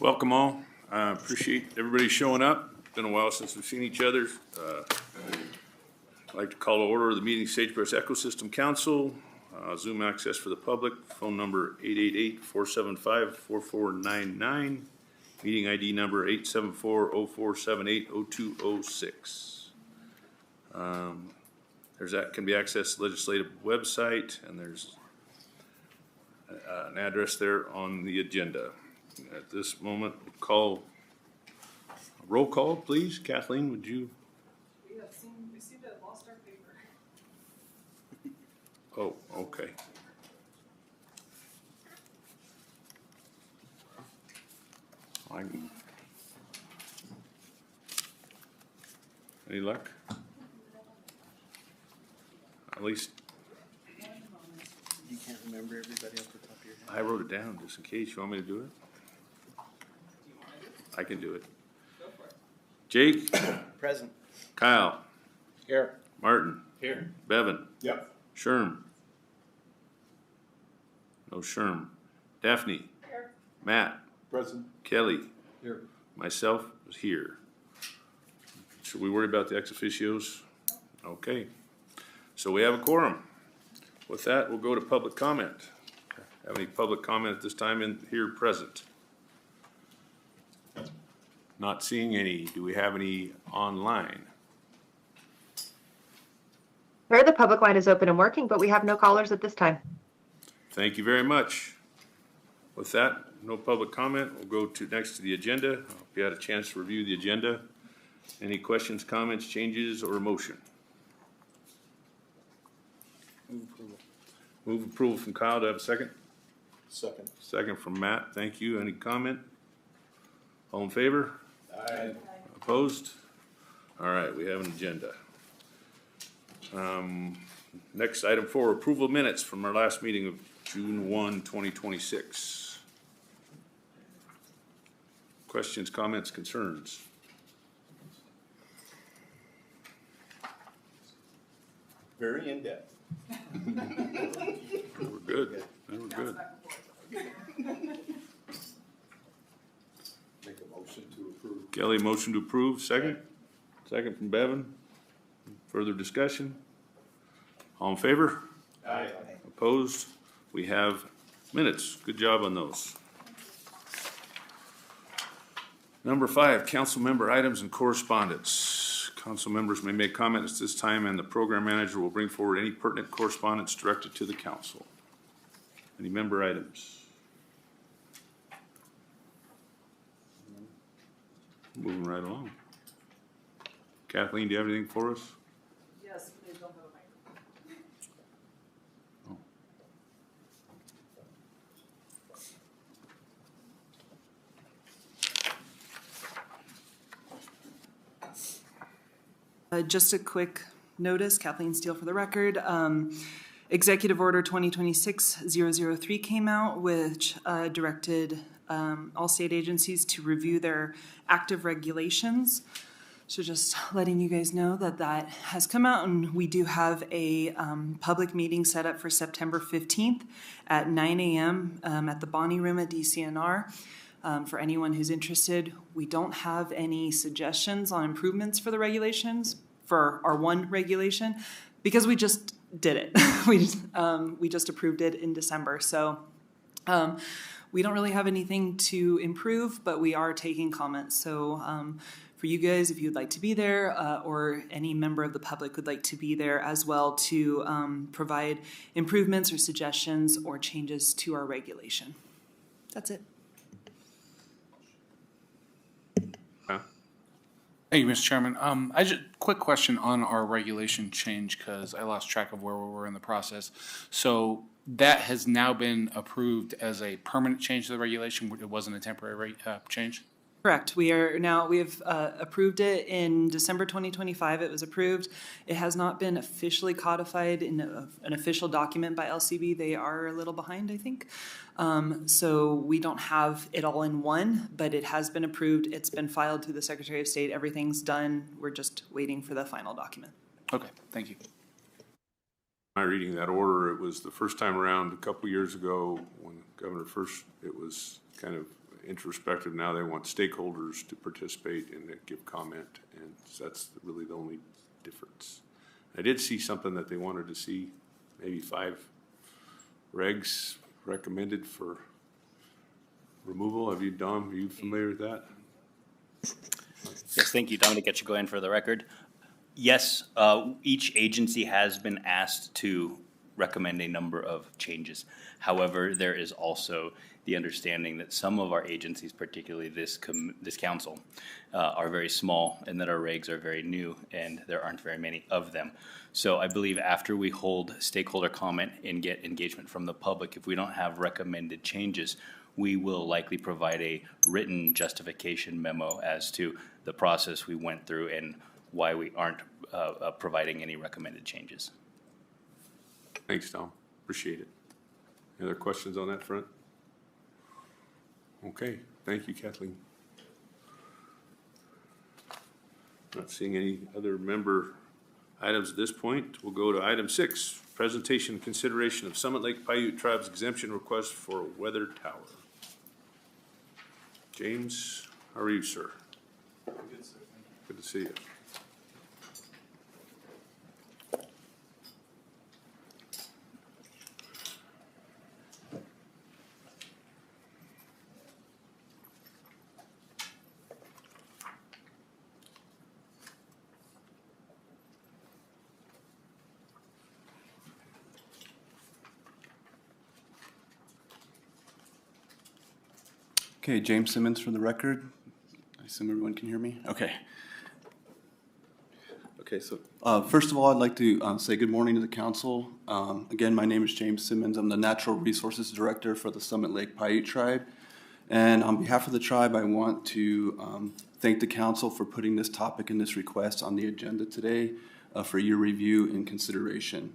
Welcome all. I appreciate everybody showing up. It's been a while since we've seen each other. I'd like to call to order the meeting Sagebrush Ecosystem Council. Zoom access for the public. Phone number 888-475-4499. Meeting ID number 874-0478-0206. There's that can be accessed legislative website, and there's an address there on the agenda. At this moment, call roll call, please. Kathleen, would you? We have received a lost our paper. Oh, okay. Any luck? At least You can't remember everybody off the top of your head. I wrote it down just in case. You want me to do it? I can do it. Go for it. Jake? Present. Kyle? Here. Martin? Here. Bevan? Yep. Sherm? No Sherm. Daphne? Here. Matt? Present. Kelly? Here. Myself is here. Should we worry about the ex officios? Okay. So we have a quorum. With that, we'll go to public comment. Have any public comment at this time in here present? Not seeing any. Do we have any online? Sir, the public line is open and working, but we have no callers at this time. Thank you very much. With that, no public comment. We'll go to next to the agenda. I hope you had a chance to review the agenda. Any questions, comments, changes, or motion? Move approval. Move approval from Kyle. Do I have a second? Second. Second from Matt. Thank you. Any comment? All in favor? Aye. Opposed? All right, we have an agenda. Next, item 4, approval of minutes from our last meeting of June 1, 2026. Questions, comments, concerns? Very in-depth. We're good. We're good. Make a motion to approve. Kelly, motion to approve. Second? Second from Bevan. Further discussion? All in favor? Aye. Opposed? We have minutes. Good job on those. Number 5, council member items and correspondence. Council members may make comments at this time, and the program manager will bring forward any pertinent correspondence directed to the council. Any member items? Moving right along. Kathleen, do you have anything for us? Yes, they don't have a microphone. Just a quick notice, Kathleen Steele for the record. Executive Order 2026-003 came out, which directed all state agencies to review their active regulations. So just letting you guys know that that has come out, and we do have a public meeting set up for September 15th at 9 a.m. At the Bonnie Room at DCNR. For anyone who's interested, we don't have any suggestions on improvements for the regulations, for our one regulation, because we just did it. we just approved it in December. So we don't really have anything to improve, but we are taking comments. So for you guys, if you'd like to be there, or any member of the public would like to be there as well to provide improvements or suggestions or changes to our regulation. That's it. Thank you, Mr. Chairman. I just quick question on our regulation change because I lost track of where we were in the process. So that has now been approved as a permanent change to the regulation. It wasn't a temporary change. Correct. We have approved it in December 2025. It was approved. It has not been officially codified in an official document by LCB. They are a little behind, I think. So we don't have it all in one, but it has been approved. It's been filed to the Secretary of State. Everything's done. We're just waiting for the final document. Okay, thank you. My reading that order, it was the first time around a couple years ago when Governor first, it was kind of introspective. Now they want stakeholders to participate and give comment, and that's really the only difference. I did see something that they wanted to see, maybe 5 regs recommended for removal. Dom, are you familiar with that? Yes, thank you. Dominic Etchegoyen for the record. Yes, each agency has been asked to recommend a number of changes. However, there is also the understanding that some of our agencies, particularly this council, are very small and that our regs are very new and there aren't very many of them. So I believe after we hold stakeholder comment and get engagement from the public, if we don't have recommended changes, we will likely provide a written justification memo as to the process we went through and why we aren't providing any recommended changes. Thanks, Tom. Appreciate it. Any other questions on that front? Okay, thank you, Kathleen. Not seeing any other member items at this point. We'll go to item 6, presentation and consideration of Summit Lake Paiute Tribe's exemption request for a weather tower. James, how are you, sir? Good, sir. Thank you. Good to see you. Okay, James Simmons for the record. I assume everyone can hear me? Okay. Okay, so first of all, I'd like to say good morning to the council. Again, my name is James Simmons. I'm the Natural Resources Director for the Summit Lake Paiute Tribe. And on behalf of the tribe, I want to thank the council for putting this topic and this request on the agenda today for your review and consideration.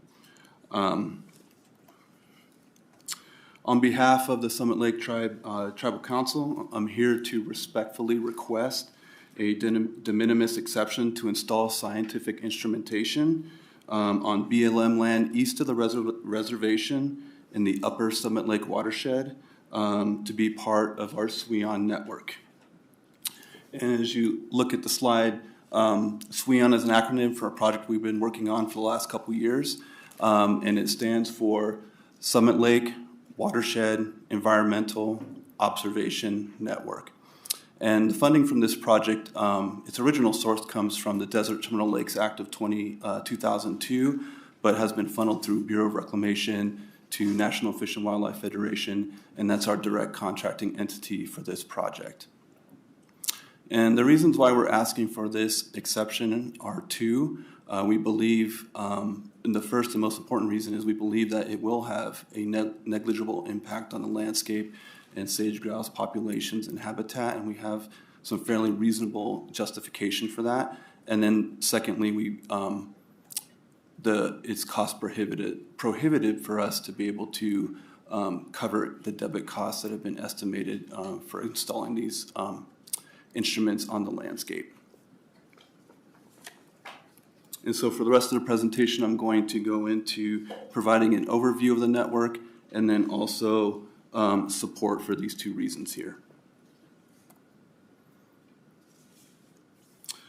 On behalf of the Summit Lake Tribal Council, I'm here to respectfully request a de minimis exception to install scientific instrumentation on BLM land east of the reservation in the upper Summit Lake watershed to be part of our SWION network. And as you look at the slide, SWION is an acronym for a project we've been working on for the last couple years, and it stands for Summit Lake Watershed Environmental Observation Network. And the funding from this project, its original source comes from the Desert Terminal Lakes Act of 2002, but has been funneled through Bureau of Reclamation to National Fish and Wildlife Federation, and that's our direct contracting entity for this project. And the reasons why we're asking for this exception are 2. We believe, and the first and most important reason is we believe that it will have a negligible impact on the landscape and sage-grouse populations and habitat, and we have some fairly reasonable justification for that. And then secondly, it's cost prohibitive for us to be able to cover the debit costs that have been estimated for installing these instruments on the landscape. And so for the rest of the presentation, I'm going to go into providing an overview of the network and then also support for these 2 reasons here.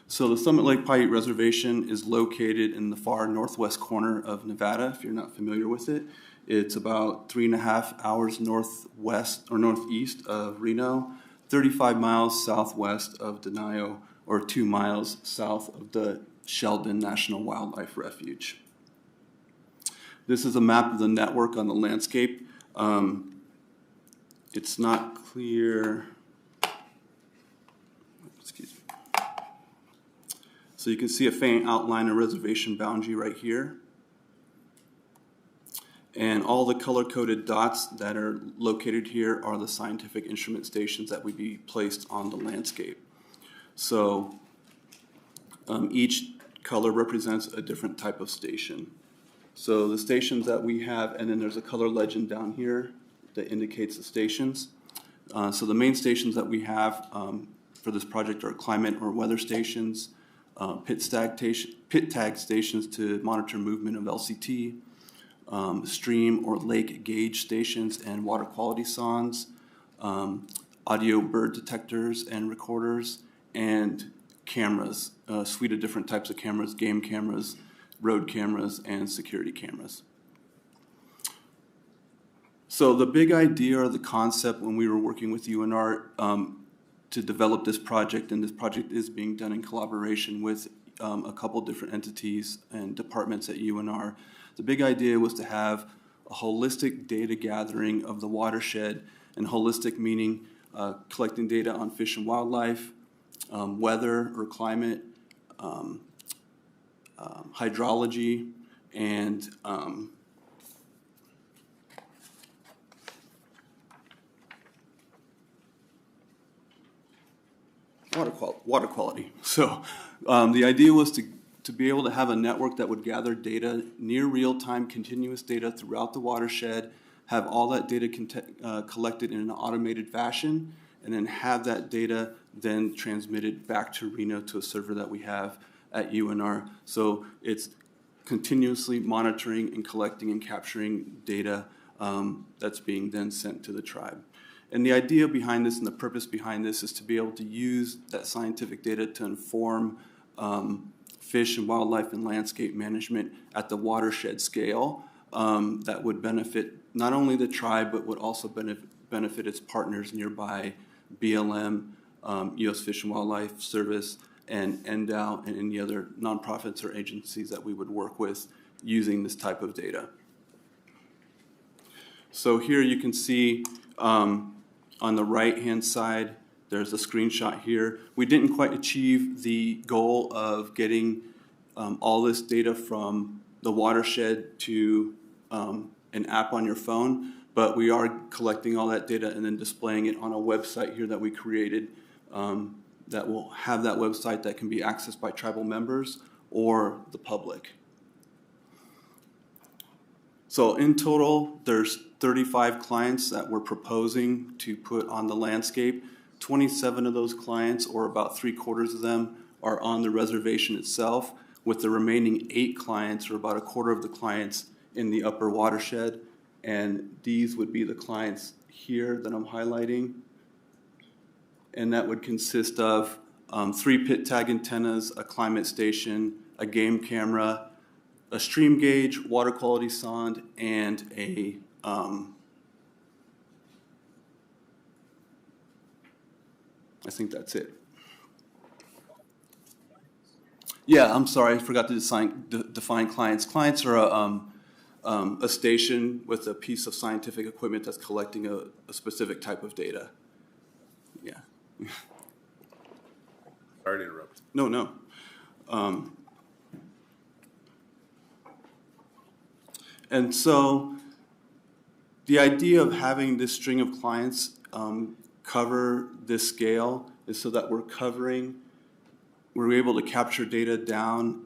So the Summit Lake Paiute Reservation is located in the far northwest corner of Nevada, if you're not familiar with it. It's about 3.5 hours northwest or northeast of Reno, 35 miles southwest of Denio, or 2 miles south of the Sheldon National Wildlife Refuge. This is a map of the network on the landscape. It's not clear. Excuse me. So you can see a faint outline of reservation boundary right here. And all the color-coded dots that are located here are the scientific instrument stations that would be placed on the landscape. So each color represents a different type of station. So the stations that we have, and then there's a color legend down here that indicates the stations. So the main stations that we have for this project are climate or weather stations, pit tag stations to monitor movement of LCT, stream or lake gauge stations and water quality sondes, audio bird detectors and recorders, and cameras, a suite of different types of cameras, game cameras, road cameras, and security cameras. So the big idea or the concept when we were working with UNR to develop this project, and this project is being done in collaboration with a couple different entities and departments at UNR. The big idea was to have a holistic data gathering of the watershed, and holistic meaning collecting data on fish and wildlife, weather or climate, hydrology, and water quality. So the idea was to be able to have a network that would gather data, near real-time continuous data throughout the watershed, have all that data collected in an automated fashion, and then have that data then transmitted back to Reno to a server that we have at UNR. So it's continuously monitoring and collecting and capturing data that's being then sent to the tribe. And the idea behind this and the purpose behind this is to be able to use that scientific data to inform fish and wildlife and landscape management at the watershed scale that would benefit not only the tribe, but would also benefit its partners nearby, BLM, U.S. Fish and Wildlife Service, and NDOW, and any other nonprofits or agencies that we would work with using this type of data. So here you can see on the right-hand side, there's a screenshot here. We didn't quite achieve the goal of getting all this data from the watershed to an app on your phone, but we are collecting all that data and then displaying it on a website here that we created that will have that website that can be accessed by tribal members or the public. So in total, there's 35 clients that we're proposing to put on the landscape. 27 of those clients, or about 3/4 of them, are on the reservation itself, with the remaining 8 clients, or about 1/4 of the clients, in the upper watershed. And these would be the clients here that I'm highlighting. And that would consist of 3 pit tag antennas, a climate station, a game camera, a stream gauge, water quality sonde, and a I think that's it. Yeah, I'm sorry, I forgot to define clients. Clients are a station with a piece of scientific equipment that's collecting a specific type of data. Yeah. Sorry to interrupt. No. And so the idea of having this string of clients cover this scale is so that we're able to capture data down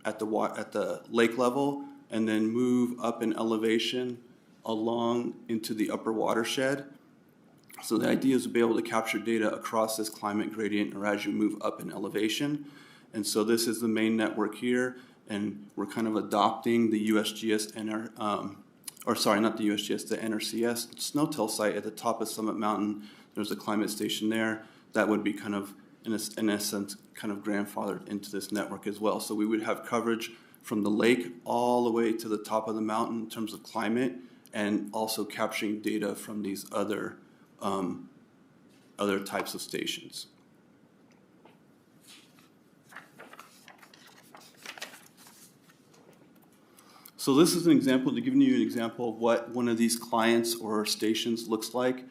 at the lake level and then move up in elevation along into the upper watershed. So the idea is to be able to capture data across this climate gradient or as you move up in elevation. And so this is the main network here, and we're kind of adopting the USGS the NRCS Snowtail site at the top of Summit Mountain. There's a climate station there that would be kind of, in essence, kind of grandfathered into this network as well. So we would have coverage from the lake all the way to the top of the mountain in terms of climate, and also capturing data from these other types of stations. So this is an example, giving you an example of what one of these clients or stations looks like.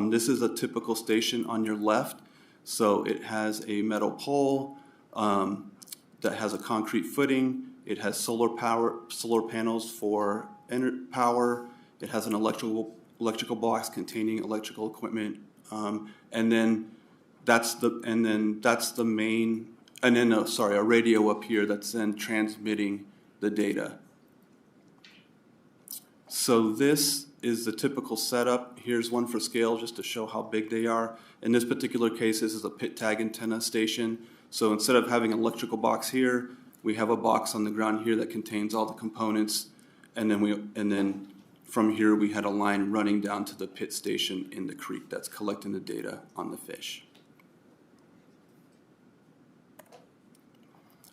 This is a typical station on your left. So it has a metal pole that has a concrete footing. It has solar panels for power. It has an electrical box containing electrical equipment, and then that's the main. And then a radio up here that's then transmitting the data. So this is the typical setup. Here's one for scale just to show how big they are. In this particular case, this is a pit tag antenna station. So instead of having an electrical box here, we have a box on the ground here that contains all the components, and then from here, we had a line running down to the pit station in the creek that's collecting the data on the fish.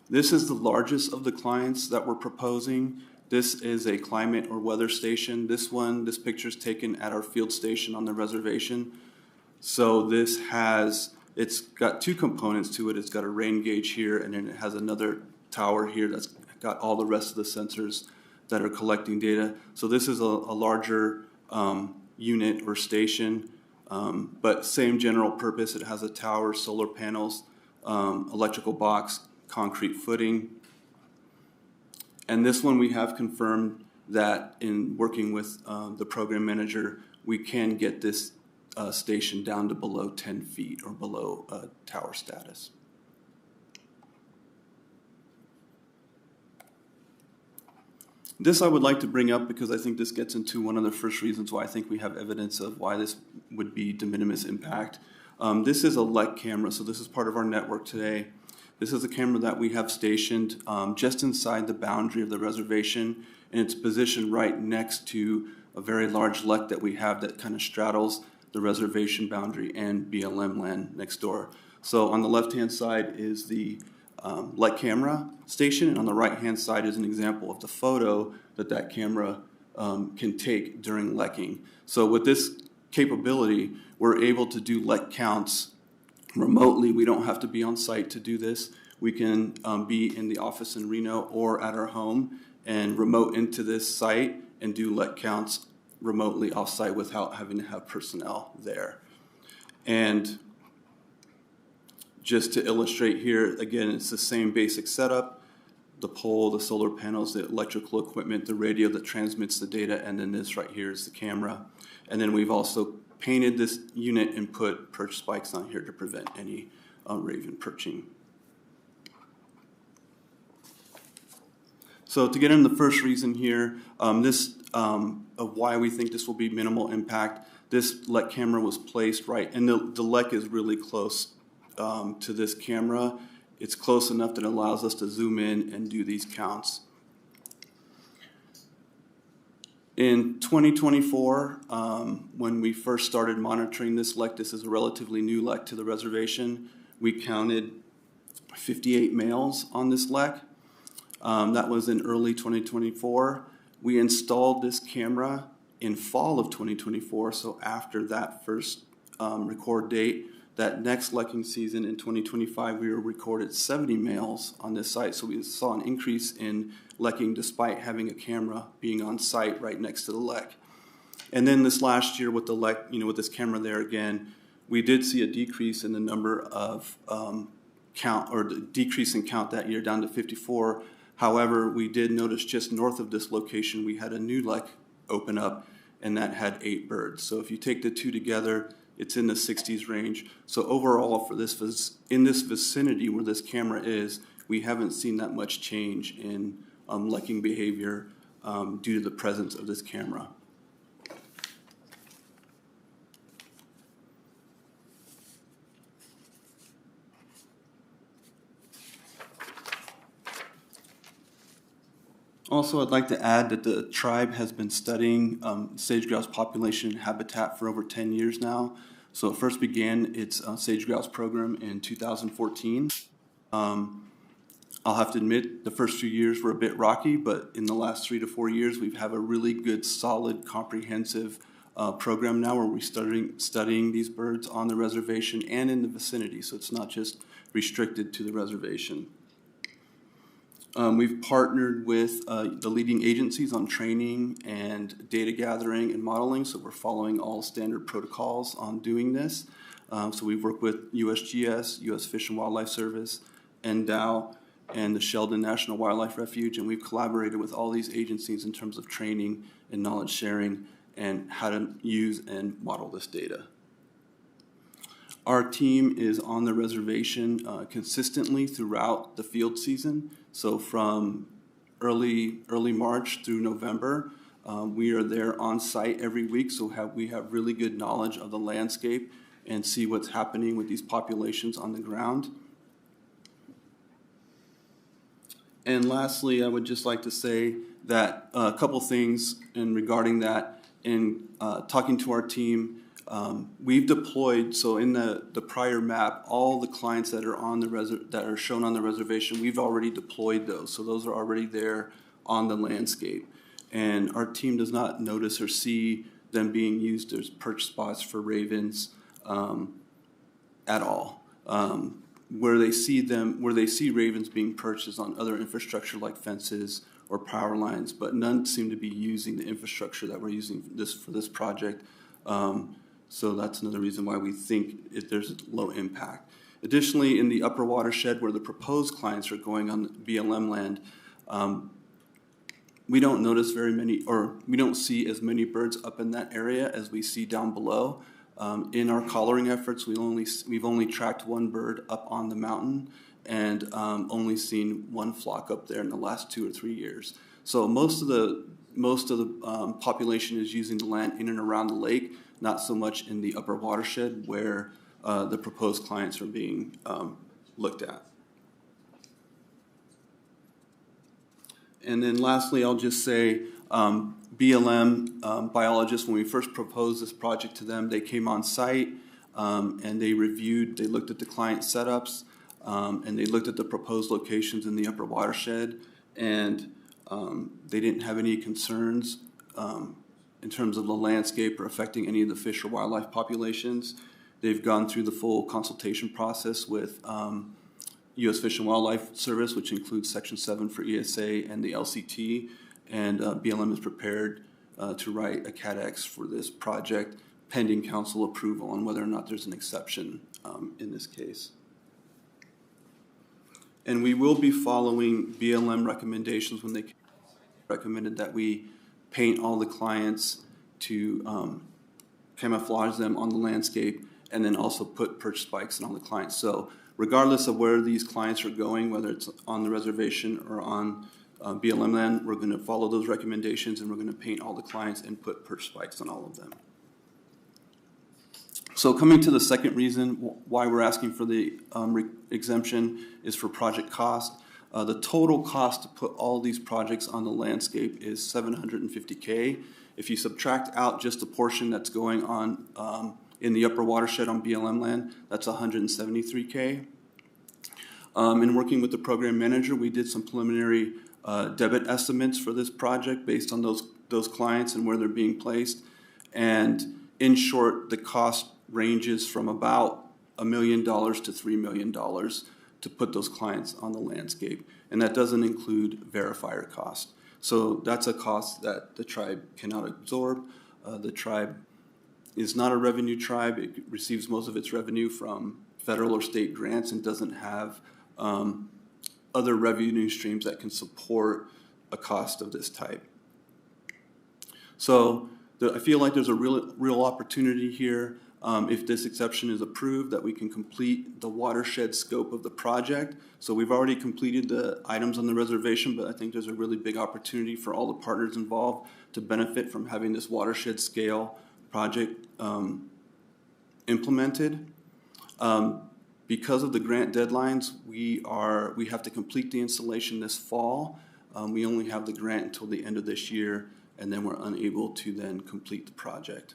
This is the largest of the clients that we're proposing. This is a climate or weather station. This picture is taken at our field station on the reservation. So it's got two components to it. It's got a rain gauge here, and then it has another tower here that's got all the rest of the sensors that are collecting data. So this is a larger unit or station, but same general purpose. It has a tower, solar panels, electrical box, concrete footing. And this one we have confirmed that in working with the program manager, we can get this station down to below 10 feet or below tower status. This I would like to bring up because I think this gets into one of the first reasons why I think we have evidence of why this would be de minimis impact. This is a LEC camera, so this is part of our network today. This is a camera that we have stationed just inside the boundary of the reservation, and it's positioned right next to a very large LEC that we have that kind of straddles the reservation boundary and BLM land next door. So on the left-hand side is the LEC camera station, and on the right-hand side is an example of the photo that camera can take during LECing. So with this capability, we're able to do LEC counts remotely. We don't have to be on site to do this. We can be in the office in Reno or at our home and remote into this site and do LEC counts remotely off-site without having to have personnel there. And just to illustrate here, again, it's the same basic setup: the pole, the solar panels, the electrical equipment, the radio that transmits the data, and then this right here is the camera. And then we've also painted this unit and put perch spikes on here to prevent any raven perching. So to get into the first reason here, of why we think this will be minimal impact, this LEC camera was placed right, and the LEC is really close to this camera. It's close enough that it allows us to zoom in and do these counts. In 2024, when we first started monitoring this LEC, this is a relatively new LEC to the reservation, we counted 58 males on this LEC. That was in early 2024. We installed this camera in fall of 2024, so after that first record date, that next LECing season in 2025, we recorded 70 males on this site. So we saw an increase in LECing despite having a camera being on site right next to the LEC. And then this last year with the LEC, with this camera there again, we did see a decrease in the number of count, or the decrease in count that year down to 54. However, we did notice just north of this location, we had a new LEC open up, and that had 8 birds. So if you take the two together, it's in the 60s range. So overall, for this in this vicinity where this camera is, we haven't seen that much change in LECing behavior due to the presence of this camera. Also, I'd like to add that the tribe has been studying sage grouse population and habitat for over 10 years now. So it first began its sage grouse program in 2014. I'll have to admit the first few years were a bit rocky, but in the last 3 to 4 years, we've had a really good, solid, comprehensive program now where we're studying these birds on the reservation and in the vicinity. So it's not just restricted to the reservation. We've partnered with the leading agencies on training and data gathering and modeling, so we're following all standard protocols on doing this. So we've worked with USGS, U.S. Fish and Wildlife Service, NDOW, and the Sheldon National Wildlife Refuge, and we've collaborated with all these agencies in terms of training and knowledge sharing and how to use and model this data. Our team is on the reservation consistently throughout the field season. So from early March through November, we are there on site every week. So we have really good knowledge of the landscape and see what's happening with these populations on the ground. And lastly, I would just like to say that a couple things in regarding that. In talking to our team, we've deployed, so in the prior map, all the clients that are on that are shown on the reservation, we've already deployed those. So those are already there on the landscape. And our team does not notice or see them being used as perch spots for ravens at all. Where they see ravens being perched is on other infrastructure like fences or power lines, but none seem to be using the infrastructure that we're using for this project. So that's another reason why we think there's low impact. Additionally, in the upper watershed where the proposed clients are going on BLM land, we don't notice very many, or we don't see as many birds up in that area as we see down below. In our collaring efforts, we've only tracked one bird up on the mountain, and only seen one flock up there in the last 2 or 3 years. So most of the population is using the land in and around the lake, not so much in the upper watershed where the proposed clients are being looked at. And then lastly, I'll just say BLM biologists, when we first proposed this project to them, they came on site and they looked at the client setups, and they looked at the proposed locations in the upper watershed, and they didn't have any concerns in terms of the landscape or affecting any of the fish or wildlife populations. They've gone through the full consultation process with U.S. Fish and Wildlife Service, which includes Section 7 for ESA and the LCT, and BLM is prepared to write a CADX for this project pending council approval on whether or not there's an exception in this case. And we will be following BLM recommendations when they recommended that we paint all the clients to camouflage them on the landscape, and then also put perch spikes on the clients. So regardless of where these clients are going, whether it's on the reservation or on BLM land, we're going to follow those recommendations, and we're going to paint all the clients and put perch spikes on all of them. So coming to the second reason why we're asking for the exemption is for project cost. The total cost to put all these projects on the landscape is $750K. If you subtract out just the portion that's going on in the upper watershed on BLM land, that's $173K. In working with the program manager, we did some preliminary debit estimates for this project based on those clients and where they're being placed. And in short, the cost ranges from about $1 million to $3 million to put those clients on the landscape. And that doesn't include verifier cost. So that's a cost that the tribe cannot absorb. The tribe is not a revenue tribe. It receives most of its revenue from federal or state grants and doesn't have other revenue streams that can support a cost of this type. So I feel like there's a real opportunity here if this exception is approved, that we can complete the watershed scope of the project. So we've already completed the items on the reservation, but I think there's a really big opportunity for all the partners involved to benefit from having this watershed scale project implemented. Because of the grant deadlines, we have to complete the installation this fall. We only have the grant until the end of this year, and then we're unable to then complete the project.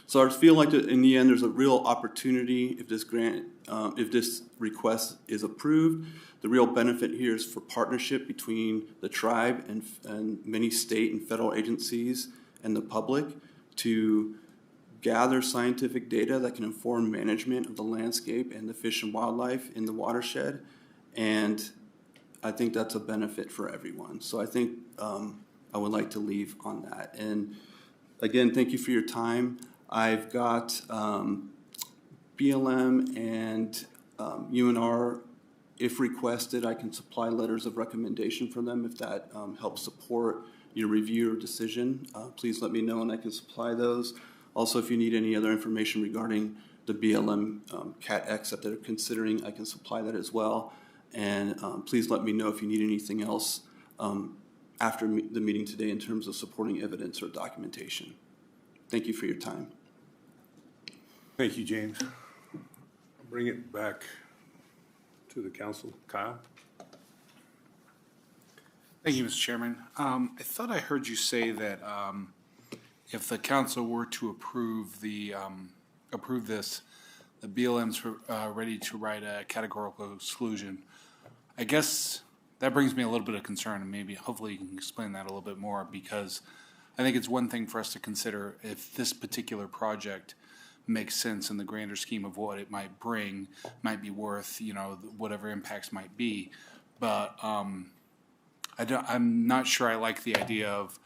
So I feel like in the end, there's a real opportunity if this request is approved. The real benefit here is for partnership between the tribe and many state and federal agencies and the public to gather scientific data that can inform management of the landscape and the fish and wildlife in the watershed. And I think that's a benefit for everyone. So I think I would like to leave on that. And again, thank you for your time. I've got BLM and UNR. If requested, I can supply letters of recommendation for them if that helps support your review or decision. Please let me know and I can supply those. Also, if you need any other information regarding the BLM CAT-X that they're considering, I can supply that as well. And please let me know if you need anything else after the meeting today in terms of supporting evidence or documentation. Thank you for your time. Thank you, James. I'll bring it back to the council. Kyle? Thank you, Mr. Chairman. I thought I heard you say that if the council were to approve this, the BLM's ready to write a categorical exclusion. I guess that brings me a little bit of concern, and maybe hopefully you can explain that a little bit more, because I think it's one thing for us to consider if this particular project makes sense in the grander scheme of what it might bring, might be worth, whatever impacts might be. But I'm not sure I like the idea of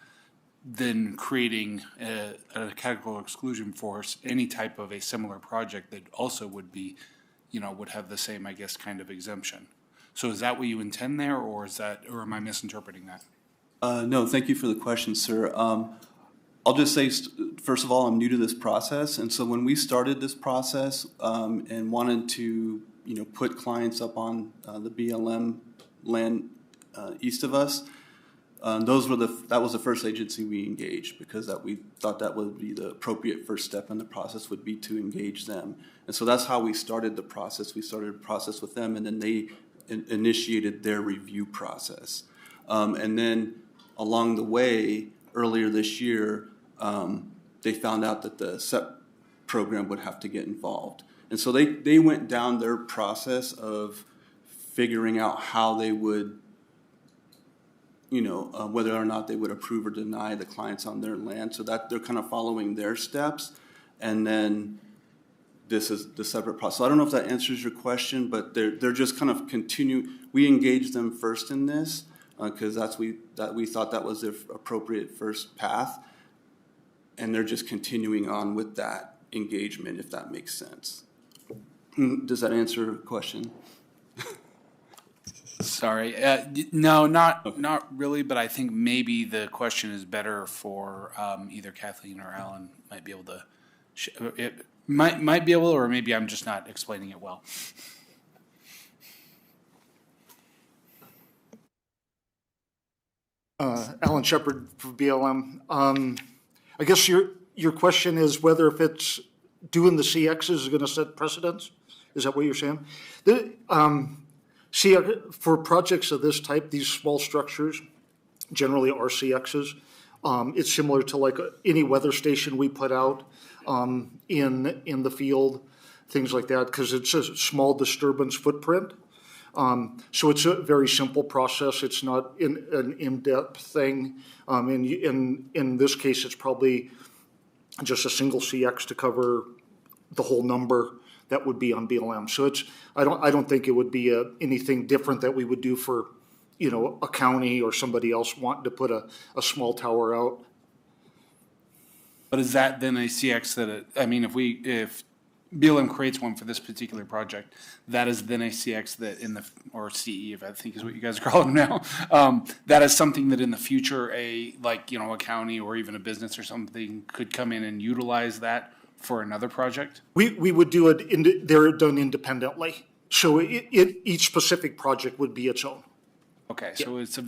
then creating a categorical exclusion for any type of a similar project that also would be, would have the same, I guess, kind of exemption. So is that what you intend there, or am I misinterpreting that? No, thank you for the question, sir. I'll just say, first of all, I'm new to this process, and so when we started this process and wanted to, put clients up on the BLM land east of us, that was the first agency we engaged, because we thought that would be the appropriate first step in the process, would be to engage them. And so that's how we started the process. We started a process with them, and then they initiated their review process. And then along the way, earlier this year, they found out that the SEP program would have to get involved. And so they went down their process of figuring out how they would, whether or not they would approve or deny the clients on their land, so that they're kind of following their steps. And then this is the separate process. So I don't know if that answers your question, but they're just kind of we engaged them first in this because we thought that was the appropriate first path, and they're just continuing on with that engagement, if that makes sense. Does that answer your question? Sorry, no, not really, but I think maybe the question is better for either Kathleen or Alan. Might be able to, might be able, or maybe I'm just not explaining it well. Alan Shepard for BLM. I guess your question is whether if it's doing the CXs is going to set precedents. Is that what you're saying? For projects of this type, these small structures generally are CXs. It's similar to like any weather station we put out in the field, things like that, because it's a small disturbance footprint. So it's a very simple process. It's not an in-depth thing. In this case, it's probably just a single CX to cover the whole number that would be on BLM. So I don't think it would be anything different that we would do for, a county or somebody else wanting to put a small tower out. But is that then a CX if BLM creates one for this particular project, that is then a CX that or CE, if I think is what you guys are calling them now, that is something that in the future a county or even a business or something could come in and utilize that for another project? We would do it, they're done independently. So each specific project would be its own. Okay, so it's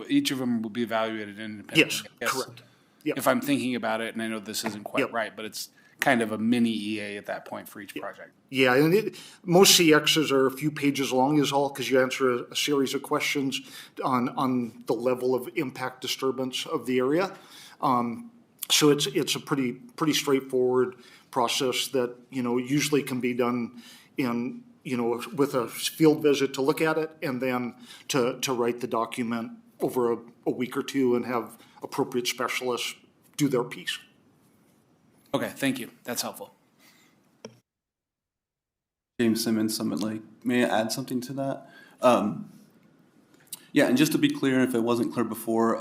each of them will be evaluated independently. Yes, correct. Yep. If I'm thinking about it, and I know this isn't quite right, but it's kind of a mini EA at that point for each project. Yeah, and most CXs are a few pages long is all, because you answer a series of questions on the level of impact disturbance of the area. So it's a pretty straightforward process that, usually can be done in, with a field visit to look at it, and then to write the document over a week or two and have appropriate specialists do their piece. Okay, thank you. That's helpful. James Simmons, Summit Lake. May I add something to that? Yeah, and just to be clear, if it wasn't clear before,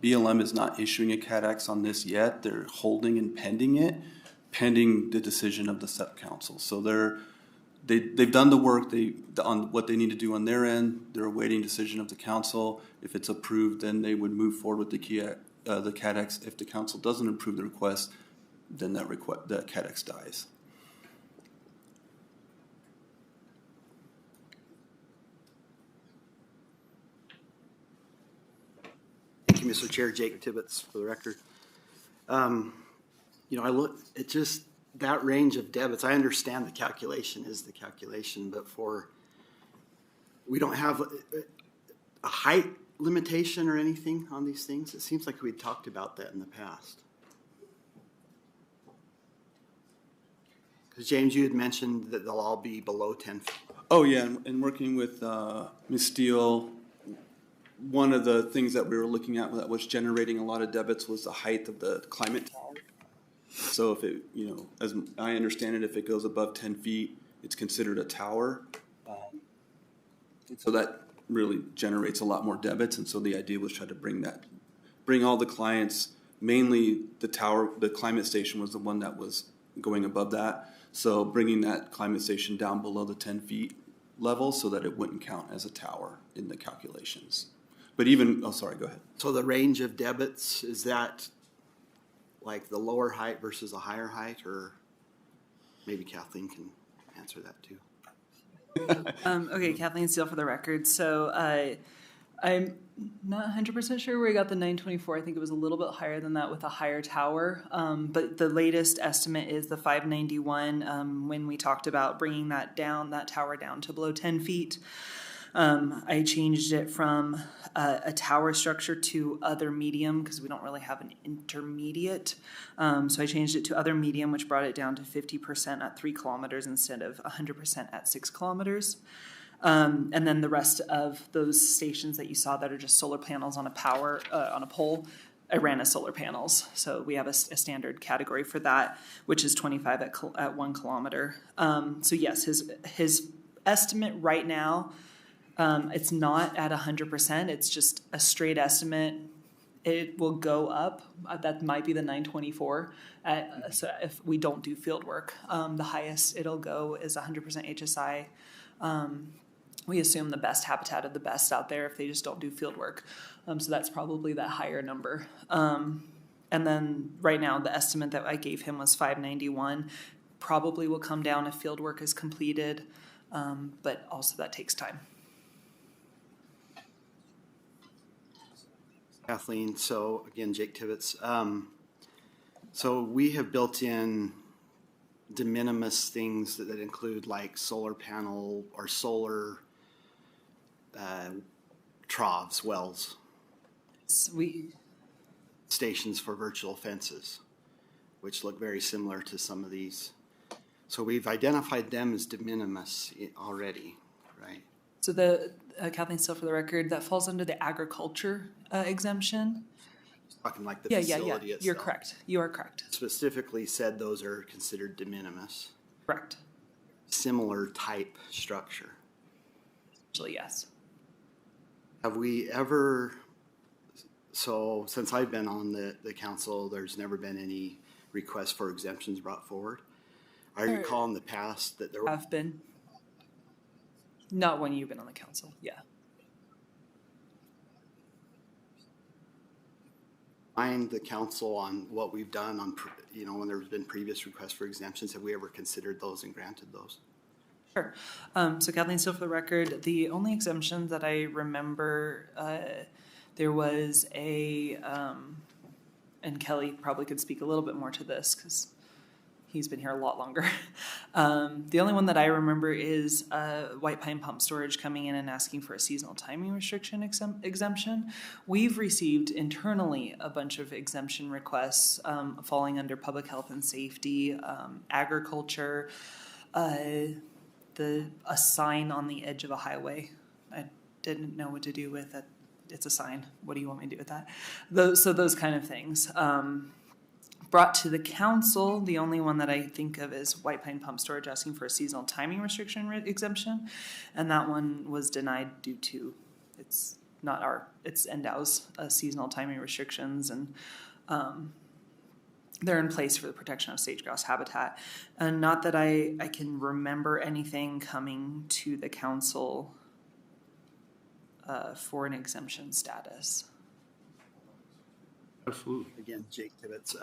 BLM is not issuing a CADX on this yet. They're holding and pending it, pending the decision of the SEP Council. So they've done the work on what they need to do on their end. They're awaiting decision of the council. If it's approved, then they would move forward with the CADX. If the council doesn't approve the request, then that CADX dies. Thank you, Mr. Chair. Jacob Tibbetts for the record. I look at just that range of debits. I understand the calculation is the calculation, but we don't have a height limitation or anything on these things? It seems like we talked about that in the past. Because James, you had mentioned that they'll all be below 10 feet. Oh, yeah, and working with Ms. Steele, one of the things that we were looking at that was generating a lot of debits was the height of the climate tower. So if it, as I understand it, if it goes above 10 feet, it's considered a tower. So that really generates a lot more debits, and so the idea was try to bring all the clients, mainly the tower, the climate station was the one that was going above that. So bringing that climate station down below the 10 feet level so that it wouldn't count as a tower in the calculations. But even, oh, sorry, go ahead. So the range of debits, is that like the lower height versus a higher height, or maybe Kathleen can answer that too? Okay, Kathleen Steele for the record. So I'm not 100% sure where we got the 924. I think it was a little bit higher than that with a higher tower. But the latest estimate is the 591 when we talked about bringing that tower down to below 10 feet. I changed it from a tower structure to other medium because we don't really have an intermediate. So I changed it to other medium, which brought it down to 50% at 3 kilometers instead of 100% at 6 kilometers. And then the rest of those stations that you saw that are just solar panels on a pole, I ran as solar panels. So we have a standard category for that, which is 25 at 1 kilometer. So yes, his estimate right now, it's not at 100%. It's just a straight estimate. It will go up. That might be the 924. So if we don't do field work, the highest it'll go is 100% HSI. We assume the best habitat of the best out there if they just don't do field work. So that's probably that higher number. And then right now the estimate that I gave him was 591. Probably will come down if field work is completed, but also that takes time. Kathleen, so again, Jake Tibbetts. So we have built in de minimis things that include like solar panel or solar troughs, wells, stations for virtual fences, which look very similar to some of these. So we've identified them as de minimis already, right? So the Kathleen Steele for the record, that falls under the agriculture exemption. Talking like the Yeah. facility itself. You're correct. You are correct. Specifically said those are considered de minimis. Correct. Similar type structure. Actually, yes. Have we ever, so since I've been on the council, there's never been any requests for exemptions brought forward? I recall in the past that there have been. Not when you've been on the council, yeah. Mind the council on what we've done on, when there's been previous requests for exemptions, have we ever considered those and granted those? Sure. So Kathleen Steele for the record, the only exemption that I remember, there was and Kelly probably could speak a little bit more to this because he's been here a lot longer. The only one that I remember is White Pine Pump Storage coming in and asking for a seasonal timing restriction exemption. We've received internally a bunch of exemption requests falling under public health and safety, agriculture, a sign on the edge of a highway. I didn't know what to do with it. It's a sign. What do you want me to do with that? Those kind of things. Brought to the council, the only one that I think of is White Pine Pump Storage asking for a seasonal timing restriction exemption, and that one was denied due to it's NDOW's seasonal timing restrictions, and they're in place for the protection of sage-grouse habitat. And not that I can remember anything coming to the council for an exemption status. Absolutely. Again, Jake Tibbetts.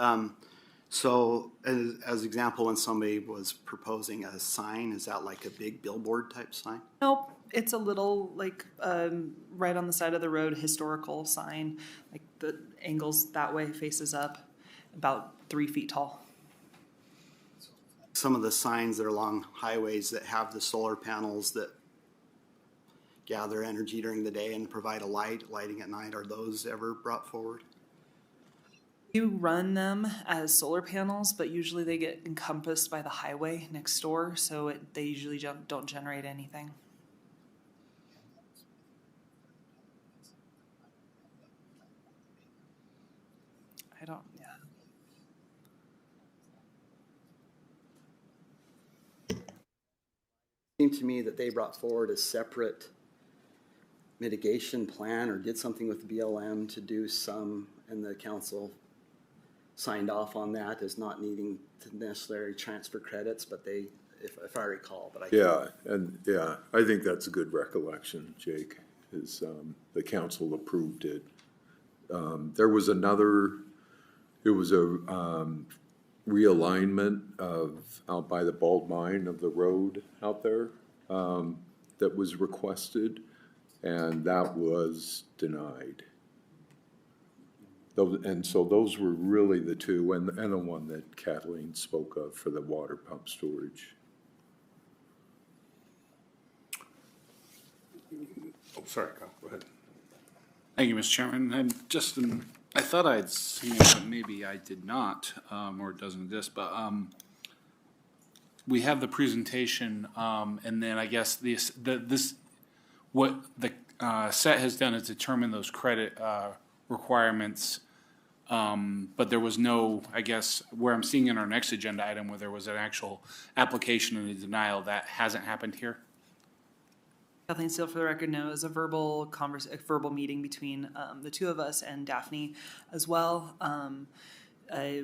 So as example, when somebody was proposing a sign, is that like a big billboard type sign? Nope, it's a little right on the side of the road historical sign, like the angles that way faces up, about 3 feet tall. Some of the signs that are along highways that have the solar panels that, gather energy during the day and provide lighting at night. Are those ever brought forward? You run them as solar panels, but usually they get encompassed by the highway next door, so they usually don't generate anything. I don't, yeah. It seemed to me that they brought forward a separate mitigation plan or did something with BLM to do some, and the council signed off on that as not needing to necessarily transfer credits, but they, if I recall, but I can't. I think that's a good recollection, Jake, is the council approved it. There was another, it was a realignment of out by the Bald Mine of the road out there that was requested, and that was denied. And so those were really the two, and the one that Kathleen spoke of for the water pump storage. Oh, sorry, Kyle, go ahead. Thank you, Mr. Chairman. I thought I'd seen it, but maybe I did not, or it doesn't exist. But we have the presentation, and then I guess what the set has done is determine those credit requirements. But there was no, I guess, where I'm seeing in our next agenda item where there was an actual application and a denial. That hasn't happened here. Kathleen Steele, for the record, no, it was a verbal meeting between the two of us and Daphne as well.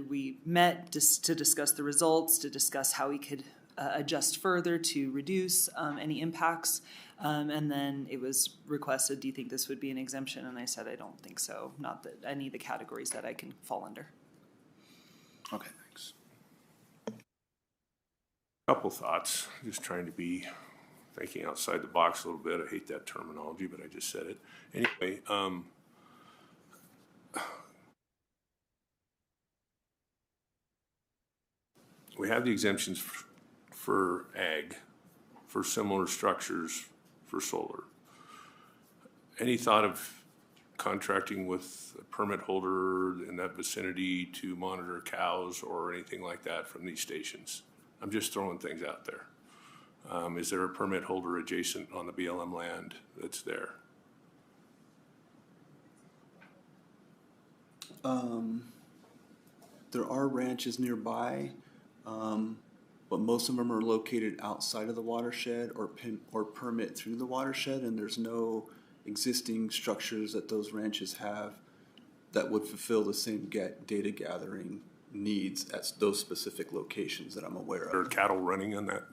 We met just to discuss the results, to discuss how we could adjust further to reduce any impacts. And then it was requested, do you think this would be an exemption? And I said, I don't think so. Not that any of the categories that I can fall under. Okay, thanks. Couple thoughts, just trying to be thinking outside the box a little bit. I hate that terminology, but I just said it. Anyway, we have the exemptions for ag, for similar structures for solar. Any thought of contracting with a permit holder in that vicinity to monitor cows or anything like that from these stations? I'm just throwing things out there. Is there a permit holder adjacent on the BLM land that's there? There are ranches nearby, but most of them are located outside of the watershed or permit through the watershed, and there's no existing structures that those ranches have that would fulfill the same data gathering needs at those specific locations that I'm aware of. Are cattle running in that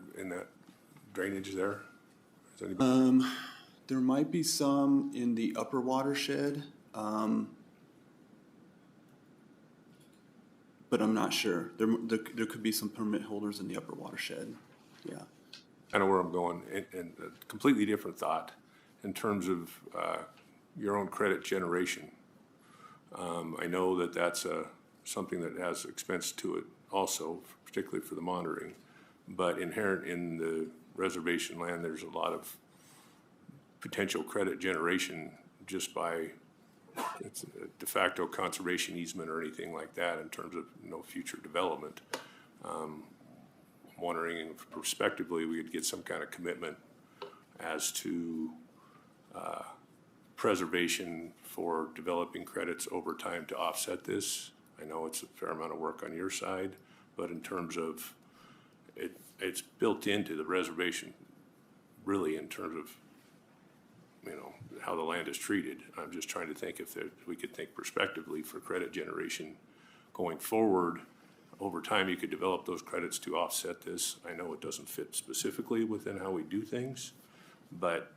drainage there? Is anybody? There might be some in the upper watershed, but I'm not sure. There could be some permit holders in the upper watershed. Yeah. I know where I'm going, and a completely different thought in terms of your own credit generation. I know that that's something that has expense to it also, particularly for the monitoring, but inherent in the reservation land, there's a lot of potential credit generation just by it's a de facto conservation easement or anything like that in terms of future development. I'm wondering if prospectively we could get some kind of commitment as to preservation for developing credits over time to offset this. I know it's a fair amount of work on your side, but in terms of it's built into the reservation, really, in terms of how the land is treated. I'm just trying to think if we could think prospectively for credit generation going forward. Over time, you could develop those credits to offset this. I know it doesn't fit specifically within how we do things, but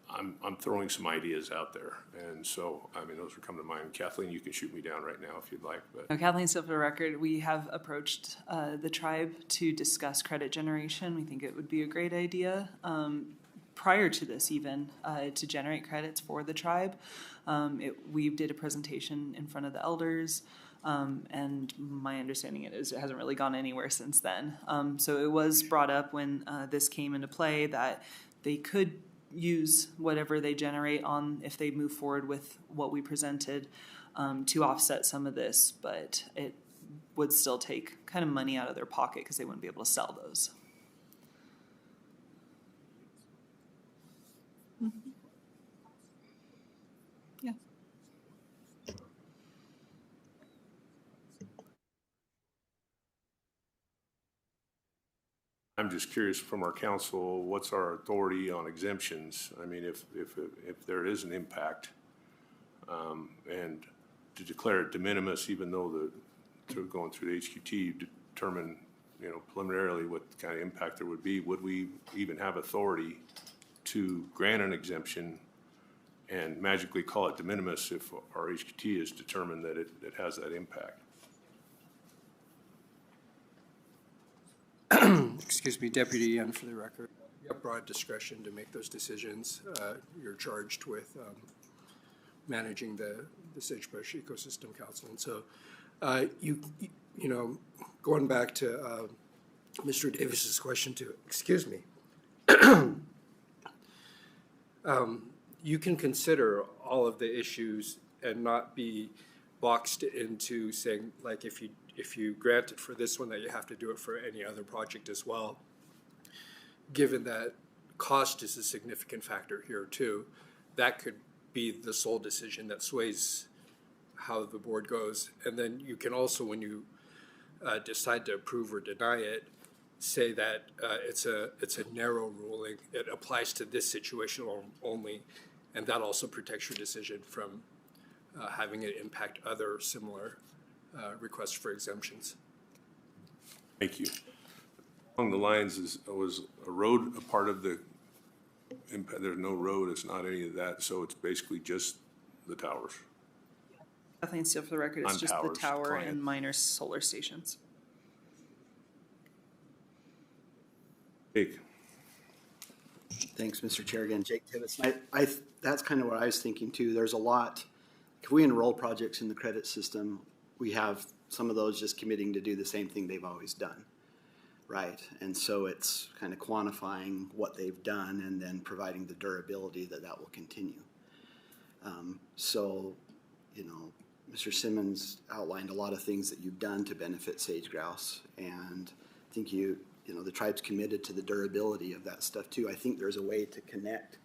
I'm throwing some ideas out there, and so those are coming to mind. Kathleen, you can shoot me down right now if you'd like. But No, Kathleen, still for the record, we have approached the tribe to discuss credit generation. We think it would be a great idea prior to this even to generate credits for the tribe. We did a presentation in front of the elders. And my understanding is it hasn't really gone anywhere since then. So it was brought up when this came into play that they could use whatever they generate on, if they move forward with what we presented, to offset some of this, but it would still take kind of money out of their pocket because they wouldn't be able to sell those. Yeah. I'm just curious from our council, what's our authority on exemptions? I mean, if there is an impact, and to declare it de minimis, even though through going through the HQT, you determine, you know, preliminarily what kind of impact there would be, would we even have authority to grant an exemption and magically call it de minimis if our HQT is determined that it has that impact? Excuse me, Deputy Ian, for the record. You have broad discretion to make those decisions. You're charged with managing the Sagebrush Ecosystem Council. And so you know, going back to Mr. Davis's question too, excuse me, you can consider all of the issues and not be boxed into saying, like, if you grant it for this one, that you have to do it for any other project as well. Given that cost is a significant factor here too, that could be the sole decision that sways how the board goes. And then you can also, when you decide to approve or deny it, say that it's a narrow ruling. It applies to this situation only, and that also protects your decision from having it impact other similar requests for exemptions. Thank you. Along the lines, was a road a part of the impact? There's no road, it's not any of that, so it's basically just the towers. Kathleen Steele, for the record, it's just the tower and minor solar stations. Jake. Thanks, Mr. Chair. Again, Jake Tibbetts. That's kind of what I was thinking too. There's a lot. If we enroll projects in the credit system, we have some of those just committing to do the same thing they've always done, right? And so it's kind of quantifying what they've done and then providing the durability that will continue. So, you know, Mr. Simmons outlined a lot of things that you've done to benefit sage grouse, and I think you know, the tribe's committed to the durability of that stuff too. I think there's a way to connect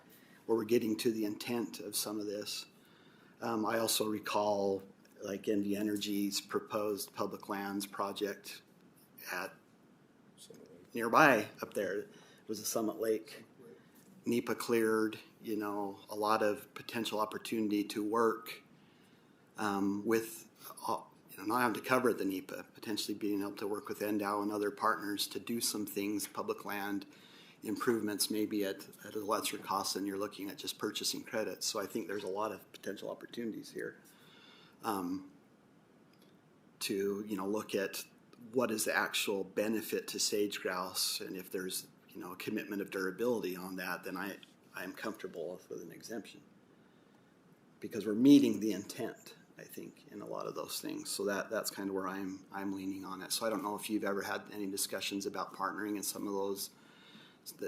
where we're getting to the intent of some of this. I also recall, like, NV Energy's proposed public lands project at nearby up there. It was a Summit Lake. NEPA cleared, you know, a lot of potential opportunity to work with, you know, not having to cover the NEPA, potentially being able to work with NDOW and other partners to do some things, public land improvements, maybe at a lesser cost than you're looking at just purchasing credits. So I think there's a lot of potential opportunities here to, you know, look at what is the actual benefit to sage grouse, and if there's, you know, a commitment of durability on that, then I am comfortable with an exemption, because we're meeting the intent, I think, in a lot of those things. So that's kind of where I'm leaning on it. So I don't know if you've ever had any discussions about partnering in some of those,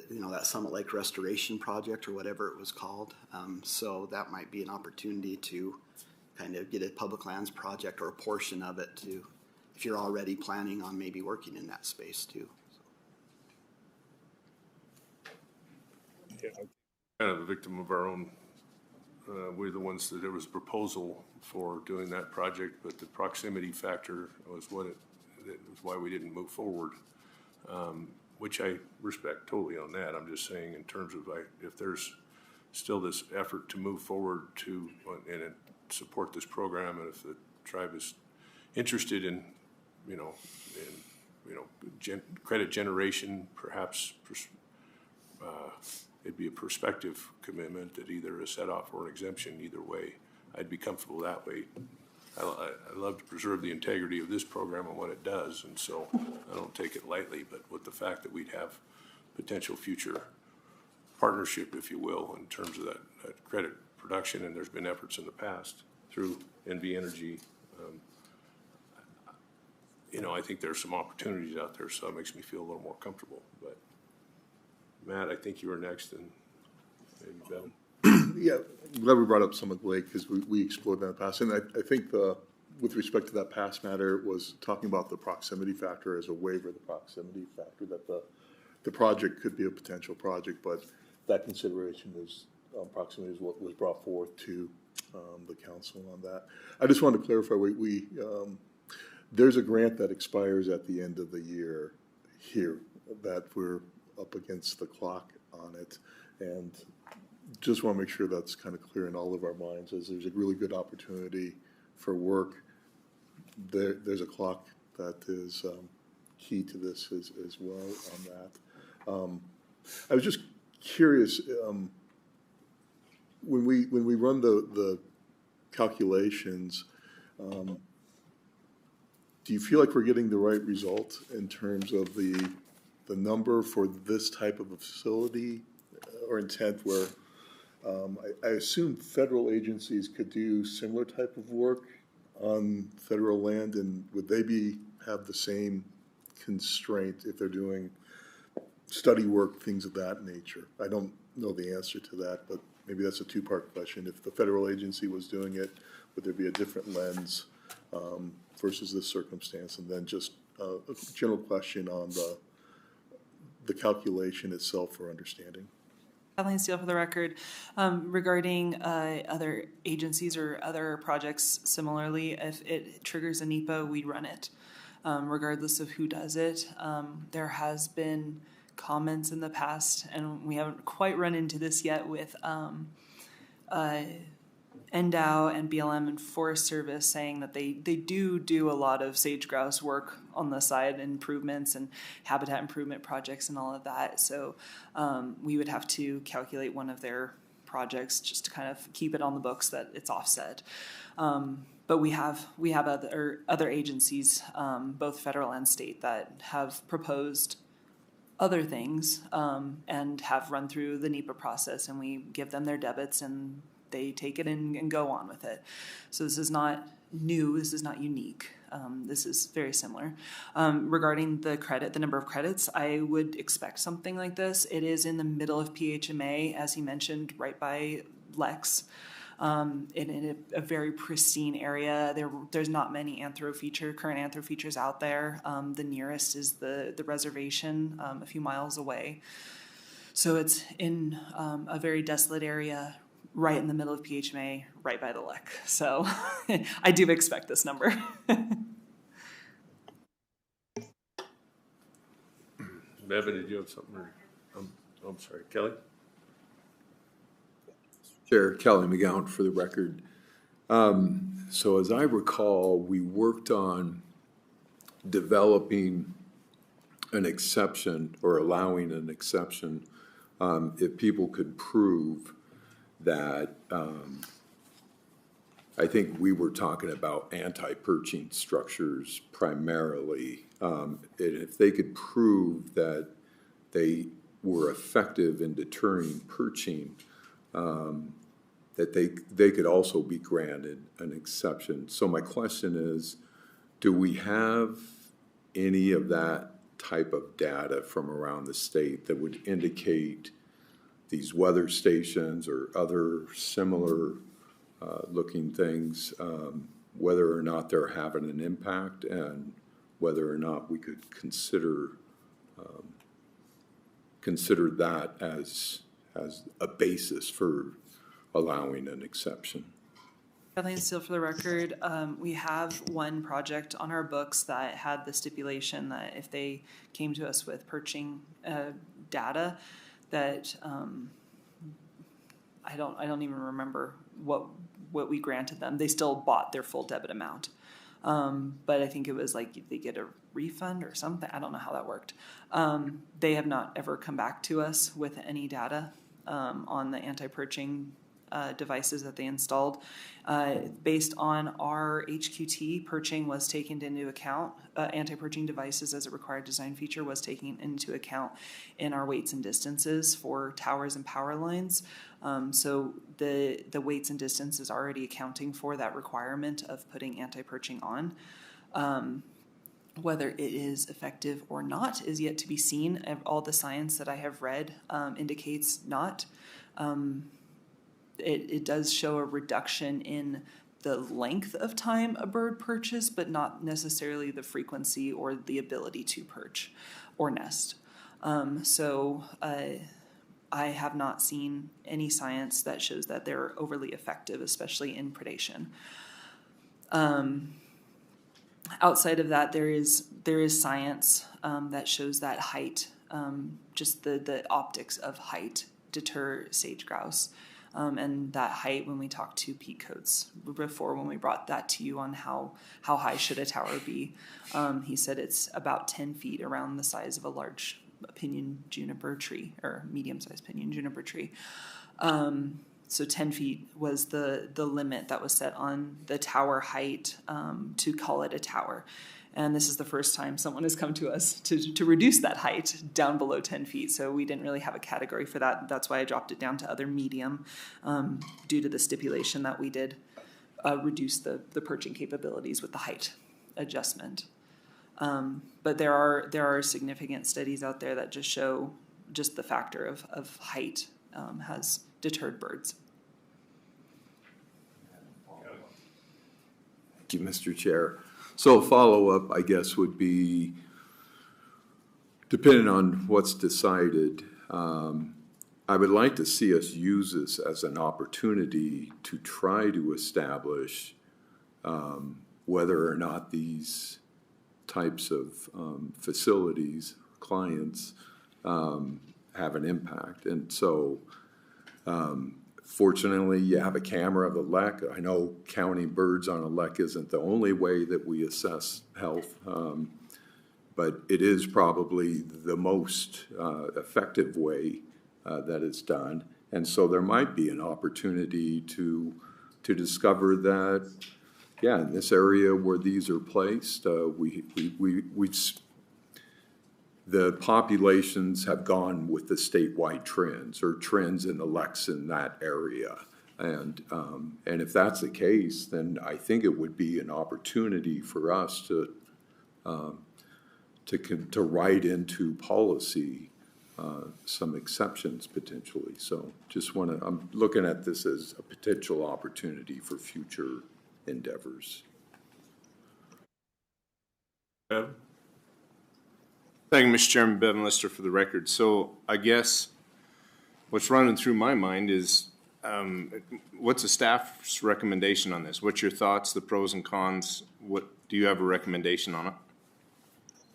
you know, that Summit Lake Restoration Project or whatever it was called. So that might be an opportunity to kind of get a public lands project or a portion of it to, if you're already planning on maybe working in that space too. Yeah, kind of a victim of our own. We're the ones that there was a proposal for doing that project, but the proximity factor was that was why we didn't move forward, which I respect totally on that. I'm just saying in terms of if there's still this effort to move forward to and support this program, and if the tribe is interested in, credit generation, perhaps it'd be a prospective commitment that either a set-off or an exemption. Either way, I'd be comfortable that way. I love to preserve the integrity of this program and what it does, and so I don't take it lightly. But with the fact that we'd have potential future partnership, if you will, in terms of that credit production, and there's been efforts in the past through NV Energy, I think there's some opportunities out there, so it makes me feel a little more comfortable. But Matt, I think you were next, and Maybe Bevan. Yeah, I'm glad we brought up Summit Lake because we explored that in the past. And I think with respect to that past matter, was talking about the proximity factor as a waiver of the proximity factor, that the project could be a potential project, but that consideration is, proximity is what was brought forth to the council on that. I just wanted to clarify, there's a grant that expires at the end of the year here that we're up against the clock on it. And just want to make sure that's kind of clear in all of our minds, as there's a really good opportunity for work. There's a clock that is key to this as well on that. I was just curious, when we run the calculations, do you feel like we're getting the right result in terms of the number for this type of a facility or intent where I assume federal agencies could do similar type of work on federal land, and would they have the same constraint if they're doing study work, things of that nature? I don't know the answer to that, but maybe that's a two-part question. If the federal agency was doing it, would there be a different lens versus this circumstance? And then just a general question on the calculation itself for understanding. Kathleen Steele for the record. Regarding other agencies or other projects similarly, if it triggers a NEPA, we run it, regardless of who does it. There has been comments in the past, and we haven't quite run into this yet with NDOW and BLM and Forest Service saying that they do a lot of sage grouse work on the side, improvements and habitat improvement projects and all of that. So we would have to calculate one of their projects just to kind of keep it on the books that it's offset. But we have other agencies, both federal and state, that have proposed other things and have run through the NEPA process, and we give them their debits and they take it and go on with it. So this is not new, this is not unique. This is very similar. Regarding the number of credits, I would expect something like this. It is in the middle of PHMA, as he mentioned, right by Lex, in a very pristine area. There's not many current anthro features out there. The nearest is the reservation a few miles away. So it's in a very desolate area, right in the middle of PHMA, right by the lake. So I do expect this number. Bevan, did you have something? I'm sorry, Kelly? Chair, Kelly McGowan for the record. So as I recall, we worked on developing an exception or allowing an exception if people could prove that I think we were talking about anti-perching structures primarily. If they could prove that they were effective in deterring perching, that they could also be granted an exception. So my question is, do we have any of that type of data from around the state that would indicate these weather stations or other similar looking things, whether or not they're having an impact and whether or not we could consider that as a basis for allowing an exception? Kathleen Steele for the record. We have one project on our books that had the stipulation that if they came to us with perching data, that I don't even remember what we granted them. They still bought their full debit amount, but I think it was like they get a refund or something. I don't know how that worked. They have not ever come back to us with any data on the anti-perching devices that they installed. Based on our HQT, perching was taken into account. Anti-perching devices as a required design feature was taken into account in our weights and distances for towers and power lines. So the weights and distance is already accounting for that requirement of putting anti-perching on. Whether it is effective or not is yet to be seen. All the science that I have read indicates not. It does show a reduction in the length of time a bird perches, but not necessarily the frequency or the ability to perch or nest. So I have not seen any science that shows that they're overly effective, especially in predation. Outside of that, there is science that shows that height, just the optics of height, deter sage grouse. And that height, when we talked to Pete Coates before, when we brought that to you on how high should a tower be, he said it's about 10 feet, around the size of a large pinyon juniper tree, or medium-sized pinyon juniper tree. So 10 feet was the limit that was set on the tower height to call it a tower. And this is the first time someone has come to us to reduce that height down below 10 feet. So we didn't really have a category for that. That's why I dropped it down to other medium, due to the stipulation that we did reduce the perching capabilities with the height adjustment. But there are significant studies out there that just show just the factor of height has deterred birds. Thank you, Mr. Chair. So a follow-up, I guess, would be, depending on what's decided, I would like to see us use this as an opportunity to try to establish whether or not these types of facilities, clients, have an impact. And so fortunately, you have a camera of the lek. I know counting birds on a lek isn't the only way that we assess health, but it is probably the most effective way that it's done. And so there might be an opportunity to discover that, yeah, in this area where these are placed, the populations have gone with the statewide trends, or trends in the leks in that area. And if that's the case, then I think it would be an opportunity for us to write into policy some exceptions potentially. So just want to, I'm looking at this as a potential opportunity for future endeavors. Bev? Thank you, Mr. Chairman. Bevan Lister for the record. So I guess what's running through my mind is what's the staff's recommendation on this? What's your thoughts, the pros and cons? What do you have a recommendation on it?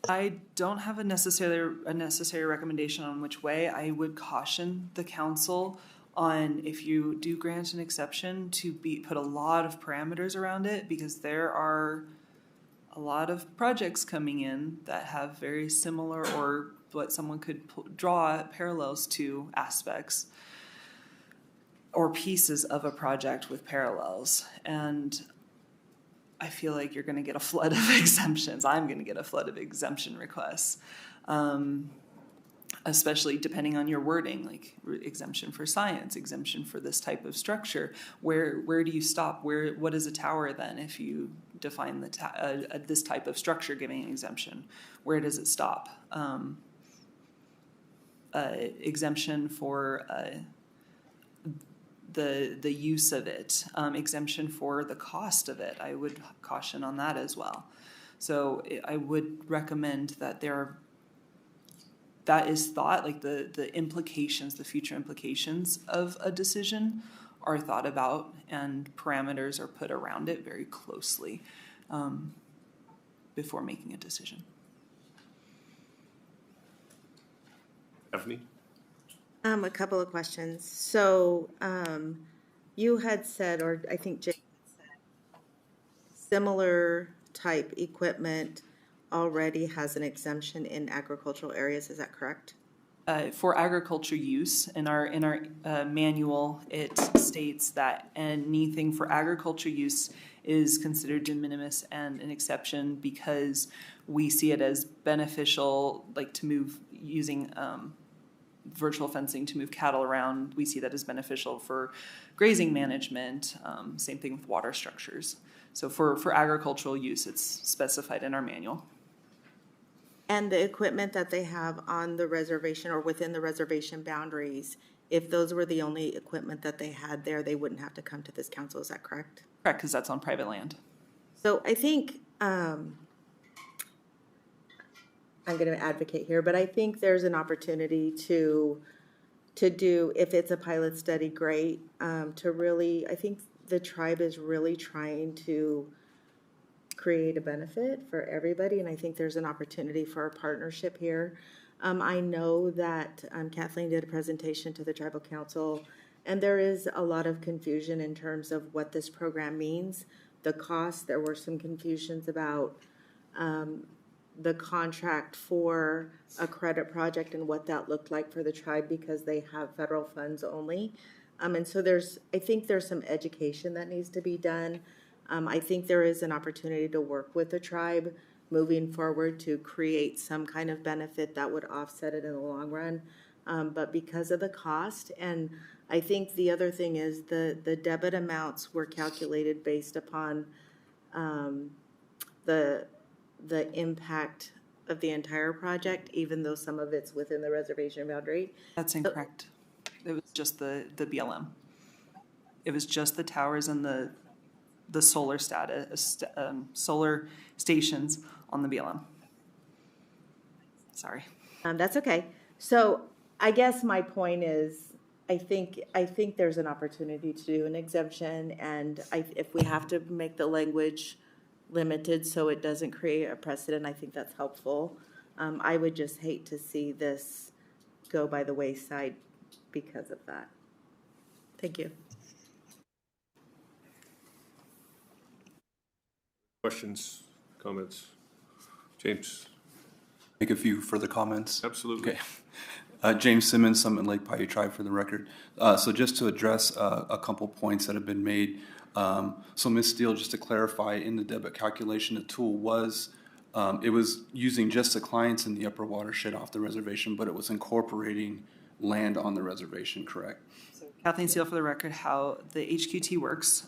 I don't have a necessary recommendation on which way. I would caution the council on, if you do grant an exception, to put a lot of parameters around it, because there are a lot of projects coming in that have very similar, or what someone could draw parallels to, aspects or pieces of a project with parallels. And I feel like you're going to get a flood of exemptions. I'm going to get a flood of exemption requests, especially depending on your wording, like exemption for science, exemption for this type of structure. Where do you stop? What is a tower then if you define this type of structure giving an exemption? Where does it stop? Exemption for the use of it, exemption for the cost of it. I would caution on that as well. So I would recommend that that is thought, like the implications, the future implications of a decision are thought about, and parameters are put around it very closely before making a decision. Stephanie? A couple of questions. So you had said, or I think Jake said, similar type equipment already has an exemption in agricultural areas. Is that correct? For agriculture use, in our manual, it states that anything for agriculture use is considered de minimis and an exception, because we see it as beneficial, like to move using virtual fencing to move cattle around. We see that as beneficial for grazing management. Same thing with water structures. So for agricultural use, it's specified in our manual. And the equipment that they have on the reservation or within the reservation boundaries, if those were the only equipment that they had there, they wouldn't have to come to this council, is that correct? Correct, because that's on private land. So I think, I'm going to advocate here, but I think there's an opportunity to do, if it's a pilot study, great, to really, I think the tribe is really trying to create a benefit for everybody, and I think there's an opportunity for a partnership here. I know that Kathleen did a presentation to the tribal council, and there is a lot of confusion in terms of what this program means. The cost, there were some confusions about the contract for a credit project and what that looked like for the tribe because they have federal funds only. And so I think there's some education that needs to be done. I think there is an opportunity to work with the tribe moving forward to create some kind of benefit that would offset it in the long run. But because of the cost, and I think the other thing is the debit amounts were calculated based upon the impact of the entire project, even though some of it's within the reservation boundary. That's incorrect. It was just the BLM. It was just the towers and the solar solar stations on the BLM. Sorry. That's okay. So I guess my point is, I think there's an opportunity to do an exemption, and if we have to make the language limited so it doesn't create a precedent, I think that's helpful. I would just hate to see this go by the wayside because of that. Thank you. Questions, comments? James? Make a few further comments. Absolutely. Okay. James Simmons, Summit Lake Paiute Tribe for the record. So just to address a couple points that have been made. So Ms. Steele, just to clarify, in the debit calculation, the tool was, it was using just the clients in the upper watershed off the reservation, but it was incorporating land on the reservation, correct? So Kathleen Steele for the record, how the HQT works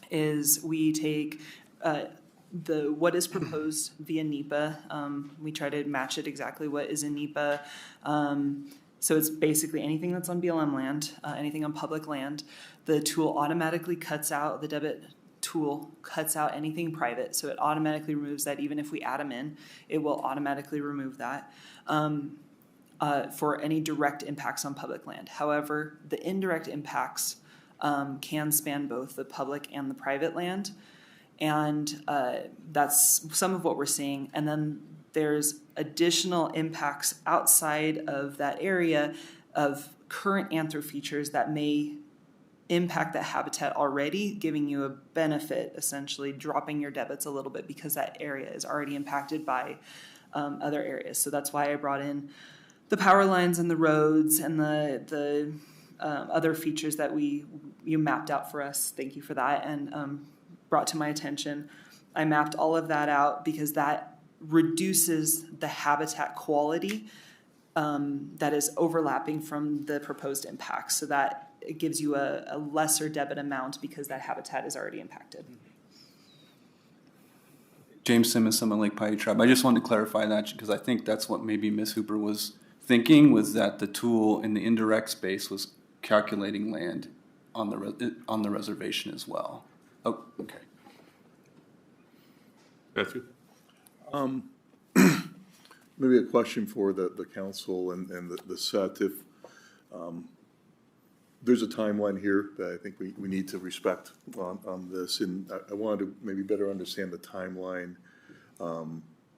is we take what is proposed via NEPA. We try to match it exactly what is in NEPA. So it's basically anything that's on BLM land, anything on public land. The tool automatically cuts out, the debit tool cuts out anything private. So it automatically removes that. Even if we add them in, it will automatically remove that for any direct impacts on public land. However, the indirect impacts can span both the public and the private land. And that's some of what we're seeing. And then there's additional impacts outside of that area of current anthro features that may impact that habitat already, giving you a benefit, essentially dropping your debits a little bit because that area is already impacted by other areas. So that's why I brought in the power lines and the roads and the other features that you mapped out for us. Thank you for that. And brought to my attention. I mapped all of that out because that reduces the habitat quality that is overlapping from the proposed impacts. So that it gives you a lesser debit amount because that habitat is already impacted. James Simmons, Summit Lake Paiute Tribe. I just wanted to clarify that because I think that's what maybe Ms. Hooper was thinking, was that the tool in the indirect space was calculating land on the reservation as well. Oh, okay. Matthew? Maybe a question for the council and the set. If there's a timeline here that I think we need to respect on this, and I wanted to maybe better understand the timeline.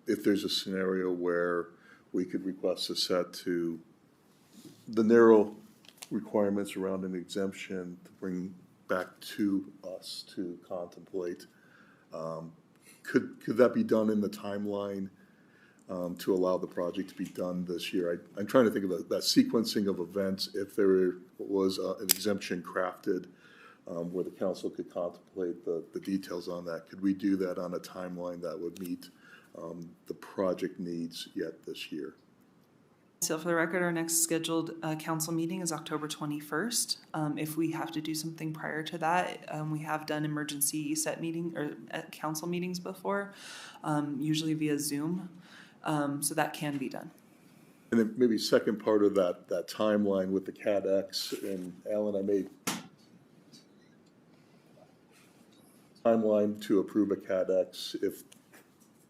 If there's a scenario where we could request a set to the narrow requirements around an exemption to bring back to us to contemplate. Could that be done in the timeline to allow the project to be done this year? I'm trying to think of that sequencing of events. If there was an exemption crafted where the council could contemplate the details on that, could we do that on a timeline that would meet the project needs yet this year? So for the record, our next scheduled council meeting is October 21st. If we have to do something prior to that, we have done emergency set meeting or council meetings before, usually via Zoom. So that can be done. And then maybe second part of that timeline with the CADX, and Alan, I made timeline to approve a CADX if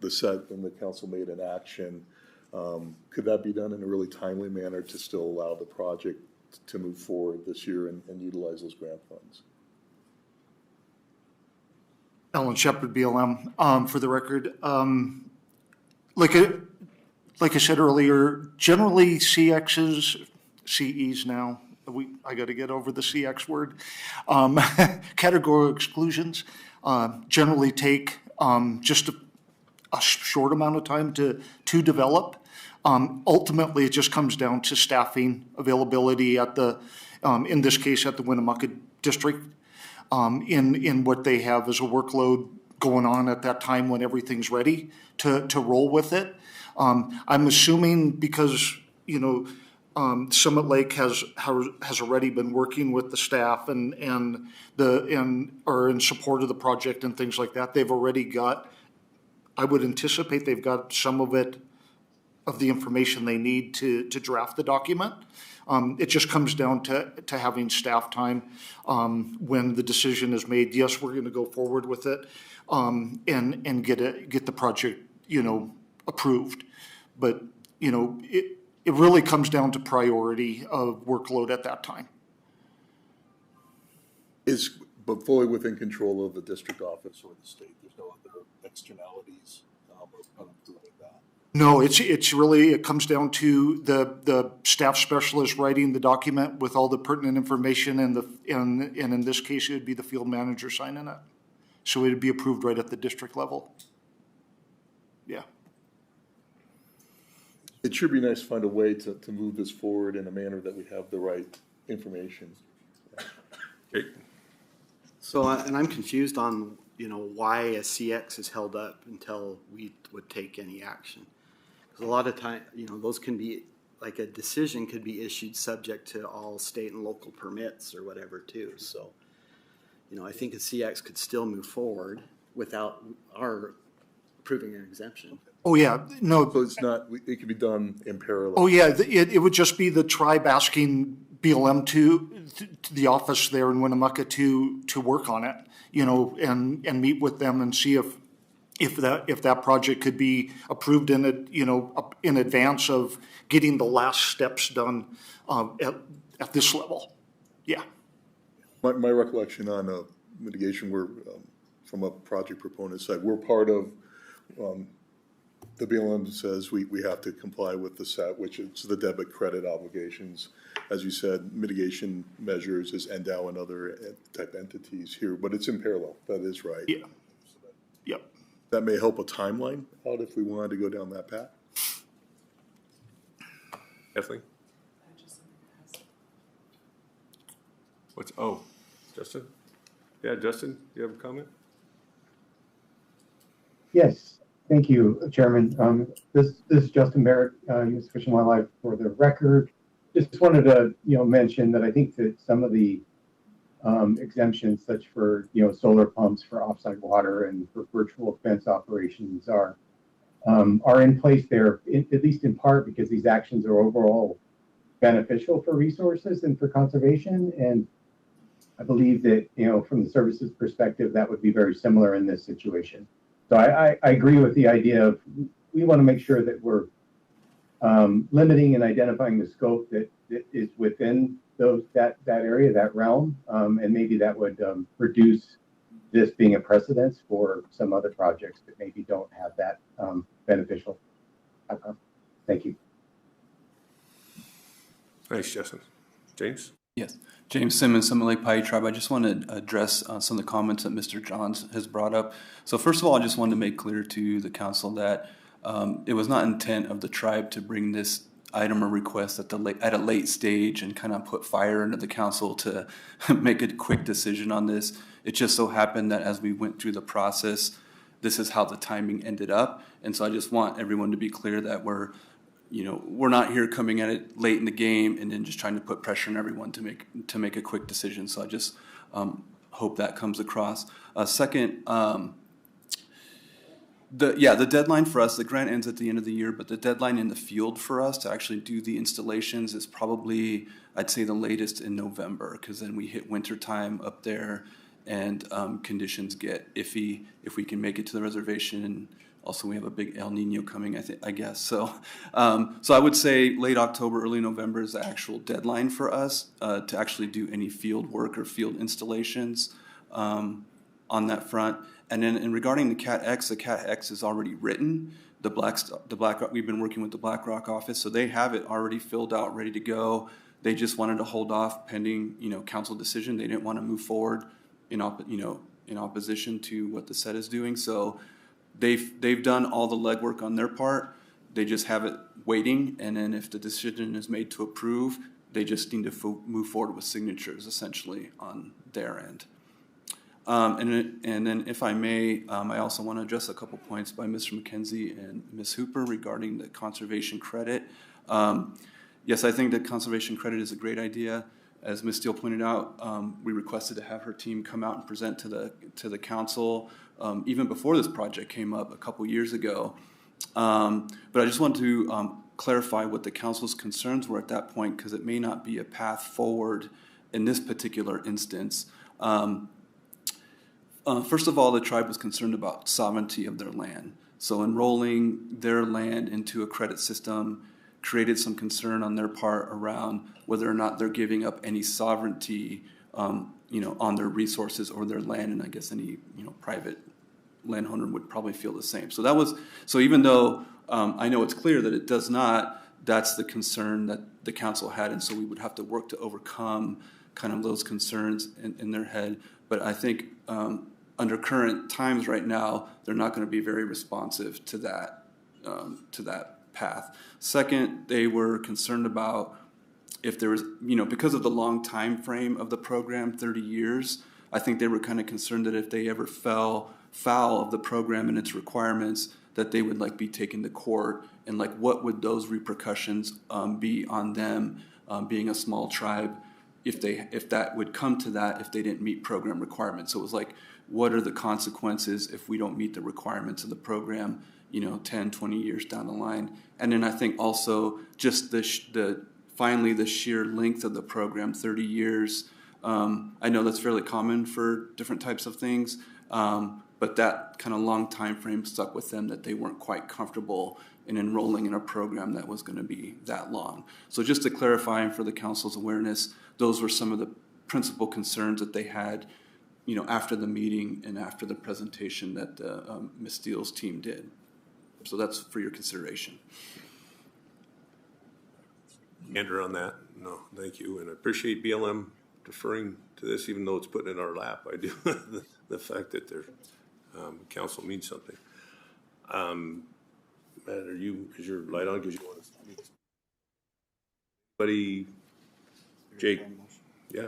the set and the council made an action. Could that be done in a really timely manner to still allow the project to move forward this year and utilize those grant funds? Alan Shepard, BLM, for the record. Like I said earlier, generally CXs, CEs now, I got to get over the CX word, category exclusions generally take just a short amount of time to develop. Ultimately, it just comes down to staffing availability at the, in this case, at the Winnemucca District, in what they have as a workload going on at that time when everything's ready to roll with it. I'm assuming because, Summit Lake has already been working with the staff and are in support of the project and things like that. They've already got, I would anticipate they've got some of the information they need to draft the document. It just comes down to having staff time when the decision is made. Yes, we're going to go forward with it and get the project approved. But it really comes down to priority of workload at that time. But fully within control of the district office or the state. There's no other externalities of approving that. No, it's really, it comes down to the staff specialist writing the document with all the pertinent information and in this case, it would be the field manager signing it. So it would be approved right at the district level. Yeah. It should be nice to find a way to move this forward in a manner that we have the right information. Okay. So, and I'm confused on, why a CX is held up until we would take any action. Because a lot of time, those can be, like a decision could be issued subject to all state and local permits or whatever too. So, I think a CX could still move forward without our approving an exemption. Oh, yeah, no. So it's not, it can be done in parallel. Oh, yeah, it would just be the tribe asking BLM to the office there in Winnemucca to work on it, and meet with them and see if that project could be approved in advance of getting the last steps done at this level. Yeah. My recollection on mitigation, we're from a project proponent side, we're part of the BLM says we have to comply with the set, which is the debit credit obligations. As you said, mitigation measures is NDOW and other type entities here, but it's in parallel. That is right. Yeah. Yep. That may help a timeline out if we wanted to go down that path. Kathleen? Justin? Yeah, Justin, do you have a comment? Yes, thank you, Chairman. This is Justin Barrett, U.S. Fish and Wildlife. For the record, just wanted to mention that I think that some of the exemptions, such for solar pumps for offsite water and for virtual fence operations, are in place there, at least in part because these actions are overall beneficial for resources and for conservation. And I believe that from the services perspective, that would be very similar in this situation. So I agree with the idea of we want to make sure that we're limiting and identifying the scope that is within that area, that realm, and maybe that would reduce this being a precedence for some other projects that maybe don't have that beneficial outcome. Thank you. Thanks, Justin. James? Yes, James Simmons, Summit Lake Paiute Tribe. I just want to address some of the comments that Mr. Johns has brought up. So first of all, I just wanted to make clear to the council that it was not intent of the tribe to bring this item or request at a late stage and kind of put fire into the council to make a quick decision on this. It just so happened that as we went through the process, this is how the timing ended up. And so I just want everyone to be clear that we're not here coming at it late in the game and then just trying to put pressure on everyone to make a quick decision. So I just hope that comes across. Second, The deadline for us, the grant ends at the end of the year, but the deadline in the field for us to actually do the installations is probably, I'd say, the latest in November, because then we hit winter time up there and conditions get iffy if we can make it to the reservation. Also, we have a big El Nino coming, I guess. So I would say late October, early November is the actual deadline for us to actually do any field work or field installations on that front. And then, regarding the Cat X is already written. We've been working with the BlackRock office, so they have it already filled out, ready to go. They just wanted to hold off pending, council decision. They didn't want to move forward in opposition to what the set is doing. So they've done all the legwork on their part. They just have it waiting, and then if the decision is made to approve, they just need to move forward with signatures essentially on their end. And then, if I may, I also want to address a couple points by Mr. McKenzie and Ms. Hooper regarding the conservation credit. Yes, I think that conservation credit is a great idea. As Ms. Steele pointed out, we requested to have her team come out and present to the council even before this project came up a couple years ago. But I just want to clarify what the council's concerns were at that point, because it may not be a path forward in this particular instance. First of all, the tribe was concerned about sovereignty of their land. So enrolling their land into a credit system created some concern on their part around whether or not they're giving up any sovereignty, on their resources or their land. And I guess any, private landowner would probably feel the same. So even though I know it's clear that it does not, that's the concern that the council had. And so we would have to work to overcome kind of those concerns in their head. But I think under current times right now, they're not going to be very responsive to that path. Second, they were concerned about if there was, because of the long time frame of the program, 30 years, I think they were kind of concerned that if they ever fell foul of the program and its requirements, that they would be taken to court, and what would those repercussions be on them being a small tribe if that would come to that if they didn't meet program requirements. So it was what are the consequences if we don't meet the requirements of the program, 10, 20 years down the line. And then I think also just finally the sheer length of the program, 30 years. I know that's fairly common for different types of things, but that kind of long time frame stuck with them, that they weren't quite comfortable in enrolling in a program that was going to be that long. So just to clarify, and for the council's awareness, those were some of the principal concerns that they had, after the meeting and after the presentation that Ms. Steele's team did. So that's for your consideration. Andrew on that? No, thank you. And I appreciate BLM deferring to this, even though it's put in our lap. I do. the fact that their council means something. Matt, is your light on? Because you want to speak? Buddy, Jake. Yeah.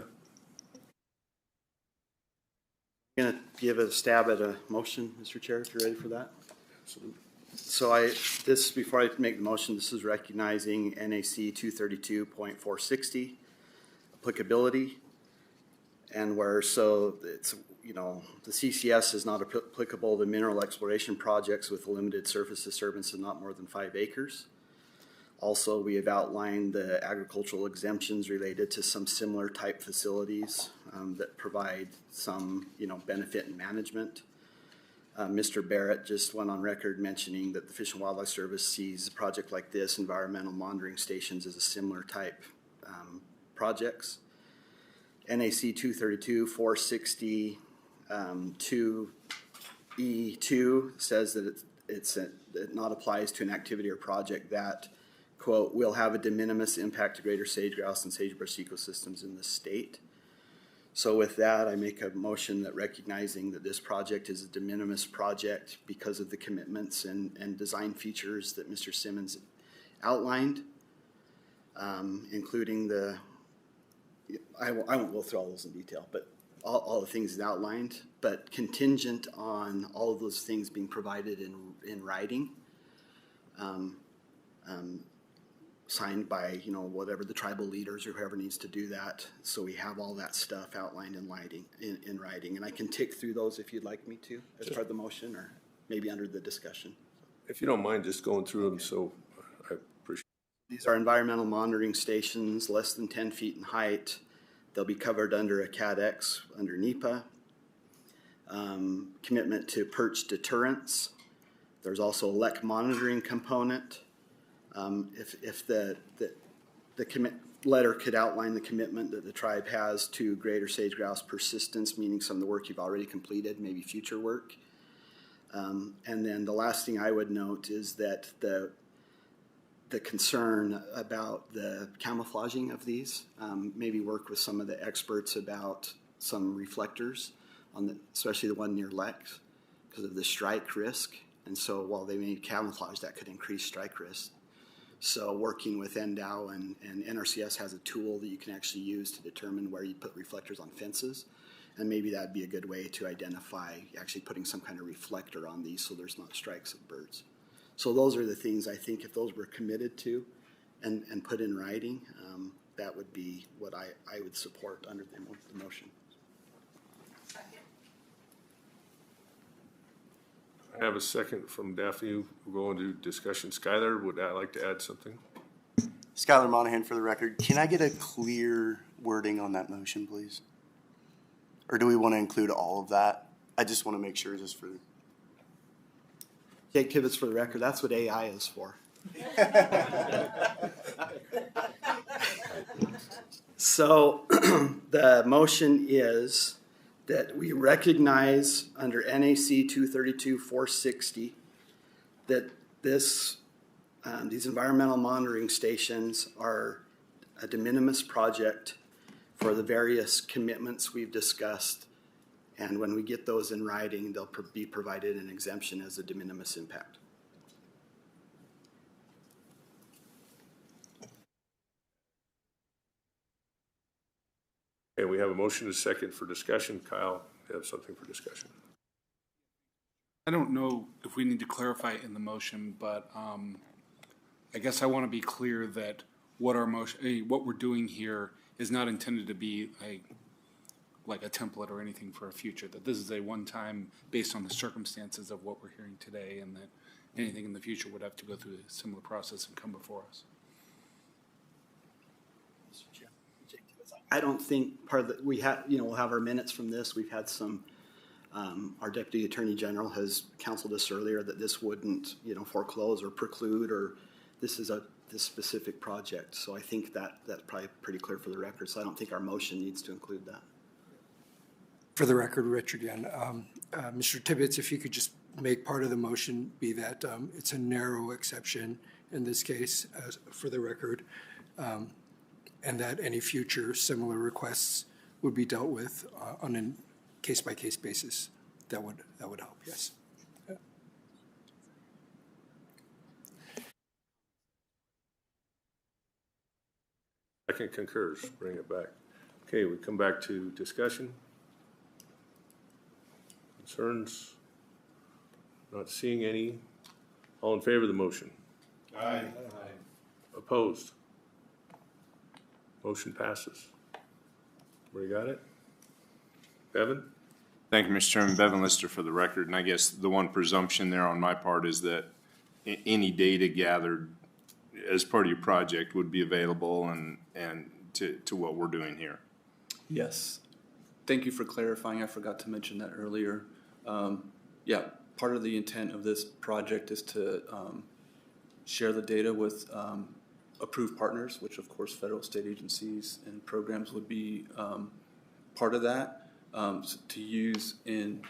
I'm going to give a stab at a motion, Mr. Chair, if you're ready for that. Absolutely. So before I make the motion, this is recognizing NAC 232.460 applicability, and it's, the CCS is not applicable to mineral exploration projects with a limited surface disturbance of not more than 5 acres. Also, we have outlined the agricultural exemptions related to some similar type facilities that provide some, benefit and management. Mr. Barrett just went on record mentioning that the Fish and Wildlife Service sees a project like this, environmental monitoring stations, as a similar type projects. NAC 232.460 2E2 says that it not applies to an activity or project that, quote, will have a de minimis impact to greater sage-grouse and sagebrush ecosystems in the state. So with that, I make a motion that recognizing that this project is a de minimis project because of the commitments and design features that Mr. Simmons outlined, including I won't go through all those in detail, but all the things outlined, but contingent on all of those things being provided in writing, signed by, whatever the tribal leaders or whoever needs to do that. So we have all that stuff outlined in writing. And I can tick through those if you'd like me to as part of the motion, or. maybe under the discussion. If you don't mind just going through them, so I appreciate. These are environmental monitoring stations less than 10 feet in height. They'll be covered under a CADX under NEPA. Commitment to perch deterrence. There's also a LEC monitoring component. If the commit letter could outline the commitment that the tribe has to greater sage-grouse persistence, meaning some of the work you've already completed, maybe future work. And then the last thing I would note is that the concern about the camouflaging of these, maybe work with some of the experts about some reflectors, especially the one near Lex, because of the strike risk. And so while they may camouflage, that could increase strike risk. So working with NDOW and NRCS has a tool that you can actually use to determine where you put reflectors on fences. And maybe that'd be a good way to identify actually putting some kind of reflector on these so there's not strikes of birds. So those are the things I think if those were committed to and put in writing, that would be what I would support under the motion. I have a second from Daphne. We'll go into discussion. Skylar, would I like to add something? Skylar Monahan for the record. Can I get a clear wording on that motion, please? Or do we want to include all of that? I just want to make sure just for... Jake Tibbetts for the record, that's what AI is for. So the motion is that we recognize under NAC 232-460 that these environmental monitoring stations are a de minimis project for the various commitments we've discussed. And when we get those in writing, they'll be provided an exemption as a de minimis impact. Okay, we have a motion and a second for discussion. Kyle, you have something for discussion? I don't know if we need to clarify it in the motion, but I guess I want to be clear that what we're doing here is not intended to be like a template or anything for a future, that this is a one-time based on the circumstances of what we're hearing today, and that anything in the future would have to go through a similar process and come before us. I don't think part of we'll have our minutes from this. We've had some, our Deputy Attorney General has counseled us earlier that this wouldn't, foreclose or preclude, or this is this specific project. So I think that's probably pretty clear for the record. So I don't think our motion needs to include that. For the record, Rich again, Mr. Tibbetts, if you could just make part of the motion be that it's a narrow exception in this case, for the record, and that any future similar requests would be dealt with on a case-by-case basis. That would help, yes. Second concurs. Bring it back. Okay, we come back to discussion. Concerns? Not seeing any. All in favor of the motion? Aye. Opposed? Motion passes. Where you got it? Bevan? Thank you, Mr. Chairman. Bevan Lister for the record. And I guess the one presumption there on my part is that any data gathered as part of your project would be available and to what we're doing here. Yes. Thank you for clarifying. I forgot to mention that earlier. Yeah, part of the intent of this project is to share the data with approved partners, which of course federal, state agencies and programs would be part of that, to use in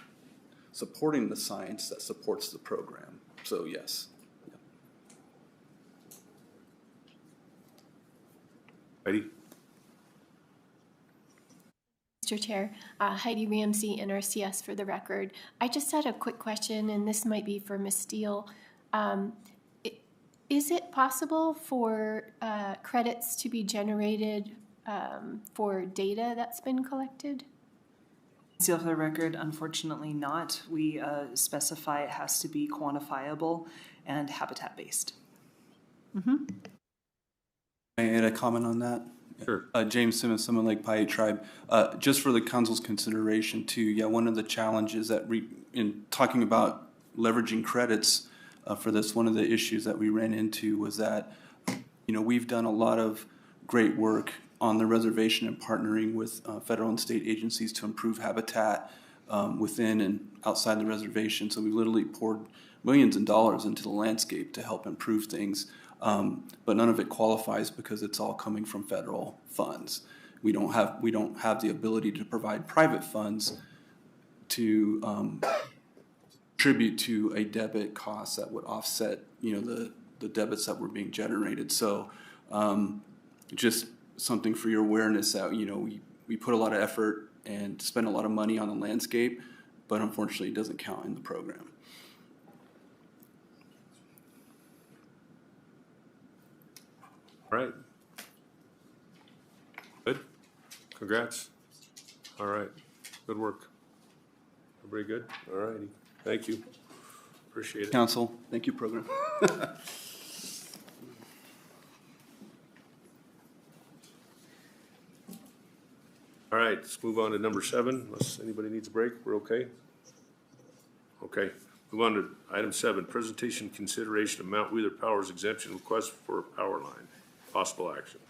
supporting the science that supports the program. So yes. Heidi? Mr. Chair, Heidi Ramsey, NRCS for the record. I just had a quick question, and this might be for Ms. Steele. Is it possible for credits to be generated for data that's been collected? Steele, for the record, unfortunately not. We specify it has to be quantifiable and habitat-based. May I add a comment on that? Sure. James Simmons, Summit Lake Paiute Tribe. Just for the council's consideration too, yeah, one of the challenges that in talking about leveraging credits for this, one of the issues that we ran into was that, we've done a lot of great work on the reservation and partnering with federal and state agencies to improve habitat within and outside the reservation. So we literally poured millions of dollars into the landscape to help improve things, but none of it qualifies because it's all coming from federal funds. We don't have the ability to provide private funds to contribute to a debit cost that would offset, the debits that were being generated. So just something for your awareness that, we put a lot of effort and spend a lot of money on the landscape, but unfortunately it doesn't count in the program. All right. Good. Congrats. All right. Good work. Everybody good? All righty. Thank you. Appreciate it. Council, thank you, program. All right, let's move on to number 7. Unless anybody needs a break, we're okay? Okay. Move on to item 7, presentation consideration of Mount Wheeler Power's exemption request for a power line. Possible action.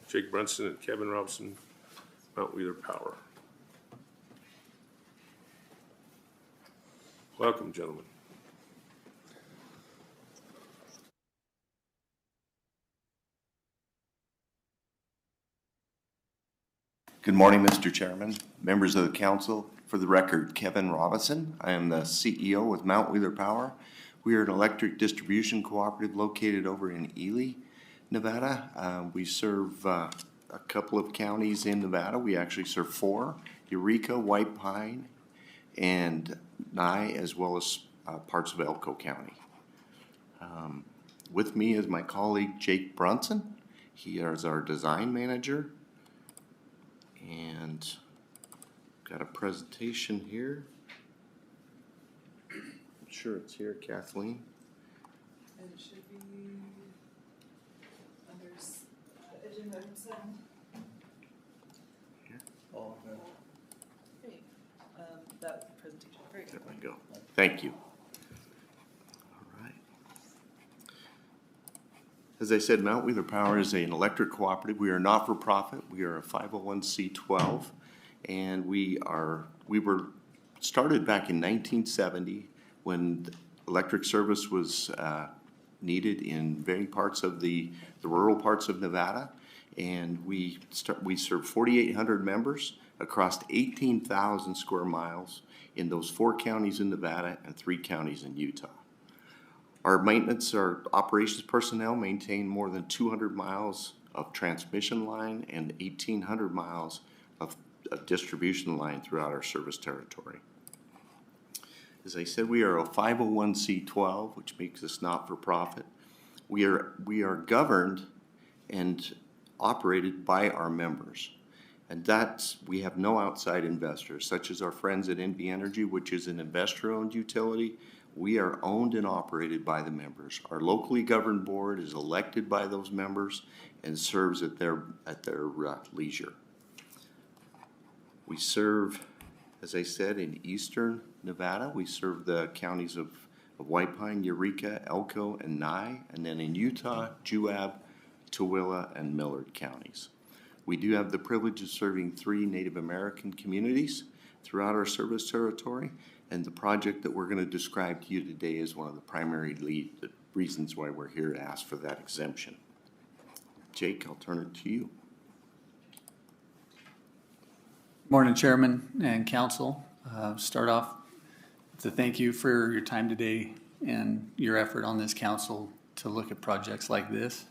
Jake Brunson and Kevin Robson, Mount Wheeler Power. Welcome, gentlemen. Good morning, Mr. Chairman, members of the council. For the record, Kevin Robinson. I am the CEO with Mount Wheeler Power. We are an electric distribution cooperative located over in Ely, Nevada. We serve a couple of counties in Nevada. We actually serve 4, Eureka, White Pine, and Nye, as well as parts of Elko County. With me is my colleague Jake Brunson. He is our design manager. And got a presentation here. I'm sure it's here, Kathleen. And it should be under agenda item 7. Here. Great. That presentation. Very good. There we go. Thank you. All right. As I said, Mount Wheeler Power is an electric cooperative. We are not for profit. We are a 501c12, and we were started back in 1970 when electric service was needed in many parts of the rural parts of Nevada, and we serve 4,800 members across 18,000 square miles in those 4 counties in Nevada and 3 counties in Utah. Our maintenance, our operations personnel maintain more than 200 miles of transmission line and 1,800 miles of distribution line throughout our service territory. As I said, we are a 501c12, which makes us not-for-profit. We are governed and operated by our members. And we have no outside investors, such as our friends at NV Energy, which is an investor-owned utility. We are owned and operated by the members. Our locally governed board is elected by those members and serves at their leisure. We serve, as I said, in eastern Nevada. We serve the counties of White Pine, Eureka, Elko, and Nye, and then in Utah, Juab, Tooele, and Millard counties. We do have the privilege of serving 3 Native American communities throughout our service territory. And the project that we're going to describe to you today is one of the primary reasons why we're here to ask for that exemption. Jake, I'll turn it to you. Morning, Chairman and Council. Start off to thank you for your time today and your effort on this council to look at projects like this.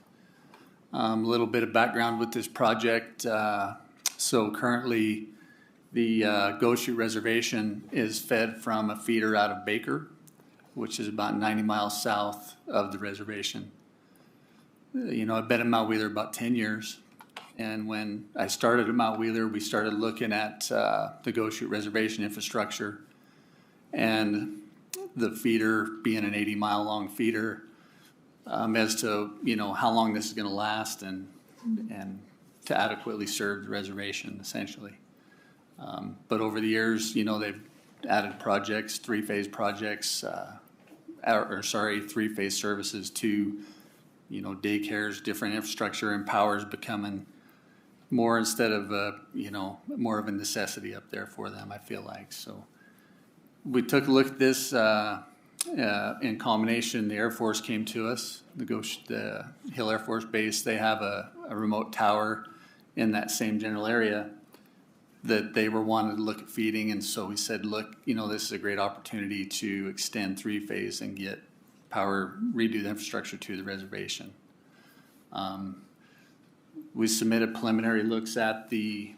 A little bit of background with this project. So currently, the Goshen Reservation is fed from a feeder out of Baker, which is about 90 miles south of the reservation. I've been at Mount Wheeler about 10 years. And when I started at Mount Wheeler, we started looking at the Goshen Reservation infrastructure. And the feeder being an 80-mile long feeder, as to, how long this is going to last and to adequately serve the reservation, essentially. But over the years, they've added projects, 3-phase projects, three-phase services to, you know, daycares, different infrastructure, and power is becoming more instead of, you know, more of a necessity up there for them, I feel like. So we took a look at this in combination. The Air Force came to us, the Hill Air Force Base. They have a remote tower in that same general area that they were wanting to look at feeding. And so we said, look, you know, this is a great opportunity to extend three-phase and get power, redo the infrastructure to the reservation. We submitted preliminary looks at to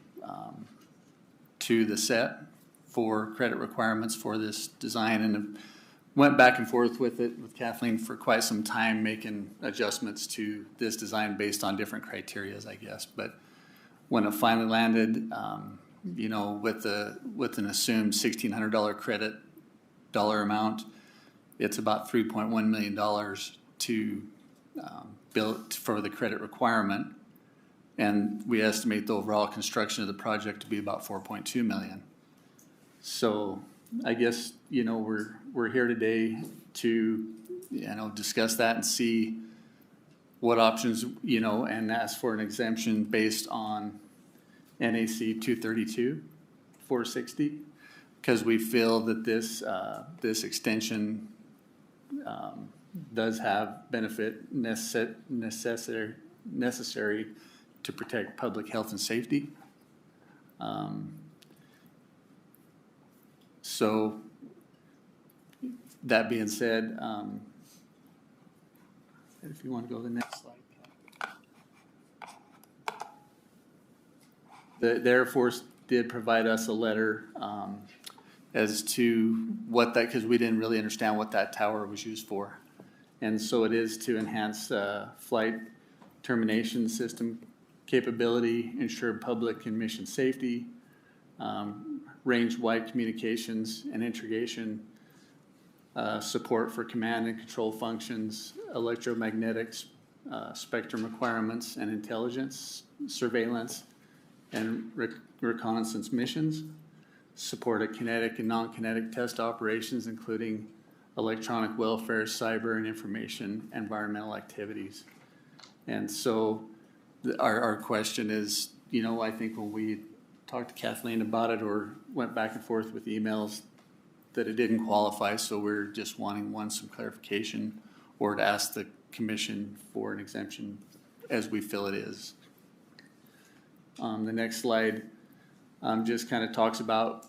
the set for credit requirements for this design, and went back and forth with it with Kathleen for quite some time, making adjustments to this design based on different criterias, I guess. But when it finally landed, you know, with an assumed $1,600 credit dollar amount, it's about $3.1 million to build for the credit requirement. And we estimate the overall construction of the project to be about $4.2 million. So I guess, you know, we're here today to, you know, discuss that and see what options, you know, and ask for an exemption based on NAC 232 460, because we feel that this extension does have benefit necessary to protect public health and safety. So that being said, if you want to go to the next slide. The Air Force did provide us a letter as to what that, because we didn't really understand what that tower was used for. And so it is to enhance flight termination system capability, ensure public and mission safety, range-wide communications and integration, support for command and control functions, electromagnetic spectrum requirements and intelligence, surveillance, and reconnaissance missions, support of kinetic and non-kinetic test operations, including electronic welfare, cyber and information, environmental activities. And so our question is, you know, I think when we talked to Kathleen about it or went back and forth with emails, that it didn't qualify, so we're just wanting some clarification or to ask the commission for an exemption as we feel it is. The next slide just kind of talks about,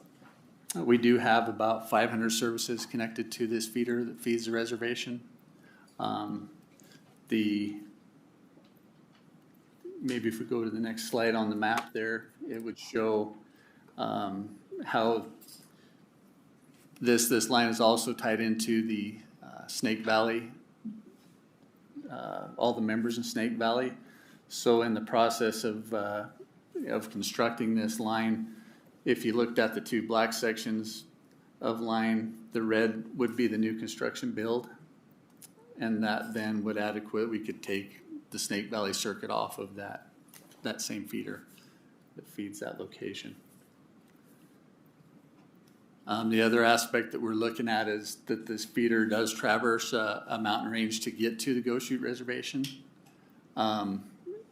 we do have about 500 services connected to this feeder that feeds the reservation. Maybe if we go to the next slide on the map there, it would show how this line is also tied into the Snake Valley, all the members in Snake Valley. So in the process of constructing this line, if you looked at the two black sections of line, the red would be the new construction build, and that then would we could take the Snake Valley circuit off of that same feeder that feeds that location. The other aspect that we're looking at is that this feeder does traverse a mountain range to get to the Ghost Chute Reservation. And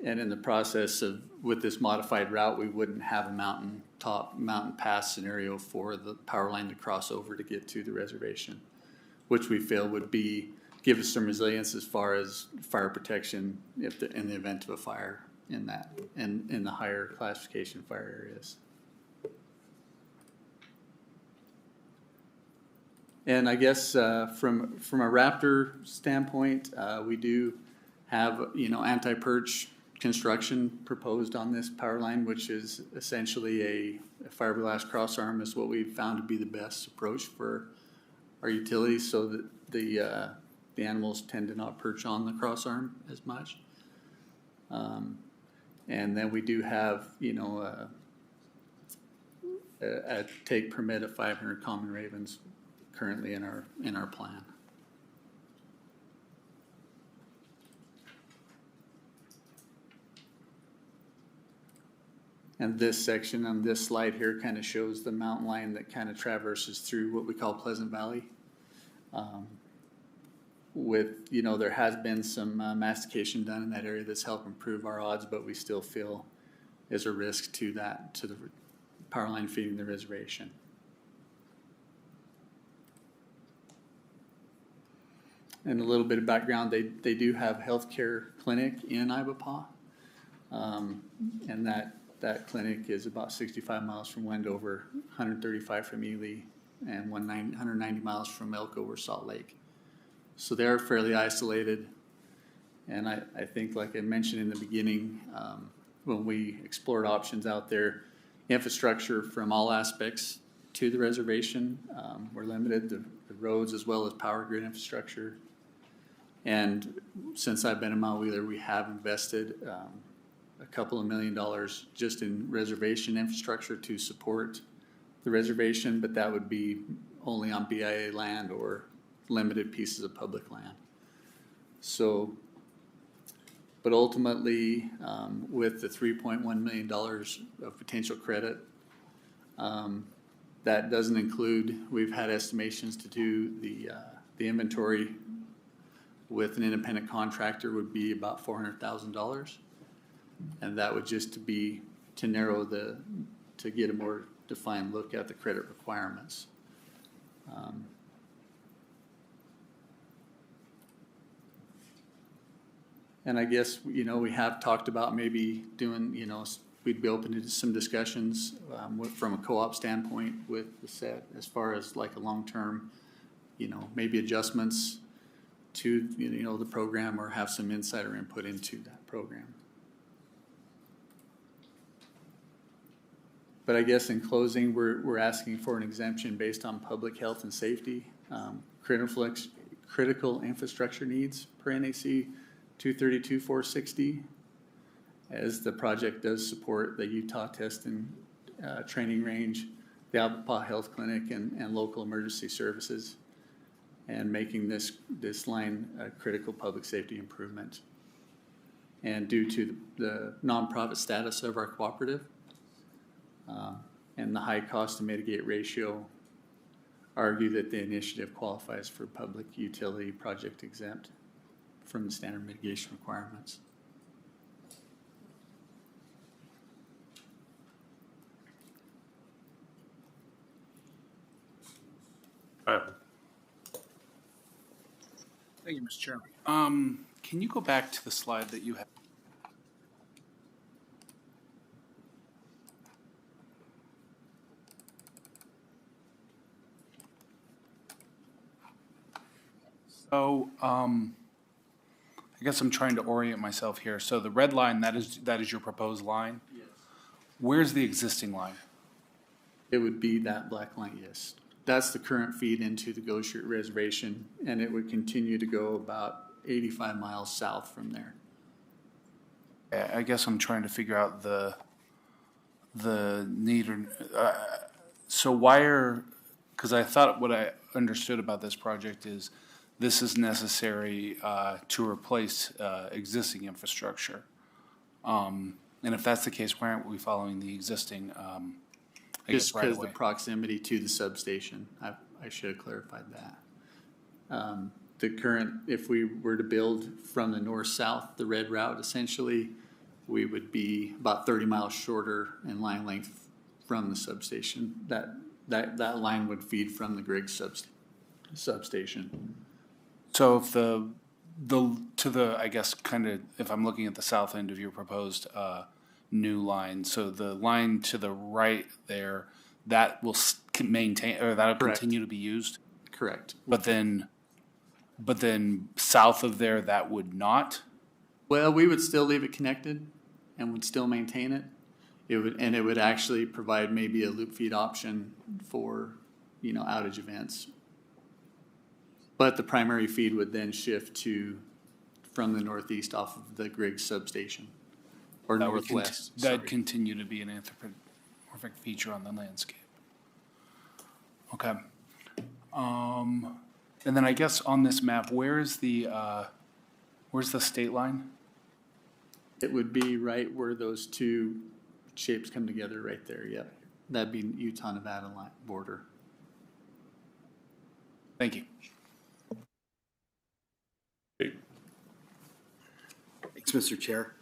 in the process with this modified route, we wouldn't have a mountain pass scenario for the power line to cross over to get to the reservation, which we feel would give us some resilience as far as fire protection in the event of a fire in the higher classification fire areas. And I guess from a Raptor standpoint, we do have, you know, anti-perch construction proposed on this power line, which is essentially a fiberglass cross arm is what we've found to be the best approach for our utilities, so that the animals tend to not perch on the cross arm as much. And then we do have, you know, a take permit of 500 common ravens currently in our plan. And this section on this slide here kind of shows the mountain line that kind of traverses through what we call Pleasant Valley. with, there has been some mastication done in that area that's helped improve our odds, but we still feel there's a risk to the power line feeding the reservation. And a little bit of background, they do have healthcare clinic in Ibapaw. And that clinic is about 65 miles from Wendover, 135 from Ely, and 190 miles from Elko or Salt Lake. So they're fairly isolated. And I think, like I mentioned in the beginning, when we explored options out there, infrastructure from all aspects to the reservation were limited, the roads as well as power grid infrastructure. And since I've been in Mount Wheeler, we have invested a couple of $1 million just in reservation infrastructure to support the reservation, but that would be only on BIA land or limited pieces of public land. So, but ultimately, with the $3.1 million of potential credit, that doesn't include, we've had estimations to do the inventory with an independent contractor would be about $400,000. And that would just to narrow to get a more defined look at the credit requirements. And I guess, we have talked about maybe doing, we'd be open to some discussions from a co-op standpoint with the set as far as like a long-term, maybe adjustments to, the program or have some insider input into that program. But I guess in closing, we're asking for an exemption based on public health and safety, critical infrastructure needs per NAC 232-460, as the project does support the Utah Test and Training Range, the Ibapaw Health Clinic, and local emergency services, and making this line a critical public safety improvement. And due to the nonprofit status of our cooperative, and the high cost to mitigate ratio, argue that the initiative qualifies for public utility project exempt from the standard mitigation requirements. Thank you, Mr. Chairman. Can you go back to the slide that you had? So, I guess I'm trying to orient myself here. So the red line, that is your proposed line? Yes. Where's the existing line? It would be that black line, yes. That's the current feed into the Gosher Reservation, and it would continue to go about 85 miles south from there. I guess I'm trying to figure out the need. So why because I thought what I understood about this project is this is necessary to replace existing infrastructure. And if that's the case, why aren't we following the existing, Just because the proximity to the substation. I should have clarified that. The current, if we were to build from the north-south, the red route, essentially, we would be about 30 miles shorter in line length from the substation. That line would feed from the Griggs substation. So if I guess kind of, if I'm looking at the south end of your proposed new line, so the line to the right there, that will maintain, or that'll continue to be used? Correct. But then south of there, that would not? Well, we would still leave it connected and would still maintain it. It would actually provide maybe a loop feed option for, outage events. But the primary feed would then shift from the northeast off of the Griggs substation, or northwest. That'd continue to be an anthropomorphic feature on the landscape. Okay. And then I guess on this map, where's the state line? It would be right where those two shapes come together, right there. Yep, that'd be Utah-Nevada line border. Thank you. Thanks, Mr. Chair.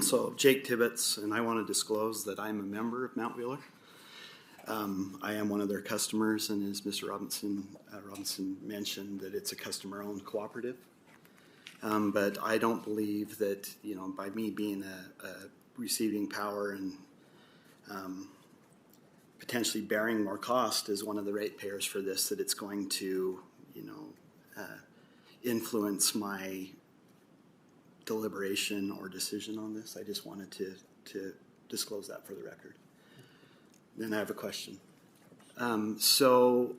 So Jake Tibbetts, and I want to disclose that I'm a member of Mount Wheeler. I am one of their customers, and as Mr. Robinson mentioned, that it's a customer-owned cooperative. But I don't believe that, you know, by me being a receiving power and potentially bearing more cost as one of the ratepayers for this, that it's going to, you know, influence my deliberation or decision on this. I just wanted to disclose that for the record. Then I have a question. So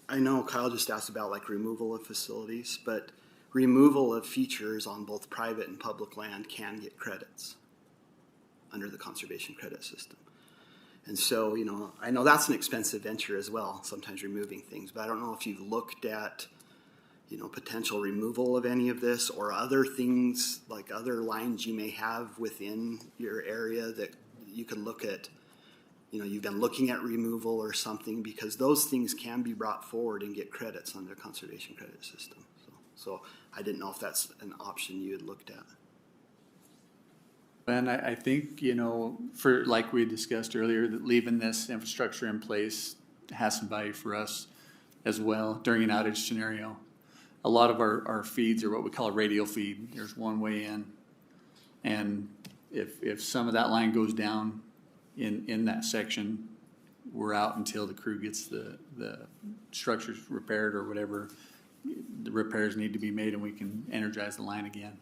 I know Kyle just asked about like removal of facilities, but removal of features on both private and public land can get credits under the conservation credit system. And so, you know, I know that's an expensive venture as well, sometimes removing things, but I don't know if you've looked at, you know, potential removal of any of this or other things, like other lines you may have within your area that you can look at, you know, you've been looking at removal or something, because those things can be brought forward and get credits under the conservation credit system. So I didn't know if that's an option you had looked at. And I think, you know, for like we discussed earlier, that leaving this infrastructure in place has some value for us as well during an outage scenario. A lot of our feeds are what we call a radial feed. There's one way in. And if some of that line goes down in that section, we're out until the crew gets the structures repaired or whatever the repairs need to be made, and we can energize the line again.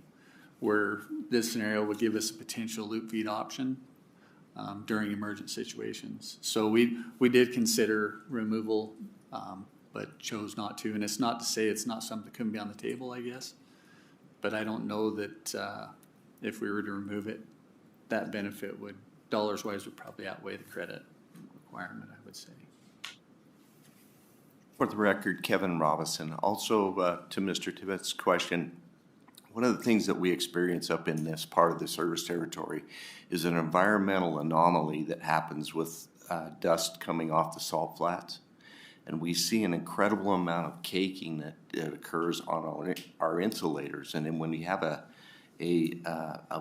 Where this scenario would give us a potential loop feed option during emergent situations. So we did consider removal, but chose not to. And it's not to say it's not something that couldn't be on the table, I guess. But I don't know that if we were to remove it, that benefit would, dollars-wise, would probably outweigh the credit requirement, I would say. For the record, Kevin Robinson. Also, to Mr. Tibbetts' question, one of the things that we experience up in this part of the service territory is an environmental anomaly that happens with dust coming off the salt flats. And we see an incredible amount of caking that occurs on our insulators. And then when we have a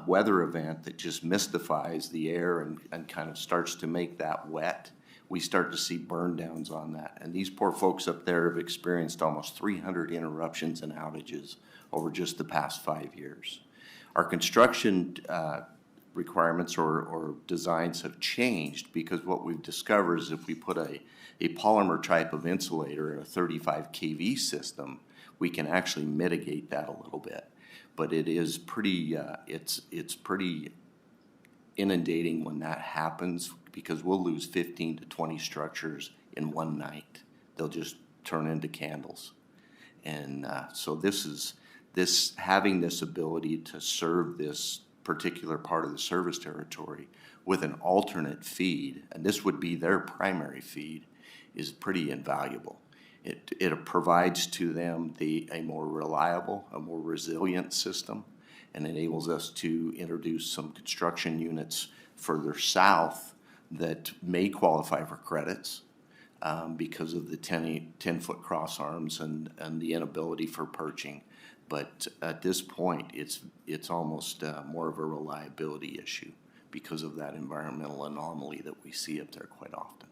weather event that just mystifies the air and kind of starts to make that wet, we start to see burn downs on that. And these poor folks up there have experienced almost 300 interruptions and outages over just the past 5 years. Our construction requirements or designs have changed because what we've discovered is if we put a polymer type of insulator in a 35 kV system, we can actually mitigate that a little bit. But it is pretty, it's pretty inundating when that happens, because we'll lose 15 to 20 structures in one night. They'll just turn into candles. And so having this ability to serve this particular part of the service territory with an alternate feed, and this would be their primary feed, is pretty invaluable. It provides to them a more reliable, a more resilient system, and enables us to introduce some construction units further south that may qualify for credits because of the 10-foot cross arms and the inability for perching. But at this point, it's almost more of a reliability issue because of that environmental anomaly that we see up there quite often.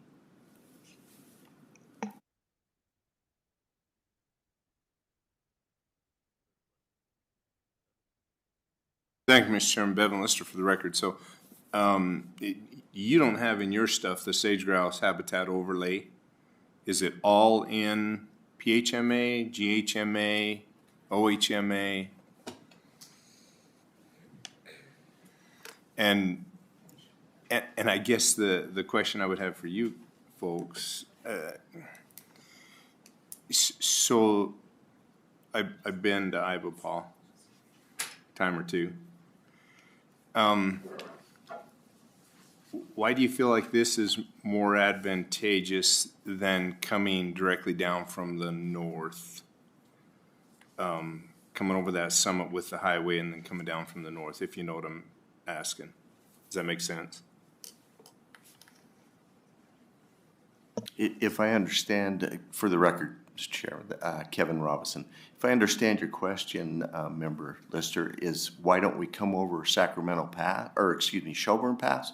Thank you, Mr. Chairman. Bevan Lister for the record. So you don't have in your stuff the sage grouse habitat overlay. Is it all in PHMA, GHMA, OHMA? And I guess the question I would have for you folks, so I've been to Ibopaw time or two. Why do you feel like this is more advantageous than coming directly down from the north? Coming over that summit with the highway and then coming down from the north, if you know what I'm asking. Does that make sense? If I understand, for the record, Mr. Chair, Kevin Robinson. If I understand your question, Member Lister, is why don't we come over Sacramento Pass, or excuse me, Shelburne Pass?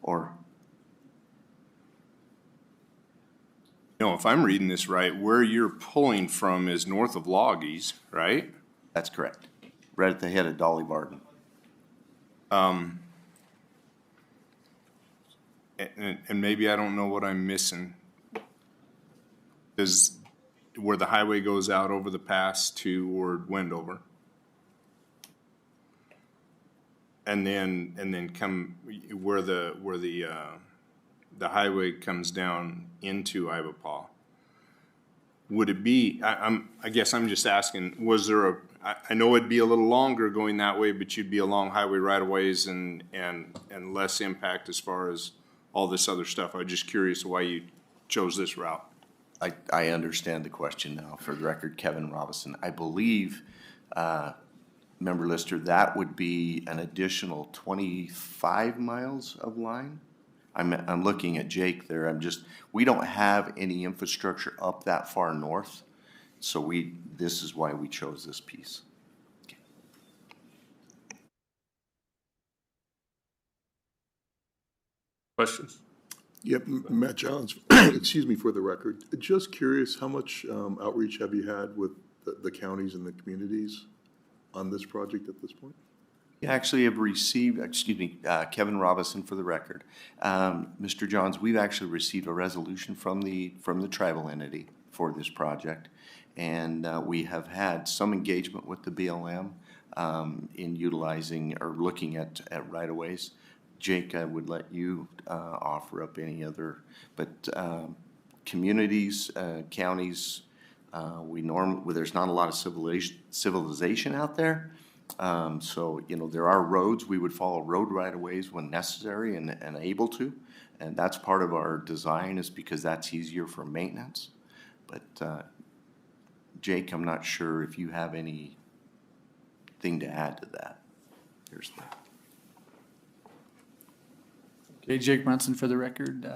Or? No, if I'm reading this right, where you're pulling from is north of Loggies, right? That's correct. Right at the head of Dolly Varden. And maybe I don't know what I'm missing. Is where the highway goes out over the pass toward Wendover, and then come where the highway comes down into Ivapaw. Would it be? I guess I'm just asking. Was there a? I know it'd be a little longer going that way, but you'd be along highway right of ways and less impact as far as all this other stuff. I'm just curious why you chose this route. I understand the question now. For the record, Kevin Robinson. I believe, Member Lister, that would be an additional 25 miles of line. I'm looking at Jake there. We don't have any infrastructure up that far north, so this is why we chose this piece. Okay. Questions? Yep, Matt Johns, excuse me for the record. Just curious, how much outreach have you had with the counties and the communities on this project at this point? We actually have received, Kevin Robinson for the record. Mr. Johns, we've actually received a resolution from the tribal entity for this project. And we have had some engagement with the BLM in utilizing or looking at right-of-ways. Jake, I would let you offer up any other, but communities, counties, there's not a lot of civilization out there. So, there are roads. We would follow road right-of-ways when necessary and able to. And that's part of our design, is because that's easier for maintenance. But, Jake, I'm not sure if you have anything to add to that. Here's that. Okay, Jake Brunson for the record.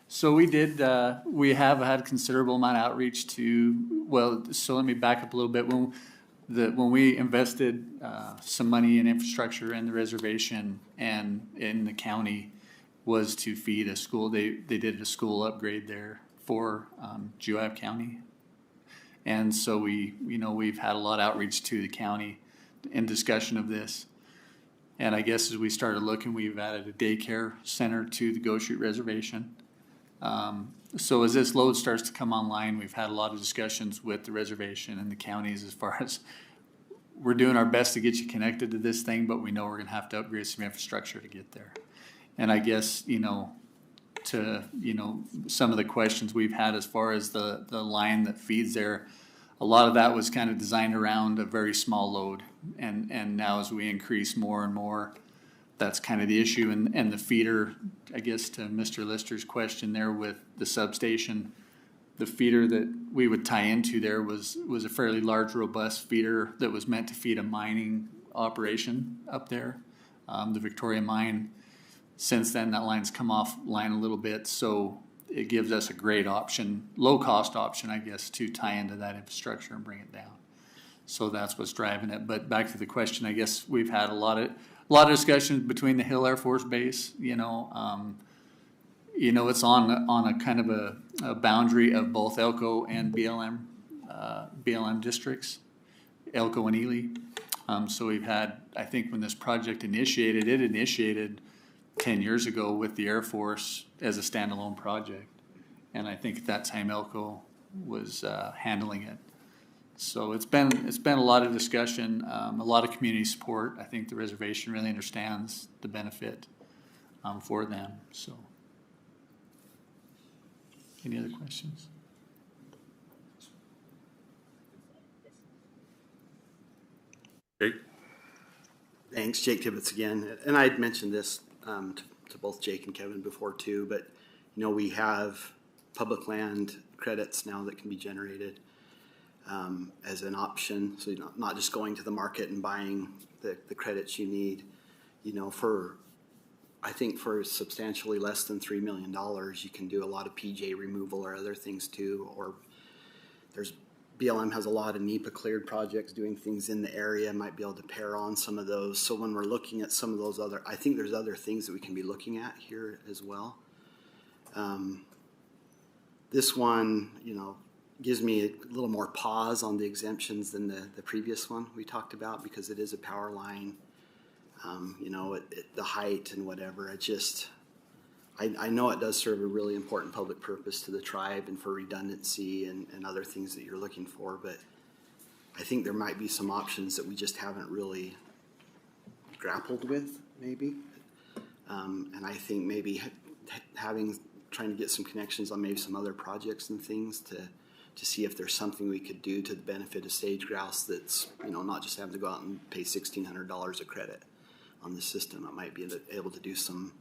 So we have had considerable amount of outreach so let me back up a little bit. When we invested some money in infrastructure in the reservation and in the county was to feed a school. They did a school upgrade there for Juab County. And so we've had a lot of outreach to the county in discussion of this. And I guess as we started looking, we've added a daycare center to the Ghost Street Reservation. So as this load starts to come online, we've had a lot of discussions with the reservation and the counties as far as we're doing our best to get you connected to this thing, but we know we're going to have to upgrade some infrastructure to get there. And I guess, some of the questions we've had as far as the line that feeds there, a lot of that was kind of designed around a very small load. And now as we increase more and more, that's kind of the issue. And the feeder, I guess to Mr. Lister's question there with the substation, the feeder that we would tie into there was a fairly large, robust feeder that was meant to feed a mining operation up there, the Victoria mine. Since then, that line's come offline a little bit, so it gives us a great option, low-cost option, I guess, to tie into that infrastructure and bring it down. So that's what's driving it. But back to the question, I guess we've had a lot of discussions between the Hill Air Force Base. It's on a kind of a boundary of both Elko and BLM districts, Elko and Ely. So we've had, I think, when this project initiated 10 years ago with the Air Force as a standalone project. And I think at that time Elko was handling it. So it's been a lot of discussion, a lot of community support. I think the reservation really understands the benefit for them. So, any other questions? Jake? Thanks, Jake Tibbetts again. And I'd mentioned this to both Jake and Kevin before too, but we have public land credits now that can be generated as an option. So you're not just going to the market and buying the credits you need. I think for substantially less than $3 million, you can do a lot of PJ removal or other things too. Or there's BLM has a lot of NEPA cleared projects doing things in the area, might be able to pair on some of those. So when we're looking at some of those other, I think there's other things that we can be looking at here as well. This one, you know, gives me a little more pause on the exemptions than the previous one we talked about, because it is a power line, you know, the height and whatever. It just, I know it does serve a really important public purpose to the tribe and for redundancy and other things that you're looking for, but I think there might be some options that we just haven't really grappled with, maybe. And I think maybe trying to get some connections on maybe some other projects and things to see if there's something we could do to the benefit of sage grouse that's, you know, not just having to go out and pay $1,600 a credit on the system. It might be able to do some,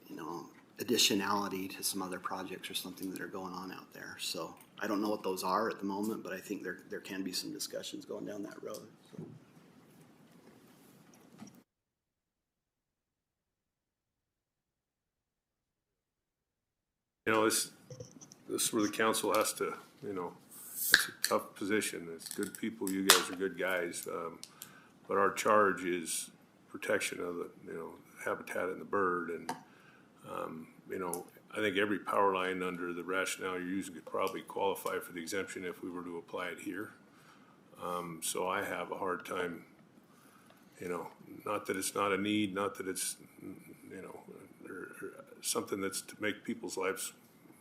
you know, additionality to some other projects or something that are going on out there. So I don't know what those are at the moment, but I think there can be some discussions going down that road. So. You know, this is where the council has to, you know, it's a tough position. It's good people. You guys are good guys. But our charge is protection of the, you know, habitat and the bird. And, you know, I think every power line under the rationale you're using could probably qualify for the exemption if we were to apply it here. So I have a hard time, you know, not that it's not a need, not that it's, you know, or something that's to make people's lives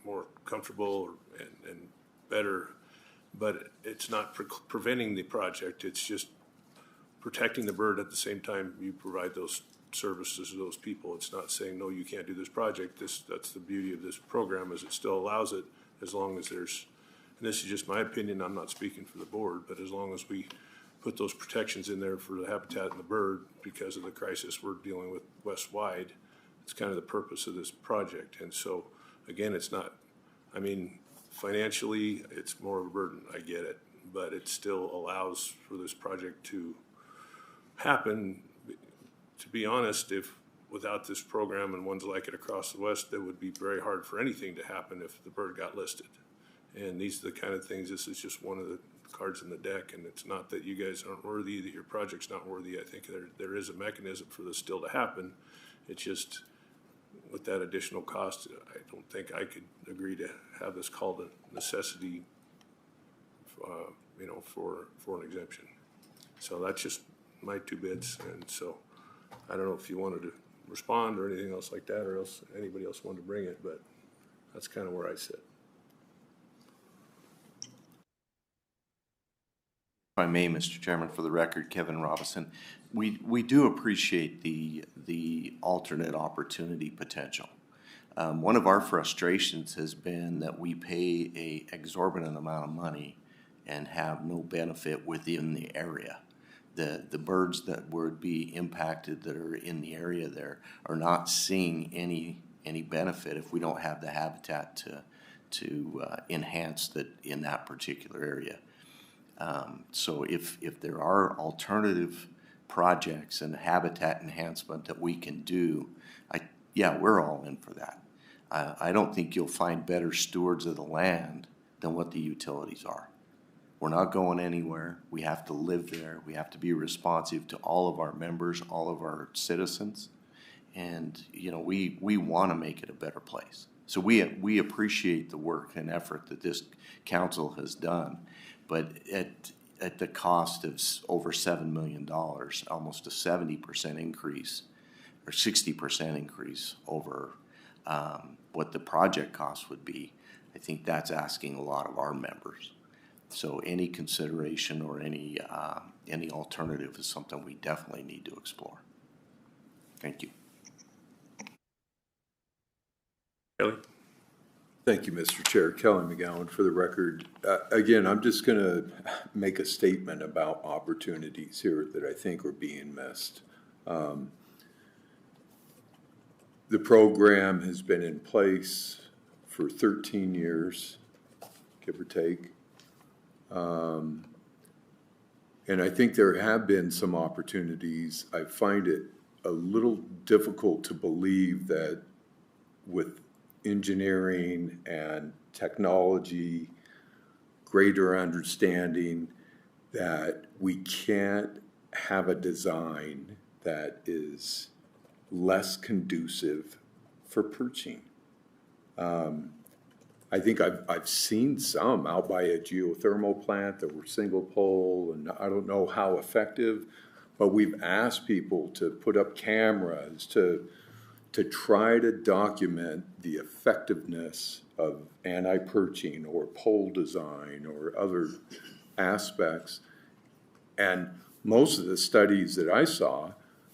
more comfortable and better, but it's not preventing the project. It's just protecting the bird at the same time you provide those services to those people. It's not saying, no, you can't do this project. That's the beauty of this program, is it still allows it as long as there's, and this is just my opinion, I'm not speaking for the board, but as long as we put those protections in there for the habitat and the bird because of the crisis we're dealing with west-wide, it's kind of the purpose of this project. And so, again, it's not, I mean, financially, it's more of a burden, I get it, but it still allows for this project to happen. To be honest, if without this program and ones like it across the West, it would be very hard for anything to happen if the bird got listed. And these are the kind of things, this is just one of the cards in the deck, and it's not that you guys aren't worthy, that your project's not worthy. I think there is a mechanism for this still to happen. It's just, with that additional cost, I don't think I could agree to have this called a necessity, you know, for an exemption. So that's just my 2 bits, and so I don't know if you wanted to respond or anything else like that, or else anybody else wanted to bring it, but that's kind of where I sit. If I may, Mr. Chairman, for the record, Kevin Robinson, we do appreciate the alternate opportunity potential. One of our frustrations has been that we pay a exorbitant amount of money and have no benefit within the area. The birds that would be impacted that are in the area there are not seeing any benefit if we don't have the habitat to enhance that in that particular area. So if there are alternative projects and habitat enhancement that we can do, yeah, we're all in for that. I don't think you'll find better stewards of the land than what the utilities are. We're not going anywhere. We have to live there. We have to be responsive to all of our members, all of our citizens. And, you know, we want to make it a better place. So we appreciate the work and effort that this council has done. But at the cost of over $7 million, almost a 70% increase or 60% increase over what the project cost would be, I think that's asking a lot of our members. So any consideration or any alternative is something we definitely need to explore. Thank you. Kelly? Thank you, Mr. Chair. Kelly McGowan for the record. Again, I'm just going to make a statement about opportunities here that I think are being missed. The program has been in place for 13 years, give or take. And I think there have been some opportunities. I find it a little difficult to believe that with engineering and technology greater understanding that we can't have a design that is less conducive for perching. I think I've seen some out by a geothermal plant that were single pole, and I don't know how effective, but we've asked people to put up cameras to try to document the effectiveness of anti-perching or pole design or other aspects. And most of the studies that I saw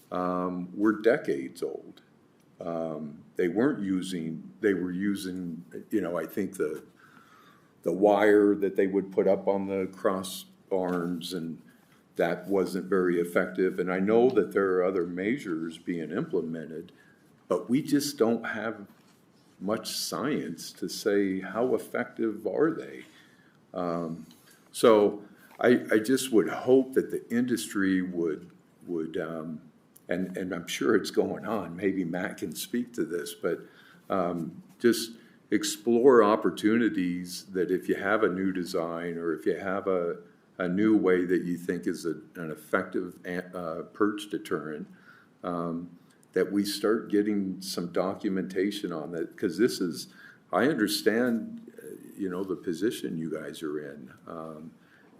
were decades old. They weren't using, they were using, you know, I think the wire that they would put up on the cross arms, and that wasn't very effective. And I know that there are other measures being implemented, but we just don't have much science to say how effective are they. So I just would hope that the industry would and I'm sure it's going on, maybe Matt can speak to this, but just explore opportunities that if you have a new design or if you have a new way that you think is an effective perch deterrent, that we start getting some documentation on that, because this is, I understand, you know, the position you guys are in.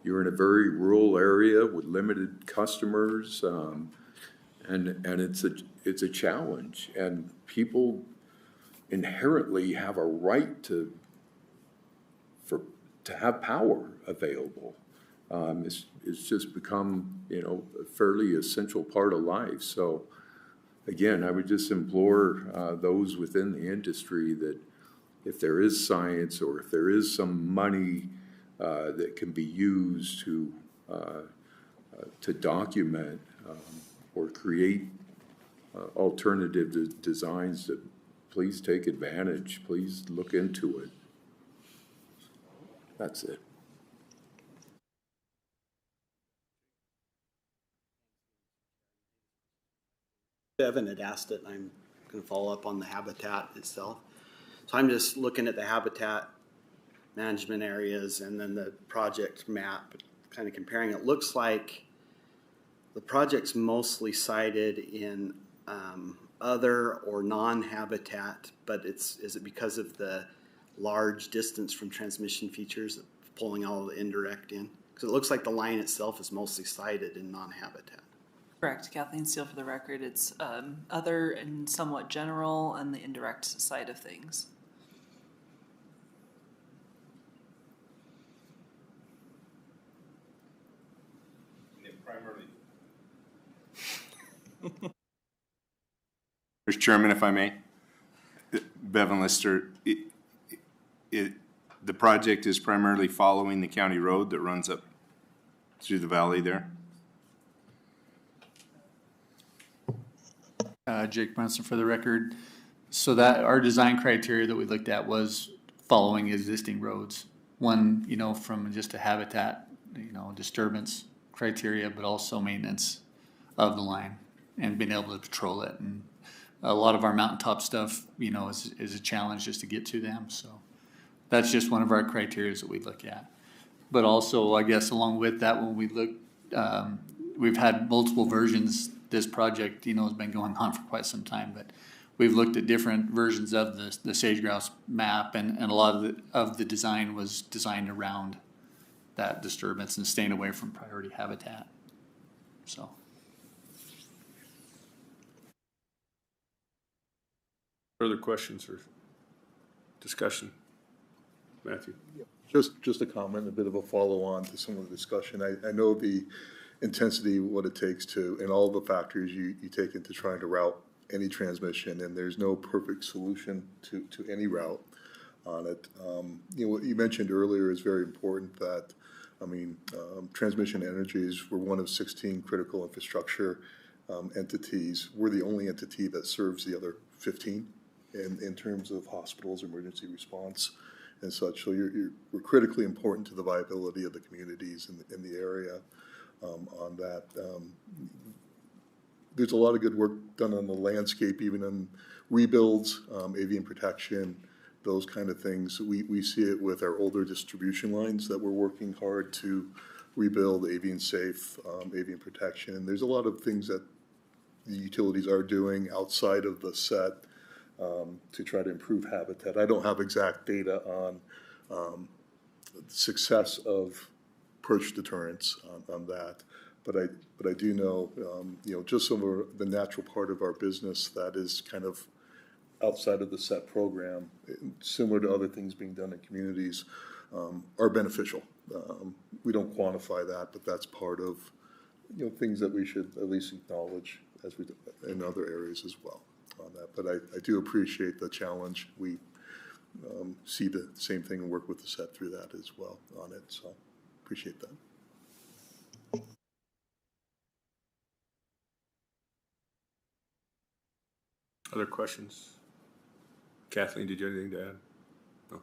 You're in a very rural area with limited customers, and it's a challenge, and people inherently have a right to have power available. It's just become, you know, a fairly essential part of life. So again, I would just implore those within the industry that if there is science or if there is some money that can be used to document or create alternative designs, that please take advantage, please look into it. That's it. Evan had asked it, and I'm going to follow up on the habitat itself. So I'm just looking at the habitat management areas and then the project map, kind of comparing. It looks like the project's mostly sited in other or non-habitat, but is it because of the large distance from transmission features pulling all of the indirect in? Because it looks like the line itself is mostly sited in non-habitat. Correct. Kathleen Steele for the record. It's other and somewhat general on the indirect side of things. Mr. Chairman, if I may, Bevan Lister, the project is primarily following the county road that runs up through the valley there. Jake Brunson for the record. So that our design criteria that we looked at was following existing roads. One, you know, from just a habitat, you know, disturbance criteria, but also maintenance of the line and being able to patrol it. And a lot of our mountaintop stuff, you know, is a challenge just to get to them. So that's just one of our criteria that we look at. But also, I guess, along with that, when we look, we've had multiple versions. This project, you know, has been going on for quite some time, but we've looked at different versions of the sage-grouse map, and a lot of the design was designed around that disturbance and staying away from priority habitat. So. Further questions or discussion? Matthew? Just a comment, a bit of a follow-on to some of the discussion. I know the intensity, what it takes to, and all the factors you take into trying to route any transmission, and there's no perfect solution to any route on it. You know, what you mentioned earlier is very important that, transmission energies were one of 16 critical infrastructure entities. We're the only entity that serves the other 15 in terms of hospitals, emergency response, and such. So we're critically important to the viability of the communities in the area on that. There's a lot of good work done on the landscape, even in rebuilds, avian protection, those kind of things. We see it with our older distribution lines that we're working hard to rebuild, avian safe, avian protection. There's a lot of things that the utilities are doing outside of the set to try to improve habitat. I don't have exact data on success of perch deterrence on that, but I do know, just some of the natural part of our business that is kind of outside of the set program, similar to other things being done in communities, are beneficial. We don't quantify that, but that's part of, things that we should at least acknowledge as we do in other areas as well on that. But I do appreciate the challenge. We see the same thing and work with the set through that as well on it. So appreciate that. Other questions? Kathleen, did you have anything to add? No?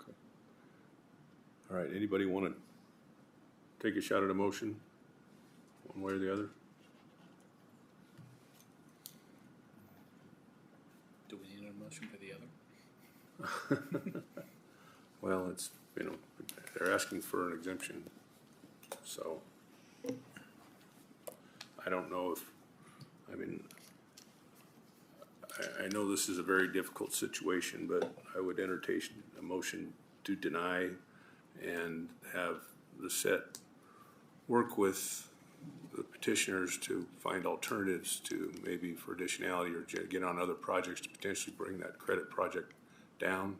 Okay. All right, anybody want to take a shot at a motion, one way or the other? Do we need a motion for the other? Well, it's, they're asking for an exemption, so I don't know if, I know this is a very difficult situation, but I would entertain a motion to deny and have the set work with the petitioners to find alternatives to maybe for additionality or get on other projects to potentially bring that credit project down,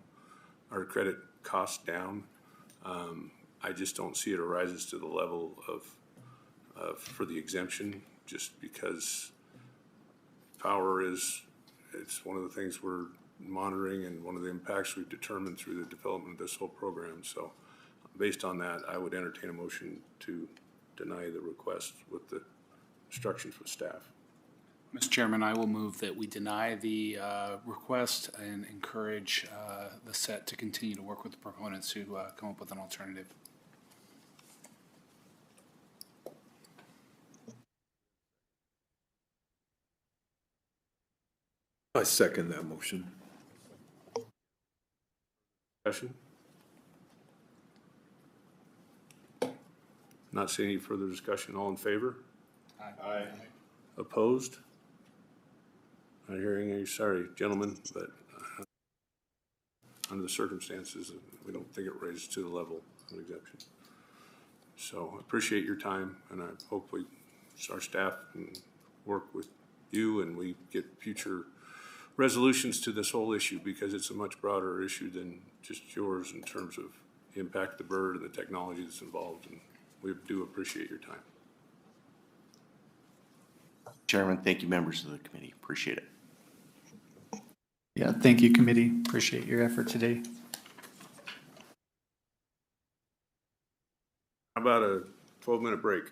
or credit cost down. I just don't see it arises to the level of for the exemption, just because power it's one of the things we're monitoring and one of the impacts we've determined through the development of this whole program. So based on that, I would entertain a motion to deny the request with the instructions for staff. Mr. Chairman, I will move that we deny the request and encourage the set to continue to work with the proponents to come up with an alternative. I second that motion. Discussion? Not seeing any further discussion. All in favor? Aye. Opposed? Not hearing any. Sorry, gentlemen, but under the circumstances, we don't think it raises to the level of exemption. So I appreciate your time, and I hope our staff can work with you and we get future resolutions to this whole issue, because it's a much broader issue than just yours in terms of the impact of the bird and the technology that's involved, and we do appreciate your time. Chairman, thank you, members of the committee. Appreciate it. Yeah, thank you, committee. Appreciate your effort today. How about a 12-minute break?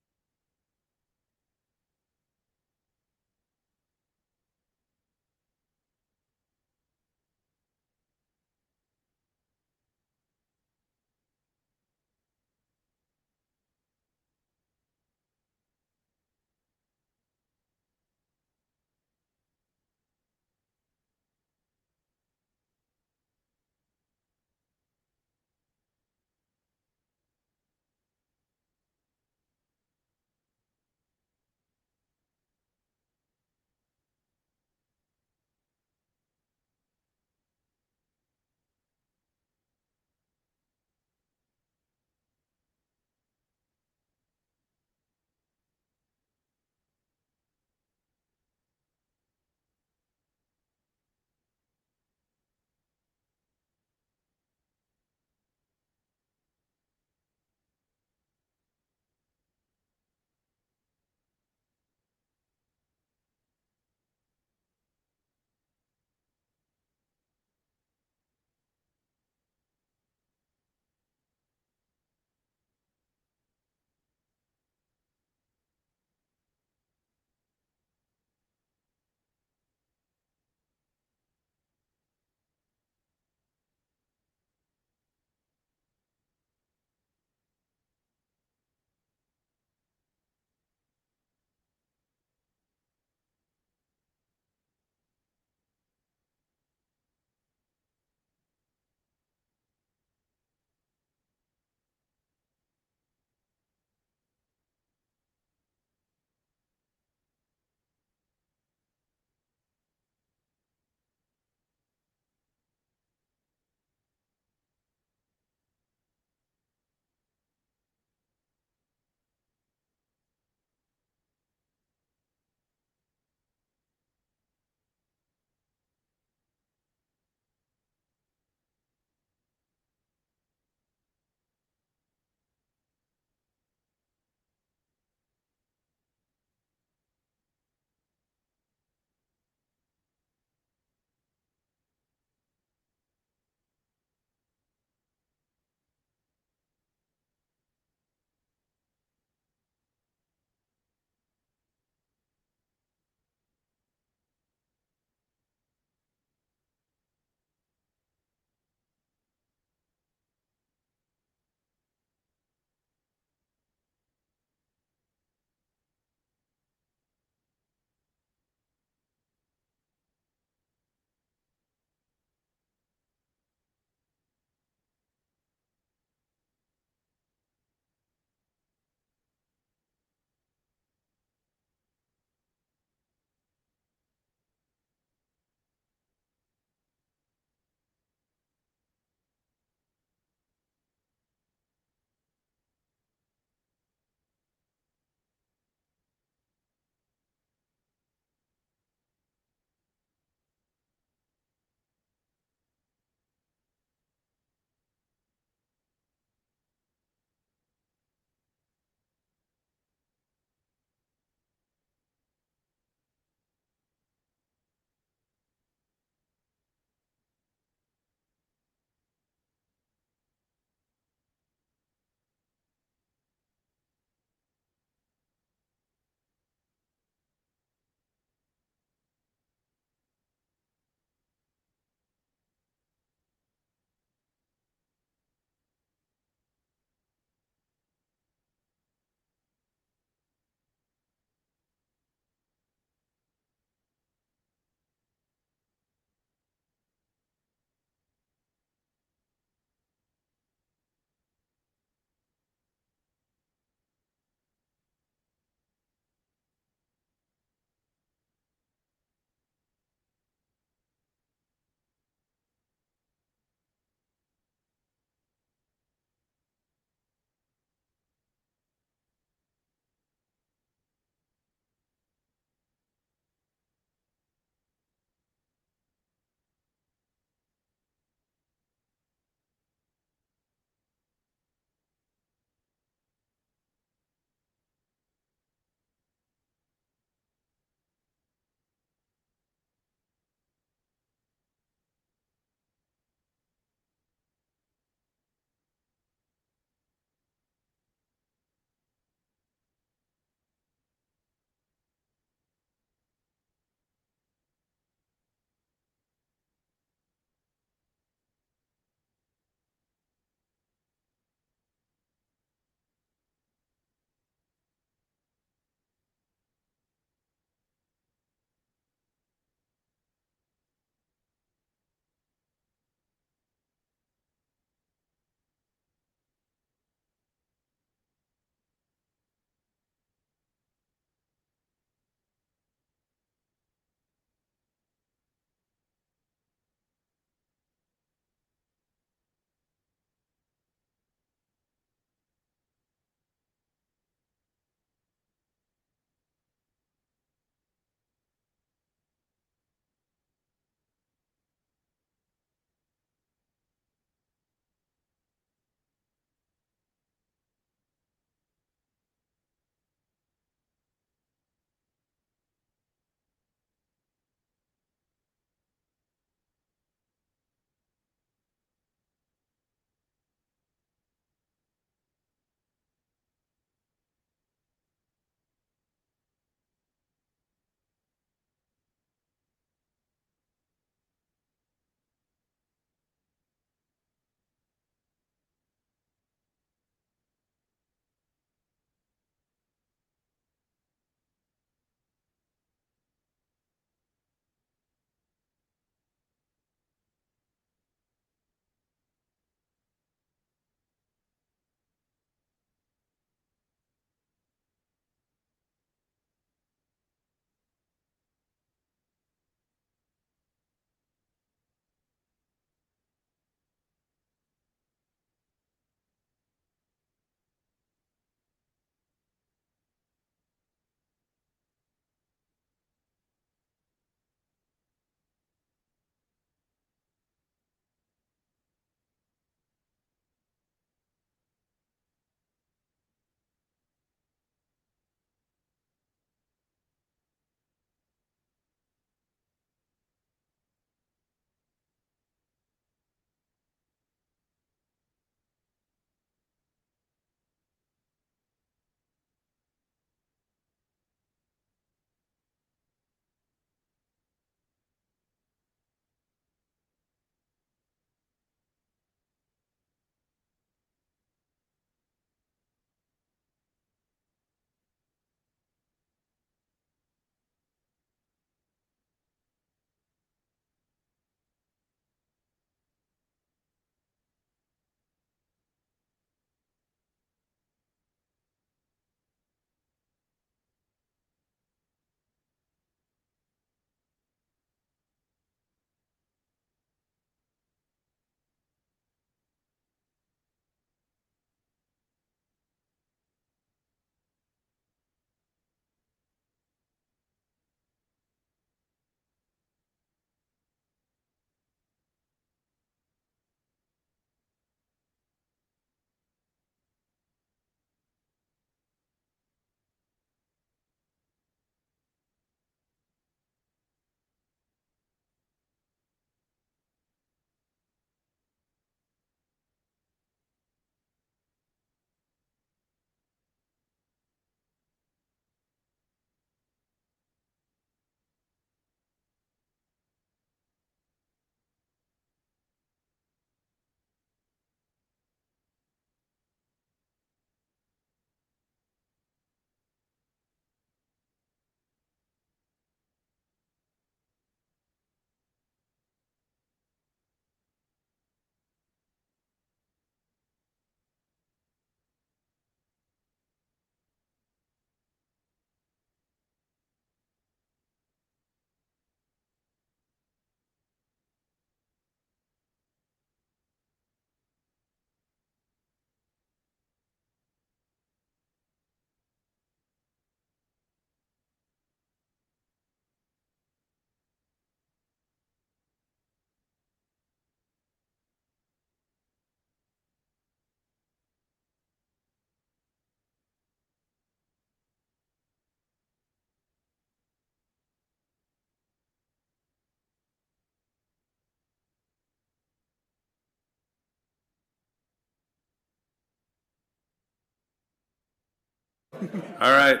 All right,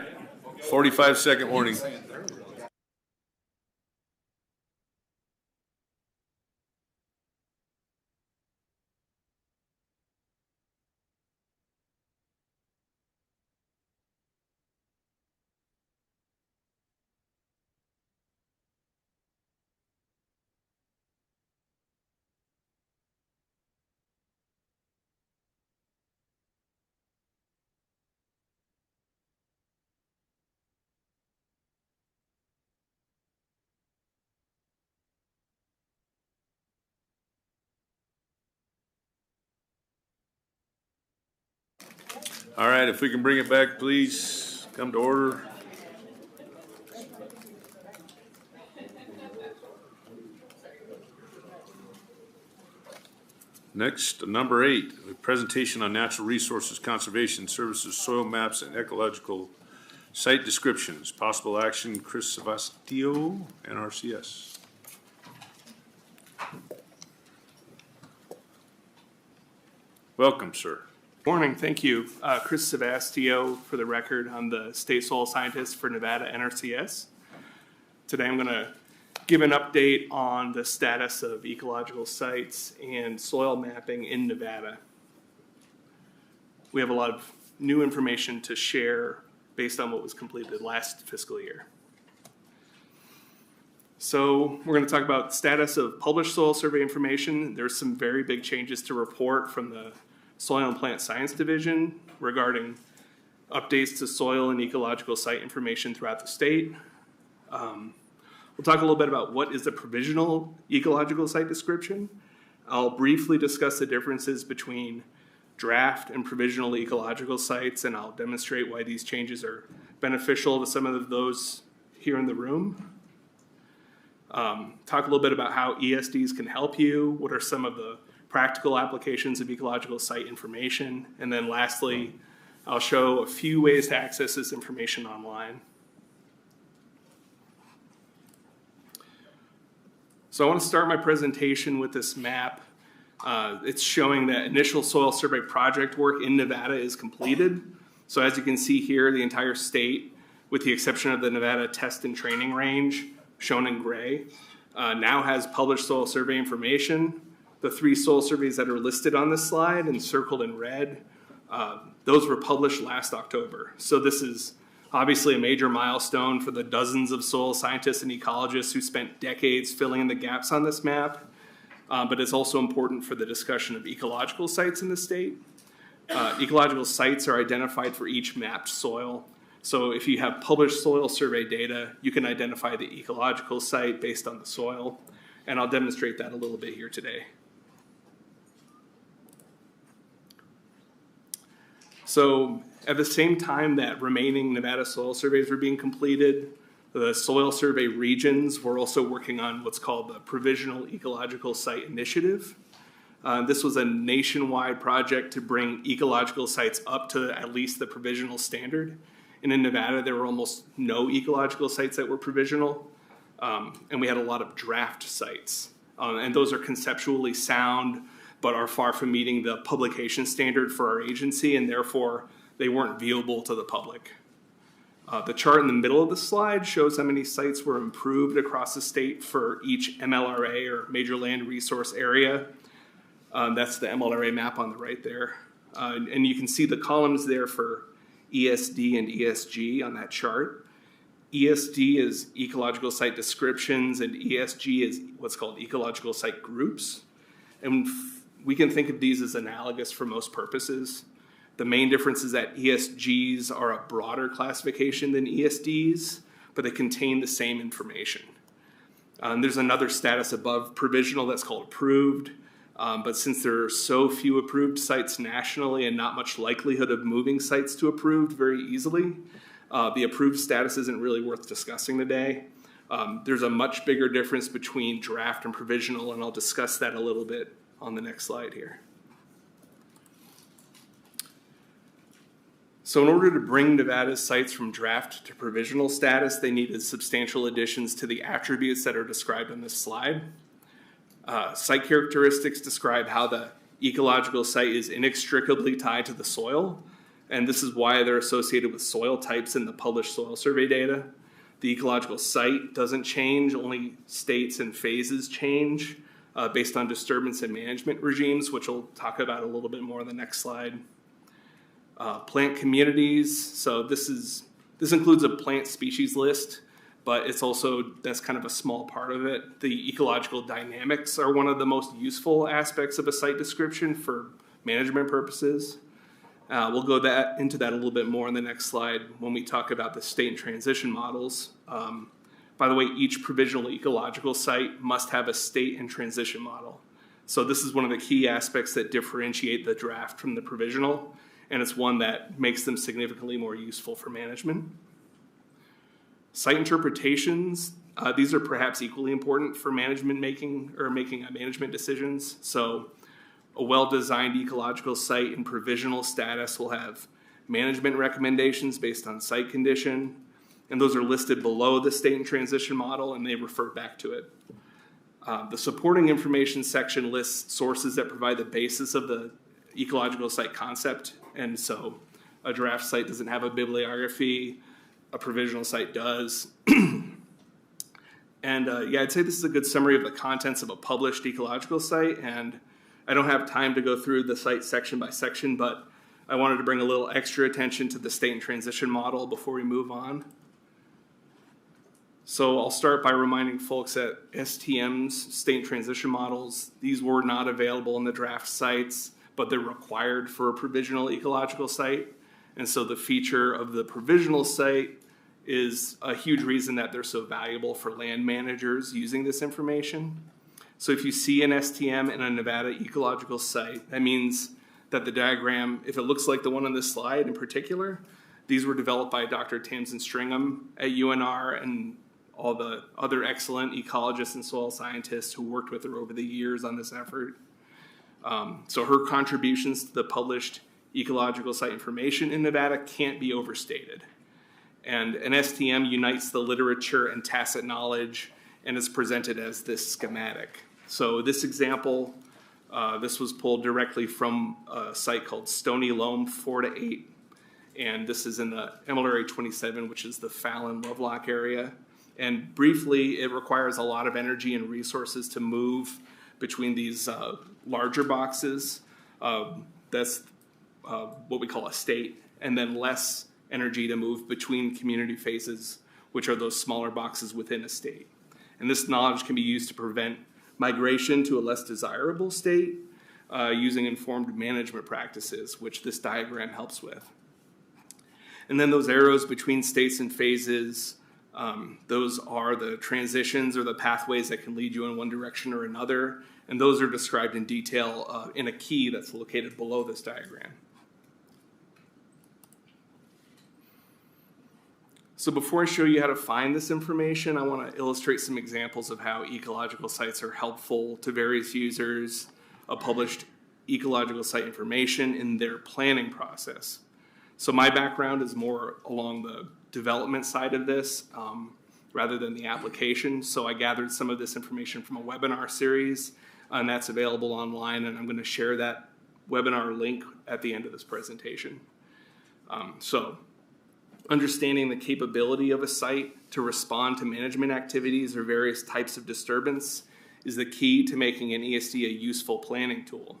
45-second warning. All right, if we can bring it back, please, come to order. Next, number 8, a presentation on natural resources conservation services, soil maps, and ecological site descriptions. Possible action, Chris Savastio, NRCS. Welcome, sir. Morning, thank you. Chris Savastio, for the record. I'm the state soil scientist for Nevada NRCS. Today I'm going to give an update on the status of ecological sites and soil mapping in Nevada. We have a lot of new information to share based on what was completed last fiscal year. So we're going to talk about the status of published soil survey information. There's some very big changes to report from the Soil and Plant Science Division regarding updates to soil and ecological site information throughout the state. We'll talk a little bit about what is a provisional ecological site description. I'll briefly discuss the differences between draft and provisional ecological sites, and I'll demonstrate why these changes are beneficial to some of those here in the room. Talk a little bit about how ESDs can help you, what are some of the practical applications of ecological site information, and then lastly, I'll show a few ways to access this information online. So I want to start my presentation with this map. It's showing that initial soil survey project work in Nevada is completed. So as you can see here, the entire state, with the exception of the Nevada Test and Training Range, shown in gray, now has published soil survey information. The 3 soil surveys that are listed on this slide and circled in red, those were published last October. So this is obviously a major milestone for the dozens of soil scientists and ecologists who spent decades filling in the gaps on this map, but it's also important for the discussion of ecological sites in the state. Ecological sites are identified for each mapped soil. So if you have published soil survey data, you can identify the ecological site based on the soil, and I'll demonstrate that a little bit here today. So at the same time that remaining Nevada soil surveys were being completed, the soil survey regions were also working on what's called the Provisional Ecological Site Initiative. This was a nationwide project to bring ecological sites up to at least the provisional standard. And in Nevada, there were almost no ecological sites that were provisional, and we had a lot of draft sites. And those are conceptually sound, but are far from meeting the publication standard for our agency, and therefore they weren't viewable to the public. The chart in the middle of the slide shows how many sites were improved across the state for each MLRA, or Major Land Resource Area. That's the MLRA map on the right there. And you can see the columns there for ESD and ESG on that chart. ESD is ecological site descriptions, and ESG is what's called ecological site groups. And we can think of these as analogous for most purposes. The main difference is that ESGs are a broader classification than ESDs, but they contain the same information. There's another status above provisional that's called approved, but since there are so few approved sites nationally and not much likelihood of moving sites to approved very easily, the approved status isn't really worth discussing today. There's a much bigger difference between draft and provisional, and I'll discuss that a little bit on the next slide here. So in order to bring Nevada's sites from draft to provisional status, they needed substantial additions to the attributes that are described on this slide. Site characteristics describe how the ecological site is inextricably tied to the soil, and this is why they're associated with soil types in the published soil survey data. The ecological site doesn't change, only states and phases change based on disturbance and management regimes, which we'll talk about a little bit more in the next slide. Plant communities, so this includes a plant species list, but it's also, that's kind of a small part of it. The ecological dynamics are one of the most useful aspects of a site description for management purposes. We'll go into that a little bit more in the next slide when we talk about the state and transition models. By the way, each provisional ecological site must have a state and transition model. So this is one of the key aspects that differentiate the draft from the provisional, and it's one that makes them significantly more useful for management. Site interpretations, these are perhaps equally important for making management decisions. So a well-designed ecological site in provisional status will have management recommendations based on site condition, and those are listed below the state and transition model, and they refer back to it. The supporting information section lists sources that provide the basis of the ecological site concept, and so a draft site doesn't have a bibliography, a provisional site does. And yeah, I'd say this is a good summary of the contents of a published ecological site, and I don't have time to go through the site section by section, but I wanted to bring a little extra attention to the state and transition model before we move on. So I'll start by reminding folks that STM's state and transition models, these were not available in the draft sites, but they're required for a provisional ecological site. And so the feature of the provisional site is a huge reason that they're so valuable for land managers using this information. So if you see an STM in a Nevada ecological site, that means that the diagram, if it looks like the one on this slide in particular, these were developed by Dr. Tamsin Stringham at UNR and all the other excellent ecologists and soil scientists who worked with her over the years on this effort. So her contributions to the published ecological site information in Nevada can't be overstated. And an STM unites the literature and tacit knowledge and is presented as this schematic. So this example, this was pulled directly from a site called Stony Loam 4-8. And this is in the MLRA 27, which is the Fallon Lovelock area. And briefly, it requires a lot of energy and resources to move between these larger boxes. That's what we call a state, and then less energy to move between community phases, which are those smaller boxes within a state. And this knowledge can be used to prevent migration to a less desirable state using informed management practices, which this diagram helps with. And then those arrows between states and phases, those are the transitions or the pathways that can lead you in one direction or another. And those are described in detail in a key that's located below this diagram. So before I show you how to find this information, I want to illustrate some examples of how ecological sites are helpful to various users of published ecological site information in their planning process. So my background is more along the development side of this rather than the application. So I gathered some of this information from a webinar series, and that's available online, and I'm going to share that webinar link at the end of this presentation. So understanding the capability of a site to respond to management activities or various types of disturbance is the key to making an ESD a useful planning tool.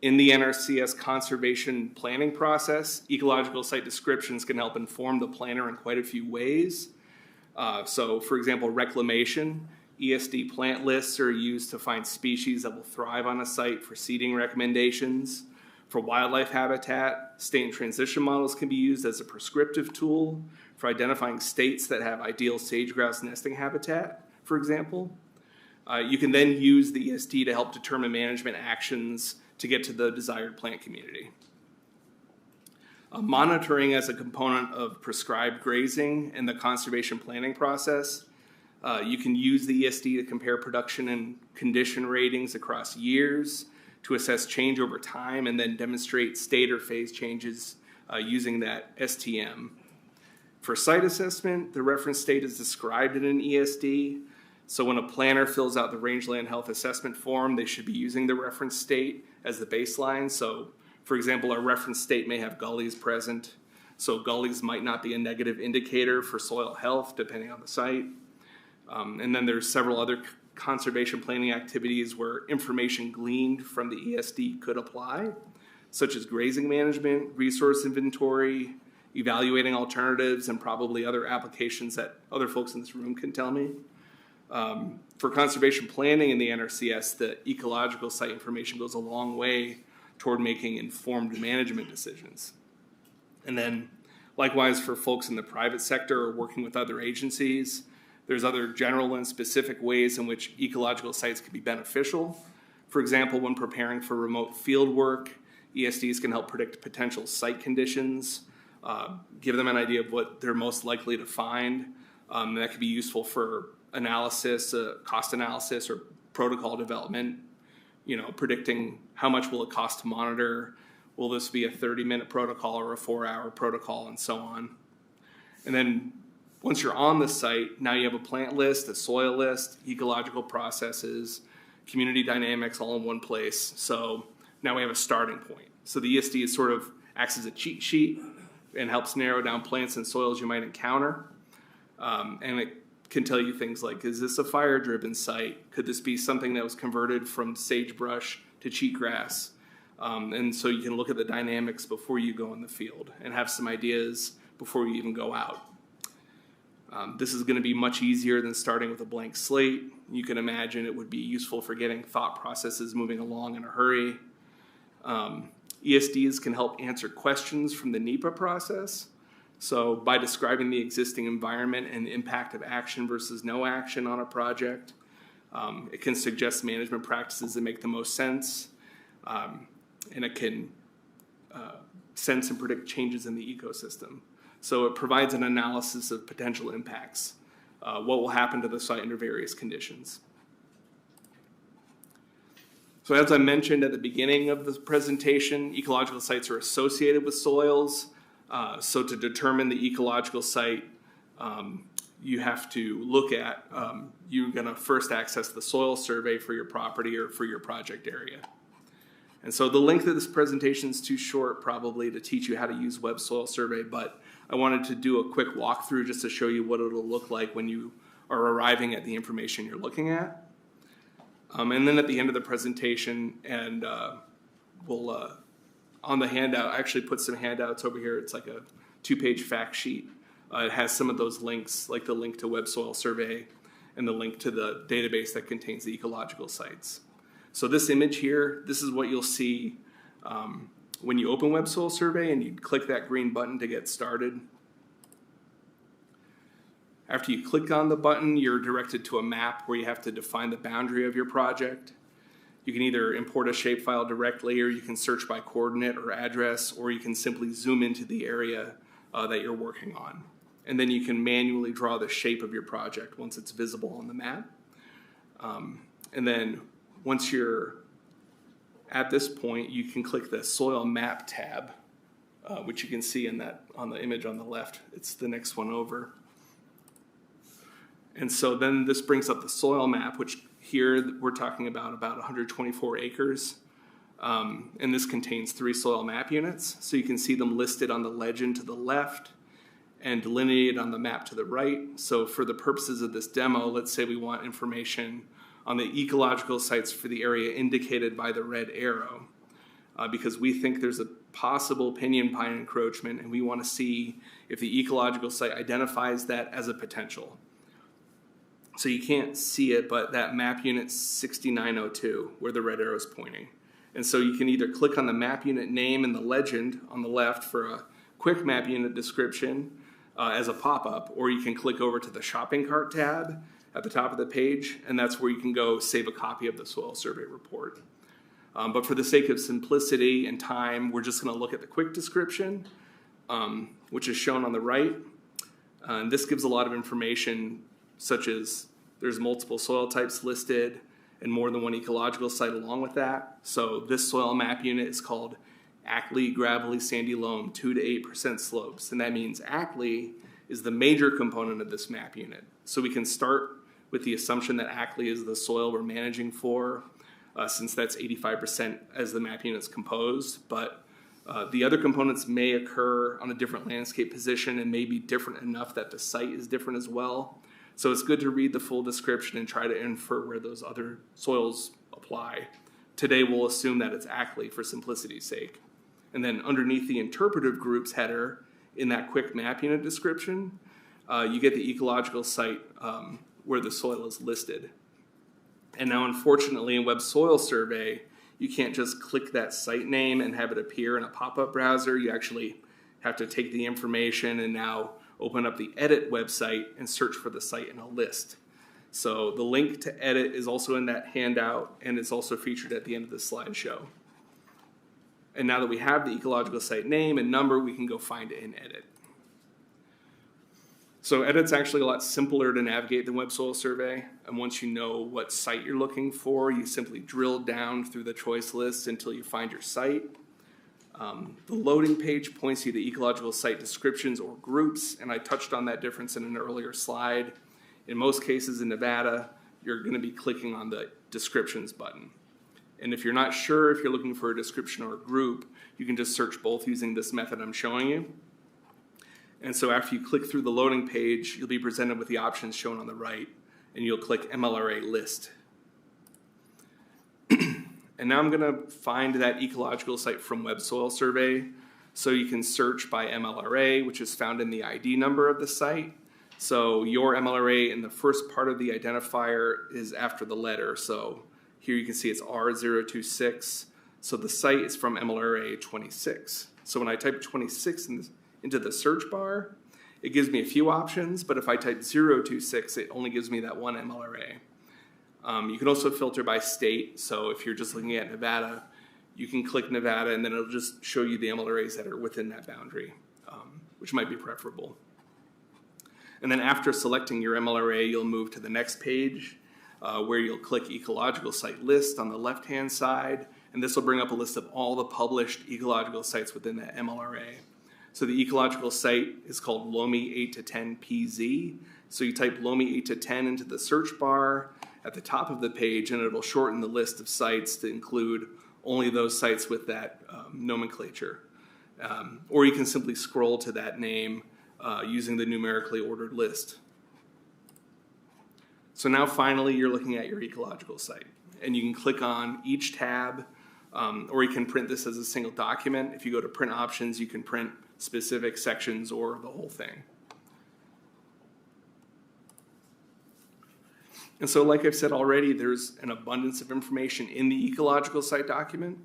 In the NRCS conservation planning process, ecological site descriptions can help inform the planner in quite a few ways. So for example, reclamation, ESD plant lists are used to find species that will thrive on a site for seeding recommendations. For wildlife habitat, state and transition models can be used as a prescriptive tool for identifying states that have ideal sage-grouse nesting habitat, for example. You can then use the ESD to help determine management actions to get to the desired plant community. Monitoring as a component of prescribed grazing in the conservation planning process. You can use the ESD to compare production and condition ratings across years to assess change over time and then demonstrate state or phase changes using that STM. For site assessment, the reference state is described in an ESD. So when a planner fills out the rangeland health assessment form, they should be using the reference state as the baseline. So For example, our reference state may have gullies present, so gullies might not be a negative indicator for soil health depending on the site. And then there's several other conservation planning activities where information gleaned from the ESD could apply, such as grazing management, resource inventory, evaluating alternatives, and probably other applications that other folks in this room can tell me. For conservation planning in the NRCS, the ecological site information goes a long way toward making informed management decisions. And then likewise for folks in the private sector or working with other agencies, there's other general and specific ways in which ecological sites can be beneficial. For example, when preparing for remote field work, ESDs can help predict potential site conditions, give them an idea of what they're most likely to find. That could be useful for analysis, cost analysis, or protocol development. You know, predicting how much will it cost to monitor. Will this be a 30-minute protocol or a 4-hour protocol, and so on. And then once you're on the site, now you have a plant list, a soil list, ecological processes, community dynamics all in one place. So now we have a starting point. So the ESD is sort of acts as a cheat sheet and helps narrow down plants and soils you might encounter. And it can tell you things like, is this a fire-driven site? Could this be something that was converted from sagebrush to cheatgrass? And so you can look at the dynamics before you go in the field and have some ideas before you even go out. This is going to be much easier than starting with a blank slate. You can imagine it would be useful for getting thought processes moving along in a hurry. ESDs can help answer questions from the NEPA process. So by describing the existing environment and the impact of action versus no action on a project, it can suggest management practices that make the most sense, and it can sense and predict changes in the ecosystem. So it provides an analysis of potential impacts, what will happen to the site under various conditions. So as I mentioned at the beginning of the presentation, ecological sites are associated with soils. So to determine the ecological site, you have to look at, you're going to first access the soil survey for your property or for your project area. And so the length of this presentation is too short probably to teach you how to use Web Soil Survey, but I wanted to do a quick walkthrough just to show you what it'll look like when you are arriving at the information you're looking at. And then at the end of the presentation, and we'll, on the handout, I actually put some handouts over here. It's like a 2-page fact sheet. It has some of those links, like the link to Web Soil Survey and the link to the database that contains the ecological sites. So this image here, this is what you'll see when you open Web Soil Survey and you click that green button to get started. After you click on the button, you're directed to a map where you have to define the boundary of your project. You can either import a shapefile directly, or you can search by coordinate or address, or you can simply zoom into the area that you're working on. And then you can manually draw the shape of your project once it's visible on the map. And then once you're at this point, you can click the Soil Map tab, which you can see in that on the image on the left. It's the next one over. And so then this brings up the soil map, which here we're talking about 124 acres. And this contains 3 soil map units. So you can see them listed on the legend to the left and delineated on the map to the right. So for the purposes of this demo, let's say we want information on the ecological sites for the area indicated by the red arrow, because we think there's a possible pinyon pine encroachment and we want to see if the ecological site identifies that as a potential. So you can't see it, but that map unit 6902, where the red arrow is pointing. And so you can either click on the map unit name and the legend on the left for a quick map unit description as a pop-up, or you can click over to the shopping cart tab at the top of the page, and that's where you can go save a copy of the soil survey report. But for the sake of simplicity and time, we're just going to look at the quick description, which is shown on the right. And this gives a lot of information, such as there's multiple soil types listed and more than one ecological site along with that. So this soil map unit is called Ackley Gravelly Sandy Loam 2 to 8% slopes. And that means Ackley is the major component of this map unit. So we can start with the assumption that Ackley is the soil we're managing for, since that's 85% as the map unit's composed. But The other components may occur on a different landscape position and may be different enough that the site is different as well. So it's good to read the full description and try to infer where those other soils apply. Today we'll assume that it's Ackley for simplicity's sake. And then underneath the interpretive groups header in that quick map unit description, you get the ecological site where the soil is listed. And now unfortunately in Web Soil Survey, you can't just click that site name and have it appear in a pop-up browser. You actually have to take the information and now open up the edit website and search for the site in a list. So the link to edit is also in that handout, and it's also featured at the end of the slideshow. And now that we have the ecological site name and number, we can go find it in edit. So edit's actually a lot simpler to navigate than Web Soil Survey. And once you know what site you're looking for, you simply drill down through the choice list until you find your site. The loading page points you to ecological site descriptions or groups, and I touched on that difference in an earlier slide. In most cases in Nevada, you're going to be clicking on the descriptions button. And if you're not sure if you're looking for a description or a group, you can just search both using this method I'm showing you. And so after you click through the loading page, you'll be presented with the options shown on the right, and you'll click MLRA list. And now I'm going to find that ecological site from Web Soil Survey. So you can search by MLRA, which is found in the ID number of the site. So your MLRA in the first part of the identifier is after the letter. So here you can see it's R026. So the site is from MLRA 26. So when I type 26 into the search bar, it gives me a few options, but if I type 026, it only gives me that one MLRA. You can also filter by state, so if you're just looking at Nevada, you can click Nevada and then it'll just show you the MLRAs that are within that boundary, which might be preferable. And then after selecting your MLRA, you'll move to the next page where you'll click Ecological Site List on the left-hand side, and this will bring up a list of all the published ecological sites within that MLRA. So the ecological site is called Loamy 8 to 10 PZ. So you type Loamy 8 to 10 into the search bar at the top of the page, and it'll shorten the list of sites to include only those sites with that nomenclature. Or you can simply scroll to that name using the numerically ordered list. So now finally you're looking at your ecological site, and you can click on each tab, or you can print this as a single document. If you go to print options, you can print specific sections or the whole thing. And so like I've said already, there's an abundance of information in the ecological site document.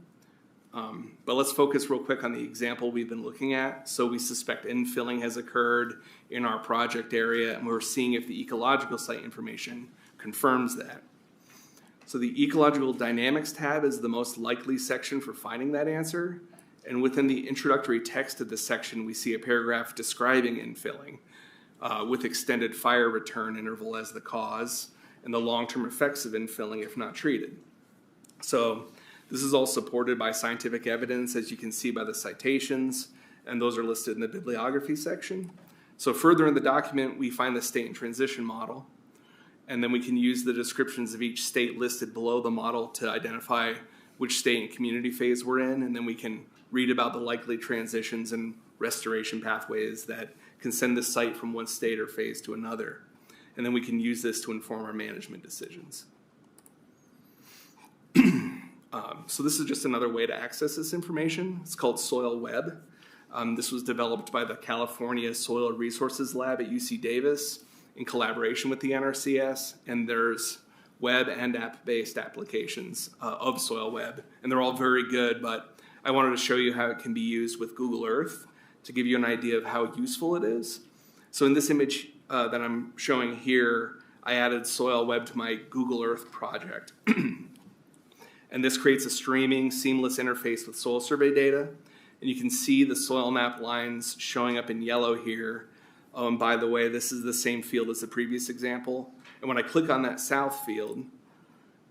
But let's focus real quick on the example we've been looking at. So we suspect infilling has occurred in our project area, and we're seeing if the ecological site information confirms that. So the ecological dynamics tab is the most likely section for finding that answer. And within the introductory text of this section, we see a paragraph describing infilling with extended fire return interval as the cause and the long-term effects of infilling if not treated. So this is all supported by scientific evidence, as you can see by the citations, and those are listed in the bibliography section. So further in the document, we find the state and transition model, and then we can use the descriptions of each state listed below the model to identify which state and community phase we're in, and then we can read about the likely transitions and restoration pathways that can send the site from one state or phase to another. And then we can use this to inform our management decisions. So this is just another way to access this information. It's called Soil Web. This was developed by the California Soil Resources Lab at UC Davis in collaboration with the NRCS, and there's web and app-based applications of Soil Web, and they're all very good, but I wanted to show you how it can be used with Google Earth to give you an idea of how useful it is. So in this image that I'm showing here, I added Soil Web to my Google Earth project. And this creates a streaming, seamless interface with soil survey data. And you can see the soil map lines showing up in yellow here. By the way, this is the same field as the previous example. And when I click on that south field,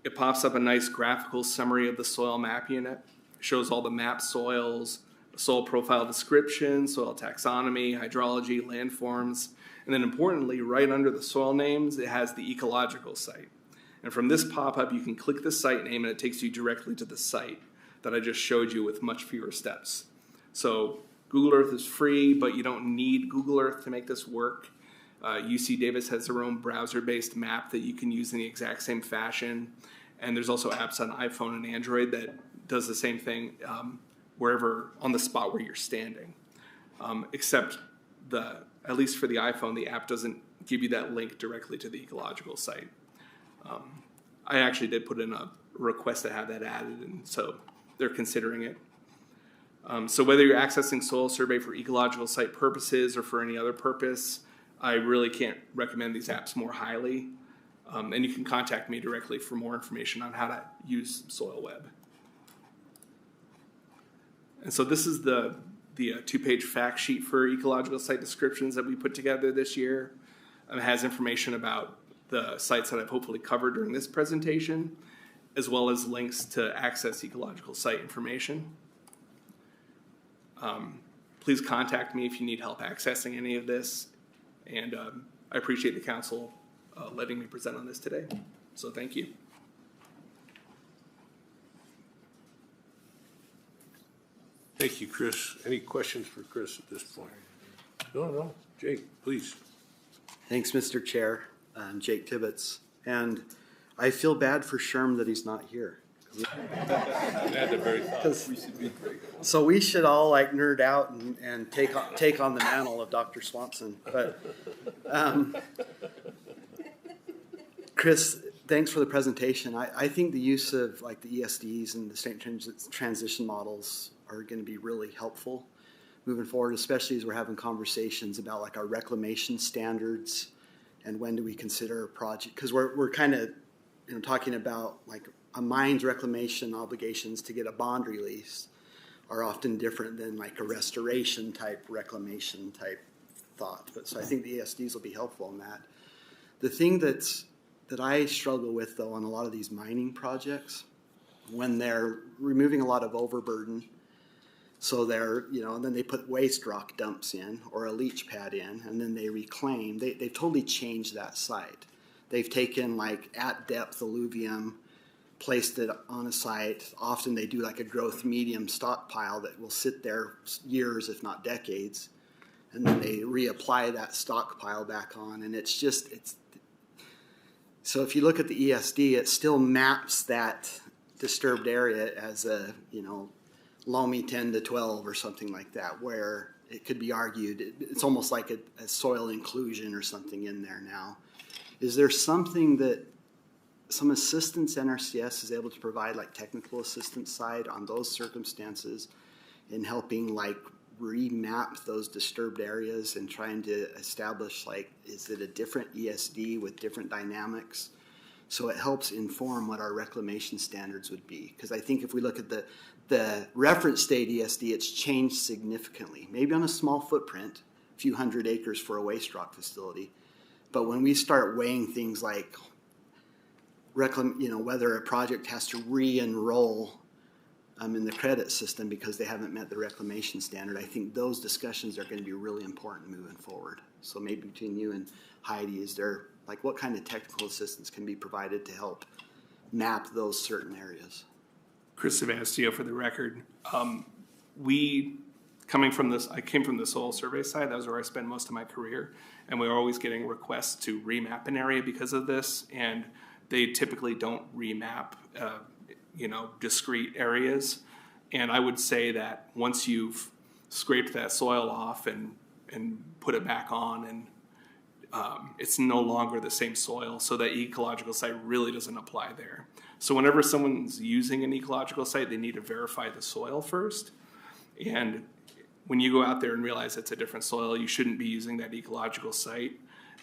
it pops up a nice graphical summary of the soil map unit. It shows all the map soils, soil profile description, soil taxonomy, hydrology, landforms, and then importantly, right under the soil names, it has the ecological site. And from this pop-up, you can click the site name and it takes you directly to the site that I just showed you with much fewer steps. So Google Earth is free, but you don't need Google Earth to make this work. UC Davis has their own browser-based map that you can use in the exact same fashion. And there's also apps on iPhone and Android that does the same thing wherever, on the spot where you're standing. Except at least for the iPhone, the app doesn't give you that link directly to the ecological site. I actually did put in a request to have that added, and so they're considering it. So whether you're accessing soil survey for ecological site purposes or for any other purpose, I really can't recommend these apps more highly. And you can contact me directly for more information on how to use SoilWeb. And so this is the two-page fact sheet for ecological site descriptions that we put together this year. It has information about the sites that I've hopefully covered during this presentation, as well as links to access ecological site information. Please contact me if you need help accessing any of this. And I appreciate the council letting me present on this today. So thank you. Thank you, Chris. Any questions for Chris at this point? No. Jake, please. Thanks, Mr. Chair. I'm Jake Tibbetts. And I feel bad for Sherm that he's not here. So we should all like nerd out and take on the mantle of Dr. Swanson. But Chris, thanks for the presentation. I think the use of like the ESDs and the state transition models are going to be really helpful moving forward, especially as we're having conversations about like our reclamation standards and when do we consider a project, because we're kind of talking about like a mine's reclamation obligations to get a bond release are often different than like a restoration type reclamation type thought. But so I think the ESDs will be helpful in that. The thing that I struggle with though on a lot of these mining projects, when they're removing a lot of overburden, so they're, and then they put waste rock dumps in or a leach pad in, and then they reclaim. They've totally changed that site. They've taken like at depth alluvium, placed it on a site. Often they do like a growth medium stockpile that will sit there years, if not decades. And then they reapply that stockpile back on. And so if you look at the ESD, it still maps that disturbed area as a, Loamy 10 to 12 or something like that, where it could be argued it's almost like a soil inclusion or something in there now. Is there something that some assistance NRCS is able to provide, like technical assistance side on those circumstances in helping like remap those disturbed areas and trying to establish like, is it a different ESD with different dynamics? So it helps inform what our reclamation standards would be. Because I think if we look at the reference state ESD, it's changed significantly. Maybe on a small footprint, a few hundred acres for a waste rock facility. But when we start weighing things like, whether a project has to re-enroll in the credit system because they haven't met the reclamation standard, I think those discussions are going to be really important moving forward. So maybe between you and Heidi, is there, like, what kind of technical assistance can be provided to help map those certain areas? Chris Savastio for the record. I came from the soil survey side. That was where I spent most of my career. And we were always getting requests to remap an area because of this. And they typically don't remap, discrete areas. And I would say that once you've scraped that soil off and put it back on, and it's no longer the same soil, so that ecological site really doesn't apply there. So whenever someone's using an ecological site, they need to verify the soil first. And when you go out there and realize it's a different soil, you shouldn't be using that ecological site.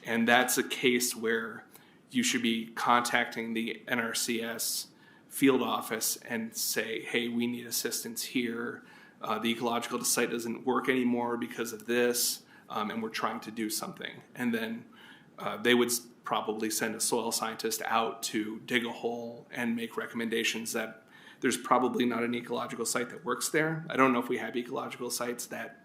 And that's a case where you should be contacting the NRCS field office and say, hey, we need assistance here. The ecological site doesn't work anymore because of this, and we're trying to do something. And then they would probably send a soil scientist out to dig a hole and make recommendations that there's probably not an ecological site that works there. I don't know if we have ecological sites that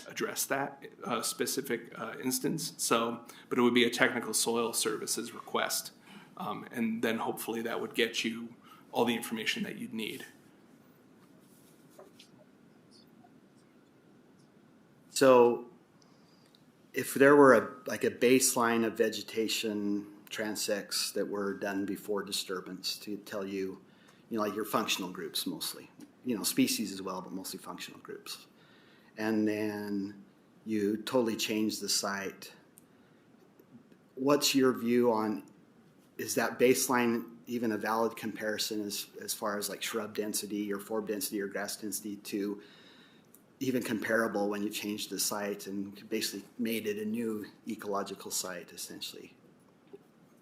address that specific instance. So, but it would be a technical soil services request. And then hopefully that would get you all the information that you'd need. So if there were like a baseline of vegetation transects that were done before disturbance to tell you, like your functional groups mostly, species as well, but mostly functional groups. And then you totally change the site. What's your view on, is that baseline even a valid comparison as far as like shrub density or forb density or grass density to even comparable when you changed the site and basically made it a new ecological site essentially?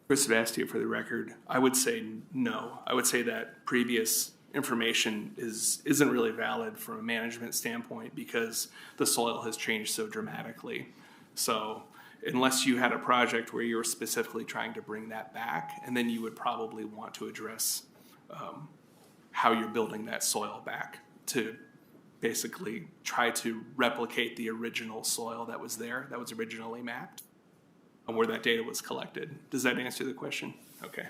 Chris Sebastia, for the record, I would say no. I would say that previous information isn't really valid from a management standpoint because the soil has changed so dramatically. So unless you had a project where you were specifically trying to bring that back, and then you would probably want to address how you're building that soil back to basically try to replicate the original soil that was there, that was originally mapped, and where that data was collected. Does that answer the question? Okay.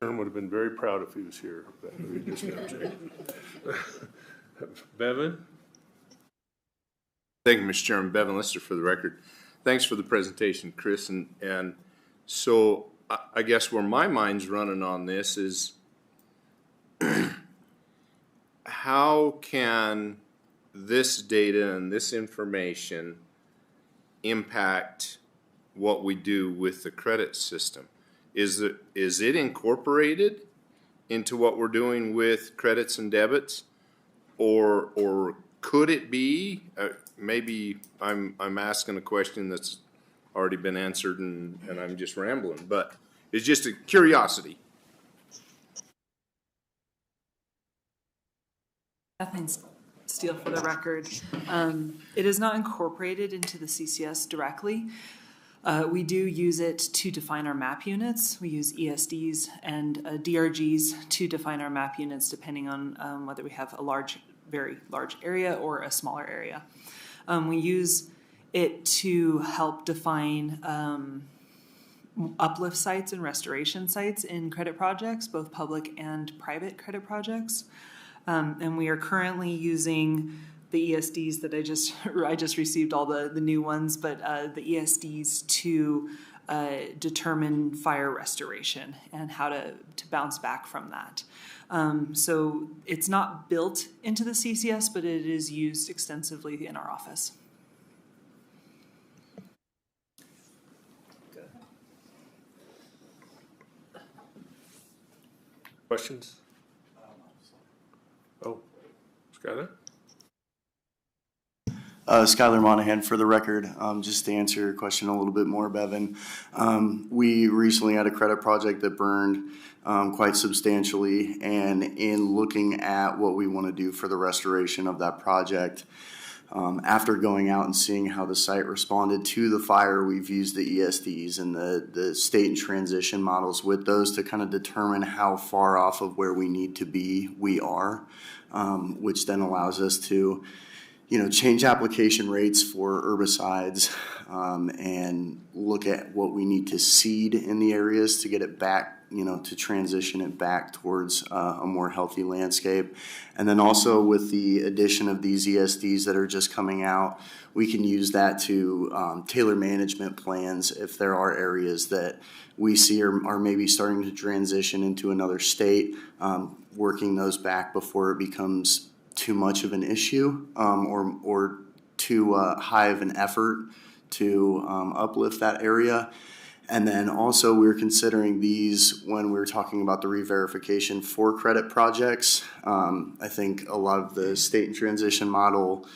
Sherm would have been very proud if he was here. Bevan? Thank you, Mr. Chairman. Bevan Lister for the record. Thanks for the presentation, Chris. And so I guess where my mind's running on this is how can this data and this information impact what we do with the credit system? Is it incorporated into what we're doing with credits and debits, or could it be? Maybe I'm asking a question that's already been answered and I'm just rambling, but it's just a curiosity. Kathleen Steele for the record. It is not incorporated into the CCS directly. We do use it to define our map units. We use ESDs and DRGs to define our map units depending on whether we have a very large area or a smaller area. We use it to help define uplift sites and restoration sites in credit projects, both public and private credit projects. And we are currently using the ESDs that I just received all the new ones, but the ESDs to determine fire restoration and how to bounce back from that. So it's not built into the CCS, but it is used extensively in our office. Questions? Oh, Skylar? Skylar Monahan for the record. Just to answer your question a little bit more, Bevan. We recently had a credit project that burned quite substantially, and in looking at what we want to do for the restoration of that project, after going out and seeing how the site responded to the fire, we've used the ESDs and the state and transition models with those to kind of determine how far off of where we need to be we are, which then allows us to change application rates for herbicides and look at what we need to seed in the areas to get it back, to transition it back towards a more healthy landscape. And then also with the addition of these ESDs that are just coming out, we can use that to tailor management plans if there are areas that we see are maybe starting to transition into another state, working those back before it becomes too much of an issue or too high of an effort to uplift that area. And then also we're considering these when we're talking about the re-verification for credit projects. I think a lot of the state and transition model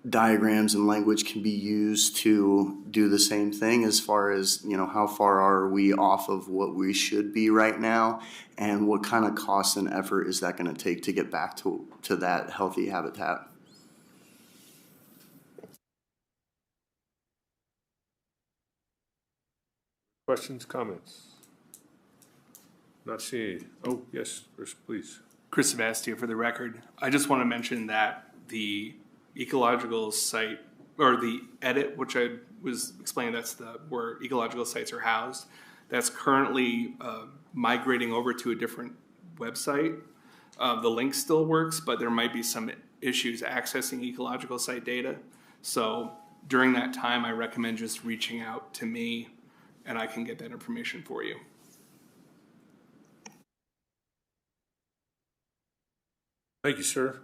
diagrams and language can be used to do the same thing as far as, how far are we off of what we should be right now, and what kind of cost and effort is that going to take to get back to that healthy habitat. Questions, comments? Not seeing. Oh, yes, please. Chris Sebastia for the record. I just want to mention that the ecological site, or the edit, which I was explaining, that's where ecological sites are housed. That's currently migrating over to a different website. The link still works, but there might be some issues accessing ecological site data. So during that time, I recommend just reaching out to me and I can get that information for you. Thank you, sir.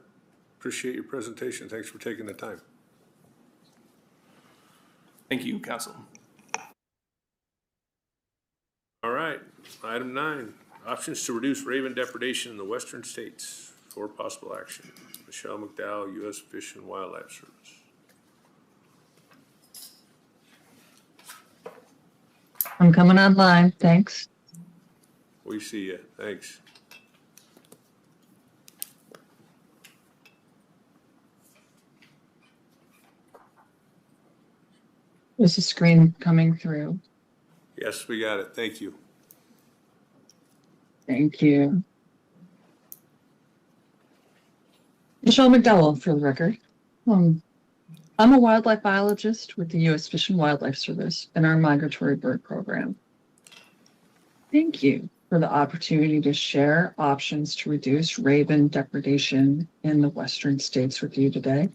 Appreciate your presentation. Thanks for taking the time. Thank you, Council. All right, item 9, options to reduce raven depredation in the western states for possible action. Michelle McDowell, U.S. Fish and Wildlife Service. I'm coming online, thanks. We see you, thanks. There's a screen coming through. Yes, we got it, thank you. Thank you. Michelle McDowell, for the record. I'm a wildlife biologist with the U.S. Fish and Wildlife Service and our migratory bird program. Thank you for the opportunity to share options to reduce raven depredation in the western states with you today.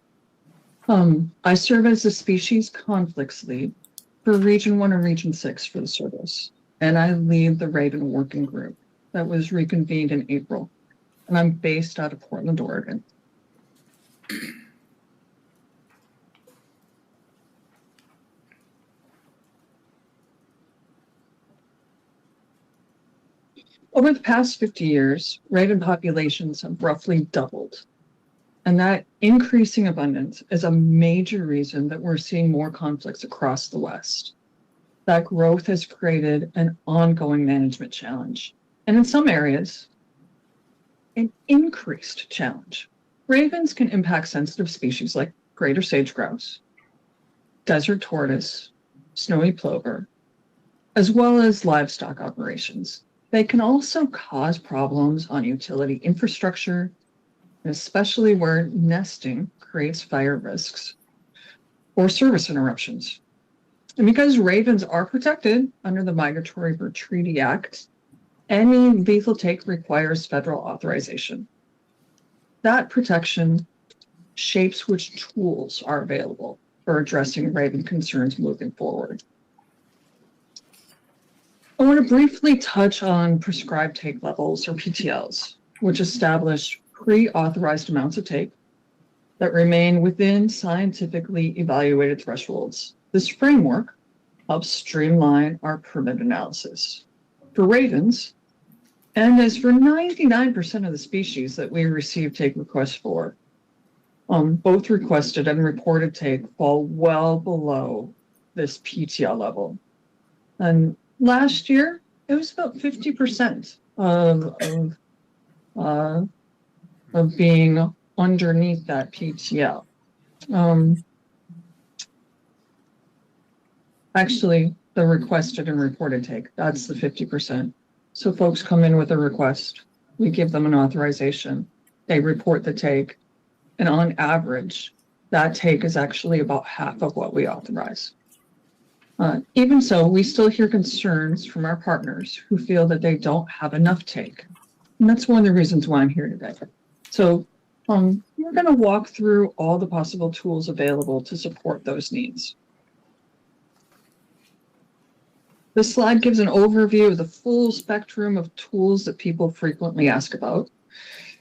I serve as the species conflicts lead for Region 1 and Region 6 for the service, and I lead the raven working group that was reconvened in April, and I'm based out of Portland, Oregon. Over the past 50 years, raven populations have roughly doubled. And that increasing abundance is a major reason that we're seeing more conflicts across the West. That growth has created an ongoing management challenge. And in some areas, an increased challenge. Ravens can impact sensitive species like greater sage grouse, desert tortoise, snowy plover, as well as livestock operations. They can also cause problems on utility infrastructure, especially where nesting creates fire risks or service interruptions. And because ravens are protected under the Migratory Bird Treaty Act, any lethal take requires federal authorization. That protection shapes which tools are available for addressing raven concerns moving forward. I want to briefly touch on prescribed take levels, or PTLs, which establish pre-authorized amounts of take that remain within scientifically evaluated thresholds. This framework helps streamline our permit analysis. For ravens, and as for 99% of the species that we receive take requests for, both requested and reported take fall well below this PTL level. And last year, it was about 50% of being underneath that PTL. Actually, the requested and reported take, that's the 50%. So folks come in with a request, we give them an authorization, they report the take, and on average, that take is actually about half of what we authorize. Even so, we still hear concerns from our partners who feel that they don't have enough take. And that's one of the reasons why I'm here today. So we're going to walk through all the possible tools available to support those needs. This slide gives an overview of the full spectrum of tools that people frequently ask about,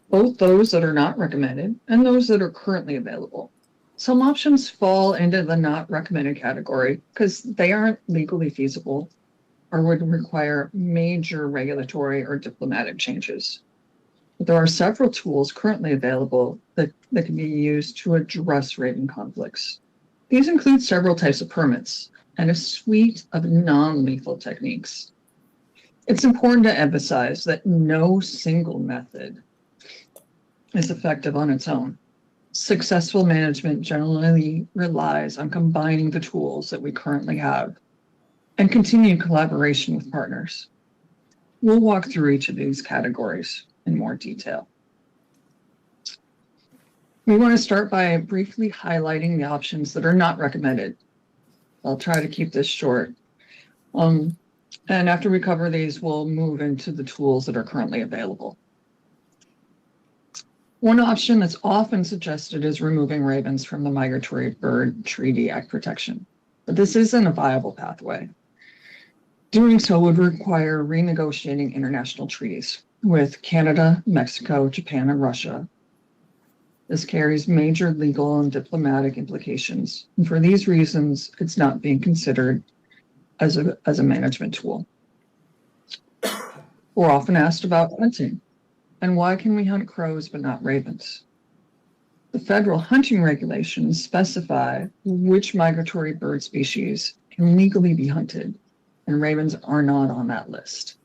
both those that are not recommended and those that are currently available. Some options fall into the not recommended category because they aren't legally feasible or would require major regulatory or diplomatic changes. But there are several tools currently available that can be used to address raven conflicts. These include several types of permits and a suite of non-lethal techniques. It's important to emphasize that no single method is effective on its own. Successful management generally relies on combining the tools that we currently have and continued collaboration with partners. We'll walk through each of these categories in more detail. We want to start by briefly highlighting the options that are not recommended. I'll try to keep this short. And after we cover these, we'll move into the tools that are currently available. One option that's often suggested is removing ravens from the Migratory Bird Treaty Act protection, but this isn't a viable pathway. Doing so would require renegotiating international treaties with Canada, Mexico, Japan, and Russia. This carries major legal and diplomatic implications, and for these reasons, it's not being considered as a management tool. We're often asked about hunting, and why can we hunt crows but not ravens? The federal hunting regulations specify which migratory bird species can legally be hunted, and ravens are not on that list.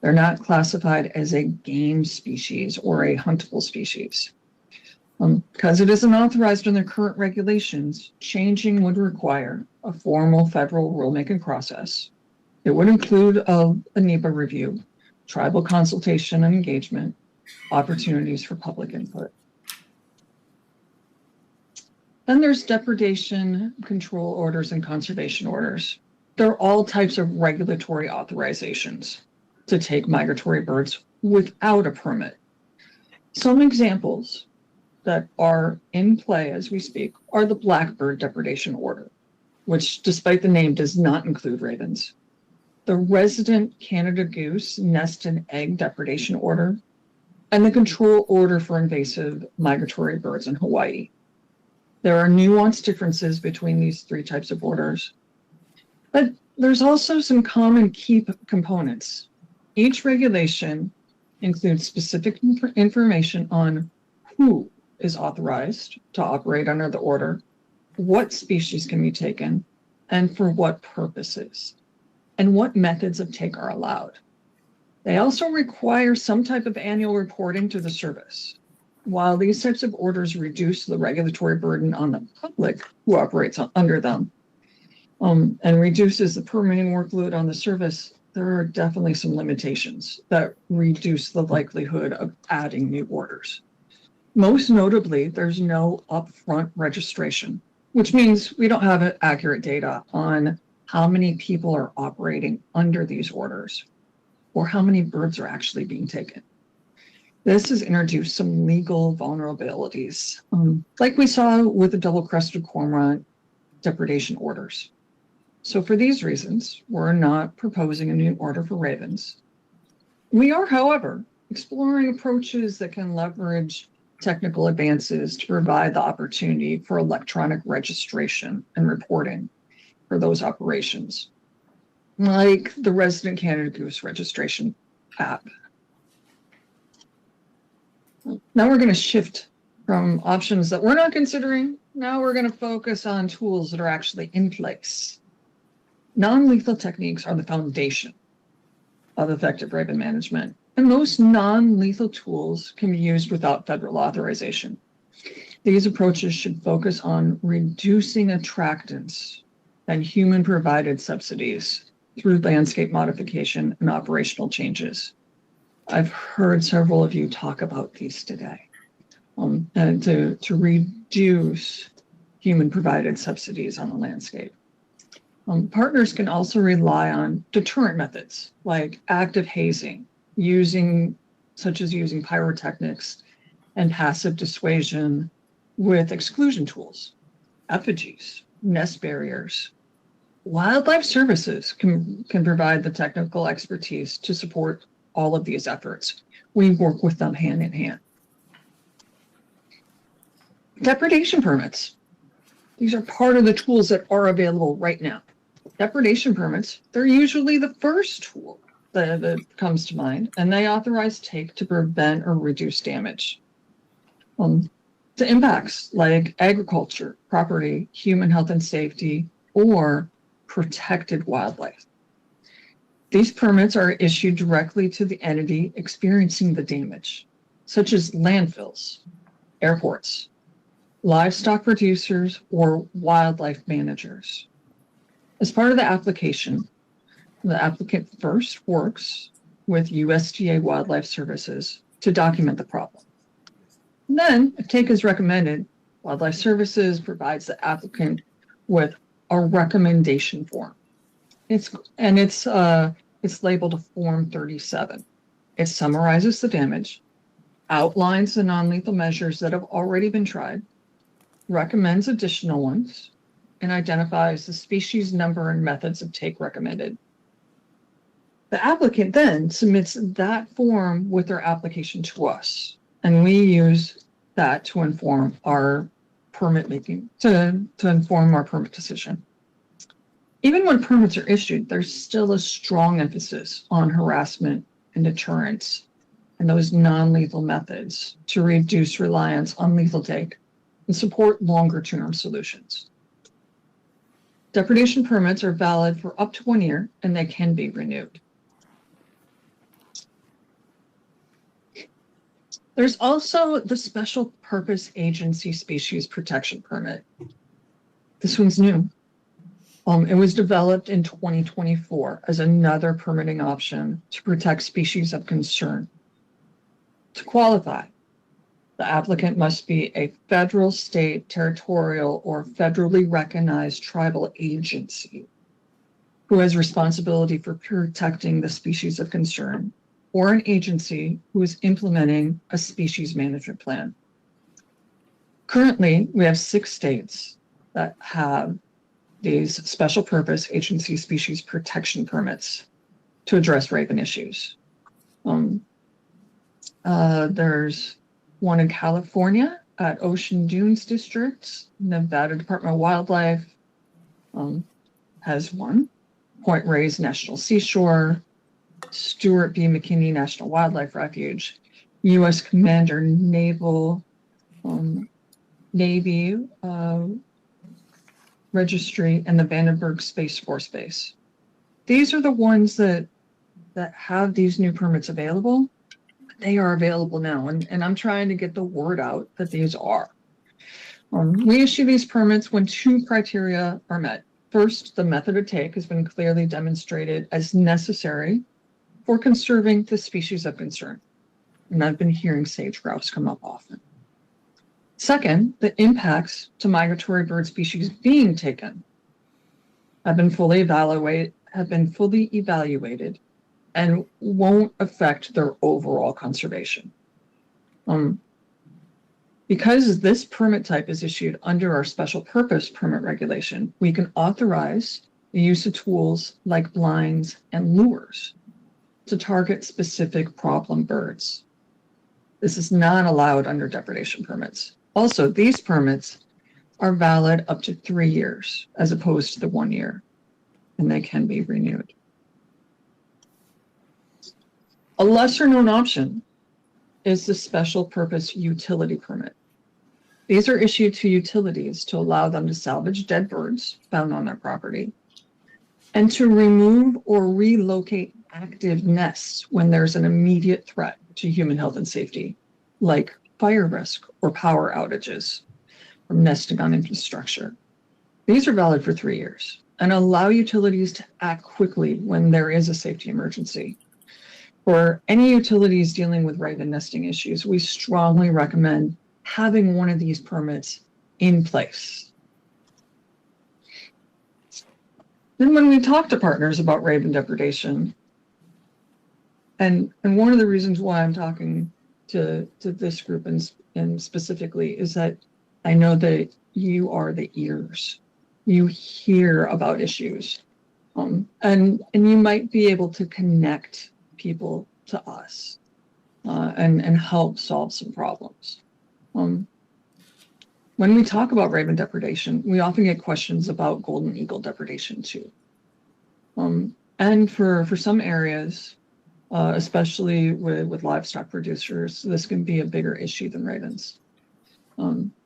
They're not classified as a game species or a huntable species. Because it isn't authorized in their current regulations, changing would require a formal federal rulemaking process. It would include a NEPA review, tribal consultation and engagement, opportunities for public input. Then there's depredation control orders and conservation orders. They're all types of regulatory authorizations to take migratory birds without a permit. Some examples that are in play as we speak are the blackbird depredation order, which despite the name does not include ravens, the resident Canada goose nest and egg depredation order, and the control order for invasive migratory birds in Hawaii. There are nuanced differences between these three types of orders, but there's also some common key components. Each regulation includes specific information on who is authorized to operate under the order, what species can be taken, and for what purposes, and what methods of take are allowed. They also require some type of annual reporting to the service. While these types of orders reduce the regulatory burden on the public who operates under them, and reduces the permitting workload on the service, there are definitely some limitations that reduce the likelihood of adding new orders. Most notably, there's no upfront registration, which means we don't have accurate data on how many people are operating under these orders or how many birds are actually being taken. This has introduced some legal vulnerabilities, like we saw with the double-crested cormorant depredation orders. So for these reasons, we're not proposing a new order for ravens. We are, however, exploring approaches that can leverage technical advances to provide the opportunity for electronic registration and reporting for those operations, like the Resident Canada Goose Registration app. Now we're going to shift from options that we're not considering. Now we're going to focus on tools that are actually in place. Non-lethal techniques are the foundation of effective raven management, and most non-lethal tools can be used without federal authorization. These approaches should focus on reducing attractants and human-provided subsidies through landscape modification and operational changes. I've heard several of you talk about these today, and to reduce human-provided subsidies on the landscape. Partners can also rely on deterrent methods like active hazing, such as using pyrotechnics and passive dissuasion with exclusion tools, effigies, nest barriers. Wildlife services can provide the technical expertise to support all of these efforts. We work with them hand in hand. Depredation permits. These are part of the tools that are available right now. Depredation permits, they're usually the first tool that comes to mind, and they authorize take to prevent or reduce damage to impacts like agriculture, property, human health and safety, or protected wildlife. These permits are issued directly to the entity experiencing the damage, such as landfills, airports, livestock producers, or wildlife managers. As part of the application, the applicant first works with USDA Wildlife Services to document the problem. And then, if take is recommended, Wildlife Services provides the applicant with a recommendation form. It's labeled a Form 37. It summarizes the damage, outlines the non-lethal measures that have already been tried, recommends additional ones, and identifies the species number and methods of take recommended. The applicant then submits that form with their application to us, and we use that to inform our permit making, to inform our permit decision. Even when permits are issued, there's still a strong emphasis on harassment and deterrence and those non-lethal methods to reduce reliance on lethal take and support longer-term solutions. Depredation permits are valid for up to 1 year, and they can be renewed. There's also the Special Purpose Agency Species Protection Permit. This one's new. It was developed in 2024 as another permitting option to protect species of concern. To qualify, the applicant must be a federal, state, territorial, or federally recognized tribal agency who has responsibility for protecting the species of concern, or an agency who is implementing a species management plan. Currently, we have 6 states that have these special purpose agency species protection permits to address raven issues. There's one in California at Ocean Dunes District. Nevada Department of Wildlife has one. Point Reyes National Seashore, Stuart B. McKinney National Wildlife Refuge, U.S. Commander Naval Navy Registry, and the Vandenberg Space Force Base. These are the ones that have these new permits available. They are available now, and I'm trying to get the word out that these are. We issue these permits when 2 criteria are met. First, the method of take has been clearly demonstrated as necessary for conserving the species of concern. And I've been hearing sage grouse come up often. Second, the impacts to migratory bird species being taken have been fully evaluated and won't affect their overall conservation. Because this permit type is issued under our special purpose permit regulation, we can authorize the use of tools like blinds and lures to target specific problem birds. This is not allowed under depredation permits. Also, these permits are valid up to 3 years as opposed to the 1 year, and they can be renewed. A lesser known option is the special purpose utility permit. These are issued to utilities to allow them to salvage dead birds found on their property and to remove or relocate active nests when there's an immediate threat to human health and safety, like fire risk or power outages from nesting on infrastructure. These are valid for 3 years and allow utilities to act quickly when there is a safety emergency. For any utilities dealing with raven nesting issues, we strongly recommend having one of these permits in place. Then when we talk to partners about raven depredation, and one of the reasons why I'm talking to this group and specifically is that I know that you are the ears. You hear about issues, and you might be able to connect people to us and help solve some problems. When we talk about raven depredation, we often get questions about golden eagle depredation too. And for some areas, especially with livestock producers, this can be a bigger issue than ravens.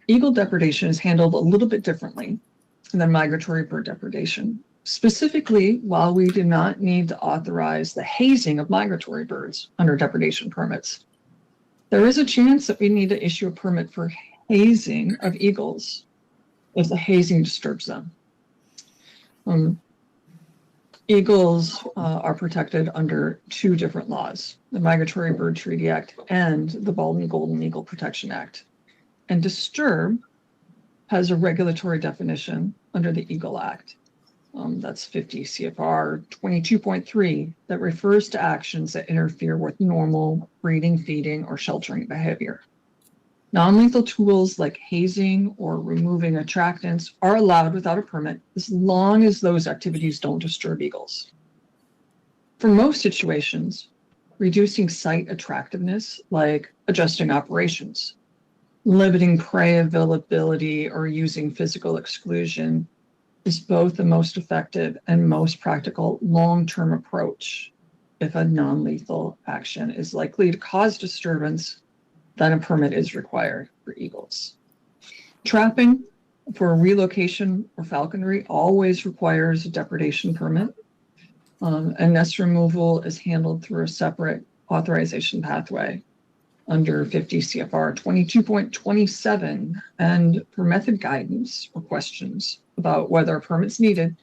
Eagle depredation is handled a little bit differently than migratory bird depredation. Specifically, while we do not need to authorize the hazing of migratory birds under depredation permits, there is a chance that we need to issue a permit for hazing of eagles if the hazing disturbs them. Eagles are protected under 2 different laws, the Migratory Bird Treaty Act and the Bald and Golden Eagle Protection Act. And disturb has a regulatory definition under the Eagle Act. That's 50 CFR 22.3 that refers to actions that interfere with normal breeding, feeding, or sheltering behavior. Non-lethal tools like hazing or removing attractants are allowed without a permit as long as those activities don't disturb eagles. For most situations, reducing site attractiveness, like adjusting operations, limiting prey availability, or using physical exclusion, is both the most effective and most practical long-term approach if a non-lethal action is likely to cause disturbance, then a permit is required for eagles. Trapping for relocation or falconry always requires a depredation permit, and nest removal is handled through a separate authorization pathway under 50 CFR 22.27. And for method guidance or questions about whether a permit's needed,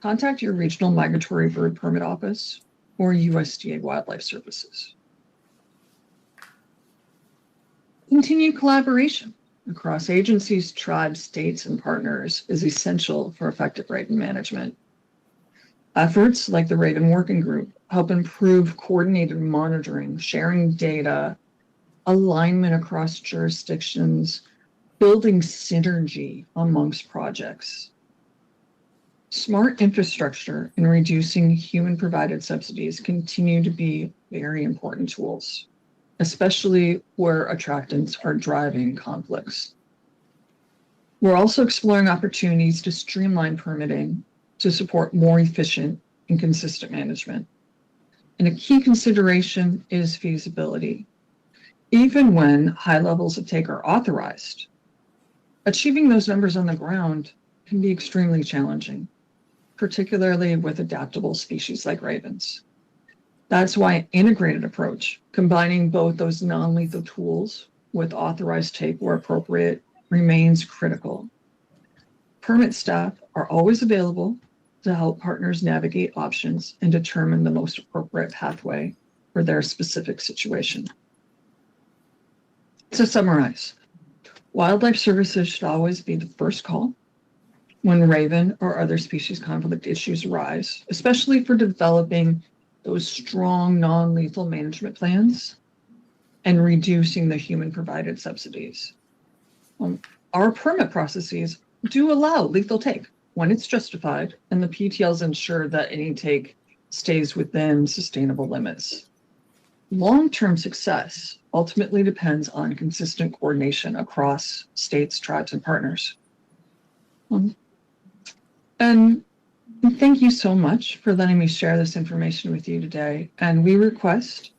contact your regional migratory bird permit office or USDA Wildlife Services. Continued collaboration across agencies, tribes, states, and partners is essential for effective raven management. Efforts like the Raven Working Group help improve coordinated monitoring, sharing data, alignment across jurisdictions, building synergy amongst projects. Smart infrastructure and reducing human-provided subsidies continue to be very important tools, especially where attractants are driving conflicts. We're also exploring opportunities to streamline permitting to support more efficient and consistent management. And a key consideration is feasibility. Even when high levels of take are authorized, achieving those numbers on the ground can be extremely challenging, particularly with adaptable species like ravens. That's why an integrated approach, combining both those non-lethal tools with authorized take where appropriate, remains critical. Permit staff are always available to help partners navigate options and determine the most appropriate pathway for their specific situation. To summarize, Wildlife Services should always be the first call when raven or other species conflict issues arise, especially for developing those strong non-lethal management plans and reducing the human-provided subsidies. Our permit processes do allow lethal take when it's justified, and the PTLs ensure that any take stays within sustainable limits. Long-term success ultimately depends on consistent coordination across states, tribes, and partners. And thank you so much for letting me share this information with you today. And we request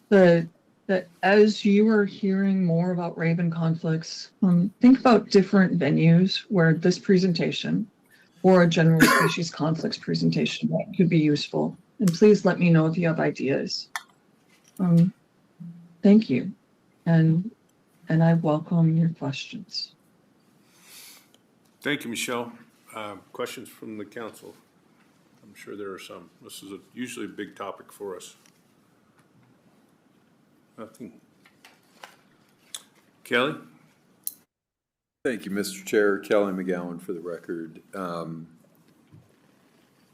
that as you are hearing more about raven conflicts, think about different venues where this presentation or a general species conflicts presentation could be useful. And please let me know if you have ideas. Thank you. And I welcome your questions. Thank you, Michelle. Questions from the council? I'm sure there are some. This is usually a big topic for us. Nothing. Kelly? Thank you, Mr. Chair. Kelly McGowan for the record.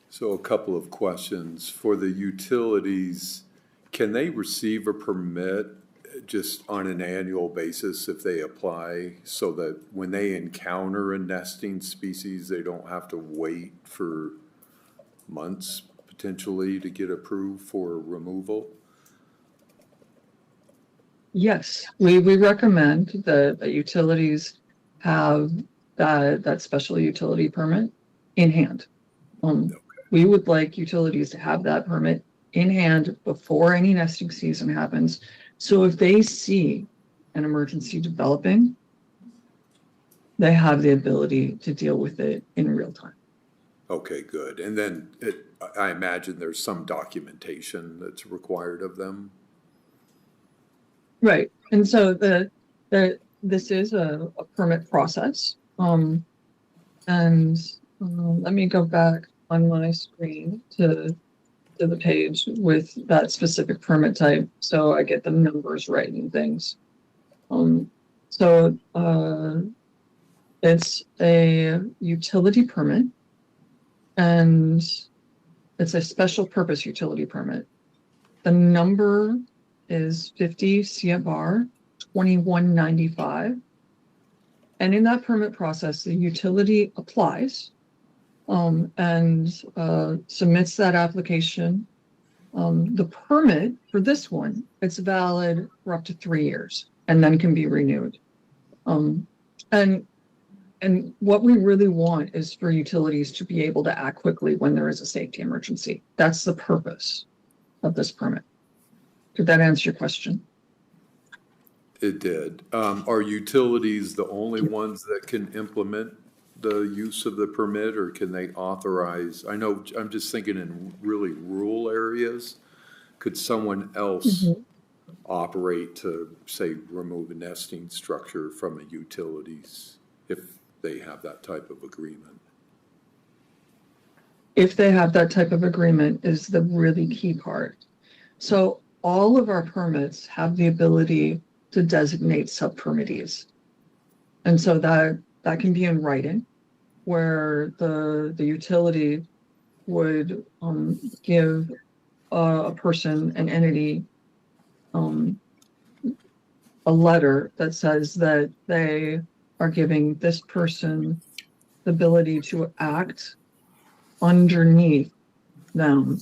So a couple of questions. For the utilities, can they receive a permit just on an annual basis if they apply, so that when they encounter a nesting species, they don't have to wait for months potentially to get approved for removal? Yes, we recommend that utilities have that special utility permit in hand. We would like utilities to have that permit in hand before any nesting season happens. So if they see an emergency developing, they have the ability to deal with it in real time. Okay, good. And then I imagine there's some documentation that's required of them. Right. And so this is a permit process. And let me go back on my screen to the page with that specific permit type, so I get the numbers right and things. It's a utility permit, and it's a special purpose utility permit. The number is 50 CFR 2195. And in that permit process, the utility applies and submits that application. The permit for this one, it's valid for up to 3 years and then can be renewed. And what we really want is for utilities to be able to act quickly when there is a safety emergency. That's the purpose of this permit. Did that answer your question? It did. Are utilities the only ones that can implement the use of the permit, or can they authorize? I know, I'm just thinking in really rural areas, could someone else operate to, say, remove a nesting structure from a utilities if they have that type of agreement? If they have that type of agreement is the really key part. So all of our permits have the ability to designate sub-permittees. And so that can be in writing, where the utility would give a person, an entity, a letter that says that they are giving this person the ability to act underneath them,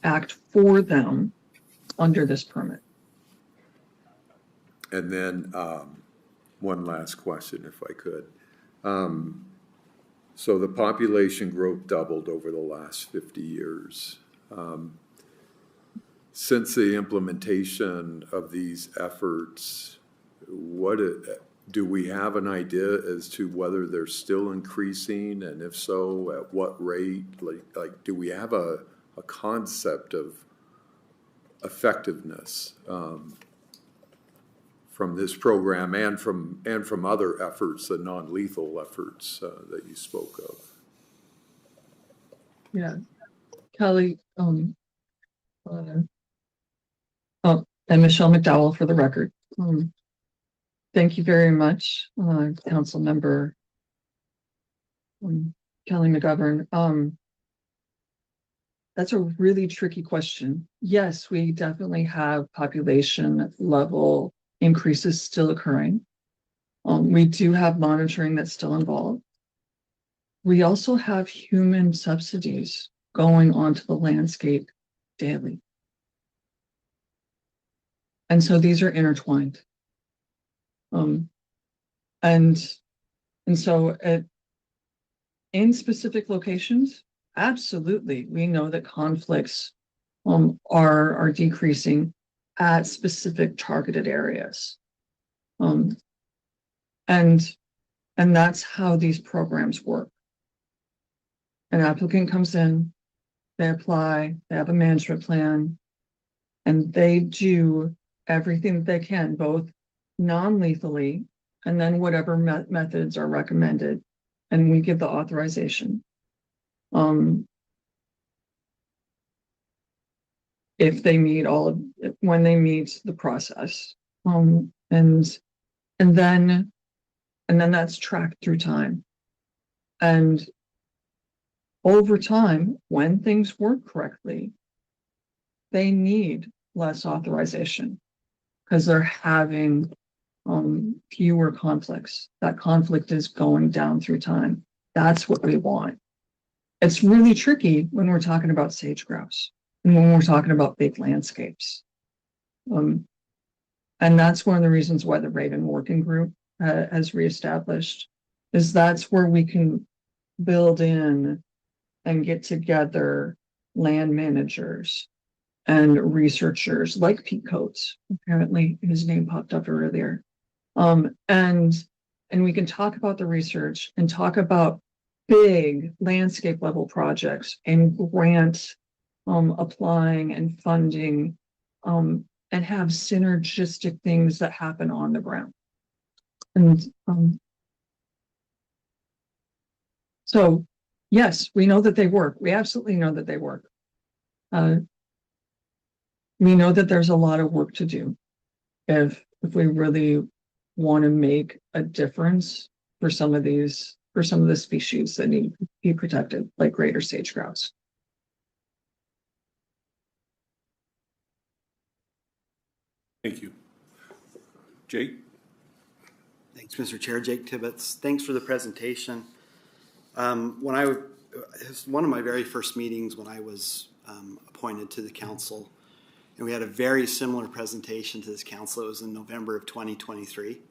act for them under this permit. And then one last question, if I could. So the population growth doubled over the last 50 years. Since the implementation of these efforts, do we have an idea as to whether they're still increasing, and if so, at what rate? Like do we have a concept of effectiveness from this program and from other efforts, the non-lethal efforts that you spoke of? Yeah, Kelly, and Michelle McDowell for the record. Thank you very much, Council Member Kelly McGovern. That's a really tricky question. Yes, we definitely have population level increases still occurring. We do have monitoring that's still involved. We also have human subsidies going onto the landscape daily. And so these are intertwined. And so in specific locations, absolutely, we know that conflicts are decreasing at specific targeted areas. And that's how these programs work. An applicant comes in, they apply, they have a management plan, and they do everything that they can, both non-lethally and then whatever methods are recommended, and we give the authorization. If they meet when they meet the process, and then that's tracked through time. And over time, when things work correctly, they need less authorization because they're having fewer conflicts. That conflict is going down through time. That's what we want. It's really tricky when we're talking about sage grouse and when we're talking about big landscapes. And that's one of the reasons why the Raven Working Group has reestablished, is that's where we can build in and get together land managers and researchers like Pete Coates. Apparently his name popped up earlier. And we can talk about the research and talk about big landscape level projects and grant applying and funding and have synergistic things that happen on the ground. And so, yes, we know that they work. We absolutely know that they work. We know that there's a lot of work to do if we really want to make a difference for some of these for some of the species that need to be protected, like greater sage grouse. Thank you. Jake? Thanks, Mr. Chair. Jake Tibbetts. Thanks for the presentation. It was one of my very first meetings when I was appointed to the council, and we had a very similar presentation to this council. It was in November of 2023.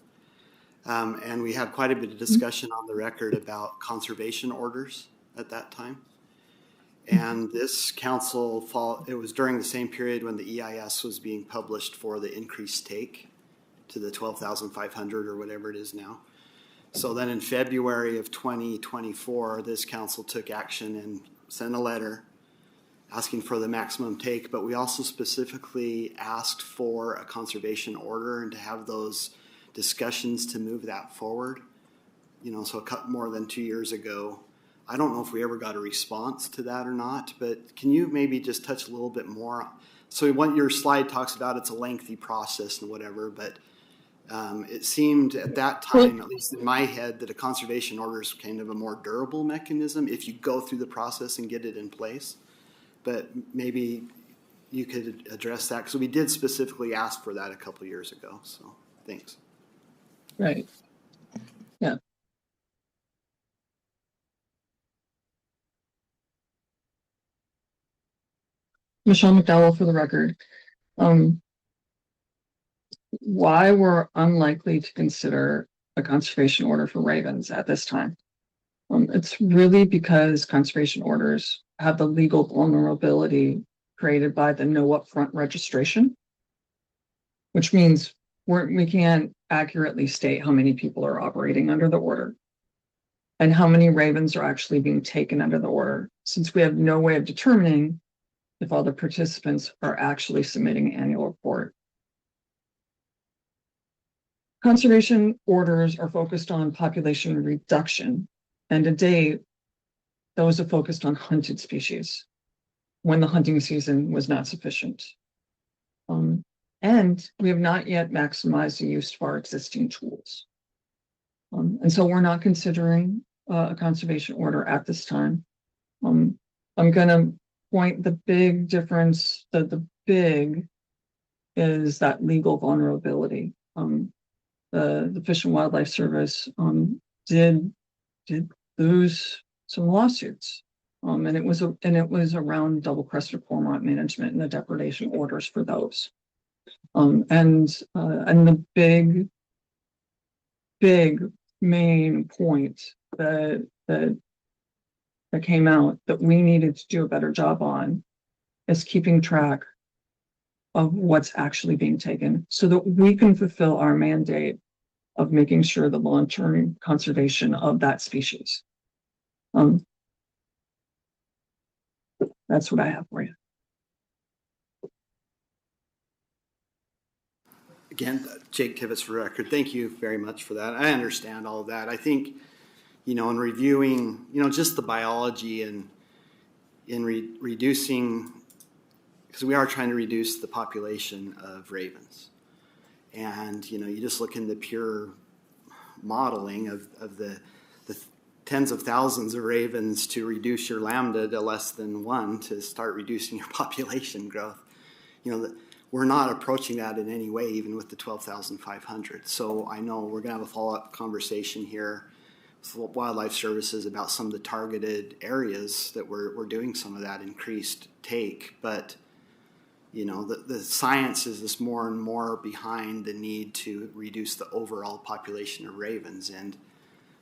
And we had quite a bit of discussion on the record about conservation orders at that time. And this council, it was during the same period when the EIS was being published for the increased take to the 12,500 or whatever it is now. So then in February of 2024, this council took action and sent a letter asking for the maximum take, but we also specifically asked for a conservation order and to have those discussions to move that forward. You know, so more than 2 years ago. I don't know if we ever got a response to that or not, but can you maybe just touch a little bit more? So what your slide talks about, it's a lengthy process and whatever, but it seemed at that time, at least in my head, that a conservation order is kind of a more durable mechanism if you go through the process and get it in place. But maybe you could address that, because we did specifically ask for that a couple of years ago. So thanks. Right. Yeah. Michelle McDowell for the record. Why we're unlikely to consider a conservation order for ravens at this time? It's really because conservation orders have the legal vulnerability created by the no upfront registration, which means we can't accurately state how many people are operating under the order and how many ravens are actually being taken under the order, since we have no way of determining if all the participants are actually submitting an annual report. Conservation orders are focused on population reduction, and to date, those are focused on hunted species when the hunting season was not sufficient. And we have not yet maximized the use of our existing tools. And so we're not considering a conservation order at this time. I'm going to point the big difference, the big is that legal vulnerability. The Fish and Wildlife Service did lose some lawsuits, and it was around double-crested cormorant management and the depredation orders for those. And the big main point that came out that we needed to do a better job on is keeping track of what's actually being taken so that we can fulfill our mandate of making sure the long-term conservation of that species. That's what I have for you. Again, Jake Tibbetts for the record. Thank you very much for that. I understand all of that. I think, in reviewing, just the biology and in reducing, because we are trying to reduce the population of ravens. And, you just look in the pure modeling of the tens of thousands of ravens to reduce your lambda to less than 1 to start reducing your population growth. We're not approaching that in any way, even with the 12,500. So I know we're going to have a follow-up conversation here with Wildlife Services about some of the targeted areas that we're doing some of that increased take. But, the science is this more and more behind the need to reduce the overall population of ravens. And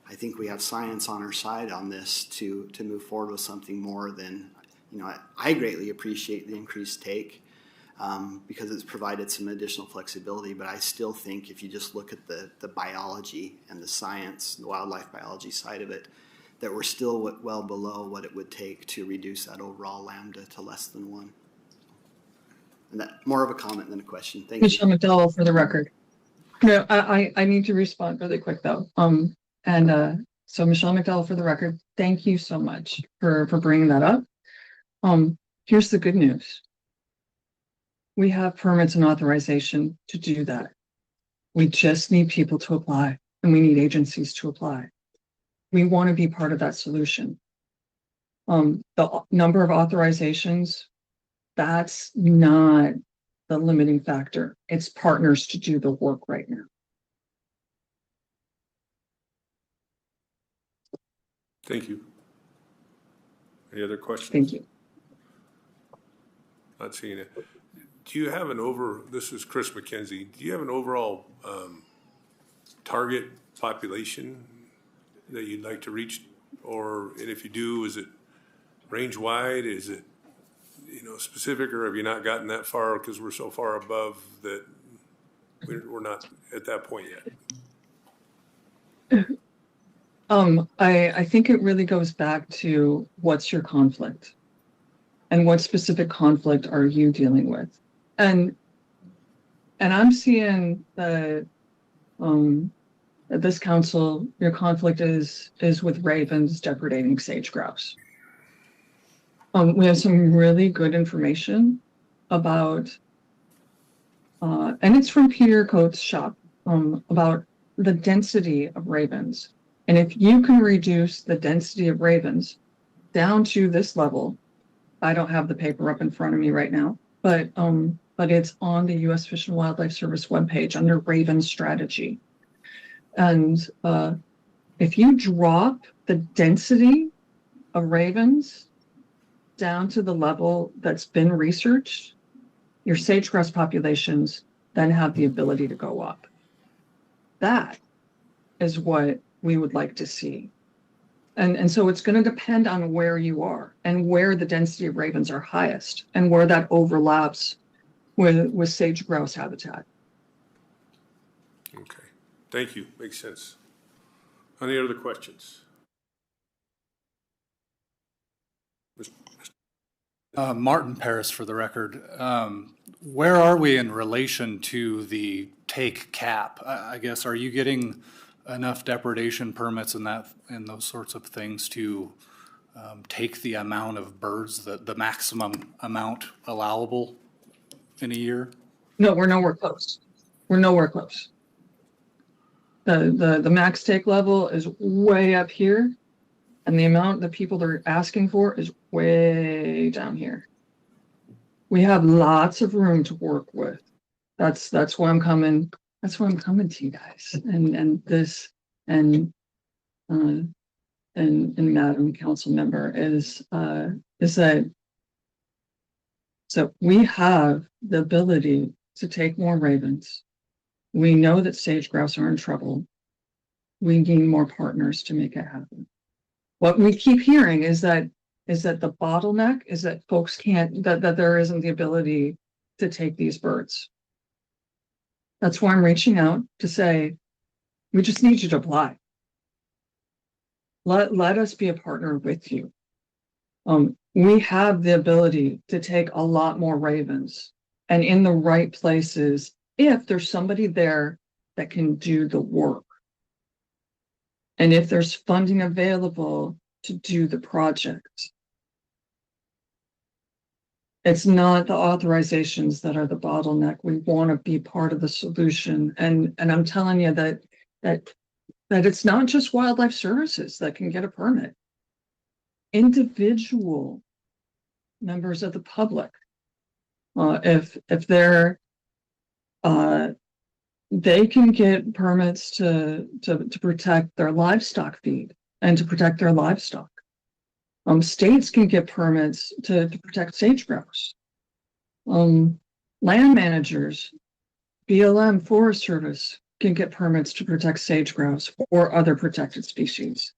I think we have science on our side on this to move forward with something more than, I greatly appreciate the increased take. Because it's provided some additional flexibility, but I still think if you just look at the biology and the science, the wildlife biology side of it, that we're still well below what it would take to reduce that overall lambda to less than 1. And that more of a comment than a question. Thank you. Michelle McDowell for the record. No, I need to respond really quick though. So Michelle McDowell for the record, thank you so much for bringing that up. Here's the good news. We have permits and authorization to do that. We just need people to apply, and we need agencies to apply. We want to be part of that solution. The number of authorizations, that's not the limiting factor. It's partners to do the work right now. Thank you. Any other questions? Thank you. Not seeing it. Do you have this is Chris McKenzie, do you have an overall target population that you'd like to reach? And if you do, is it range wide? Is it, specific, or have you not gotten that far because we're so far above that we're not at that point yet? I think it really goes back to what's your conflict and what specific conflict are you dealing with? And I'm seeing that this council, your conflict is with ravens depredating sage grouse. We have some really good information about, and it's from Peter Coates' shop, about the density of ravens. And if you can reduce the density of ravens down to this level, I don't have the paper up in front of me right now, but it's on the U.S. Fish and Wildlife Service webpage under Raven Strategy. And if you drop the density of ravens down to the level that's been researched, your sage-grouse populations then have the ability to go up. That is what we would like to see. And so it's going to depend on where you are and where the density of ravens are highest and where that overlaps with sage-grouse habitat. Okay, thank you. Makes sense. Any other questions? Martin Paris for the record. Where are we in relation to the take cap? I guess, are you getting enough depredation permits and those sorts of things to take the amount of birds, the maximum amount allowable in a year? No, we're nowhere close. We're nowhere close. The max take level is way up here, and the amount that people are asking for is way down here. We have lots of room to work with. That's why I'm coming. That's why I'm coming to you guys. And Madam Council Member is that. So we have the ability to take more ravens. We know that sage grouse are in trouble. We need more partners to make it happen. What we keep hearing is that the bottleneck is that folks can't, that there isn't the ability to take these birds. That's why I'm reaching out to say, we just need you to apply. Let us be a partner with you. We have the ability to take a lot more ravens, and in the right places, if there's somebody there that can do the work. And if there's funding available to do the project. It's not the authorizations that are the bottleneck. We want to be part of the solution. And I'm telling you that it's not just wildlife services that can get a permit. Individual members of the public, if they're they can get permits to protect their livestock feed and to protect their livestock. States can get permits to protect sage grouse. Land managers, BLM, Forest Service can get permits to protect sage grouse or other protected species.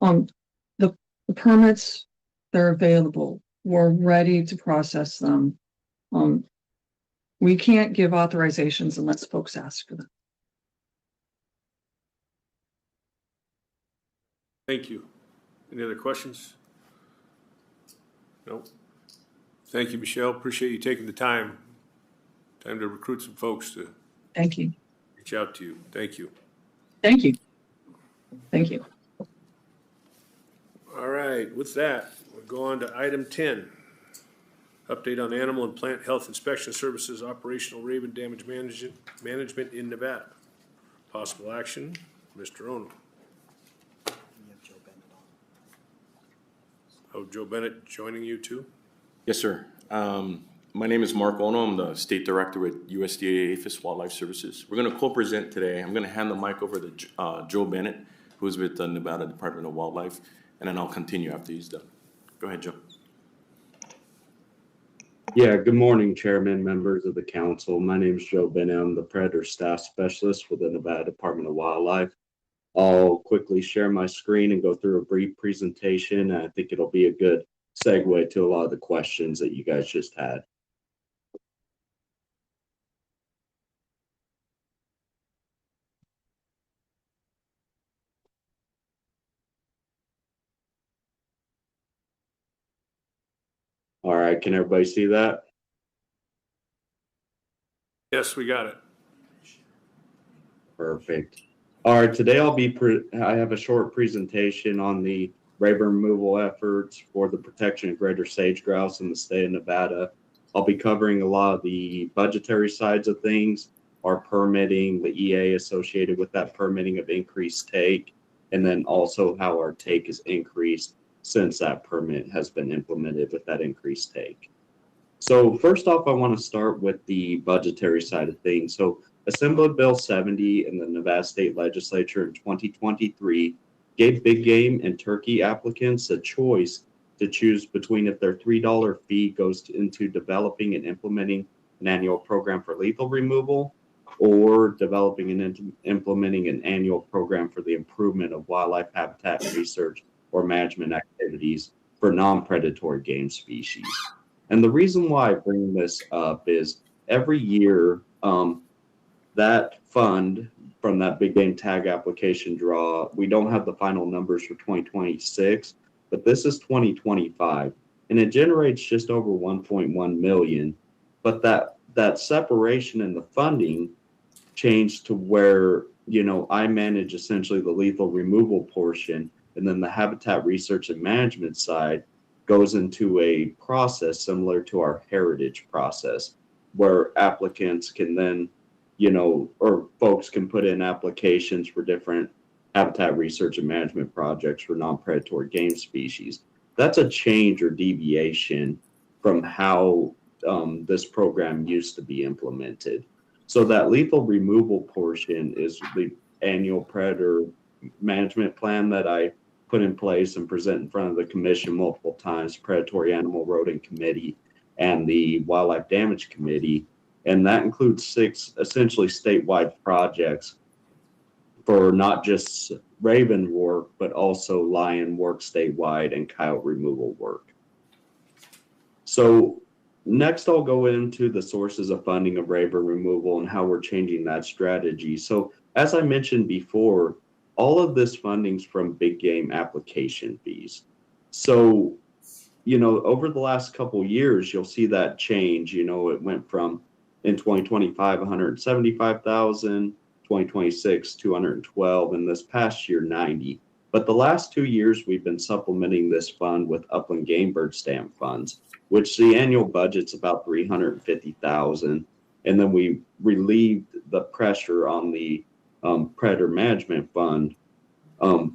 The permits, they're available. We're ready to process them. We can't give authorizations unless folks ask for them. Thank you. Any other questions? No. Thank you, Michelle. Appreciate you taking the time to recruit some folks to. Thank you. Reach out to you. Thank you. Thank you. Thank you. All right, with that, we'll go on to item 10. Update on animal and plant health inspection services, operational raven damage management in Nevada. Possible action, Mr. Ono. Oh, Joe Bennett joining you too? Yes, sir. My name is Mark Ono. I'm the State Director with USDA APHIS Wildlife Services. We're going to co-present today. I'm going to hand the mic over to Joe Bennett, who's with the Nevada Department of Wildlife, and then I'll continue after he's done. Go ahead, Joe. Yeah, good morning, Chairman, members of the council. My name is Joe Bennett. I'm the Predator Staff Specialist with the Nevada Department of Wildlife. I'll quickly share my screen and go through a brief presentation. I think it'll be a good segue to a lot of the questions that you guys just had. All right, can everybody see that? Yes, we got it. Perfect. All right, today I have a short presentation on the raven removal efforts for the protection of greater sage grouse in the state of Nevada. I'll be covering a lot of the budgetary sides of things, our permitting, the EA associated with that permitting of increased take, and then also how our take has increased since that permit has been implemented with that increased take. So first off, I want to start with the budgetary side of things. So Assembly Bill 70 in the Nevada State Legislature in 2023 gave big game and turkey applicants a choice to choose between if their $3 fee goes into developing and implementing an annual program for lethal removal, or developing and implementing an annual program for the improvement of wildlife habitat research or management activities for non-predatory game species. And the reason why I bring this up is every year that fund from that big game tag application draw, we don't have the final numbers for 2026, but this is 2025, and it generates just over 1.1 million. But that separation in the funding changed to where, you know, I manage essentially the lethal removal portion, and then the habitat research and management side goes into a process similar to our heritage process, where applicants can then, you know, or folks can put in applications for different habitat research and management projects for non-predatory game species. That's a change or deviation from how this program used to be implemented. So that lethal removal portion is the annual predator management plan that I put in place and present in front of the commission multiple times, Predatory Animal Rodent Committee and the Wildlife Damage Committee. And that includes 6 essentially statewide projects for not just raven work, but also lion work statewide and coyote removal work. So next I'll go into the sources of funding of raven removal and how we're changing that strategy. So as I mentioned before, all of this funding's from big game application fees. So, you know, over the last couple of years, you'll see that change. You know, it went from in 2025, 175,000, 2026, 212, and this past year, 90. But the last 2 years, we've been supplementing this fund with upland game bird stamp funds, which the annual budget's about 350,000. And then we relieved the pressure on the Predator Management Fund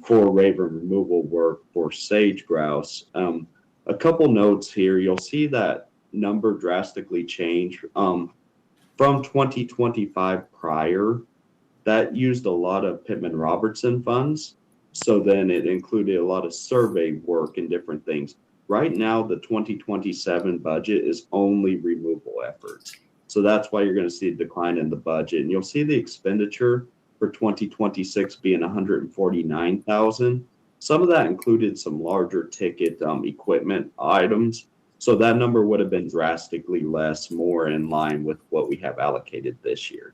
for raven removal work for sage grouse. A couple notes here, you'll see that number drastically change. From 2025 prior, that used a lot of Pittman-Robertson funds. So then it included a lot of survey work and different things. Right now, the 2027 budget is only removal efforts. So that's why you're going to see a decline in the budget. And you'll see the expenditure for 2026 being 149,000. Some of that included some larger ticket equipment items. So that number would have been drastically less, more in line with what we have allocated this year.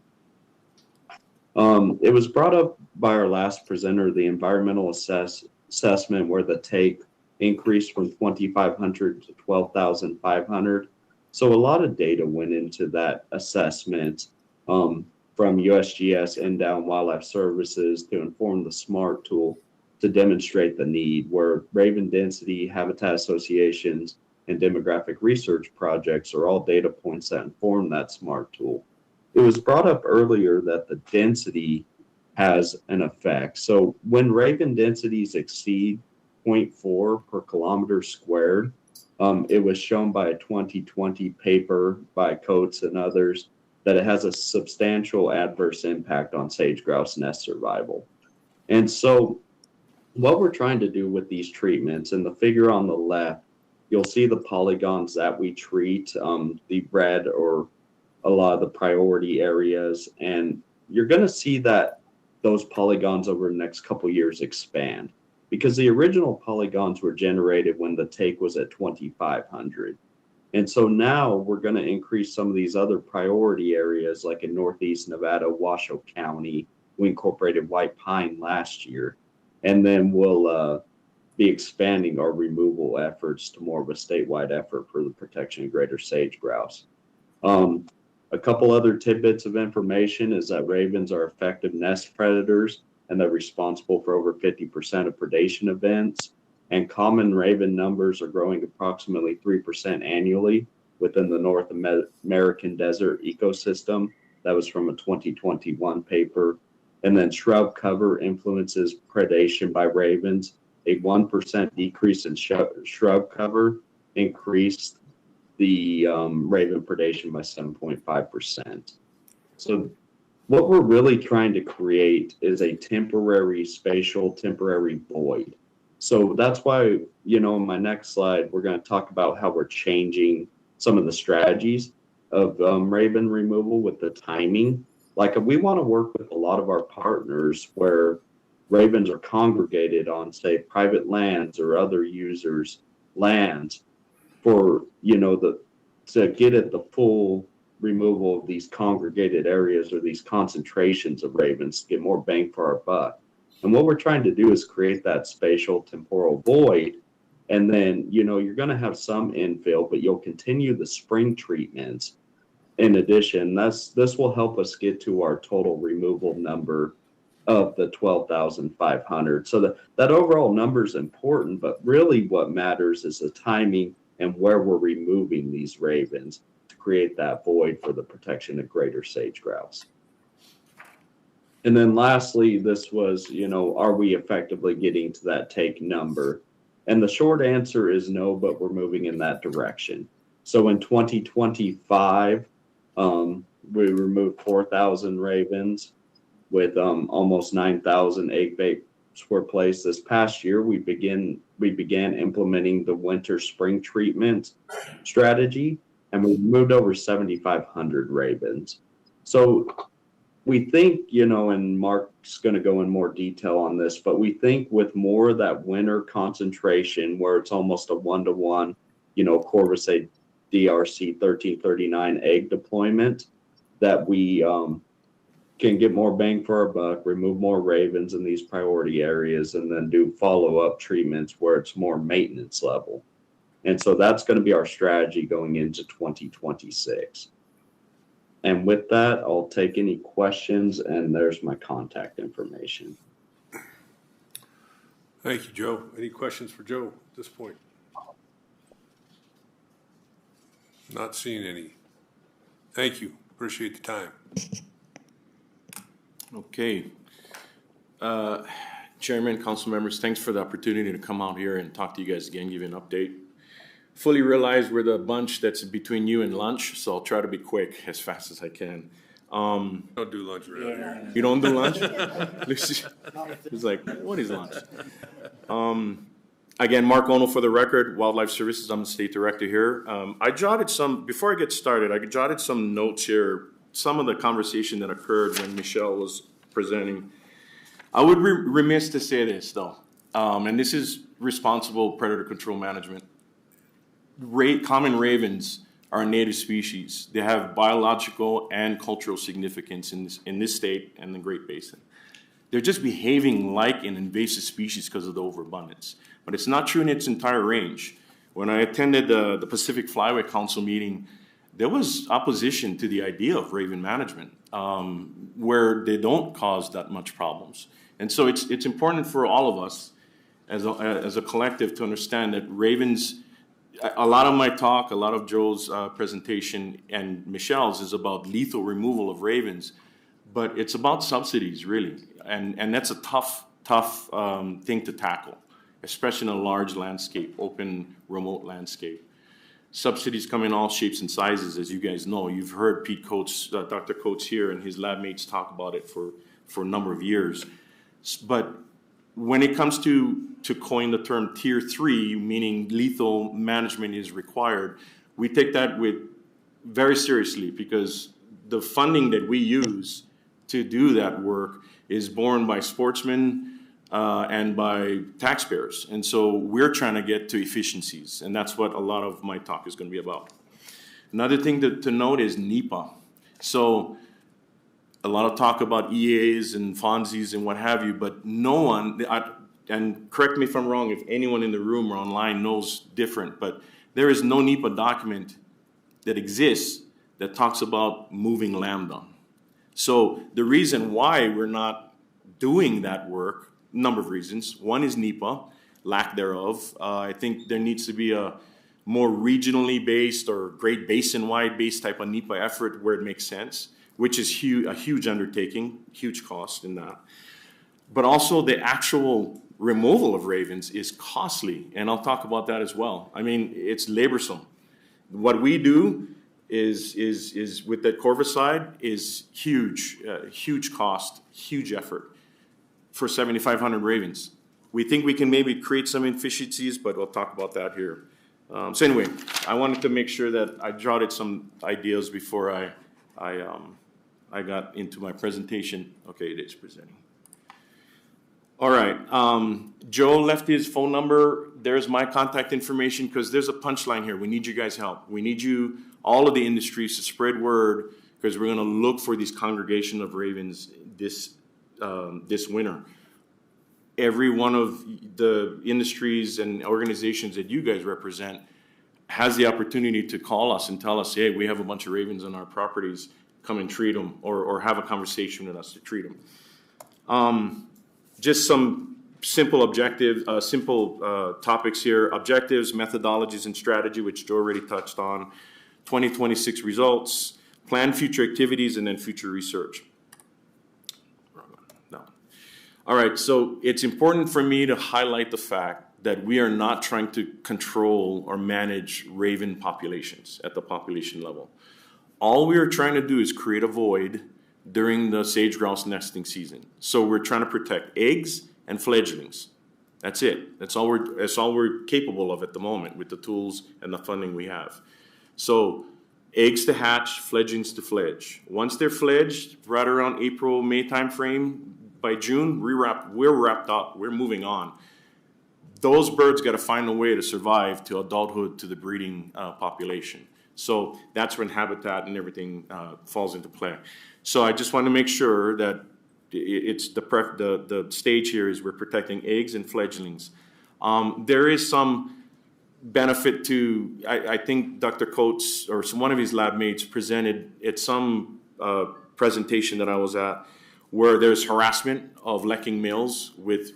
It was brought up by our last presenter, the environmental assessment, where the take increased from 2,500 to 12,500. So a lot of data went into that assessment from USGS and down Wildlife Services to inform the SMART tool to demonstrate the need, where raven density, habitat associations, and demographic research projects are all data points that inform that SMART tool. It was brought up earlier that the density has an effect. So when raven densities exceed 0.4 per kilometer squared. It was shown by a 2020 paper by Coates and others that it has a substantial adverse impact on sage grouse nest survival. And so what we're trying to do with these treatments, in the figure on the left, you'll see the polygons that we treat, the red or a lot of the priority areas, and you're going to see that those polygons over the next couple years expand, because the original polygons were generated when the take was at 2,500. And so now we're going to increase some of these other priority areas, like in Northeast Nevada, Washoe County. We incorporated white pine last year, and then we'll be expanding our removal efforts to more of a statewide effort for the protection of greater sage grouse. A couple other tidbits of information is that ravens are effective nest predators, and they're responsible for over 50% of predation events. And common raven numbers are growing approximately 3% annually within the North American desert ecosystem. That was from a 2021 paper. And then shrub cover influences predation by ravens. A 1% decrease in shrub cover increased the raven predation by 7.5%. So what we're really trying to create is a temporary temporary void. So that's why, in my next slide, we're going to talk about how we're changing some of the strategies of raven removal with the timing. Like, we want to work with a lot of our partners where ravens are congregated on, say, private lands or other users' lands for, to get at the full removal of these congregated areas or these concentrations of ravens to get more bang for our buck. And what we're trying to do is create that spatial temporal void. And then, you're going to have some infill, but you'll continue the spring treatments. In addition, this will help us get to our total removal number of the 12,500. So that overall number is important, but really what matters is the timing and where we're removing these ravens to create that void for the protection of greater sage grouse. And then lastly, this was, are we effectively getting to that take number? And the short answer is no, but we're moving in that direction. So in 2025, we removed 4,000 ravens with almost 9,000 egg baits were placed. This past year, we began implementing the winter-spring treatment strategy, and we moved over 7,500 ravens. So we think, and Mark's going to go in more detail on this, but we think with more of that winter concentration where it's almost a one-to-one, Corvus DRC 1339 egg deployment, that we can get more bang for our buck, remove more ravens in these priority areas, and then do follow-up treatments where it's more maintenance level. And so that's going to be our strategy going into 2026. And with that, I'll take any questions, and there's my contact information. Thank you, Joe. Any questions for Joe at this point? Not seeing any. Thank you. Appreciate the time. Okay. Chairman, council members, thanks for the opportunity to come out here and talk to you guys again, give you an update. Fully realize we're the bunch that's between you and lunch, so I'll try to be quick as fast as I can. Don't do lunch around here. You don't do lunch? He's like, what is lunch? Again, Mark Ono for the record, Wildlife Services. I'm the state director here. Before I get started, I jotted some notes here, some of the conversation that occurred when Michelle was presenting. I would be remiss to say this, though, and this is responsible predator control management. Common ravens are a native species. They have biological and cultural significance in this state and the Great Basin. They're just behaving like an invasive species because of the overabundance. But it's not true in its entire range. When I attended the Pacific Flyway Council meeting, there was opposition to the idea of raven management, where they don't cause that much problems. And so it's important for all of us as a collective to understand that ravens, a lot of my talk, a lot of Joe's presentation and Michelle's is about lethal removal of ravens, but it's about subsidies, really. And that's a tough thing to tackle. especially in a large landscape, open, remote landscape. Subsidies come in all shapes and sizes, as you guys know. You've heard Pete Coates, Dr. Coates here and his lab mates talk about it for a number of years. But when it comes to coin the term Tier 3, meaning lethal management is required, we take that very seriously, because the funding that we use to do that work is borne by sportsmen and by taxpayers. And so we're trying to get to efficiencies, and that's what a lot of my talk is going to be about. Another thing to note is NEPA. So a lot of talk about EAs and FONSIs and what have you, but no one, and correct me if I'm wrong, if anyone in the room or online knows different, but there is no NEPA document that exists that talks about moving lambda. So the reason why we're not doing that work, number of reasons. One is NEPA, lack thereof. I think there needs to be a more regionally based or Great Basin-wide based type of NEPA effort where it makes sense, which is a huge undertaking, huge cost in that. But also the actual removal of ravens is costly, and I'll talk about that as well. I mean, it's laborsome. What we do is with the corvicide is huge, huge cost, huge effort for 7,500 ravens. We think we can maybe create some efficiencies, but we'll talk about that here. So anyway, I wanted to make sure that I jotted some ideas before I got into my presentation. Okay, it is presenting. All right, Joe left his phone number. There's my contact information, because there's a punchline here. We need you guys' help. We need you, all of the industries, to spread word, because we're gonna look for these congregation of ravens this winter. Every one of the industries and organizations that you guys represent has the opportunity to call us and tell us, hey, we have a bunch of ravens on our properties, come and treat them, or have a conversation with us to treat them. Just some simple topics here: objectives, methodologies, and strategy, which Joe already touched on, 2026 results, plan future activities, and then future research. No. All right, so it's important for me to highlight the fact that we are not trying to control or manage raven populations at the population level. All we are trying to do is create a void during the sage grouse nesting season. So we're trying to protect eggs and fledglings. That's it. That's all we're capable of at the moment with the tools and the funding we have. So eggs to hatch, fledglings to fledge. Once they're fledged, right around April, May timeframe, by June, we're wrapped up. We're moving on. Those birds got to find a way to survive to adulthood, to the breeding population. So that's when habitat and everything falls into play. So I just want to make sure that it's the stage here is we're protecting eggs and fledglings. There is some benefit to, I think Dr. Coates or one of his lab mates presented at some presentation that I was at, where there's harassment of lekking males with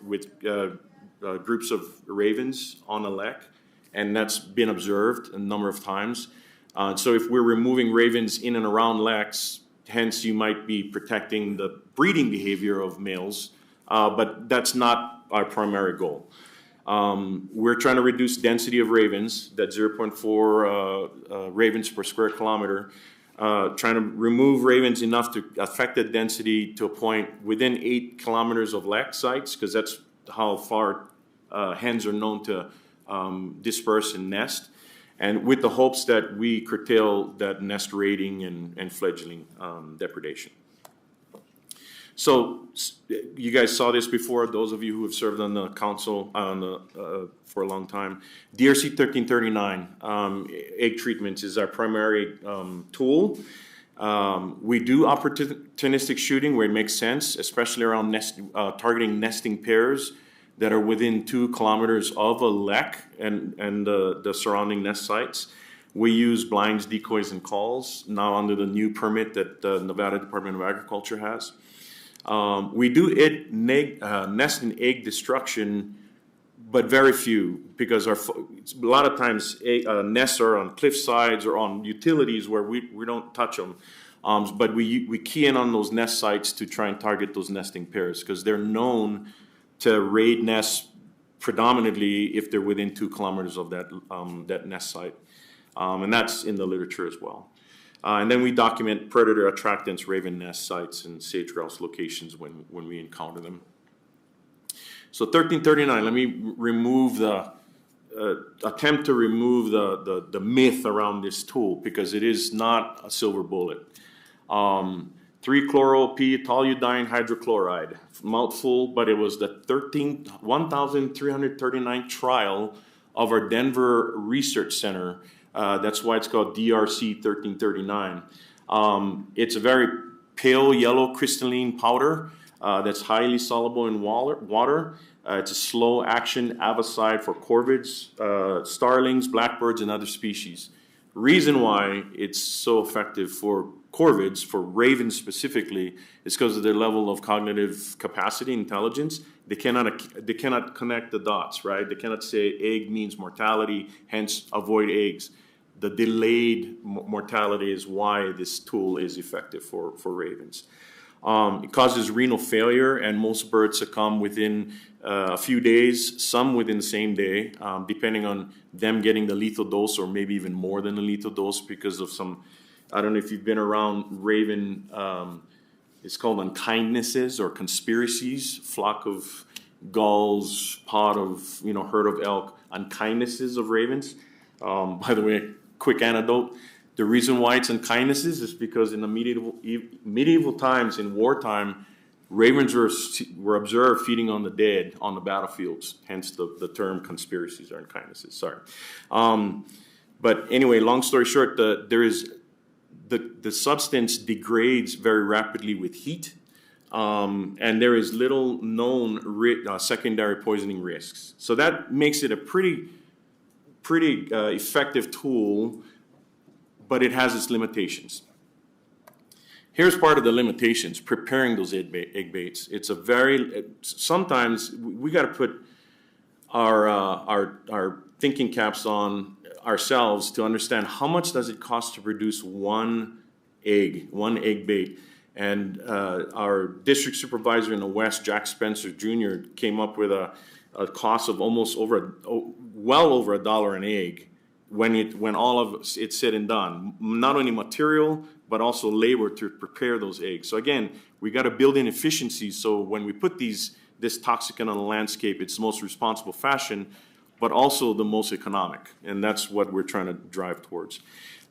groups of ravens on a lek, and that's been observed a number of times. So if we're removing ravens in and around leks, hence you might be protecting the breeding behavior of males, but that's not our primary goal. We're trying to reduce density of ravens, that 0.4 ravens per square kilometer, trying to remove ravens enough to affect the density to a point within 8 kilometers of lek sites, because that's how far hens are known to disperse and nest, and with the hopes that we curtail that nest raiding and fledgling depredation. So you guys saw this before, those of you who have served on the council for a long time. DRC 1339, egg treatments, is our primary tool. We do opportunistic shooting where it makes sense, especially around targeting nesting pairs that are within 2 kilometers of a lek and the surrounding nest sites. We use blinds, decoys, and calls now under the new permit that the Nevada Department of Agriculture has. We do nest and egg destruction, but very few, because a lot of times nests are on cliff sides or on utilities where we don't touch them. But we key in on those nest sites to try and target those nesting pairs, because they're known to raid nests predominantly if they're within 2 kilometers of that nest site. And that's in the literature as well. And then we document predator attractants, raven nest sites, and sage grouse locations when we encounter them. So 1339, let me remove attempt to remove the myth around this tool, because it is not a silver bullet. 3-chloro-p-toluidine hydrochloride, mouthful, but it was the 1,339 trial of our Denver Research Center. That's why it's called DRC 1339. It's a very pale yellow crystalline powder that's highly soluble in water. It's a slow action avicide for corvids, starlings, blackbirds, and other species. Reason why it's so effective for corvids, for ravens specifically, is because of their level of cognitive capacity, intelligence. They cannot connect the dots, right? They cannot say egg means mortality, hence avoid eggs. The delayed mortality is why this tool is effective for ravens. It causes renal failure, and most birds succumb within a few days, some within the same day, depending on them getting the lethal dose, or maybe even more than the lethal dose because of some, I don't know if you've been around raven, it's called unkindnesses or conspiracies, flock of gulls, pod of, herd of elk, unkindnesses of ravens. By the way, quick anecdote. The reason why it's unkindnesses is because in the medieval times, in wartime, ravens were observed feeding on the dead on the battlefields, hence the term conspiracies or unkindnesses, sorry. But anyway, long story short, the substance degrades very rapidly with heat, and there is little known secondary poisoning risks. So that makes it a pretty effective tool, but it has its limitations. Here's part of the limitations: preparing those egg baits. It's sometimes we got to put our thinking caps on ourselves to understand how much does it cost to produce one egg bait. And our district supervisor in the West, Jack Spencer Jr., came up with a cost of almost well over $1 an egg when all of it's said and done. Not only material, but also labor to prepare those eggs. So again, we got to build in efficiencies, so when we put this toxicant on the landscape, it's the most responsible fashion, but also the most economic. And that's what we're trying to drive towards.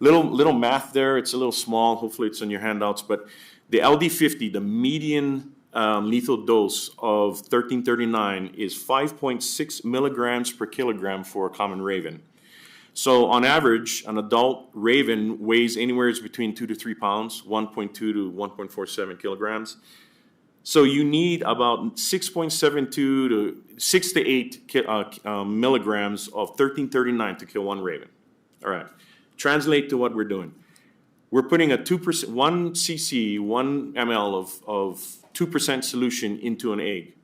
Little math there. It's a little small. Hopefully it's in your handouts. But the LD50, the median lethal dose of 1339 is 5.6 milligrams per kilogram for a common raven. So on average, an adult raven weighs anywhere between 2 to 3 pounds, 1.2 to 1.47 kilograms. So you need about 6.72 to 6 to 8 milligrams of 1339 to kill one raven. All right. Translate to what we're doing. We're putting a 2%, 1 cc, 1 ml of 2% solution into an egg.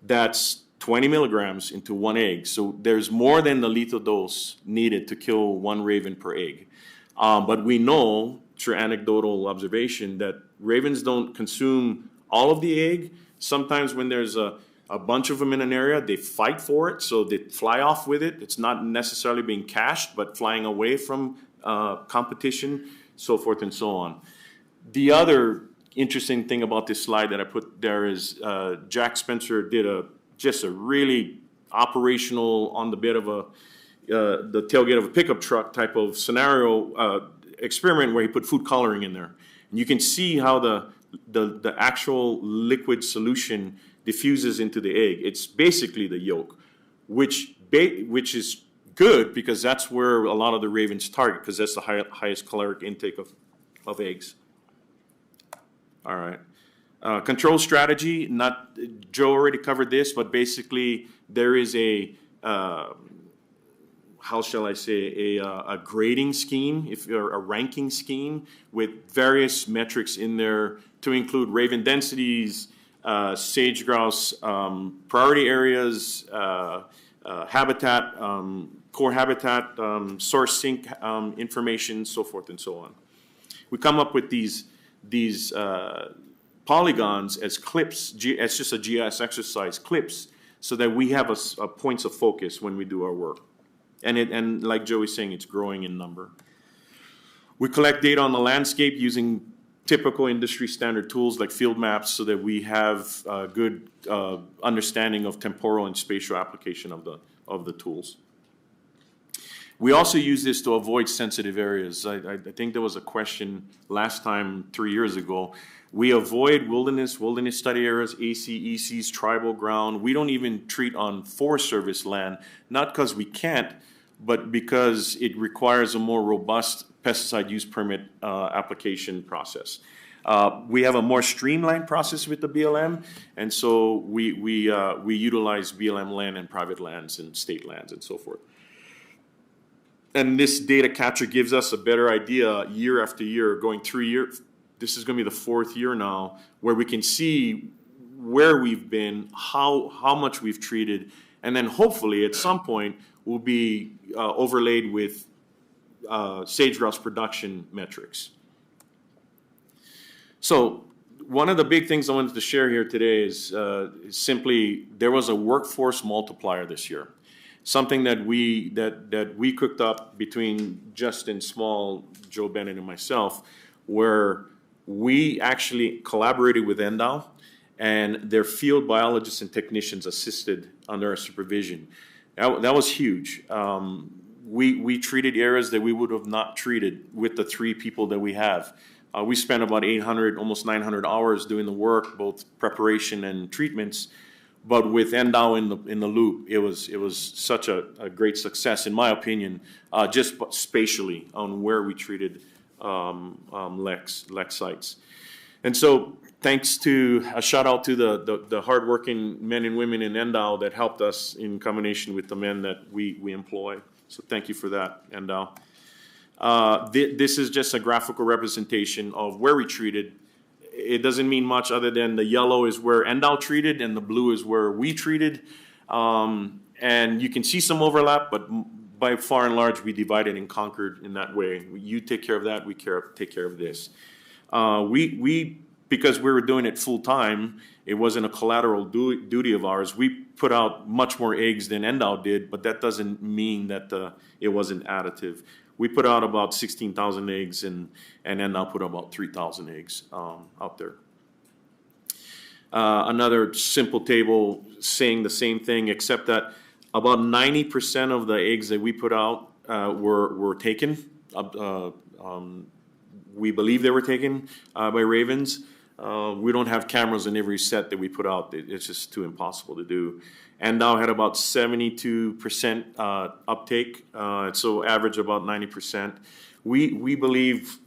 That's 20 milligrams into one egg. So there's more than the lethal dose needed to kill one raven per egg. But we know through anecdotal observation that ravens don't consume all of the egg. Sometimes when there's a bunch of them in an area, they fight for it, so they fly off with it. It's not necessarily being cached, but flying away from competition, so forth and so on. The other interesting thing about this slide that I put there is Jack Spencer did just a really operational, on the bit of the tailgate of a pickup truck type of scenario experiment where he put food coloring in there. And you can see how the actual liquid solution diffuses into the egg. It's basically the yolk, which is good because that's where a lot of the ravens target, because that's the highest caloric intake of eggs. All right. Control strategy, Joe already covered this, but basically there is a grading scheme, a ranking scheme with various metrics in there to include raven densities, sage grouse priority areas, habitat, core habitat, source sink information, so forth and so on. We come up with these polygons as clips. It's just a GIS exercise, clips, so that we have a points of focus when we do our work. And like Joey's saying, it's growing in number. We collect data on the landscape using typical industry standard tools like field maps so that we have a good understanding of temporal and spatial application of the tools. We also use this to avoid sensitive areas. I think there was a question last time 3 years ago. We avoid wilderness study areas, AC, ECs, tribal ground. We don't even treat on Forest Service land, not because we can't, but because it requires a more robust pesticide use permit application process. We have a more streamlined process with the BLM, and so we utilize BLM land and private lands and state lands and so forth. And this data capture gives us a better idea year after year, going 3 years. This is going to be the 4th year now, where we can see where we've been, how much we've treated, and then hopefully at some point will be overlaid with sage grouse production metrics. So one of the big things I wanted to share here today is simply there was a workforce multiplier this year. Something that we cooked up between Justin Small, Joe Bennett, and myself, where we actually collaborated with NDOW, and their field biologists and technicians assisted under our supervision. That was huge. We treated areas that we would have not treated with the 3 people that we have. We spent about 800, almost 900 hours doing the work, both preparation and treatments. But with NDOW in the loop, it was such a great success, in my opinion, just spatially on where we treated LEX sites. And so thanks to a shout out to the hardworking men and women in NDOW that helped us in combination with the men that we employ. So thank you for that, NDOW. This is just a graphical representation of where we treated. It doesn't mean much other than the yellow is where NDOW treated and the blue is where we treated. And you can see some overlap, but by far and large, we divided and conquered in that way. You take care of that, we take care of this. Because we were doing it full time, it wasn't a collateral duty of ours. We put out much more eggs than NDOW did, but that doesn't mean that it wasn't additive. We put out about 16,000 eggs, and NDOW put about 3,000 eggs out there. Another simple table saying the same thing, except that about 90% of the eggs that we put out were taken. We believe they were taken by ravens. We don't have cameras in every set that we put out. It's just too impossible to do. And now had about 72% uptake, so average about 90%. We believe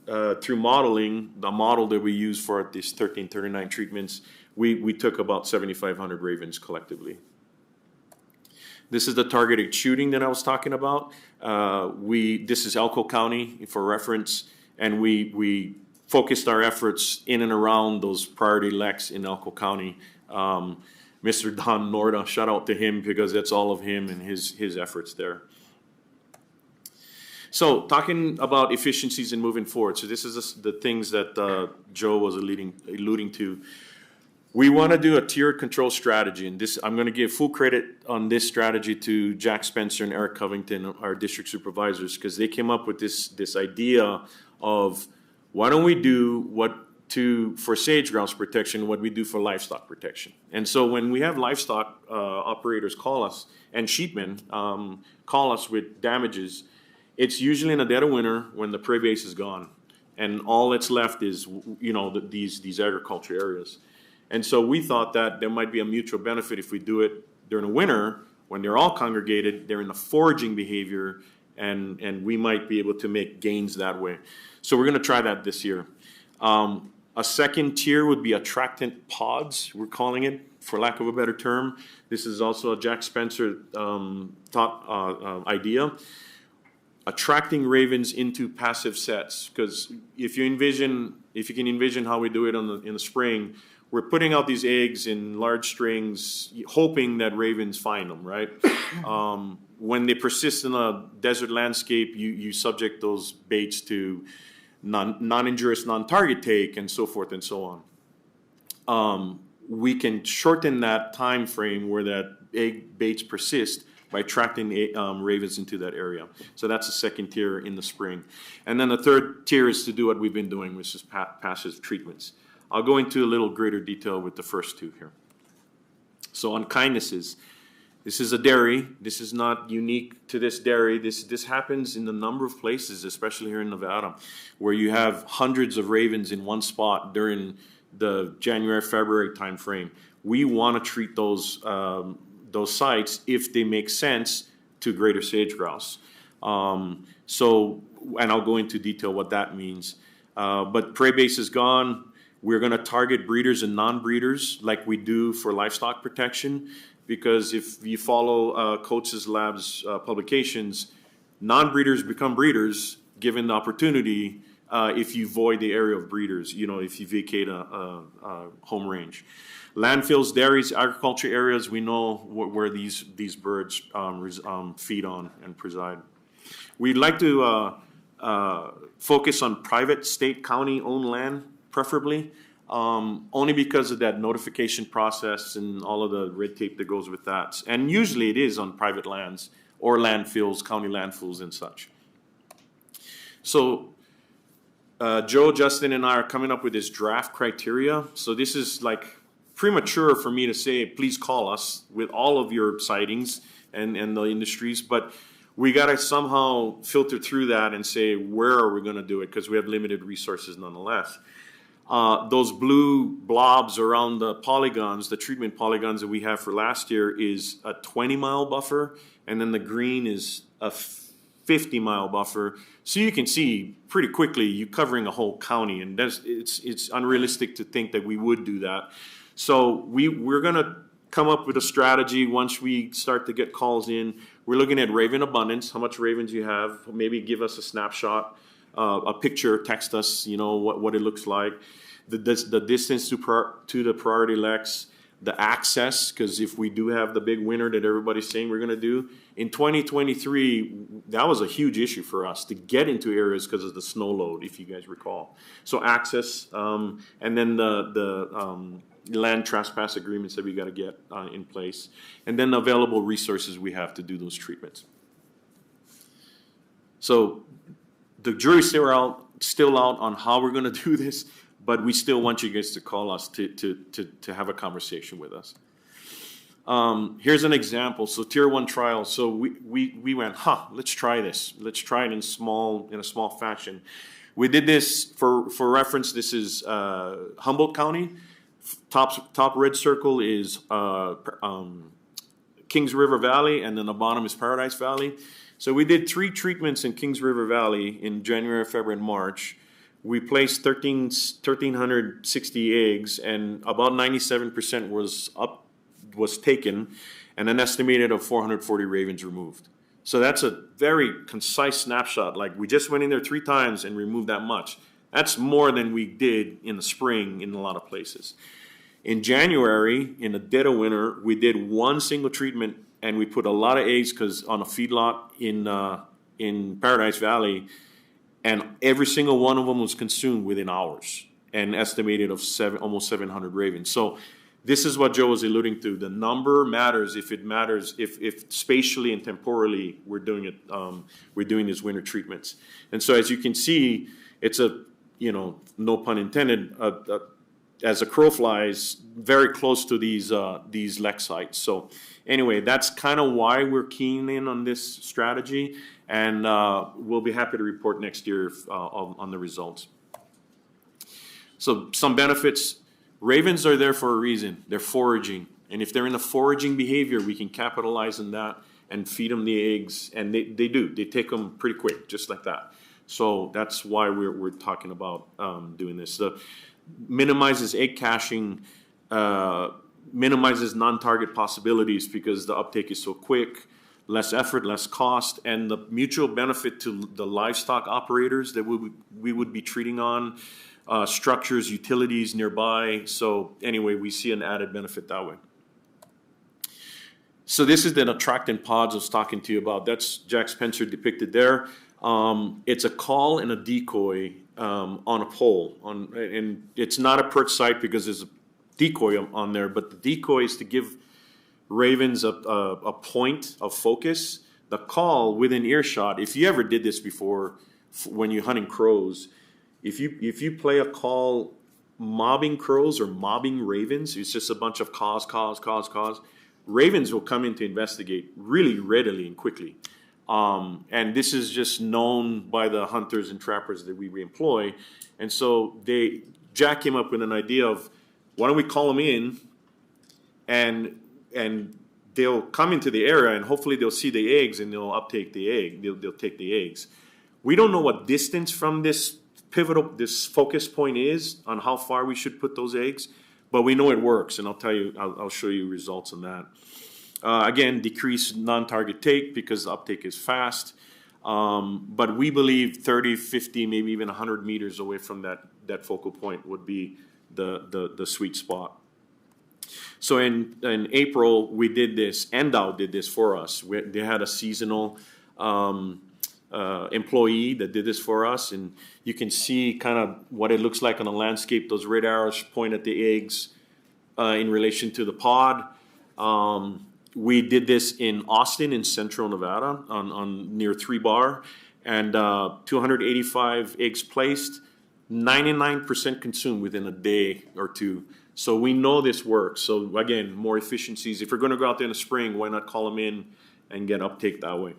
through modeling, the model that we use for these 1339 treatments, we took about 7,500 ravens collectively. This is the targeted shooting that I was talking about. This is Elko County for reference, and we focused our efforts in and around those priority LECs in Elko County. Mr. Don Norda, shout out to him because that's all of him and his efforts there. So talking about efficiencies and moving forward. So this is the things that Joe was alluding to. We want to do a tiered control strategy, and this I'm going to give full credit on this strategy to Jack Spencer and Eric Covington, our district supervisors, because they came up with this idea of why don't we do for sage grouse protection what we do for livestock protection. And so when we have livestock operators call us and sheepmen call us with damages, it's usually in the dead of winter when the prey base is gone, and all that's left is these agriculture areas. And so we thought that there might be a mutual benefit if we do it during the winter when they're all congregated, they're in a foraging behavior, and we might be able to make gains that way. So we're going to try that this year. A second tier would be attractant pods, we're calling it, for lack of a better term. This is also a Jack Spencer idea. Attracting ravens into passive sets, because if you can envision how we do it in the spring, we're putting out these eggs in large strings, hoping that ravens find them, right? When they persist in a desert landscape, you subject those baits to non-injurious, non-target take, and so forth and so on. we can shorten that time frame where that egg baits persist by attracting ravens into that area. So that's the second tier in the spring. And then the third tier is to do what we've been doing, which is passive treatments. I'll go into a little greater detail with the first two here. So on kindnesses, this is a dairy. This is not unique to this dairy. This happens in a number of places, especially here in Nevada, where you have hundreds of ravens in one spot during the January, February time frame. We want to treat those sites if they make sense to greater sage grouse. And I'll go into detail what that means. But prey base is gone. We're going to target breeders and non-breeders like we do for livestock protection, because if you follow Coates' Lab's publications, non-breeders become breeders given the opportunity if you void the area of breeders, if you vacate a home range. Landfills, dairies, agriculture areas, we know where these birds feed on and preside. We'd like to focus on private, state, county-owned land, preferably, only because of that notification process and all of the red tape that goes with that. And usually it is on private lands or landfills, county landfills and such. So Joe, Justin, and I are coming up with this draft criteria. So this is like premature for me to say, please call us with all of your sightings and the industries, but we got to somehow filter through that and say, where are we going to do it? Because we have limited resources nonetheless. Those blue blobs around the polygons, the treatment polygons that we have for last year, is a 20-mile buffer, and then the green is a 50-mile buffer. So you can see pretty quickly you're covering a whole county, and it's unrealistic to think that we would do that. So we're going to come up with a strategy once we start to get calls in. We're looking at raven abundance, how much ravens you have, maybe give us a snapshot, a picture, text us, what it looks like, the distance to the priority lex, the access, because if we do have the big winter that everybody's saying we're going to do, in 2023, that was a huge issue for us to get into areas because of the snow load, if you guys recall. So access, and then the land trespass agreements that we got to get in place, and then the available resources we have to do those treatments. So the jury's still out on how we're going to do this, but we still want you guys to call us to have a conversation with us. Here's an example. So tier 1 trial. So we went, let's try this. Let's try it in a small fashion. We did this for reference. This is Humboldt County. Top red circle is Kings River Valley, and then the bottom is Paradise Valley. So we did 3 treatments in Kings River Valley in January, February, and March. We placed 1,360 eggs, and about 97% was taken, and an estimated of 440 ravens removed. So that's a very concise snapshot. Like, we just went in there 3 times and removed that much. That's more than we did in the spring in a lot of places. In January, in the dead of winter, we did 1 single treatment, and we put a lot of eggs because on a feedlot in Paradise Valley, and every single one of them was consumed within hours, and estimated of almost 700 ravens. So this is what Joe was alluding to. The number matters if spatially and temporally we're doing it. We're doing these winter treatments, and so as you can see, it's a no pun intended. As a crow flies, very close to these lek sites. So anyway, that's kind of why we're keen in on this strategy, and we'll be happy to report next year on the results. So some benefits. Ravens are there for a reason. They're foraging, and if they're in a foraging behavior, we can capitalize on that and feed them the eggs, and they do. They take them pretty quick, just like that. So that's why we're talking about doing this. Minimizes egg caching, minimizes non-target possibilities because the uptake is so quick, less effort, less cost, and the mutual benefit to the livestock operators that we would be treating on, structures, utilities nearby. So anyway, we see an added benefit that way. So this is the attractant pods I was talking to you about. That's Jack Spencer depicted there. It's a call and a decoy on a pole, and it's not a perch site because there's decoy on there, but the decoy is to give ravens a point of focus. The call within earshot, if you ever did this before when you're hunting crows, if you play a call mobbing crows or mobbing ravens, it's just a bunch of caws. Ravens will come in to investigate really readily and quickly. And this is just known by the hunters and trappers that we employ. And so Jack came up with an idea of, why don't we call them in and they'll come into the area and hopefully they'll see the eggs and they'll uptake the egg. They'll take the eggs. We don't know what distance from this focus point is on how far we should put those eggs, but we know it works, and I'll show you results on that. Again, decrease non-target take because the uptake is fast, but we believe 30, 50, maybe even 100 meters away from that focal point would be the sweet spot. So in April, we did this. Endow did this for us. They had a seasonal employee that did this for us, and you can see kind of what it looks like on the landscape. Those red arrows point at the eggs in relation to the pod. We did this in Austin in central Nevada on near 3 Bar, and 285 eggs placed, 99% consumed within a day or two. So we know this works. So again, more efficiencies. If you're going to go out there in the spring, why not call them in and get uptake that way?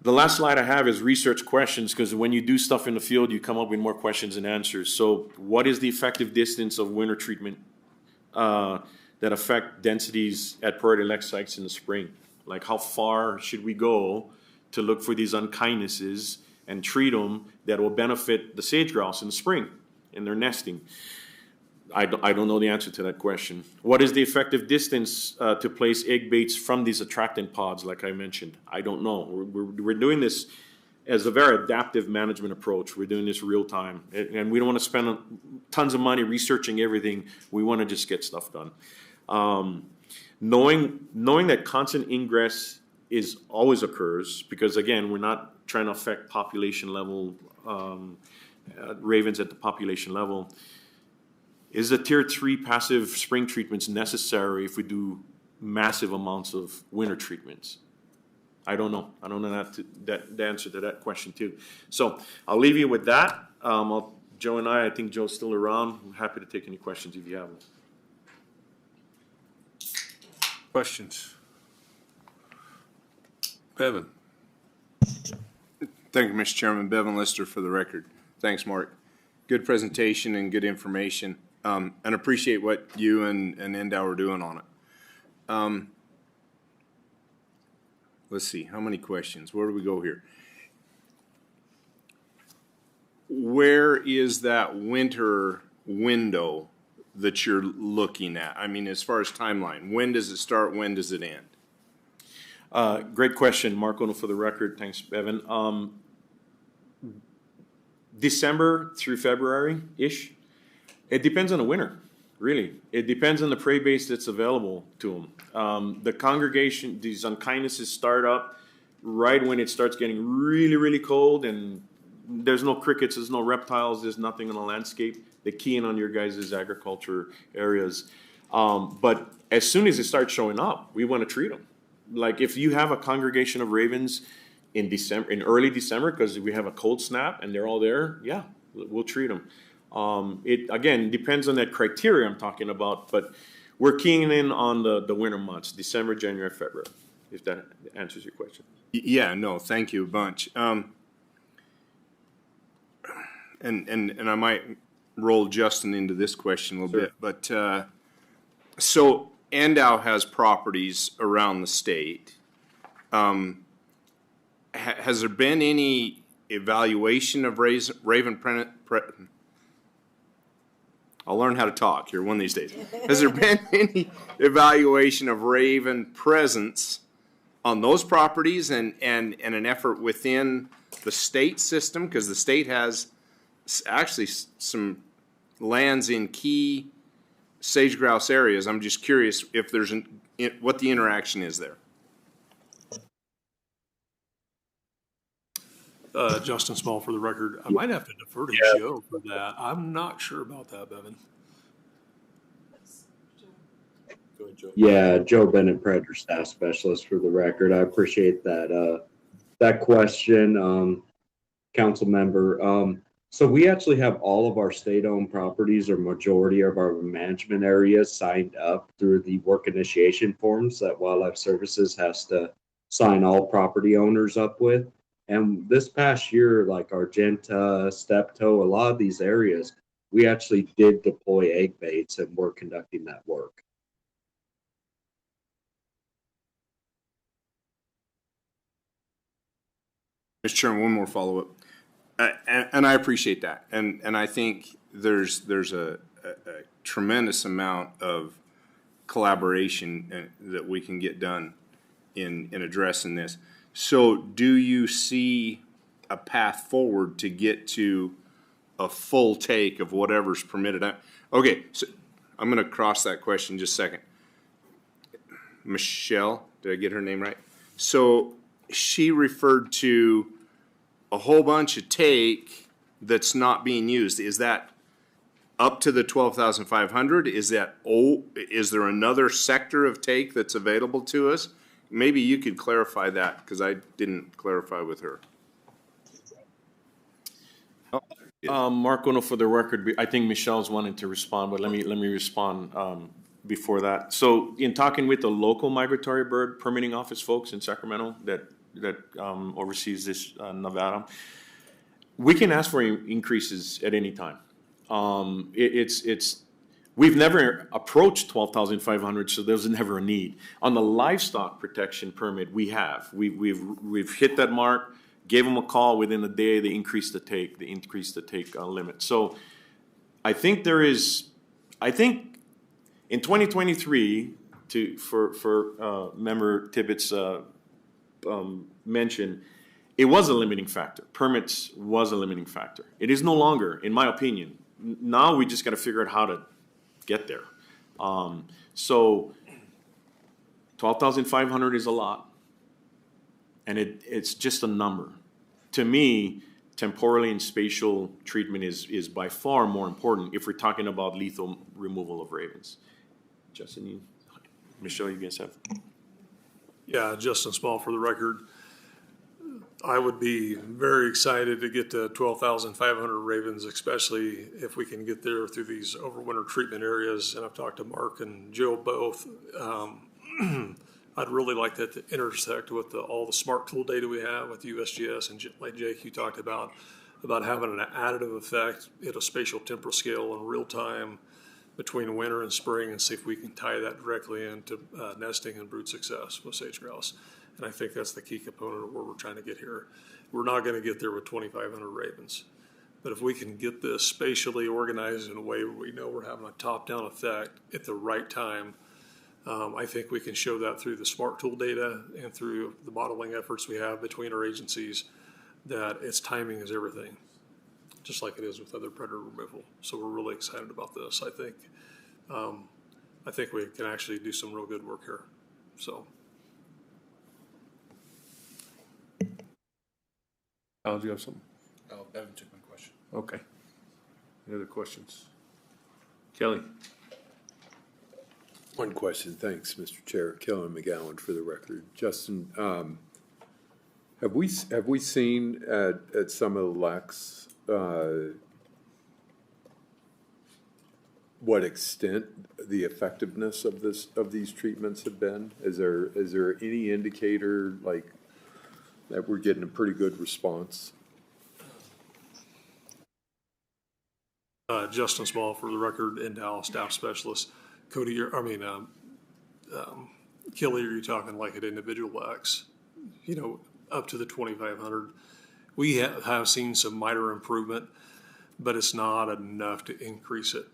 The last slide I have is research questions, because when you do stuff in the field, you come up with more questions and answers. So what is the effective distance of winter treatment that affect densities at priority elect sites in the spring? Like, how far should we go to look for these unkindnesses and treat them that will benefit the sage grouse in the spring in their nesting? I don't know the answer to that question. What is the effective distance to place egg baits from these attractant pods, like I mentioned? I don't know. We're doing this as a very adaptive management approach. We're doing this real time. And we don't want to spend tons of money researching everything. We want to just get stuff done. Knowing that constant ingress always occurs, because again, we're not trying to affect population level, ravens at the population level. Is the tier 3 passive spring treatments necessary if we do massive amounts of winter treatments? I don't know. I don't know the answer to that question too. So I'll leave you with that. Joe and I think Joe's still around. I'm happy to take any questions if you have them. Questions? Bevan. Thank you, Mr. Chairman. Bevan Lister for the record. Thanks, Mark. Good presentation and good information. And appreciate what you and Endow are doing on it. Let's see, how many questions? Where do we go here? Where is that winter window that you're looking at? I mean, as far as timeline, when does it start? When does it end? Great question, Mark Ono for the record. Thanks, Bevan. December through February-ish. It depends on the winter, really. It depends on the prey base that's available to them. The congregation, these unkindnesses start up right when it starts getting really, really cold, and there's no crickets, there's no reptiles, there's nothing on the landscape. They key in on your guys' agriculture areas. But as soon as it starts showing up, we want to treat them. Like, if you have a congregation of ravens in early December, because we have a cold snap and they're all there, yeah, we'll treat them. It again depends on that criteria I'm talking about, but we're keying in on the winter months, December, January, February, if that answers your question. Yeah, no, thank you a bunch. And I might roll Justin into this question a little bit, but so Endow has properties around the state. Has there been any evaluation of raven I'll learn how to talk here one of these days. Has there been any evaluation of raven presence on those properties and an effort within the state system? Because the state has actually some lands in key sage grouse areas. I'm just curious if there's what the interaction is there. Justin Small for the record. I might have to defer to Joe for that. I'm not sure about that, Bevan. Go ahead, Joe. Yeah, Joe Bennett, Predator Staff Specialist for the record. I appreciate that that question, council member. So we actually have all of our state-owned properties or majority of our management areas signed up through the work initiation forms that Wildlife Services has to sign all property owners up with. And this past year, like Argenta, Steptoe, a lot of these areas, we actually did deploy egg baits and we're conducting that work. Mr. Chairman, one more follow-up. And I appreciate that. And I think there's a tremendous amount of collaboration that we can get done in addressing this. So do you see a path forward to get to a full take of whatever's permitted? Okay, so I'm going to cross that question just a second. Michelle, did I get her name right? So she referred to a whole bunch of take that's not being used. Is that up to the 12,500? Is that is there another sector of take that's available to us? Maybe you could clarify that because I didn't clarify with her. Mark Ono, for the record, I think Michelle's wanting to respond, but let me respond before that. So in talking with the local migratory bird permitting office folks in Sacramento that oversees this Nevada, we can ask for increases at any time. We've never approached 12,500, so there's never a need. On the livestock protection permit, we have. We've hit that mark, gave them a call within a day, they increased the take, limit. So I think in 2023, for Member Tippett's mention, it was a limiting factor. Permits was a limiting factor. It is no longer, in my opinion. Now we just got to figure out how to get there. So 12,500 is a lot, and it's just a number. To me, temporally and spatial treatment is by far more important if we're talking about lethal removal of ravens. Justin, Michelle, you guys have? Yeah, Justin Small for the record. I would be very excited to get to 12,500 ravens, especially if we can get there through these overwinter treatment areas. And I've talked to Mark and Joe both. I'd really like that to intersect with all the smart tool data we have with USGS and like Jake, you talked about having an additive effect at a spatial temporal scale in real time between winter and spring and see if we can tie that directly into nesting and brood success with sage grouse. And I think that's the key component of where we're trying to get here. We're not going to get there with 2,500 ravens. But if we can get this spatially organized in a way where we know we're having a top-down effect at the right time, I think we can show that through the smart tool data and through the modeling efforts we have between our agencies, that its timing is everything, just like it is with other predator removal. So we're really excited about this. I think we can actually do some real good work here. So. Al, do you have something? Oh, Bevan took my question. Okay. Any other questions? Kelly? One question, thanks, Mr. Chair. Kelly McGowan for the record. Justin, have we seen at some of the LECs what extent the effectiveness of these treatments have been? Is there any indicator like that we're getting a pretty good response? Justin Small for the record, in Dallas staff specialist. Cody, Kelly, are you talking like at individual X? Up to the 2,500. We have seen some minor improvement, but it's not enough to increase it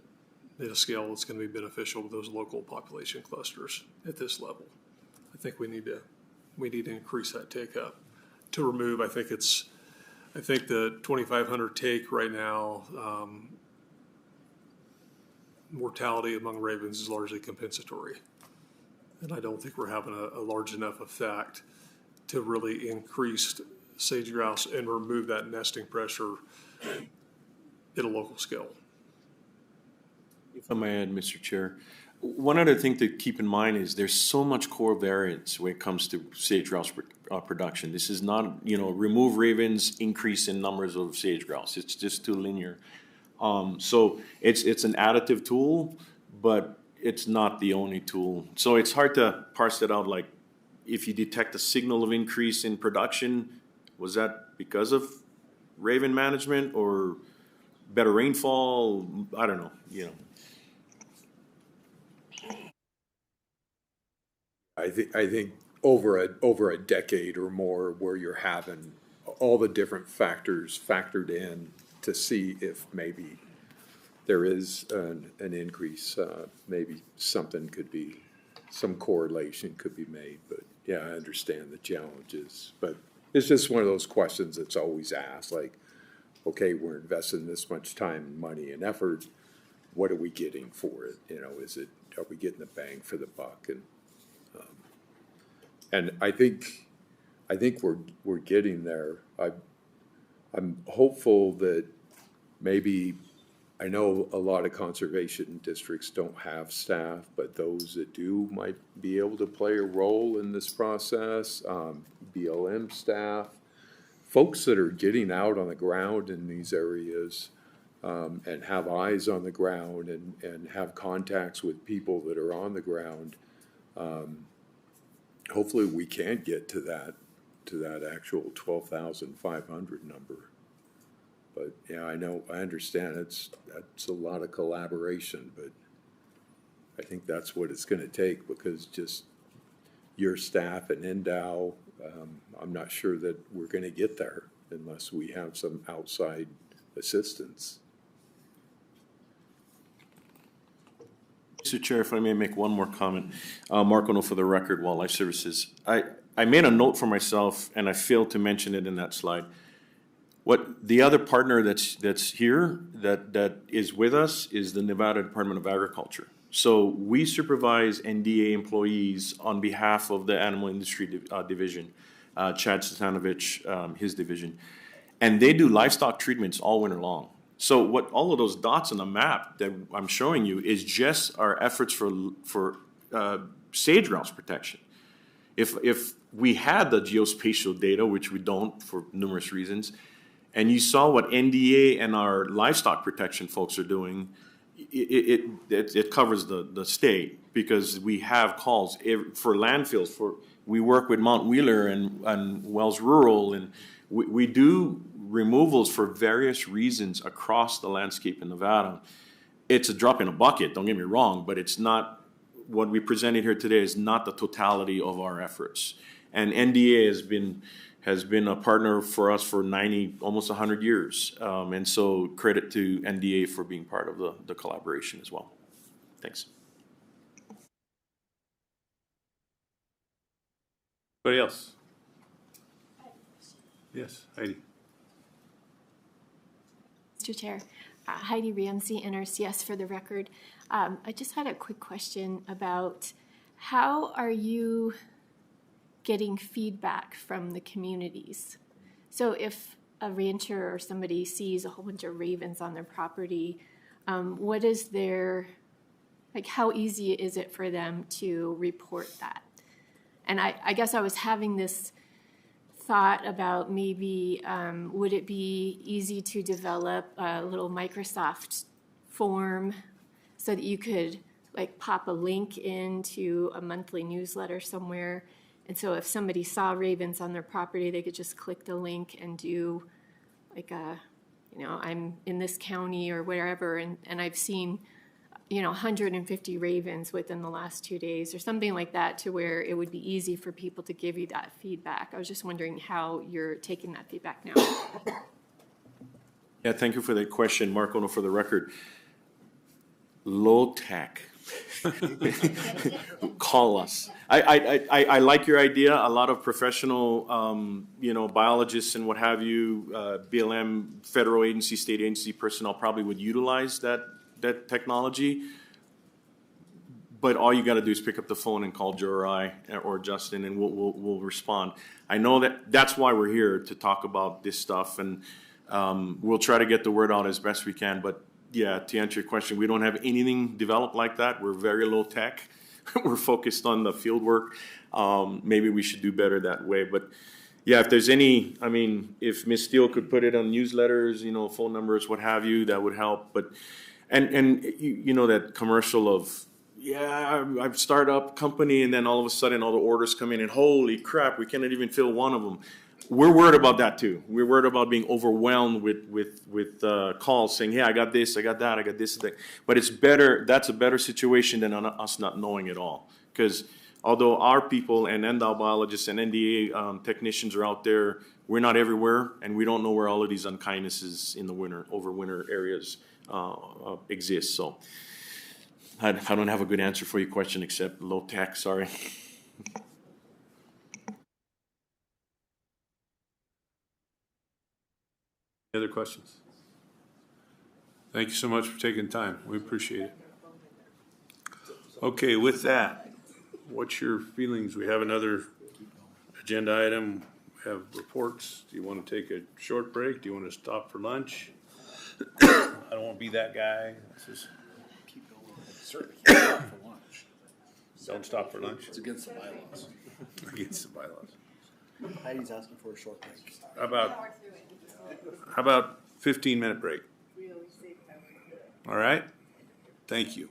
at a scale that's going to be beneficial to those local population clusters at this level. I think we need to increase that take up. To remove, I think the 2,500 take right now, mortality among ravens is largely compensatory. And I don't think we're having a large enough effect to really increase sage grouse and remove that nesting pressure at a local scale. If I may add, Mr. Chair, One other thing to keep in mind is there's so much core variance when it comes to sage grouse production. This is not, remove ravens, increase in numbers of sage grouse. It's just too linear. So it's an additive tool, but it's not the only tool. So it's hard to parse it out. Like, if you detect a signal of increase in production, was that because of raven management or better rainfall? I don't know, I think over a decade or more, where you're having all the different factors factored in to see if maybe there is an increase, maybe some correlation could be made. But yeah, I understand the challenges, but it's just one of those questions that's always asked, like, okay, we're investing this much time, money, and effort. What are we getting for it? Are we getting the bang for the buck? And I think we're getting there. I'm hopeful that maybe, I know a lot of conservation districts don't have staff, but those that do might be able to play a role in this process. BLM staff, folks that are getting out on the ground in these areas, and have eyes on the ground and have contacts with people that are on the ground. Hopefully we can get to that actual 12,500 number. But yeah, I understand that's a lot of collaboration, but I think that's what it's going to take, because just your staff and NDOW, I'm not sure that we're going to get there unless we have some outside assistance. Mr. Chair, if I may make one more comment. Mark Ono for the record, Wildlife Services. I made a note for myself, and I failed to mention it in that slide. What the other partner that's here that is with us is the Nevada Department of Agriculture. So we supervise NDA employees on behalf of the Animal Industry Division, Chad Statanovich, his division, and they do livestock treatments all winter long. So what all of those dots on the map that I'm showing you is just our efforts for sage grouse protection. If we had the geospatial data, which we don't for numerous reasons, and you saw what NDA and our livestock protection folks are doing, it covers the state, because we have calls for landfills. We work with Mount Wheeler and Wells Rural, and we do removals for various reasons across the landscape in Nevada. It's a drop in a bucket, don't get me wrong, but it's not, what we presented here today is not the totality of our efforts. And NDA has been a partner for us for 90, almost 100 years. And so credit to NDA for being part of the collaboration as well. Thanks. Anybody else? Yes, Heidi. Mr. Chair, Heidi Ramsey, NRCS for the record. I just had a quick question about how are you getting feedback from the communities? So if a rancher or somebody sees a whole bunch of ravens on their property, what is their, how easy is it for them to report that? And I guess I was having this thought about maybe would it be easy to develop a little Microsoft form so that you could pop a link into a monthly newsletter somewhere, and so if somebody saw ravens on their property, they could just click the link and do I'm in this county or wherever, and I've seen 150 ravens within the last 2 days or something like that, to where it would be easy for people to give you that feedback. I was just wondering how you're taking that feedback now. Yeah, thank you for that question, Mark Ono for the record. Low tech. Call us. I like your idea. A lot of professional, biologists and what have you, BLM, federal agency, state agency personnel probably would utilize that technology, but all you got to do is pick up the phone and call Joe or I or Justin, and we'll respond. I know that's why we're here, to talk about this stuff, and we'll try to get the word out as best we can. But yeah, to answer your question, we don't have anything developed like that. We're very low tech. We're focused on the field work. Maybe we should do better that way. But yeah, if there's any, I mean, if Ms. Steele could put it on newsletters, you know, phone numbers, what have you, that would help. But, and you know that commercial of, yeah, I've started up a company and then all of a sudden all the orders come in and holy crap, we cannot even fill one of them. We're worried about that too. We're worried about being overwhelmed with calls saying, hey, I got this, I got that, I got this, that. But it's better, that's a better situation than us not knowing it all. Because although our people and endow biologists and NDA technicians are out there, we're not everywhere, and we don't know where all of these unkindnesses in the overwinter areas exist. So I don't have a good answer for your question except low tech, sorry. Any other questions? Thank you so much for taking time. We appreciate it. Okay, with that, what's your feelings? We have another agenda item. We have reports. Do you want to take a short break? Do you want to stop for lunch? I don't want to be that guy. Certainly can't stop for lunch. Don't stop for lunch? It's against the bylaws. Against the bylaws. Heidi's asking for a short break. How about 15-minute break? All right? Thank you.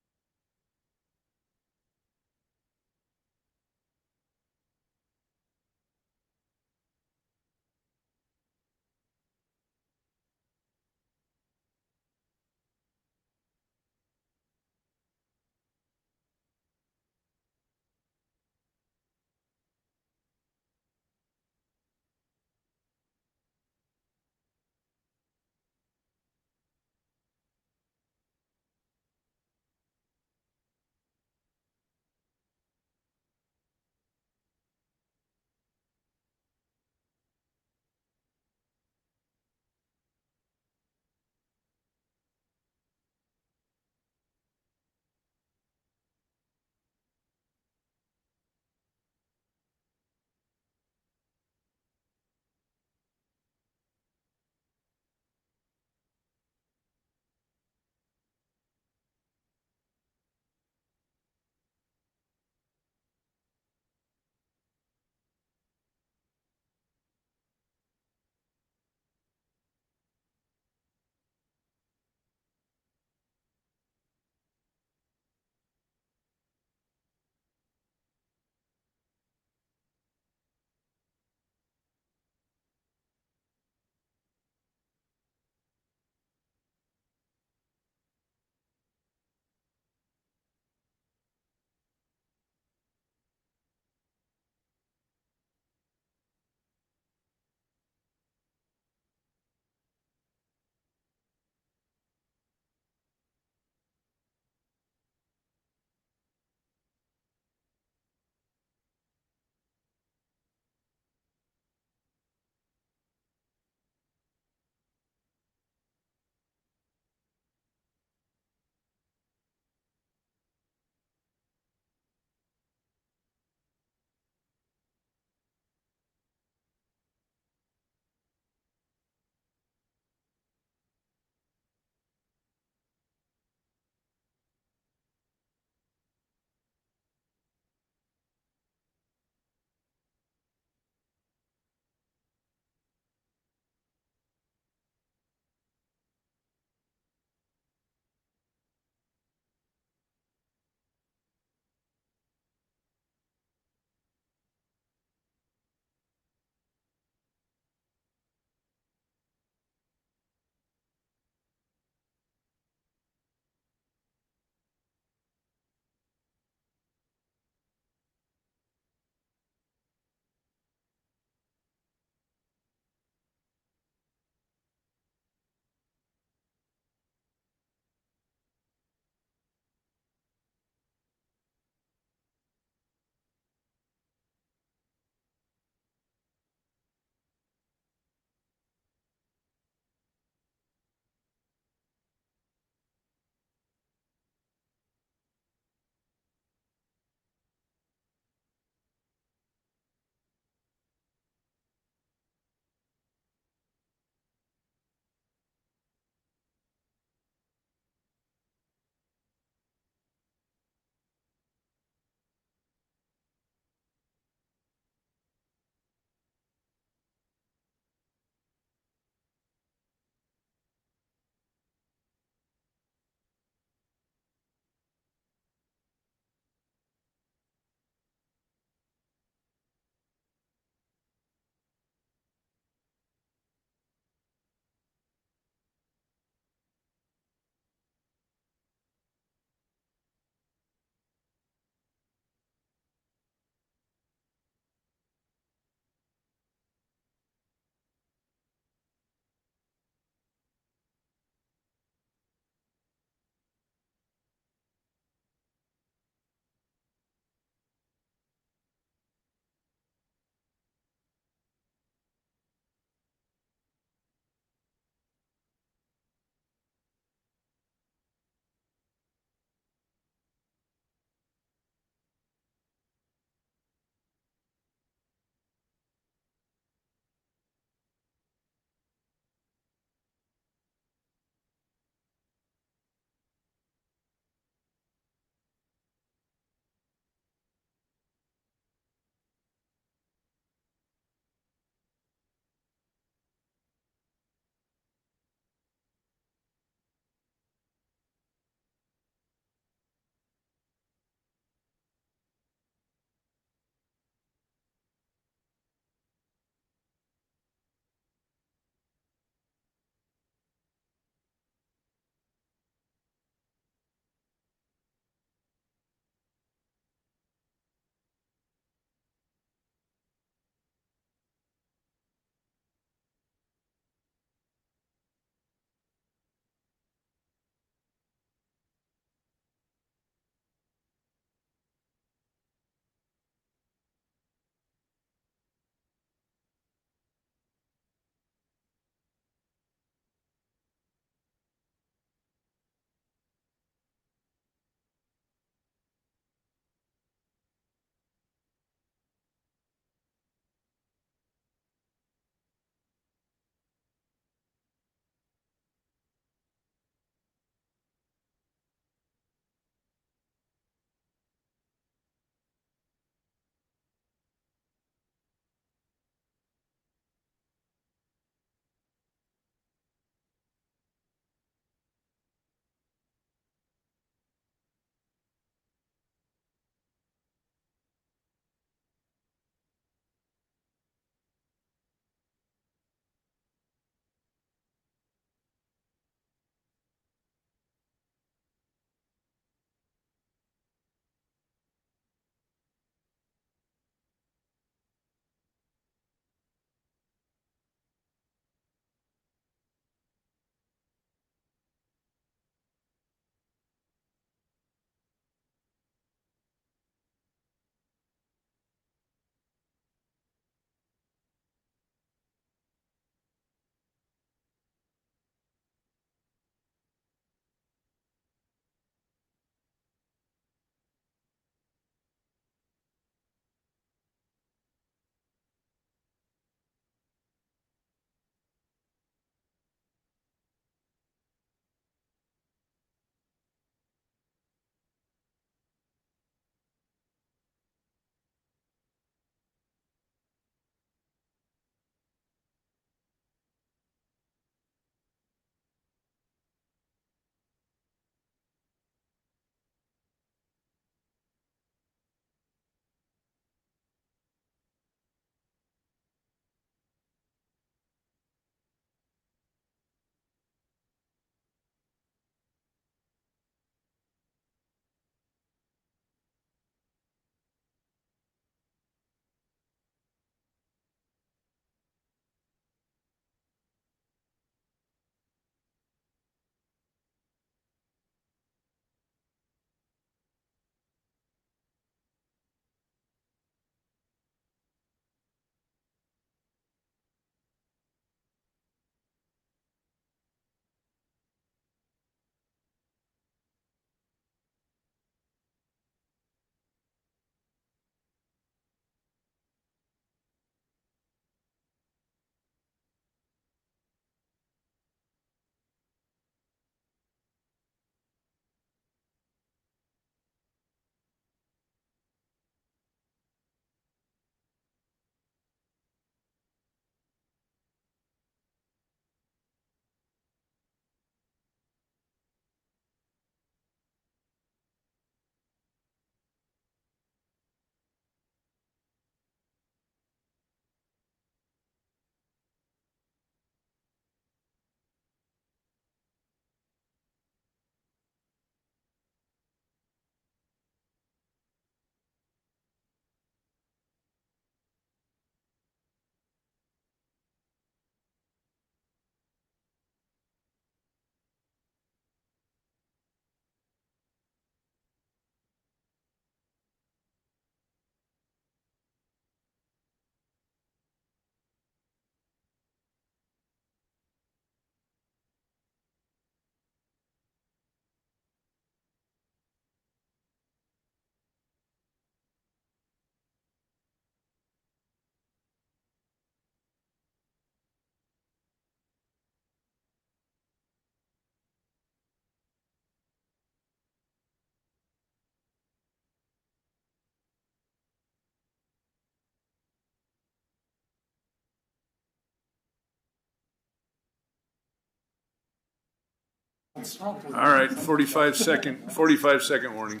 All right, 45-second warning.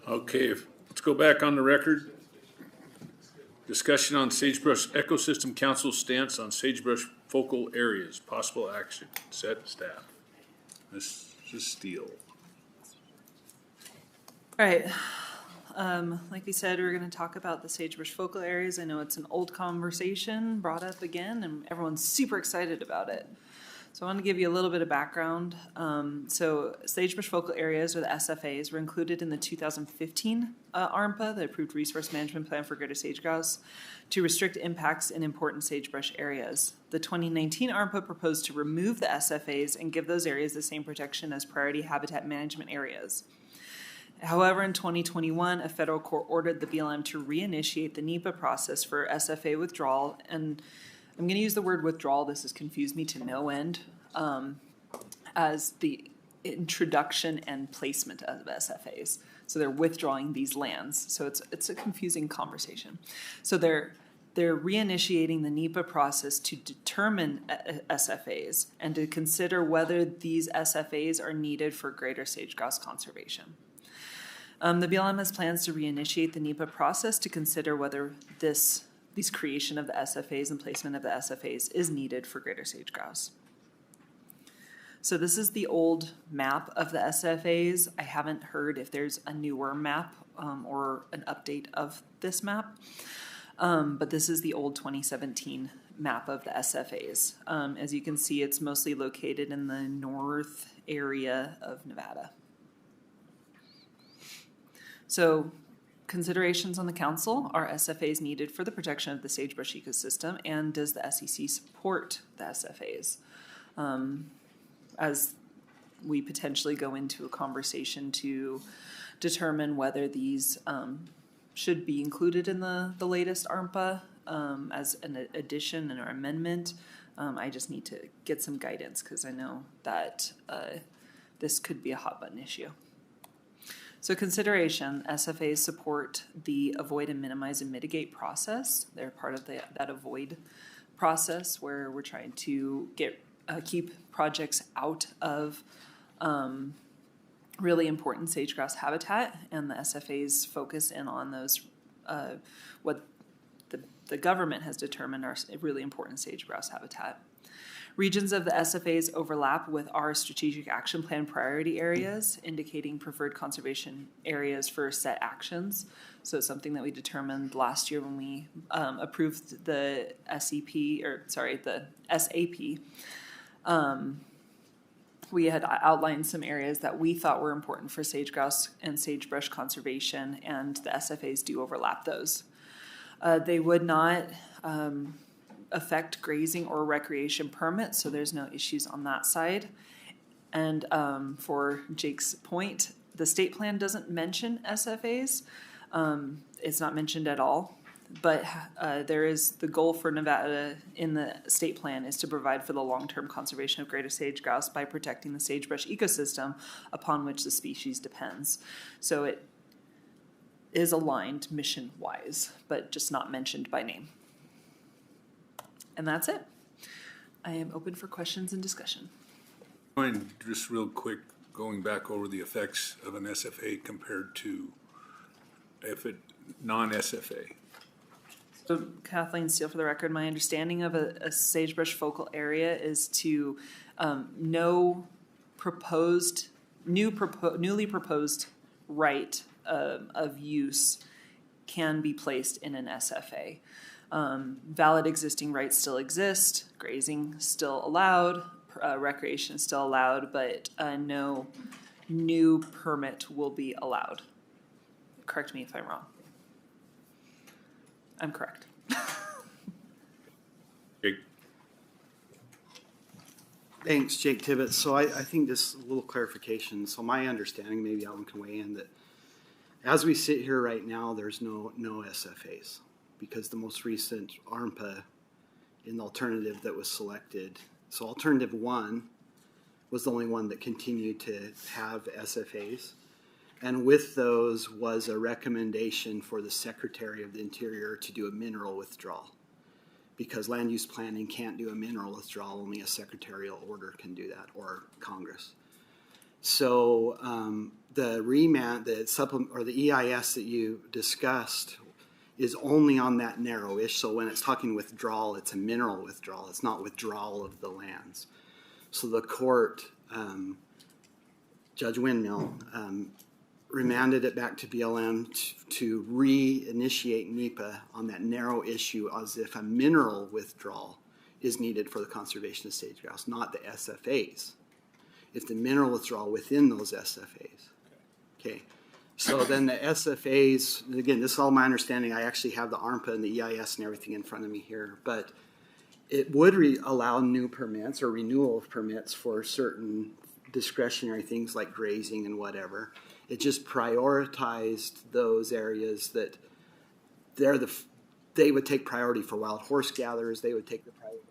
Okay, let's go back on the record. Discussion on Sagebrush Ecosystem Council's stance on sagebrush focal areas, possible action, set staff. Mrs. Steele. All right. Like we said, we're going to talk about the sagebrush focal areas. I know it's an old conversation brought up again, and everyone's super excited about it. So I want to give you a little bit of background. So sagebrush focal areas, or the SFAs, were included in the 2015 ARMPA, the Approved Resource Management Plan for Greater Sage Grouse, to restrict impacts in important sagebrush areas. The 2019 ARMPA proposed to remove the SFAs and give those areas the same protection as priority habitat management areas. However, in 2021, a federal court ordered the BLM to reinitiate the NEPA process for SFA withdrawal, and I'm going to use the word withdrawal. This has confused me to no end, as the introduction and placement of SFAs. So they're withdrawing these lands. So it's a confusing conversation. So they're reinitiating the NEPA process to determine SFAs and to consider whether these SFAs are needed for greater sage-grouse conservation. The BLM has plans to reinitiate the NEPA process to consider whether this creation of the SFAs and placement of the SFAs is needed for greater sage-grouse. So this is the old map of the SFAs. I haven't heard if there's a newer map or an update of this map, but this is the old 2017 map of the SFAs. As you can see, it's mostly located in the north area of Nevada. So considerations on the council: are SFAs needed for the protection of the sagebrush ecosystem, and does the SEC support the SFAs? As we potentially go into a conversation to determine whether these should be included in the latest ARMPA as an addition and or amendment, I just need to get some guidance because I know that this could be a hot button issue. So consideration: SFAs support the avoid and minimize and mitigate process. They're part of that avoid process where we're trying to keep projects out of really important sage-grouse habitat, and the SFAs focus in on those what the government has determined are really important sage-grouse habitat. Regions of the SFAs overlap with our strategic action plan priority areas, indicating preferred conservation areas for set actions. So it's something that we determined last year when we approved the the SAP. We had outlined some areas that we thought were important for sage-grouse and sagebrush conservation, and the SFAs do overlap those. They would not affect grazing or recreation permits, so there's no issues on that side. And for Jake's point, the state plan doesn't mention SFAs. It's not mentioned at all, but there is the goal for Nevada in the state plan is to provide for the long-term conservation of greater sage-grouse by protecting the sagebrush ecosystem upon which the species depends. So it is aligned mission-wise, but just not mentioned by name. And that's it. I am open for questions and discussion. Mind just real quick going back over the effects of an SFA compared to non-SFA. So Kathleen Steele, for the record, my understanding of a sagebrush focal area is to newly proposed right of use can be placed in an SFA. Valid existing rights still exist, grazing still allowed, recreation still allowed, but no new permit will be allowed. Correct me if I'm wrong. I'm correct. Jake? Thanks, Jake Tibbetts. So I think just a little clarification. So my understanding, maybe Alan can weigh in, that as we sit here right now, there's no SFAs because the most recent ARMPA in the alternative that was selected, so alternative 1 was the only one that continued to have SFAs. And with those was a recommendation for the Secretary of the Interior to do a mineral withdrawal. Because land use planning can't do a mineral withdrawal, only a secretarial order can do that, or Congress. So the remand, the supplement, or the EIS that you discussed is only on that narrow-ish. So when it's talking withdrawal, it's a mineral withdrawal. It's not withdrawal of the lands. So the court, Judge Windmill, remanded it back to BLM to reinitiate NEPA on that narrow issue as if a mineral withdrawal is needed for the conservation of sage grouse, not the SFAs. It's the mineral withdrawal within those SFAs. Okay. So then the SFAs, again, this is all my understanding. I actually have the ARMPA and the EIS and everything in front of me here, but it would allow new permits or renewal of permits for certain discretionary things like grazing and whatever. It just prioritized those areas that they would take priority for wild horse gatherers. They would take the priority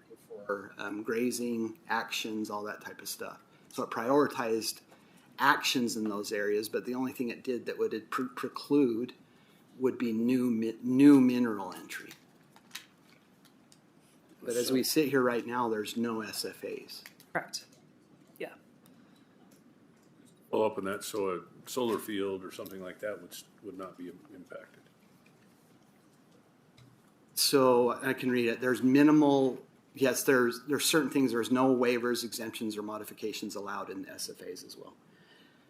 for grazing, actions, all that type of stuff. So it prioritized actions in those areas, but the only thing it did that would preclude would be new mineral entry. But as we sit here right now, there's no SFAs. Correct. Yeah. Follow up on that, so a solar field or something like that would not be impacted. So I can read it. There's minimal, yes, there's certain things, there's no waivers, exemptions, or modifications allowed in the SFAs as well.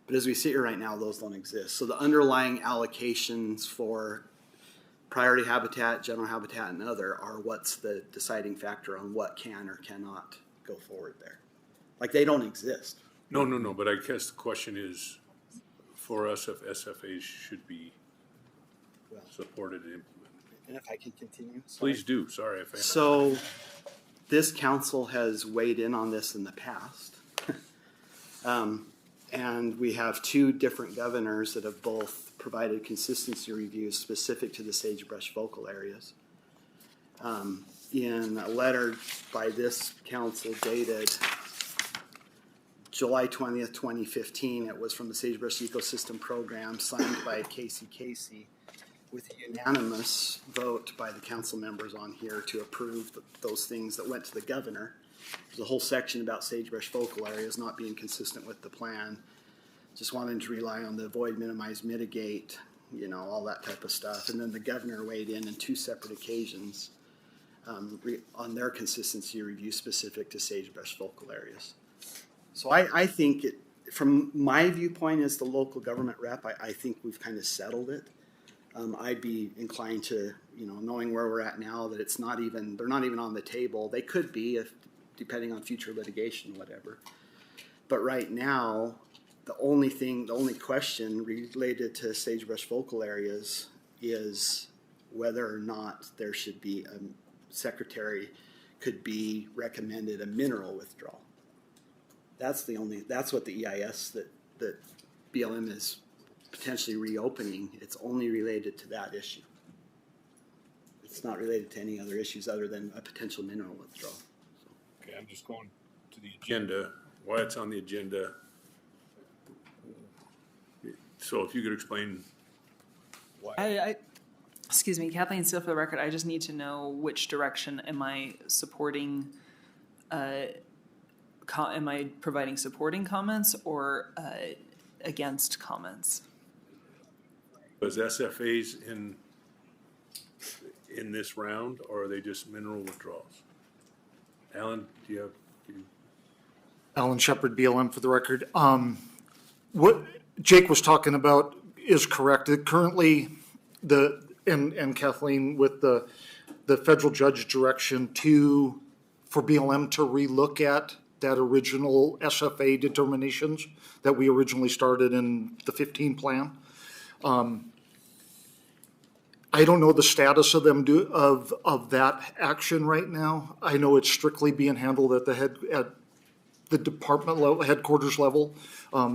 But as we sit here right now, those don't exist. So the underlying allocations for priority habitat, general habitat, and other are what's the deciding factor on what can or cannot go forward there. Like they don't exist. No, but I guess the question is, for us, if SFAs should be supported and implemented. And if I can continue? Sorry. Please do. Sorry if I So this council has weighed in on this in the past. And we have 2 different governors that have both provided consistency reviews specific to the sagebrush focal areas. In a letter by this council dated July 20th, 2015, it was from the Sagebrush Ecosystem Program, signed by Casey, with a unanimous vote by the council members on here to approve those things that went to the governor. There's a whole section about sagebrush focal areas not being consistent with the plan, just wanting to rely on the avoid, minimize, mitigate, all that type of stuff. And then the governor weighed in 2 separate occasions on their consistency review specific to sagebrush focal areas. So I think from my viewpoint as the local government rep, I think we've kind of settled it. I'd be inclined to, knowing where we're at now, that they're not even on the table. They could be depending on future litigation, whatever. But right now, the only question related to sagebrush focal areas is whether or not there should be secretary could be recommended a mineral withdrawal. That's what the EIS that BLM is potentially reopening. It's only related to that issue. It's not related to any other issues other than a potential mineral withdrawal. Okay, I'm just going to the agenda, why it's on the agenda. So if you could explain why. Excuse me, Kathleen Steele for the record, I just need to know which direction am I supporting, am I providing supporting comments or against comments? Was SFAs in this round, or are they just mineral withdrawals? Alan, do you have? Alan Shepard, BLM for the record. What Jake was talking about is correct. Currently, and Kathleen, with the federal judge direction for BLM to relook at that original SFA determinations that we originally started in the 15 plan. I don't know the status of them of that action right now. I know it's strictly being handled at the department level, headquarters level.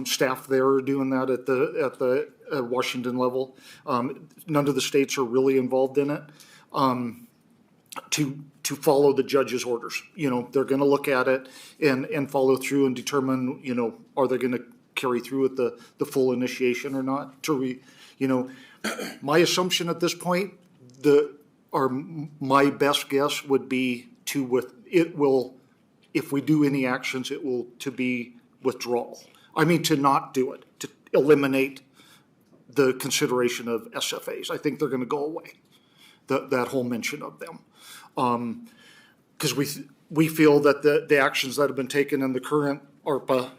Staff there are doing that at the Washington level. None of the states are really involved in it. To follow the judge's orders, they're going to look at it and follow through and determine, are they going to carry through with the full initiation or not? My assumption at this point, my best guess would be if we do any actions, it will to be withdrawal. I mean, to not do it, to eliminate the consideration of SFAs. I think they're going to go away, that whole mention of them. Because we feel that the actions that have been taken in the current ARPA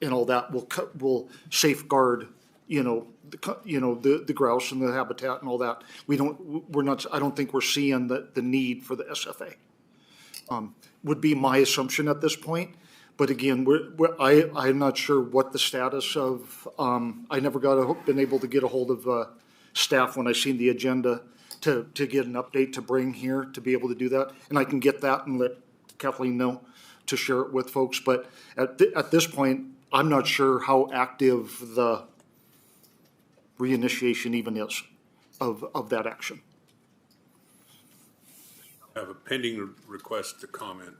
and all that will safeguard, the grouse and the habitat and all that. I don't think we're seeing the need for the SFA. Would be my assumption at this point. But again, I'm not sure what the status of, I never been able to get a hold of staff when I seen the agenda to get an update to bring here to be able to do that. And I can get that and let Kathleen know to share it with folks. But at this point, I'm not sure how active the reinitiation even is of that action. I have a pending request to comment.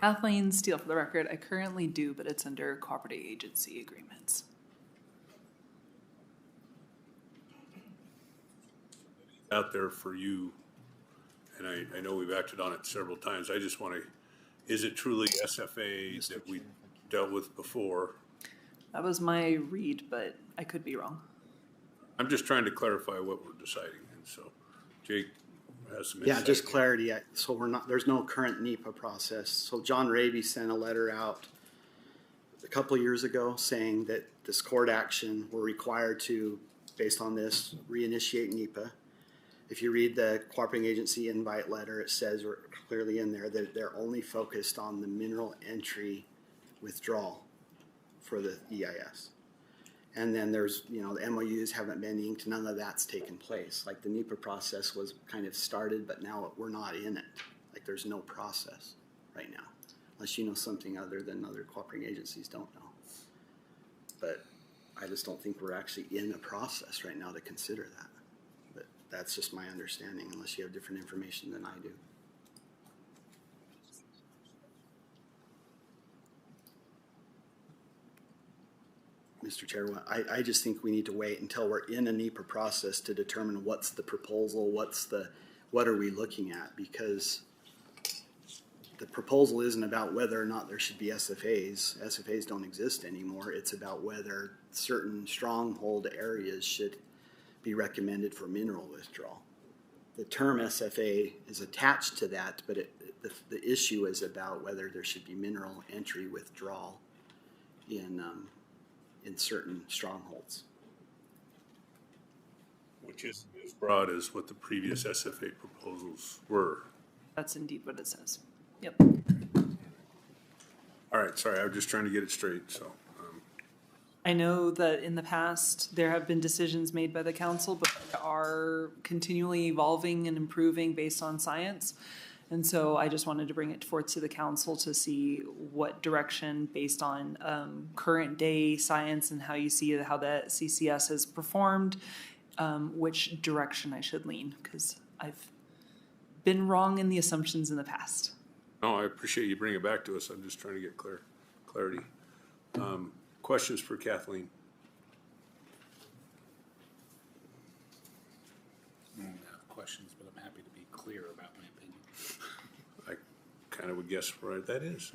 Kathleen Steele, for the record, I currently do, but it's under cooperative agency agreements. Out there for you, and I know we've acted on it several times. I just want to, is it truly SFA that we dealt with before? That was my read, but I could be wrong. I'm just trying to clarify what we're deciding, and so Jake has some insight. Yeah, just clarity. So there's no current NEPA process. So John Raby sent a letter out a couple of years ago saying that this court action were required to, based on this, reinitiate NEPA. If you read the cooperating agency invite letter, it says clearly in there that they're only focused on the mineral entry withdrawal for the EIS. And then there's, the MOUs haven't been inked, none of that's taken place. Like the NEPA process was kind of started, but now we're not in it. Like there's no process right now, unless you know something other than other cooperating agencies don't know. But I just don't think we're actually in a process right now to consider that. But that's just my understanding, unless you have different information than I do. Mr. Chair, I just think we need to wait until we're in a NEPA process to determine what's the proposal, what are we looking at, because the proposal isn't about whether or not there should be SFAs. SFAs don't exist anymore. It's about whether certain stronghold areas should be recommended for mineral withdrawal. The term SFA is attached to that, but the issue is about whether there should be mineral entry withdrawal in certain strongholds. Which is as broad as what the previous SFA proposals were. That's indeed what it says. Yep. All right, sorry, I was just trying to get it straight, so. I know that in the past, there have been decisions made by the council, but they are continually evolving and improving based on science. And so I just wanted to bring it forth to the council to see what direction, based on current day science and how you see how the CCS has performed, which direction I should lean, because I've been wrong in the assumptions in the past. No, I appreciate you bringing it back to us. I'm just trying to get clarity. Questions for Kathleen? I don't have questions, but I'm happy to be clear about my opinion. I kind of would guess right that is.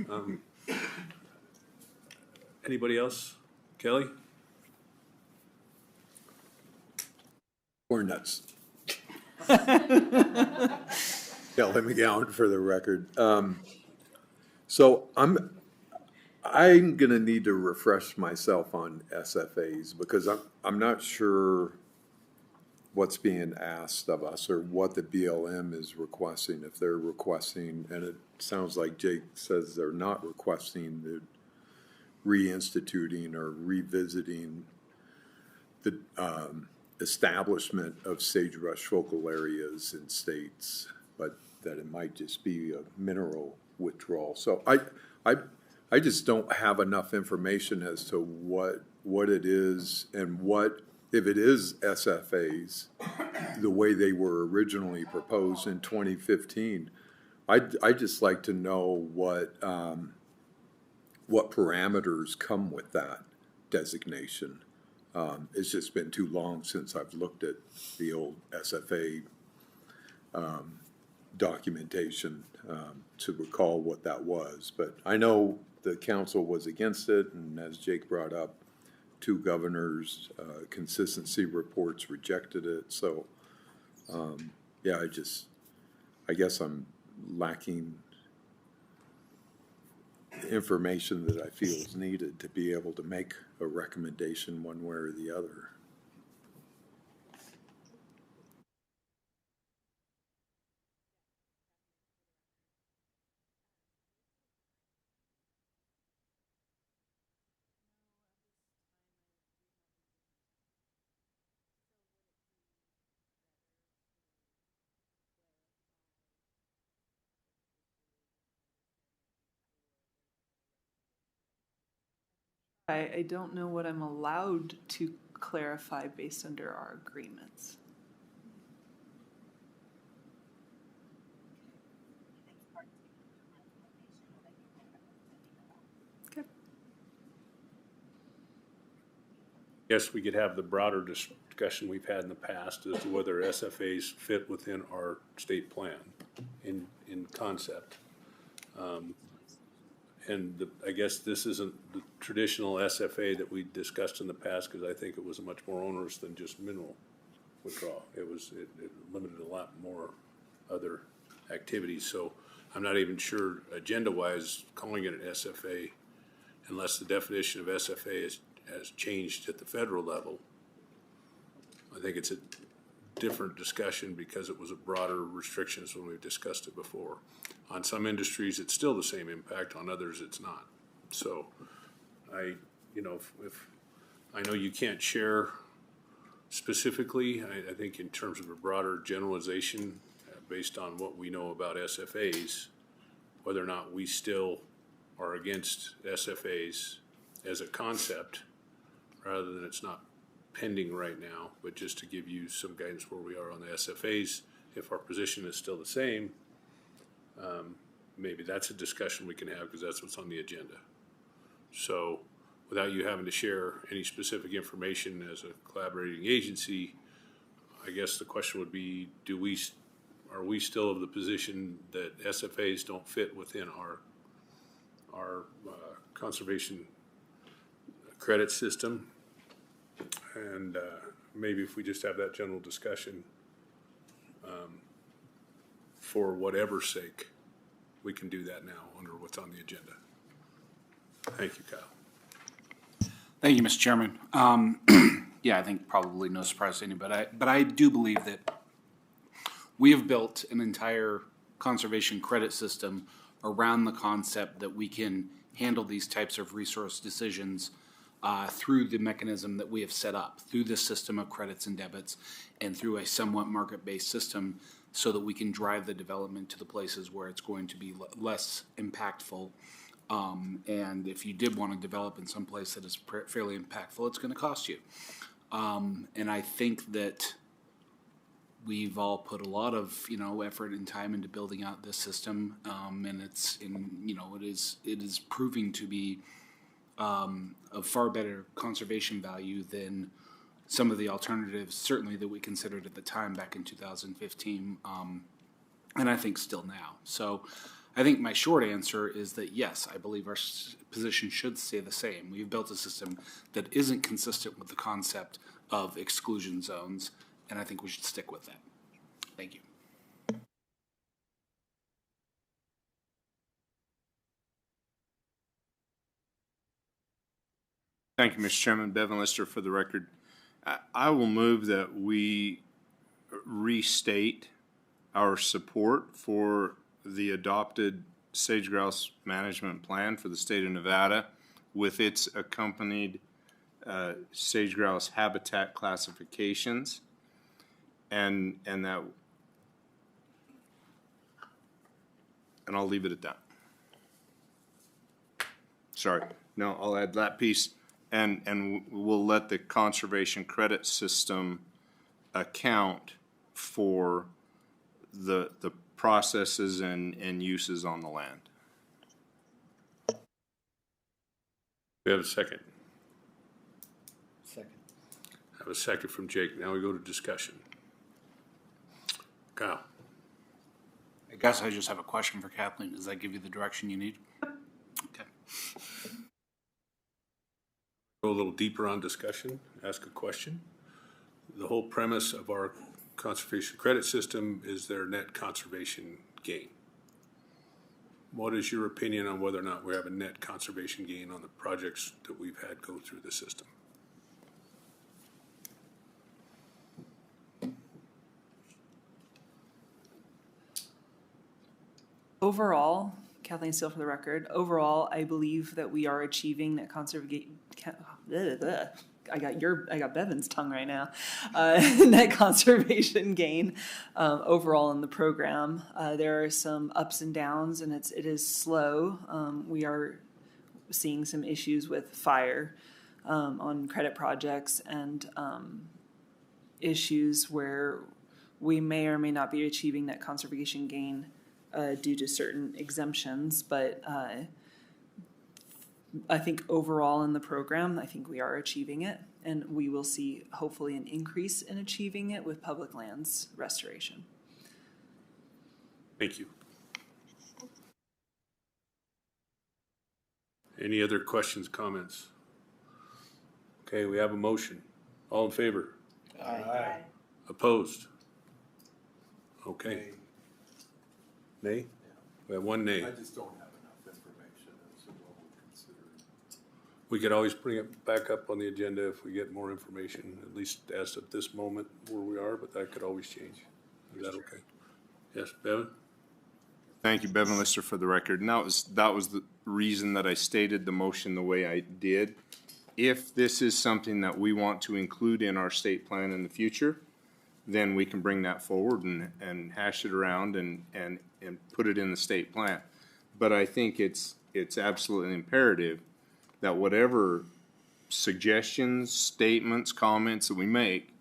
Anybody else? Kelly? Corn nuts. Kelly McGowan for the record. So I'm going to need to refresh myself on SFAs because I'm not sure what's being asked of us or what the BLM is requesting. If they're requesting, and it sounds like Jake says they're not requesting the reinstituting or revisiting the establishment of sagebrush focal areas in states, but that it might just be a mineral withdrawal. So I just don't have enough information as to what it is and what, if it is SFAs, the way they were originally proposed in 2015. I'd just like to know what parameters come with that designation. It's just been too long since I've looked at the old SFA documentation to recall what that was. But I know the council was against it, and as Jake brought up, 2 governors' consistency reports rejected it. So, yeah, I guess I'm lacking information that I feel is needed to be able to make a recommendation one way or the other. I don't know what I'm allowed to clarify based under our agreements. Okay. Guess we could have the broader discussion we've had in the past as to whether SFAs fit within our state plan in concept. And I guess this isn't the traditional SFA that we discussed in the past, because I think it was much more onerous than just mineral withdrawal. It limited a lot more other activities. So I'm not even sure agenda-wise calling it an SFA, unless the definition of SFA has changed at the federal level. I think it's a different discussion because it was a broader restrictions when we've discussed it before. On some industries, it's still the same impact. On others, it's not. So if I know you can't share specifically, I think in terms of a broader generalization based on what we know about SFAs, whether or not we still are against SFAs as a concept, rather than it's not pending right now, but just to give you some guidance where we are on the SFAs. If our position is still the same, maybe that's a discussion we can have, because that's what's on the agenda. So without you having to share any specific information as a collaborating agency, I guess the question would be, are we still of the position that SFAs don't fit within our conservation credit system? And maybe if we just have that general discussion, for whatever's sake, we can do that now under what's on the agenda. Thank you, Kyle. Thank you, Mr. Chairman. Yeah, I think probably no surprise to anybody, but I do believe that we have built an entire conservation credit system around the concept that we can handle these types of resource decisions through the mechanism that we have set up, through the system of credits and debits, and through a somewhat market-based system, so that we can drive the development to the places where it's going to be less impactful. And if you did want to develop in some place that is fairly impactful, it's going to cost you. And I think that we've all put a lot of effort and time into building out this system, and it is proving to be of far better conservation value than some of the alternatives, certainly that we considered at the time back in 2015, and I think still now. So I think my short answer is that yes, I believe our position should stay the same. We've built a system that isn't consistent with the concept of exclusion zones, and I think we should stick with that. Thank you. Thank you, Mr. Chairman. Bevan Lister for the record. I will move that we restate our support for the adopted sage grouse management plan for the state of Nevada with its accompanied sage grouse habitat classifications, and I'll leave it at that. Sorry, no, I'll add that piece, and we'll let the conservation credit system account for the processes and uses on the land. We have a second. Second. I have a second from Jake. Now we go to discussion. Kyle. I guess I just have a question for Kathleen. Does that give you the direction you need? Okay. Go a little deeper on discussion, ask a question. The whole premise of our conservation credit system is their net conservation gain. What is your opinion on whether or not we have a net conservation gain on the projects that we've had go through the system? Overall, Kathleen Steele for the record, overall, I believe that we are achieving that conservation, I got Bevan's tongue right now, net conservation gain overall in the program. There are some ups and downs, and it is slow. We are seeing some issues with fire on credit projects and issues where we may or may not be achieving that conservation gain due to certain exemptions, but I think overall in the program, I think we are achieving it, and we will see hopefully an increase in achieving it with public lands restoration. Thank you. Any other questions, comments? Okay, we have a motion. All in favor? Aye. Opposed? Okay. Nay? We have one nay. I just don't have enough information as to what we're considering. We could always bring it back up on the agenda if we get more information, at least as of this moment where we are, but that could always change. Is that okay? Yes, Bevan? Thank you, Bevan Lister, for the record. And that was the reason that I stated the motion the way I did. If this is something that we want to include in our state plan in the future, then we can bring that forward and hash it around and put it in the state plan. But I think it's absolutely imperative that whatever suggestions, statements, comments that we make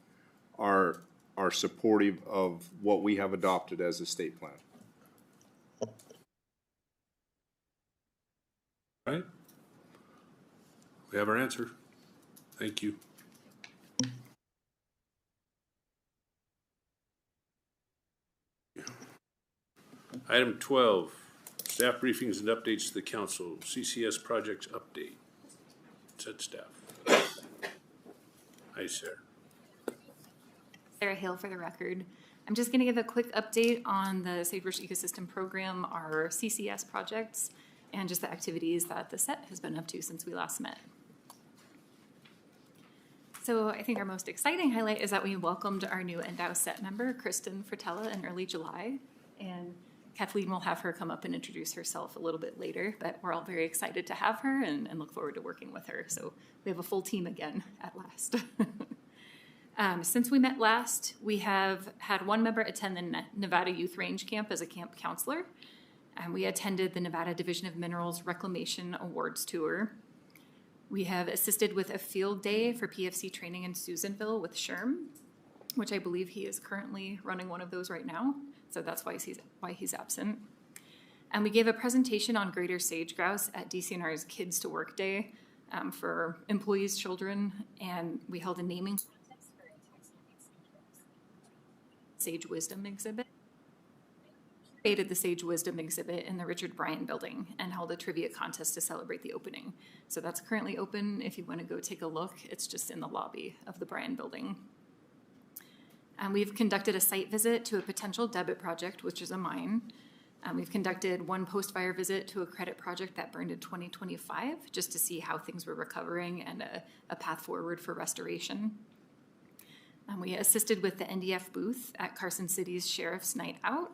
are supportive of what we have adopted as a state plan. All right. We have our answer. Thank you. Item 12, staff briefings and updates to the council. CCS projects update. Said staff. Hi, Sarah. Sarah Hale for the record. I'm just going to give a quick update on the Sagebrush Ecosystem Program, our CCS projects, and just the activities that the set has been up to since we last met. So I think our most exciting highlight is that we welcomed our new Endow set member, Kristen Fratella, in early July. And Kathleen will have her come up and introduce herself a little bit later, but we're all very excited to have her and look forward to working with her. So we have a full team again at last. Since we met last, we have had one member attend the Nevada Youth Range Camp as a camp counselor. And we attended the Nevada Division of Minerals Reclamation Awards Tour. We have assisted with a field day for PFC training in Susanville with Sherm, which I believe he is currently running one of those right now. So that's why he's absent. And we gave a presentation on greater sage grouse at DCNR's Kids to Work Day for employees' children. And we held a naming contest for Sage Wisdom exhibit. Created the Sage Wisdom exhibit in the Richard Bryan building and held a trivia contest to celebrate the opening. So that's currently open if you want to go take a look. It's just in the lobby of the Bryan building. We've conducted a site visit to a potential debit project, which is a mine. We've conducted one post-fire visit to a credit project that burned in 2025, just to see how things were recovering and a path forward for restoration. We assisted with the NDF booth at Carson City's Sheriff's Night Out.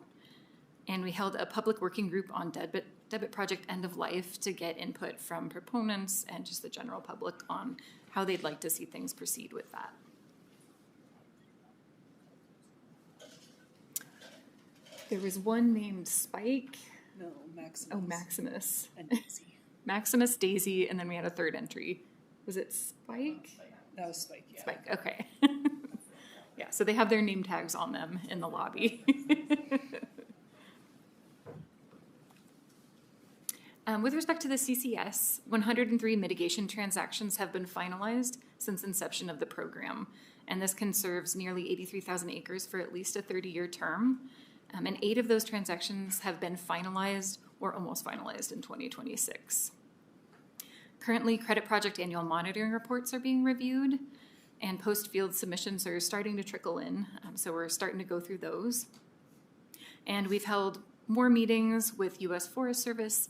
And we held a public working group on debit project end of life to get input from proponents and just the general public on how they'd like to see things proceed with that. There was one named Spike. No, Maximus. Oh, Maximus. And Daisy. Maximus, Daisy, and then we had a third entry. Was it Spike? That was Spike, yeah. Spike, okay. Yeah, so they have their name tags on them in the lobby. With respect to the CCS, 103 mitigation transactions have been finalized since inception of the program, and this conserves nearly 83,000 acres for at least a 30-year term. And 8 of those transactions have been finalized or almost finalized in 2026. Currently, credit project annual monitoring reports are being reviewed, and post-field submissions are starting to trickle in, so we're starting to go through those. And we've held more meetings with U.S. Forest Service,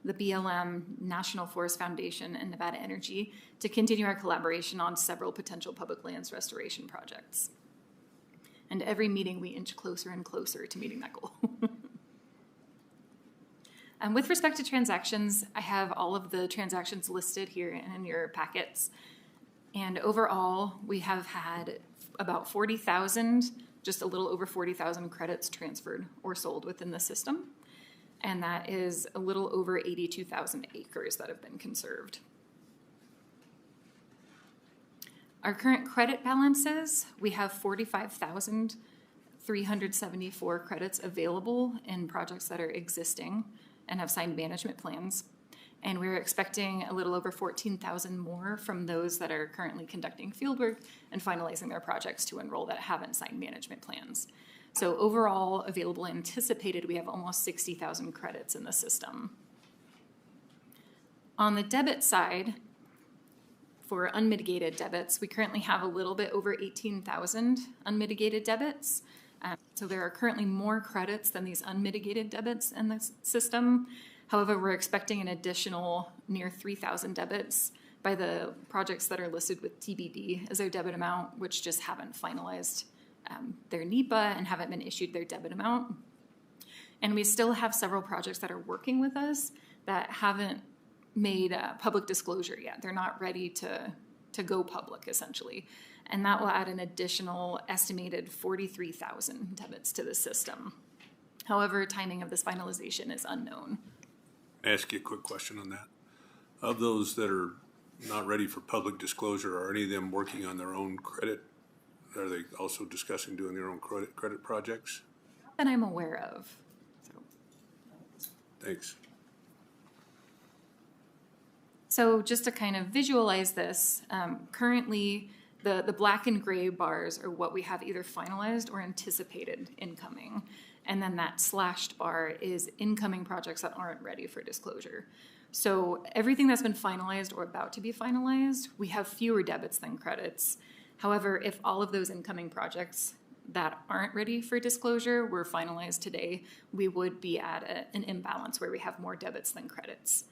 the BLM, National Forest Foundation, and Nevada Energy to continue our collaboration on several potential public lands restoration projects. And every meeting we inch closer and closer to meeting that goal. With respect to transactions, I have all of the transactions listed here in your packets. And overall, we have had about 40,000, just a little over 40,000 credits transferred or sold within the system. And that is a little over 82,000 acres that have been conserved. Our current credit balances, we have 45,374 credits available in projects that are existing and have signed management plans. And we're expecting a little over 14,000 more from those that are currently conducting fieldwork and finalizing their projects to enroll that haven't signed management plans. So overall, available anticipated, we have almost 60,000 credits in the system. On the debit side, for unmitigated debits, we currently have a little bit over 18,000 unmitigated debits. So there are currently more credits than these unmitigated debits in the system. However, we're expecting an additional near 3,000 debits by the projects that are listed with TBD as their debit amount, which just haven't finalized their NEPA and haven't been issued their debit amount. And we still have several projects that are working with us that haven't made public disclosure yet. They're not ready to go public, essentially. And that will add an additional estimated 43,000 debits to the system. However, timing of this finalization is unknown. Ask you a quick question on that. Of those that are not ready for public disclosure, are any of them working on their own credit? Are they also discussing doing their own credit projects? That I'm aware of. Thanks. So just to kind of visualize this, currently the black and gray bars are what we have either finalized or anticipated incoming. And then that slashed bar is incoming projects that aren't ready for disclosure. So everything that's been finalized or about to be finalized, we have fewer debits than credits. However, if all of those incoming projects that aren't ready for disclosure were finalized today, we would be at an imbalance where we have more debits than credits.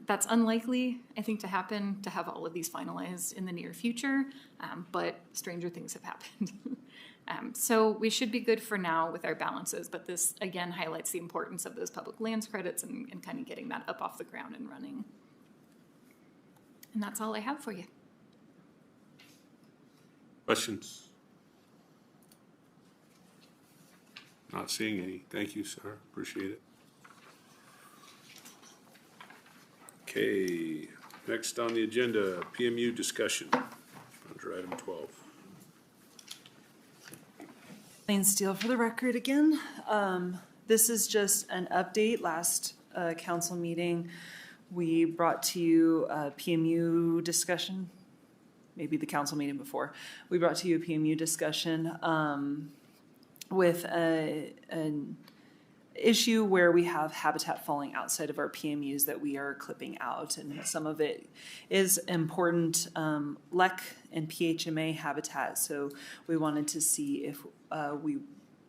That's unlikely, I think, to happen, to have all of these finalized in the near future, but stranger things have happened. So we should be good for now with our balances, but this, again, highlights the importance of those public lands credits and kind of getting that up off the ground and running. And that's all I have for you. Questions? Not seeing any. Thank you, sir. Appreciate it. Okay, next on the agenda, PMU discussion under item 12. Kathleen Steele for the record again. This is just an update. Last council meeting, we brought to you a PMU discussion, maybe the council meeting before. We brought to you a PMU discussion with an issue where we have habitat falling outside of our PMUs that we are clipping out, and some of it is important LEC and PHMA habitat. So we wanted to see if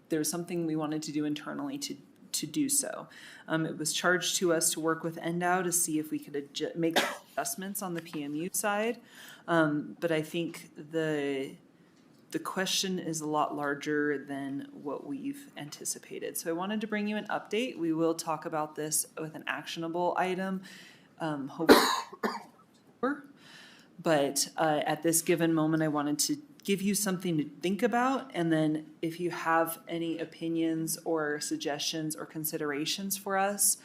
there's something we wanted to do internally to do so. It was charged to us to work with NDOW to see if we could make adjustments on the PMU side, but I think the question is a lot larger than what we've anticipated. So I wanted to bring you an update. We will talk about this with an actionable item, hopefully. But at this given moment, I wanted to give you something to think about, and then if you have any opinions or suggestions or considerations for us,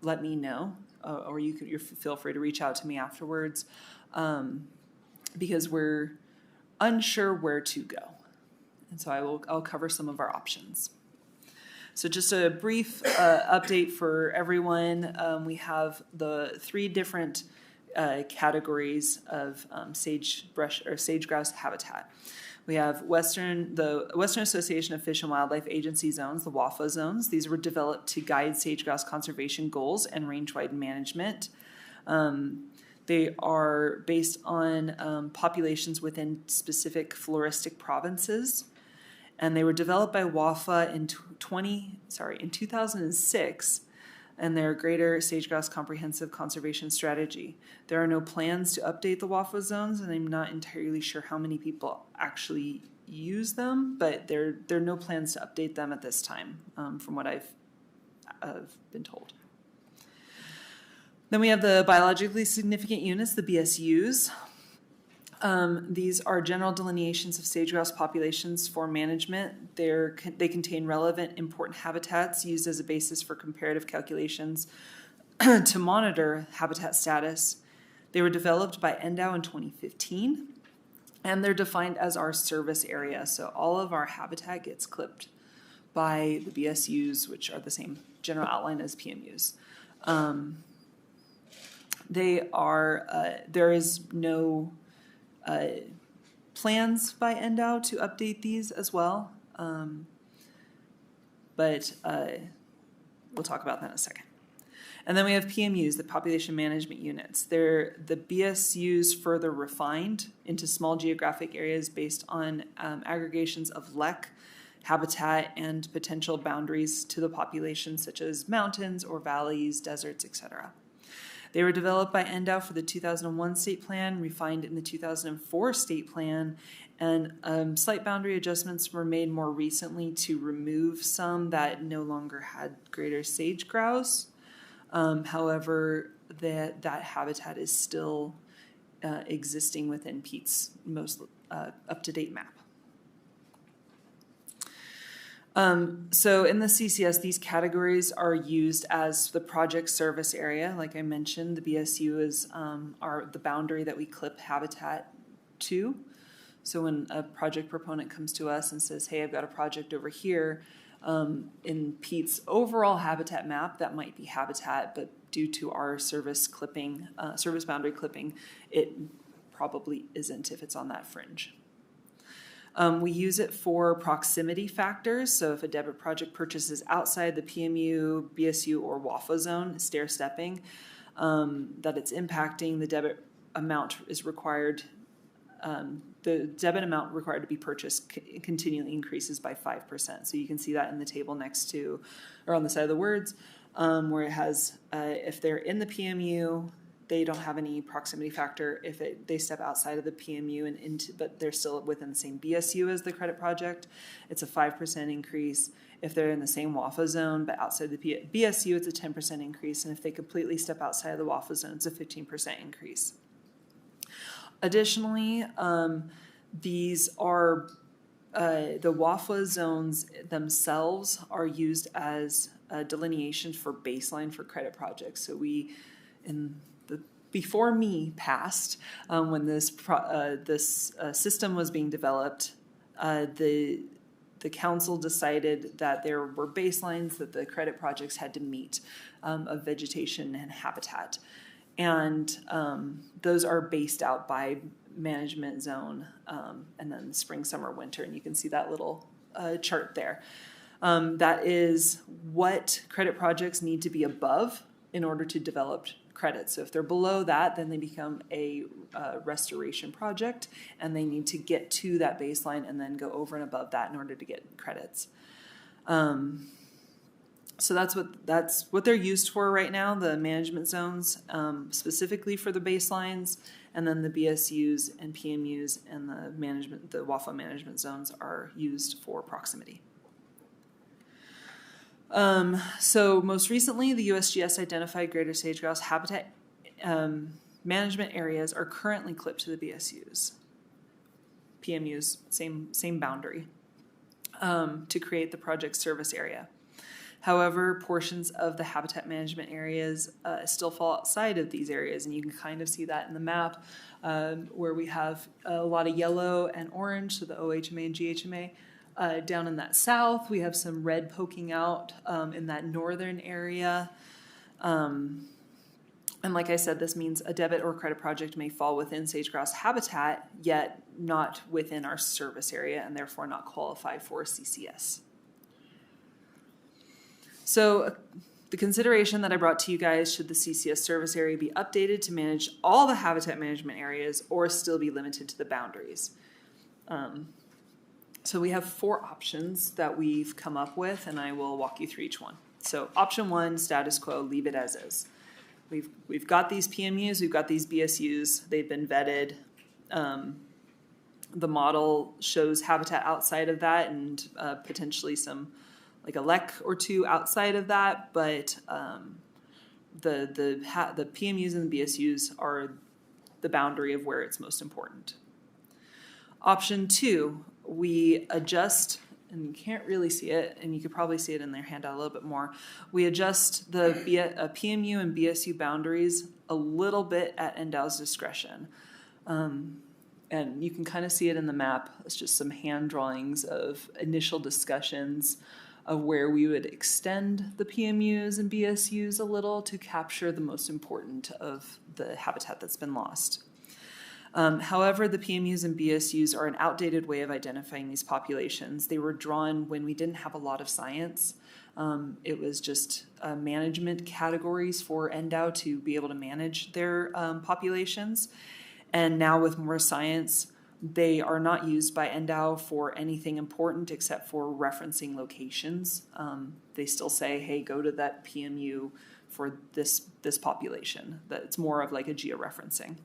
let me know, or you feel free to reach out to me afterwards, because we're unsure where to go, and so I'll cover some of our options. So just a brief update for everyone. We have the 3 different categories of sagebrush or sage-grouse habitat. We have the Western Association of Fish and Wildlife Agency zones, the WAFA zones. These were developed to guide sage-grouse conservation goals and range-wide management. They are based on populations within specific floristic provinces, and they were developed by WAFA in 2006. And their Greater Sage-Grouse Comprehensive Conservation Strategy. There are no plans to update the WAFA zones, and I'm not entirely sure how many people actually use them, but there are no plans to update them at this time, from what I've been told. Then we have the biologically significant units, the BSUs. These are general delineations of sage-grouse populations for management. They contain relevant, important habitats used as a basis for comparative calculations to monitor habitat status. They were developed by NDOW in 2015, and they're defined as our service area. So all of our habitat gets clipped by the BSUs, which are the same general outline as PMUs. There is no plans by NDOW to update these as well, but we'll talk about that in a second. And then we have PMUs, the population management units. They're the BSUs further refined into small geographic areas based on aggregations of LEC, habitat, and potential boundaries to the population, such as mountains or valleys, deserts, etc. They were developed by NDOW for the 2001 state plan, refined in the 2004 state plan, and slight boundary adjustments were made more recently to remove some that no longer had greater sage-grouse. However, that habitat is still existing within Pete's most up-to-date map. So in the CCS, these categories are used as the project service area. Like I mentioned, the BSU is the boundary that we clip habitat to. So when a project proponent comes to us and says, hey, I've got a project over here, in Pete's overall habitat map, that might be habitat, but due to our service boundary clipping, it probably isn't if it's on that fringe. We use it for proximity factors. So if a debit project purchases outside the PMU, BSU, or WAFA zone, stair-stepping, that it's impacting, the debit amount is required. The debit amount required to be purchased continually increases by 5%. So you can see that in the table next to, or on the side of the words, where it has, if they're in the PMU, they don't have any proximity factor. If they step outside of the PMU and but they're still within the same BSU as the credit project, it's a 5% increase. If they're in the same WAFA zone but outside the BSU, it's a 10% increase. And if they completely step outside of the WAFA zone, it's a 15% increase. Additionally, these are the WAFA zones themselves are used as delineation for baseline for credit projects. So before me passed, when this system was being developed, the council decided that there were baselines that the credit projects had to meet of vegetation and habitat. And those are based out by management zone, and then spring, summer, winter. And you can see that little chart there. That is what credit projects need to be above in order to develop credits. So if they're below that, then they become a restoration project, and they need to get to that baseline and then go over and above that in order to get credits. So that's what they're used for right now, the management zones, specifically for the baselines, and then the BSUs and PMUs and the WAFA management zones are used for proximity. So most recently, the USGS identified greater sage-grouse habitat management areas are currently clipped to the BSUs. PMUs, same boundary, to create the project service area. However, portions of the habitat management areas still fall outside of these areas, and you can kind of see that in the map where we have a lot of yellow and orange, so the OHMA and GHMA. Down in that south, we have some red poking out in that northern area. And like I said, this means a debit or credit project may fall within sage-grouse habitat, yet not within our service area, and therefore not qualify for CCS. So the consideration that I brought to you guys, should the CCS service area be updated to manage all the habitat management areas or still be limited to the boundaries? So we have 4 options that we've come up with, and I will walk you through each one. So option 1, status quo, leave it as is. We've got these PMUs, we've got these BSUs, they've been vetted. The model shows habitat outside of that and potentially some, like a LEC or 2 outside of that, but the PMUs and the BSUs are the boundary of where it's most important. Option 2, we adjust, and you can't really see it, and you could probably see it in their handout a little bit more. We adjust the PMU and BSU boundaries a little bit at NDOW's discretion. And you can kind of see it in the map. It's just some hand drawings of initial discussions of where we would extend the PMUs and BSUs a little to capture the most important of the habitat that's been lost. However, the PMUs and BSUs are an outdated way of identifying these populations. They were drawn when we didn't have a lot of science. It was just management categories for NDOW to be able to manage their populations. And now with more science, they are not used by NDOW for anything important except for referencing locations. They still say, hey, go to that PMU for this population. That it's more of like a georeferencing.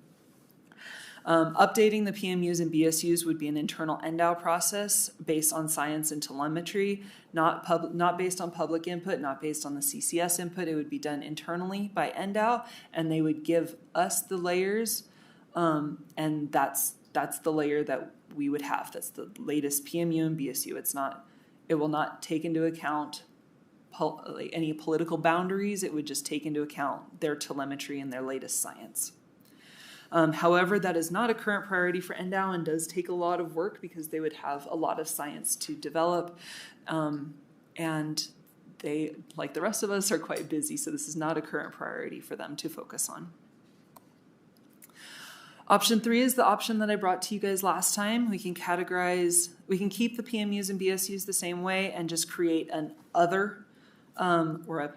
Updating the PMUs and BSUs would be an internal NDOW process based on science and telemetry, not based on public input, not based on the CCS input. It would be done internally by NDOW, and they would give us the layers, and that's the layer that we would have. That's the latest PMU and BSU. It will not take into account any political boundaries. It would just take into account their telemetry and their latest science. However, that is not a current priority for NDOW and does take a lot of work because they would have a lot of science to develop. And they, like the rest of us, are quite busy, so this is not a current priority for them to focus on. Option 3 is the option that I brought to you guys last time. We can keep the PMUs and BSUs the same way and just create an other, or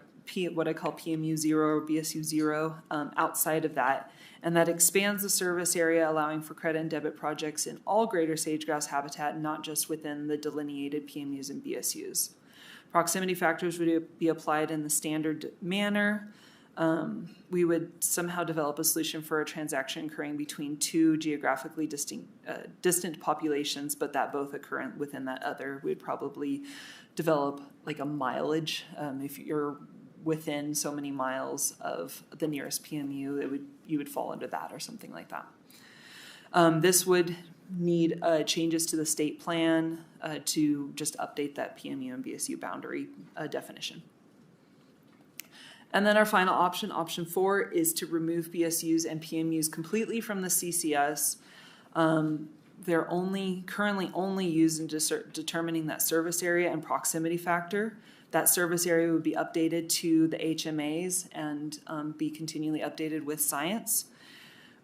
what I call PMU 0 or BSU 0 outside of that. And that expands the service area, allowing for credit and debit projects in all greater sage-grouse habitat, not just within the delineated PMUs and BSUs. Proximity factors would be applied in the standard manner. We would somehow develop a solution for a transaction occurring between 2 geographically distant populations, but that both occur within that other. We'd probably develop like a mileage. If you're within so many miles of the nearest PMU, you would fall under that or something like that. This would need changes to the state plan to just update that PMU and BSU boundary definition. And then our final option, option 4, is to remove BSUs and PMUs completely from the CCS. They're currently only used in determining that service area and proximity factor. That service area would be updated to the HMAs and be continually updated with science.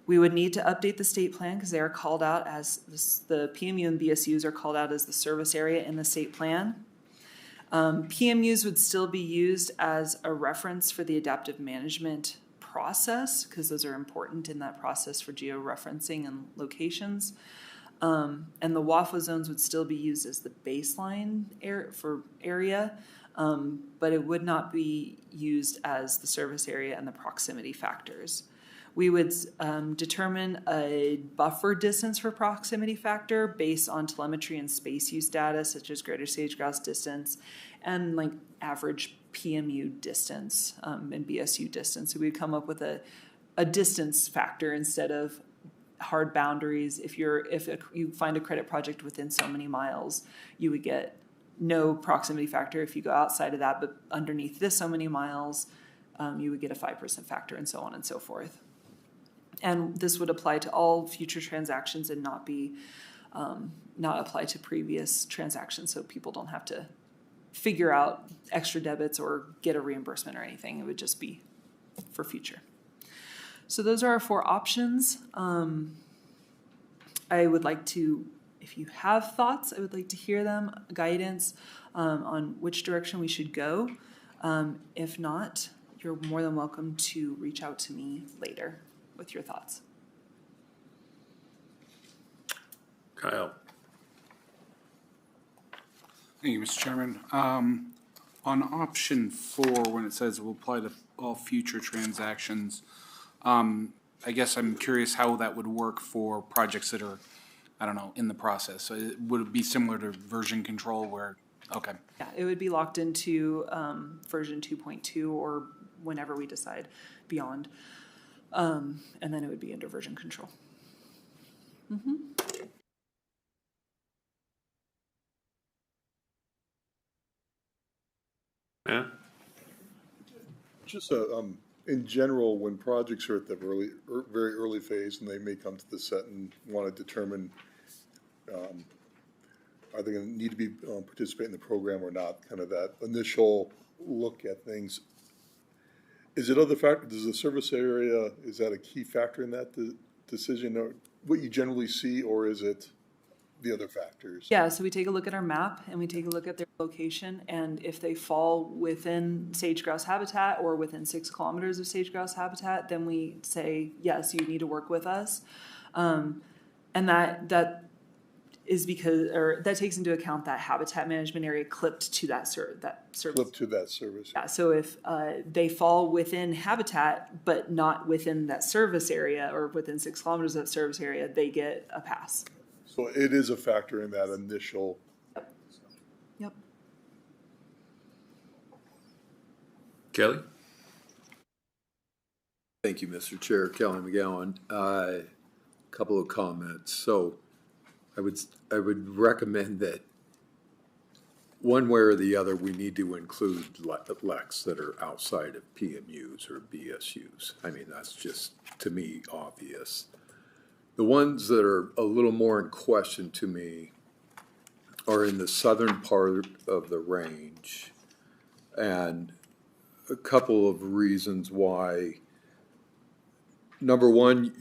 We would need to update the state plan because they are called out as the PMU and BSUs are called out as the service area in the state plan. PMUs would still be used as a reference for the adaptive management process because those are important in that process for georeferencing and locations. And the WAFA zones would still be used as the baseline area, but it would not be used as the service area and the proximity factors. We would determine a buffer distance for proximity factor based on telemetry and space use data, such as greater sage-grouse distance and like average PMU distance and BSU distance. So we'd come up with a a distance factor instead of hard boundaries. If you find a credit project within so many miles, you would get no proximity factor. If you go outside of that, but underneath this so many miles, you would get a 5% factor, and so on and so forth. And this would apply to all future transactions and not be not apply to previous transactions, so people don't have to figure out extra debits or get a reimbursement or anything. It would just be for future. So those are our 4 options. I would like to, if you have thoughts, I would like to hear them, guidance on which direction we should go. If not, you're more than welcome to reach out to me later with your thoughts. Kyle. Thank you, Mr. Chairman. On option 4, when it says it will apply to all future transactions, I guess I'm curious how that would work for projects that are, I don't know, in the process. So would it be similar to version control where, okay. Yeah, it would be locked into version 2.2 or whenever we decide beyond. And then it would be under version control. Mm-hmm. Yeah. Just in general, when projects are at the very early phase and they may come to the set and want to determine are they going to need to be participate in the program or not, kind of that initial look at things. Is it other factors? Does the service area, is that a key factor in that decision, or what you generally see, or is it the other factors? Yeah, so we take a look at our map and we take a look at their location, and if they fall within sage-grouse habitat or within 6 kilometers of sage-grouse habitat, then we say, yes, you need to work with us. And that is because, or that takes into account that habitat management area clipped to that service. Clipped to that service. Yeah, so if they fall within habitat but not within that service area or within 6 kilometers of that service area, they get a pass. So it is a factor in that initial. Yep. Kelly? Thank you, Mr. Chair. Kelly McGowan. Couple of comments. So I would recommend that one way or the other, we need to include LECs that are outside of PMUs or BSUs. I mean, that's just, to me, obvious. The ones that are a little more in question to me are in the southern part of the range, and a couple of reasons why. Number one,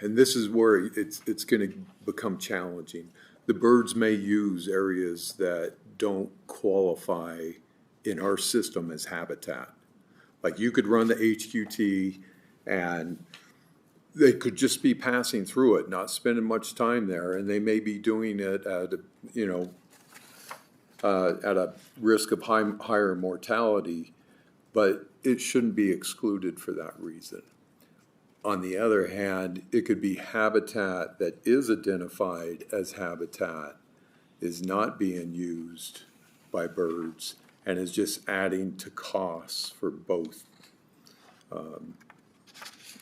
and this is where it's going to become challenging. The birds may use areas that don't qualify in our system as habitat. Like you could run the HQT and they could just be passing through it, not spending much time there, and they may be doing it at a risk of higher mortality, but it shouldn't be excluded for that reason. On the other hand, it could be habitat that is identified as habitat, is not being used by birds, and is just adding to costs for both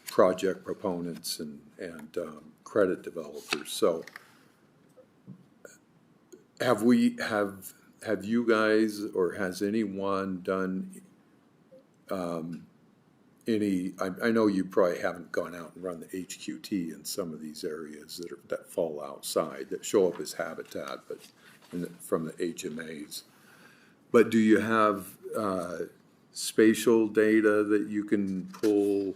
project proponents and credit developers. So have you guys, or has anyone done I know you probably haven't gone out and run the HQT in some of these areas that fall outside, that show up as habitat, but from the HMAs. But do you have spatial data that you can pull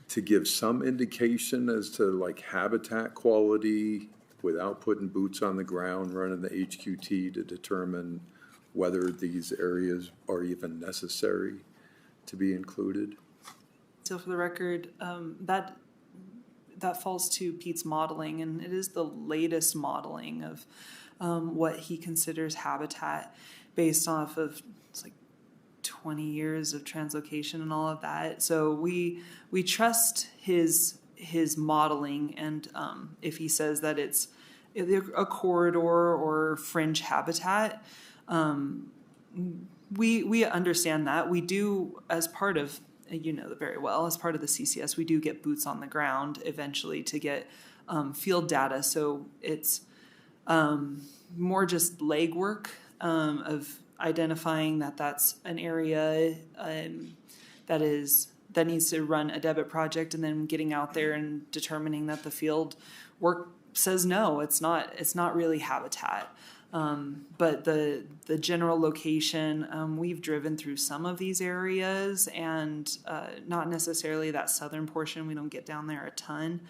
to give some indication as to like habitat quality without putting boots on the ground, running the HQT to determine whether these areas are even necessary to be included? So for the record, that falls to Pete's modeling, and it is the latest modeling of what he considers habitat based off of, it's like 20 years of translocation and all of that. So we trust his modeling, and if he says that it's a corridor or fringe habitat, we understand that. We do, as part of you know very well, as part of the CCS, we do get boots on the ground eventually to get field data. So it's more just legwork of identifying that that's an area that needs to run a debit project, and then getting out there and determining that the field work says no, it's not really habitat. But the general location, we've driven through some of these areas, and not necessarily that southern portion. We don't get down there a ton.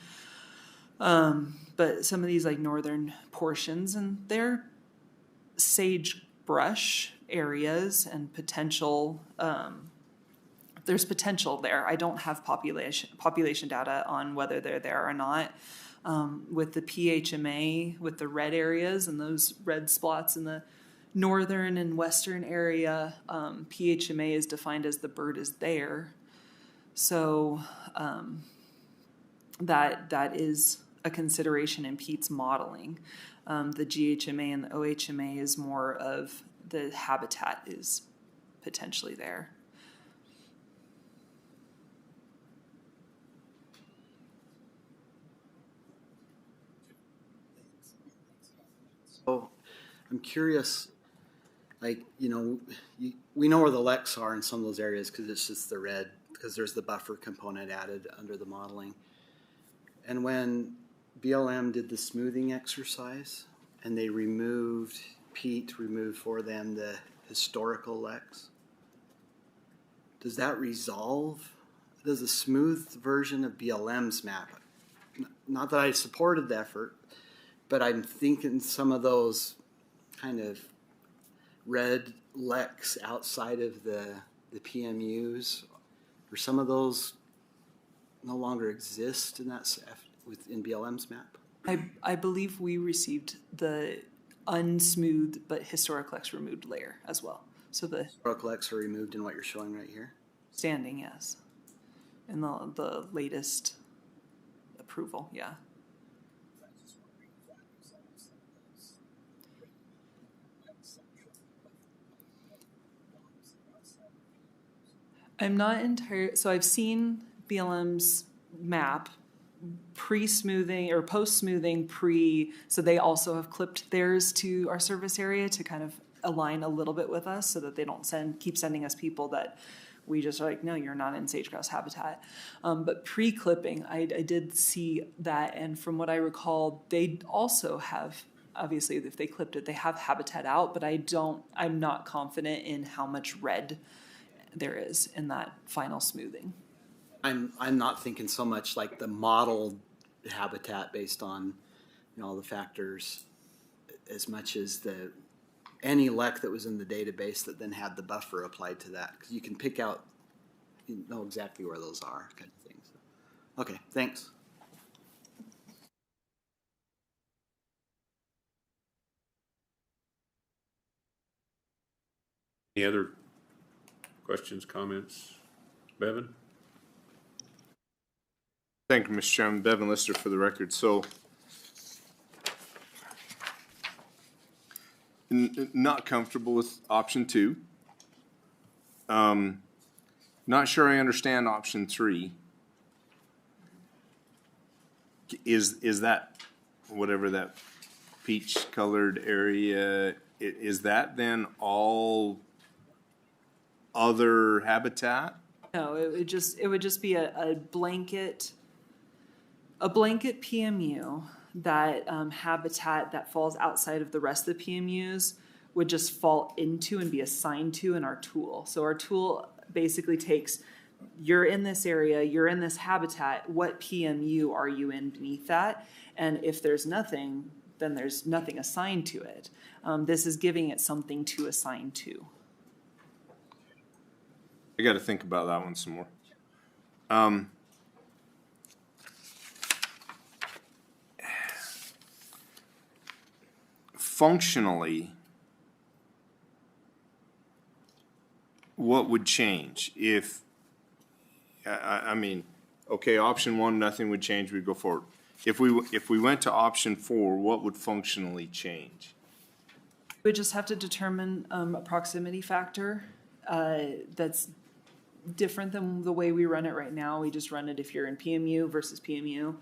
But some of these like northern portions, and they're sagebrush areas and potential. There's potential there. I don't have population data on whether they're there or not. With the PHMA, with the red areas and those red spots in the northern and western area, PHMA is defined as the bird is there. So that is a consideration in Pete's modeling. The GHMA and the OHMA is more of the habitat is potentially there. So I'm curious, like, we know where the leks are in some of those areas because it's just the red, because there's the buffer component added under the modeling. And when BLM did the smoothing exercise and they Pete removed for them the historical leks, does that resolve? Does a smooth version of BLM's map, not that I supported the effort, but I'm thinking some of those kind of red leks outside of the PMUs, or some of those no longer exist in in BLM's map? I believe we received the unsmoothed but historic leks removed layer as well. So the historic leks are removed in what you're showing right here? Standing, yes. In the latest approval, yeah. I'm not entirely, so I've seen BLM's map pre-smoothing or post-smoothing so they also have clipped theirs to our service area to kind of align a little bit with us so that they don't keep sending us people that we just are like, no, you're not in sage-grouse habitat. But pre-clipping, I did see that, and from what I recall, they also have, obviously if they clipped it, they have habitat out, but I'm not confident in how much red there is in that final smoothing. I'm not thinking so much like the model habitat based on all the factors, as much as any lek that was in the database that then had the buffer applied to that, because you can pick out, know exactly where those are, kind of things. Okay, thanks. Any other questions, comments? Bevan? Thank you, Mr. Chairman. Bevan Lister for the record. So, not comfortable with option 2. Not sure I understand option 3. Is that whatever that peach colored area, is that then all other habitat? No, it would just be a blanket PMU that habitat that falls outside of the rest of the PMUs would just fall into and be assigned to in our tool. So our tool basically takes, you're in this area, you're in this habitat, what PMU are you in beneath that? And if there's nothing, then there's nothing assigned to it. This is giving it something to assign to. I got to think about that one some more. Functionally, what would change if, I mean, okay, option 1, nothing would change, we'd go forward. If we went to option 4, what would functionally change? We just have to determine a proximity factor that's different than the way we run it right now. We just run it if you're in PMU versus PMU.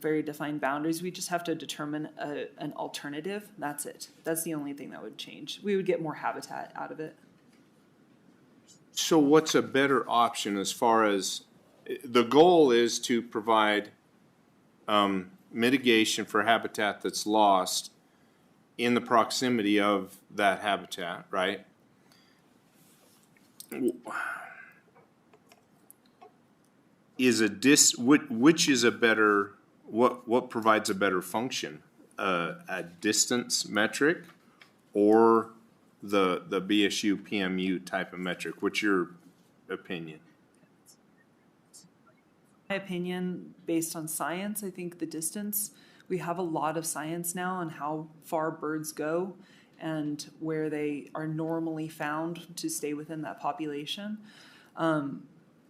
Very defined boundaries. We just have to determine an alternative. That's it. That's the only thing that would change. We would get more habitat out of it. So what's a better option as far as, the goal is to provide mitigation for habitat that's lost in the proximity of that habitat, right? Which is a better, what provides a better function? A distance metric or the BSU PMU type of metric? What's your opinion? My opinion, based on science, I think the distance, we have a lot of science now on how far birds go and where they are normally found to stay within that population.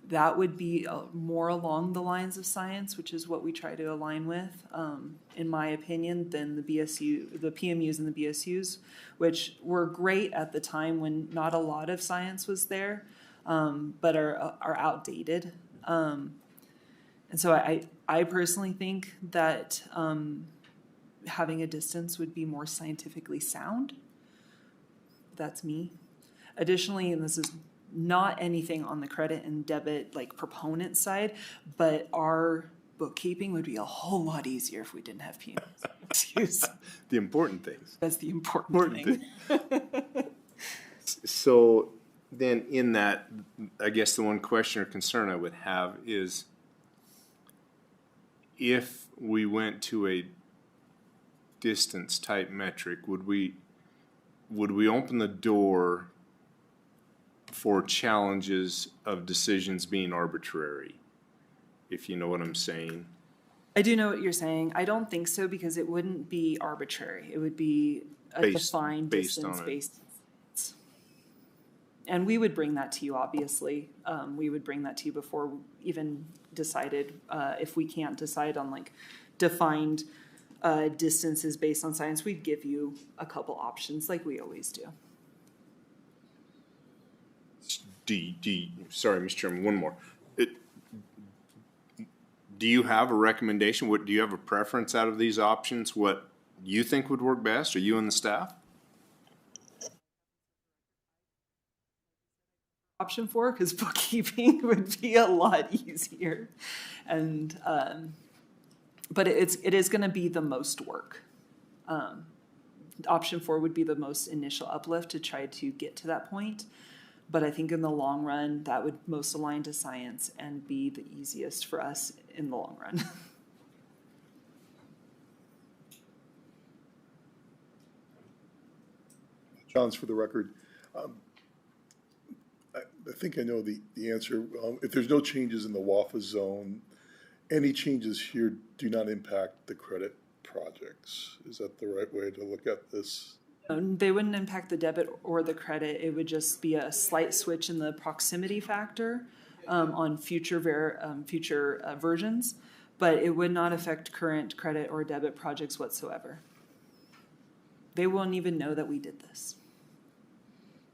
That would be more along the lines of science, which is what we try to align with, in my opinion, than the PMUs and the BSUs, which were great at the time when not a lot of science was there, but are outdated. And so I personally think that having a distance would be more scientifically sound. That's me. Additionally, and this is not anything on the credit and debit like proponent side, but our bookkeeping would be a whole lot easier if we didn't have PMs. The important things. That's the important thing. So then in that, I guess the one question or concern I would have is, if we went to a distance type metric, would we open the door for challenges of decisions being arbitrary, if you know what I'm saying? I do know what you're saying. I don't think so, because it wouldn't be arbitrary. It would be a defined distance based. And we would bring that to you, obviously. We would bring that to you before we even decided, if we can't decide on like defined distances based on science, we'd give you a couple options like we always do. Sorry, Mr. Chairman, one more. Do you have a recommendation? Do you have a preference out of these options? What you think would work best, or you and the staff? Option 4, because bookkeeping would be a lot easier, and but it is going to be the most work. Option 4 would be the most initial uplift to try to get to that point, but I think in the long run that would most align to science and be the easiest for us in the long run. John's for the record. I think I know the answer. If there's no changes in the WAFA zone, any changes here do not impact the credit projects. Is that the right way to look at this? They wouldn't impact the debit or the credit. It would just be a slight switch in the proximity factor on future versions, but it would not affect current credit or debit projects whatsoever. They won't even know that we did this.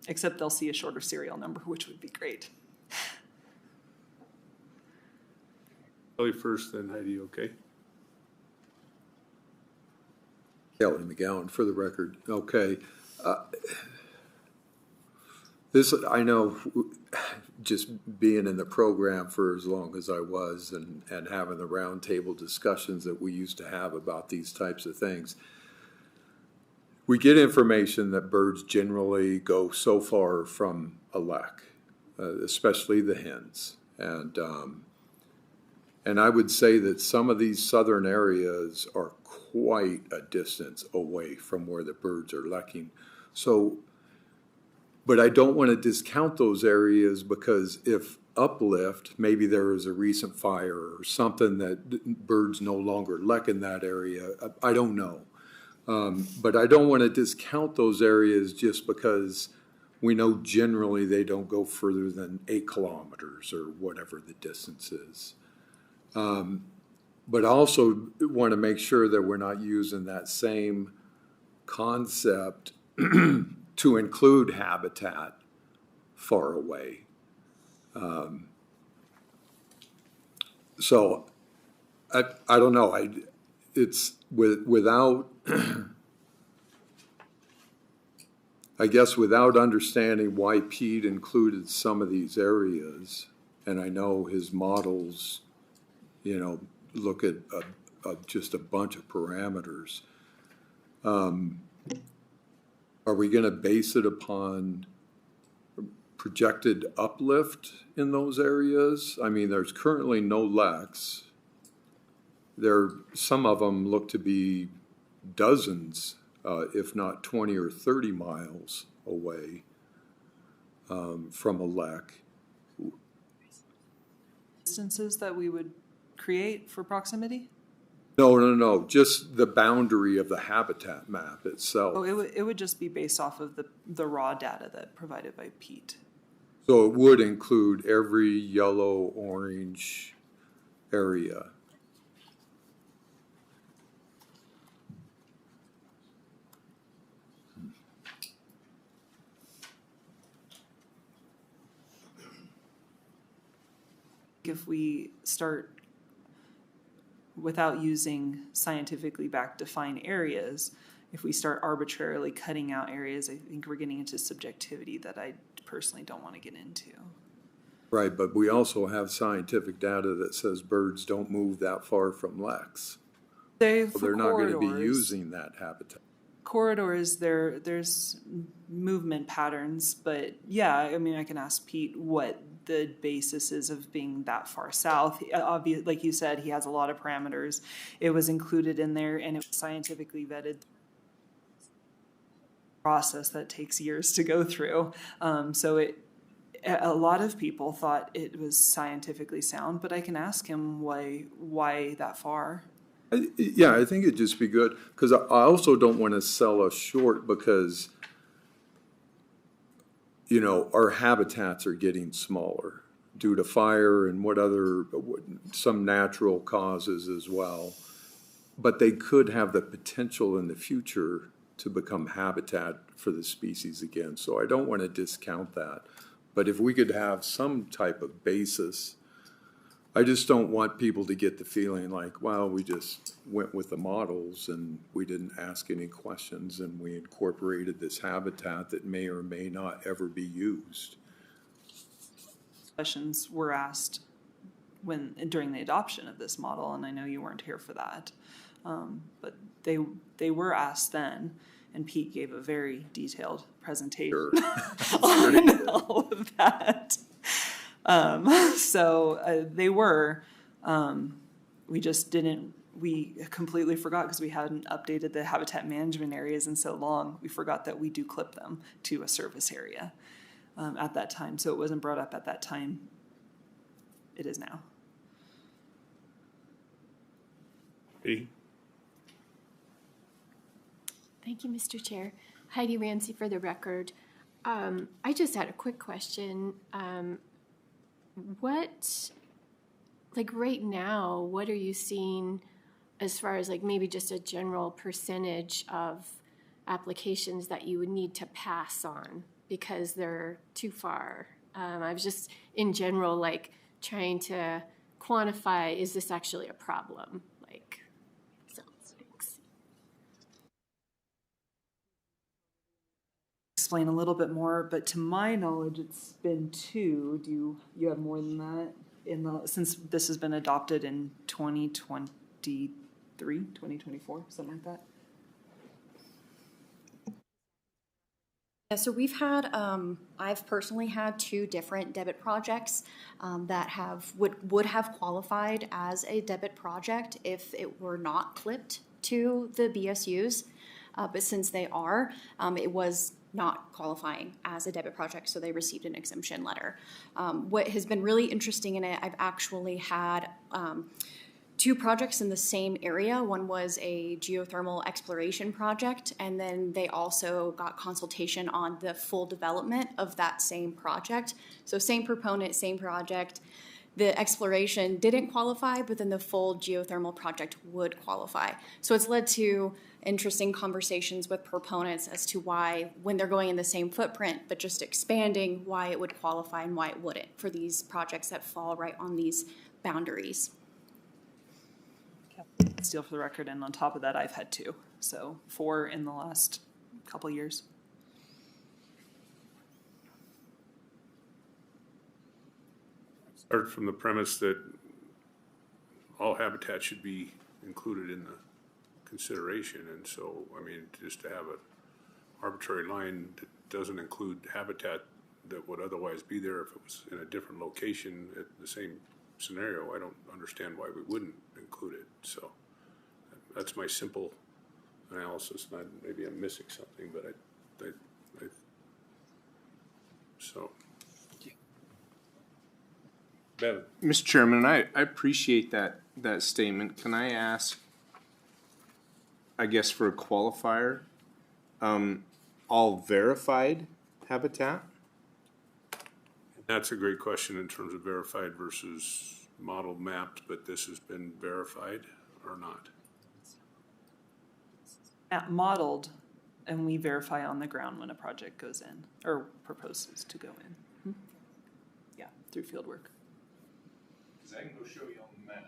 Except they'll see a shorter serial number, which would be great. Kelly first, then Heidi, okay? Kelly McGowan for the record. Okay. This, I know, just being in the program for as long as I was and having the roundtable discussions that we used to have about these types of things, we get information that birds generally go so far from a lek, especially the hens. And I would say that some of these southern areas are quite a distance away from where the birds are lekking. So, but I don't want to discount those areas, because if uplift, maybe there was a recent fire or something that birds no longer lek in that area, I don't know. But I don't want to discount those areas just because we know generally they don't go further than 8 kilometers or whatever the distance is. But I also want to make sure that we're not using that same concept to include habitat far away. So I don't know. It's without, I guess without understanding why Pete included some of these areas, and I know his models, you know, look at just a bunch of parameters. Are we going to base it upon projected uplift in those areas? I mean, there's currently no LECs. Some of them look to be dozens, if not 20 or 30 miles away from a LEC. Distances that we would create for proximity? No. Just the boundary of the habitat map itself. Oh, it would just be based off of the raw data that provided by Pete. So it would include every yellow, orange area. If we start without using scientifically back defined areas, if we start arbitrarily cutting out areas, I think we're getting into subjectivity that I personally don't want to get into. Right, but we also have scientific data that says birds don't move that far from LECs. They're not going to be using that habitat. Corridors, there's movement patterns, but yeah, I mean, I can ask Pete what the basis is of being that far south. Obviously, like you said, he has a lot of parameters. It was included in there, and it was scientifically vetted. Process that takes years to go through. So a lot of people thought it was scientifically sound, but I can ask him why that far. Yeah, I think it'd just be good, because I also don't want to sell us short because, you know, our habitats are getting smaller due to fire and some natural causes as well. But they could have the potential in the future to become habitat for the species again. So I don't want to discount that. But if we could have some type of basis, I just don't want people to get the feeling like, well, we just went with the models and we didn't ask any questions and we incorporated this habitat that may or may not ever be used. Questions were asked during the adoption of this model, and I know you weren't here for that, but they were asked then, and Pete gave a very detailed presentation on all of that. So they were, we just didn't, we completely forgot because we hadn't updated the habitat management areas in so long. We forgot that we do clip them to a service area at that time. So it wasn't brought up at that time. It is now. Thank you, Mr. Chair. Heidi Ramsey for the record. I just had a quick question. Right now, what are you seeing as far as maybe just a general percentage of applications that you would need to pass on because they're too far? I was just in general trying to quantify, is this actually a problem? Explain a little bit more, but to my knowledge, it's been 2. Do you have more than that since this has been adopted in 2023, 2024, something like that? Yeah, so we've had, I've personally had 2 different debit projects that would have qualified as a debit project if it were not clipped to the BSUs, but since they are, it was not qualifying as a debit project, so they received an exemption letter. What has been really interesting in it, I've actually had 2 projects in the same area. One was a geothermal exploration project, and then they also got consultation on the full development of that same project. So same proponent, same project. The exploration didn't qualify, but then the full geothermal project would qualify. So it's led to interesting conversations with proponents as to why, when they're going in the same footprint, but just expanding, why it would qualify and why it wouldn't for these projects that fall right on these boundaries. Steele for the record, and on top of that, I've had 2, so 4 in the last couple years. Start from the premise that all habitat should be included in the consideration, and so, I mean, just to have an arbitrary line that doesn't include habitat that would otherwise be there if it was in a different location at the same scenario, I don't understand why we wouldn't include it. So that's my simple analysis. Maybe I'm missing something, but so. Bevan. Mr. Chairman, I appreciate that statement. Can I ask, I guess for a qualifier, all verified habitat? That's a great question in terms of verified versus model mapped, but this has been verified or not? Modeled, and we verify on the ground when a project goes in or proposes to go in. Yeah, through field work. Because I can go show you on the map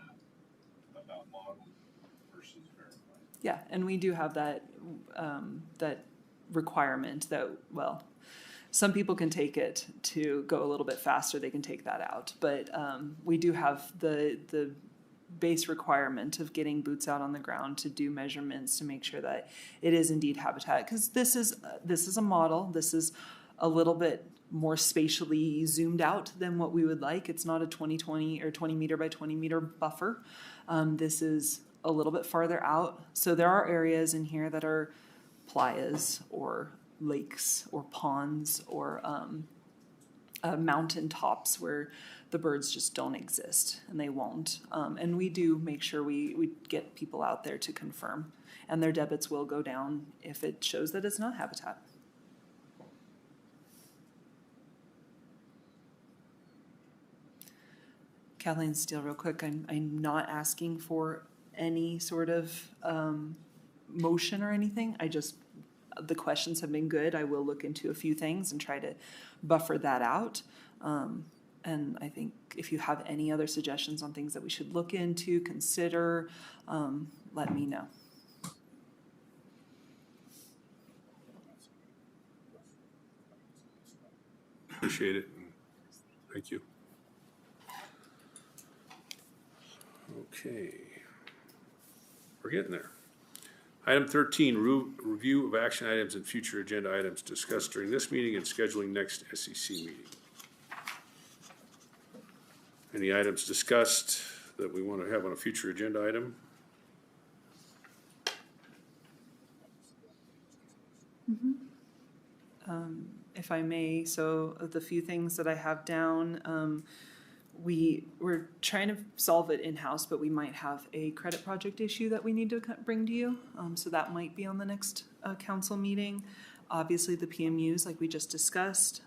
about modeled versus verified. Yeah, and we do have that that requirement that, well, some people can take it to go a little bit faster. They can take that out, but we do have the base requirement of getting boots out on the ground to do measurements to make sure that it is indeed habitat. Because this is a model. This is a little bit more spatially zoomed out than what we would like. It's not a 20 or 20 meter by 20 meter buffer. This is a little bit farther out. So there are areas in here that are playas or lakes or ponds or mountain tops where the birds just don't exist, and they won't. And we do make sure we get people out there to confirm, and their debits will go down if it shows that it's not habitat. Kathleen Steele, real quick, I'm not asking for any sort of motion or anything. The questions have been good. I will look into a few things and try to buffer that out. And I think if you have any other suggestions on things that we should look into, consider, let me know. Appreciate it. Thank you. Okay. We're getting there. Item 13, review of action items and future agenda items discussed during this meeting and scheduling next SEC meeting. Any items discussed that we want to have on a future agenda item? If I may, so the few things that I have down, we're trying to solve it in-house, but we might have a credit project issue that we need to bring to you. So that might be on the next council meeting. Obviously, the PMUs, like we just discussed,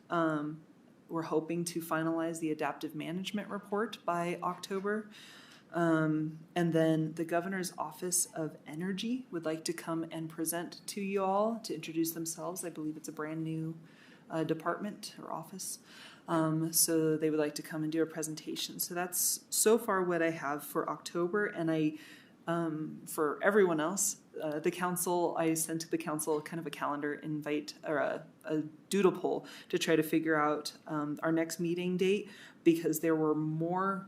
we're hoping to finalize the adaptive management report by October. And then the Governor's Office of Energy would like to come and present to you all to introduce themselves. I believe it's a brand new department or office. So they would like to come and do a presentation. So that's so far what I have for October. And for everyone else, the council, I sent to the council kind of a calendar invite or a doodle poll to try to figure out our next meeting date, because there were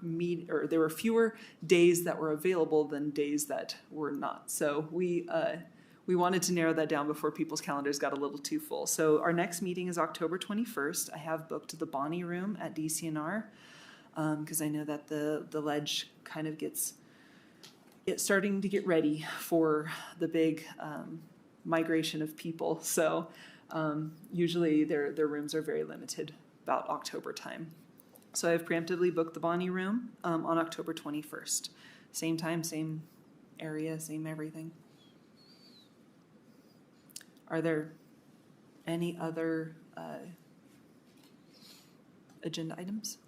there were fewer days that were available than days that were not. So we wanted to narrow that down before people's calendars got a little too full. So our next meeting is October 21st. I have booked the Bonnie Room at DCNR because I know that the ledge kind of it's starting to get ready for the big migration of people. So usually their rooms are very limited about October time. So I've preemptively booked the Bonnie Room on October 21st. Same time, same area, same everything. Are there any other agenda items?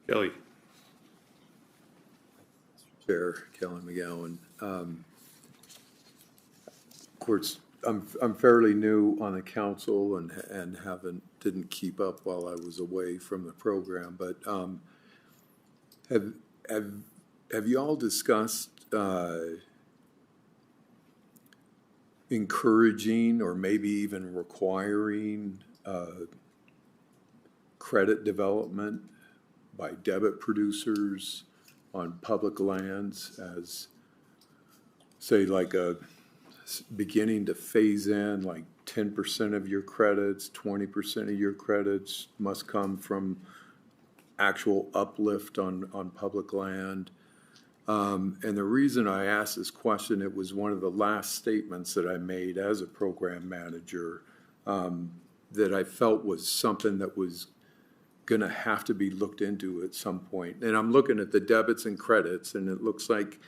Kelly. Chair Kelly McGowan. course, I'm fairly new on the council and didn't keep up while I was away from the program, but have you all discussed encouraging or maybe even requiring credit development by debit producers on public lands as, say, like a beginning to phase in, like 10% of your credits, 20% of your credits must come from actual uplift on public land. And the reason I asked this question, it was one of the last statements that I made as a program manager that I felt was something that was going to have to be looked into at some point. And I'm looking at the debits and credits, and it looks like,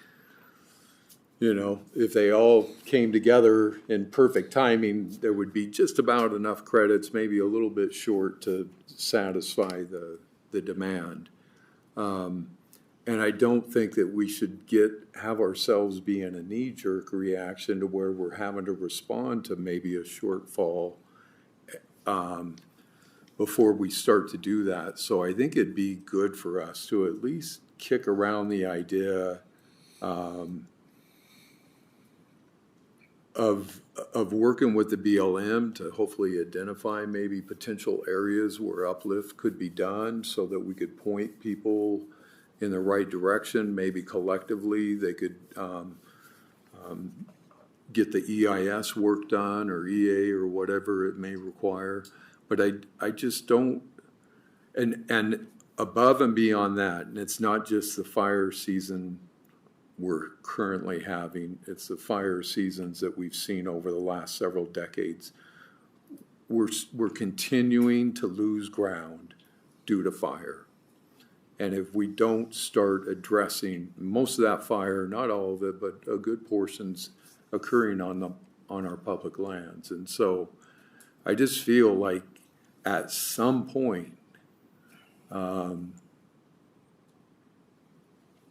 you know, if they all came together in perfect timing, there would be just about enough credits, maybe a little bit short to satisfy the demand. And I don't think that we should have ourselves be in a knee-jerk reaction to where we're having to respond to maybe a shortfall before we start to do that. So I think it'd be good for us to at least kick around the idea of working with the BLM to hopefully identify maybe potential areas where uplift could be done so that we could point people in the right direction. Maybe collectively they could get the EIS work done or EA or whatever it may require. But I just don't, and above and beyond that, and it's not just the fire season we're currently having, it's the fire seasons that we've seen over the last several decades. We're continuing to lose ground due to fire. And if we don't start addressing most of that fire, not all of it, but a good portion's occurring on our public lands. And so I just feel like at some point,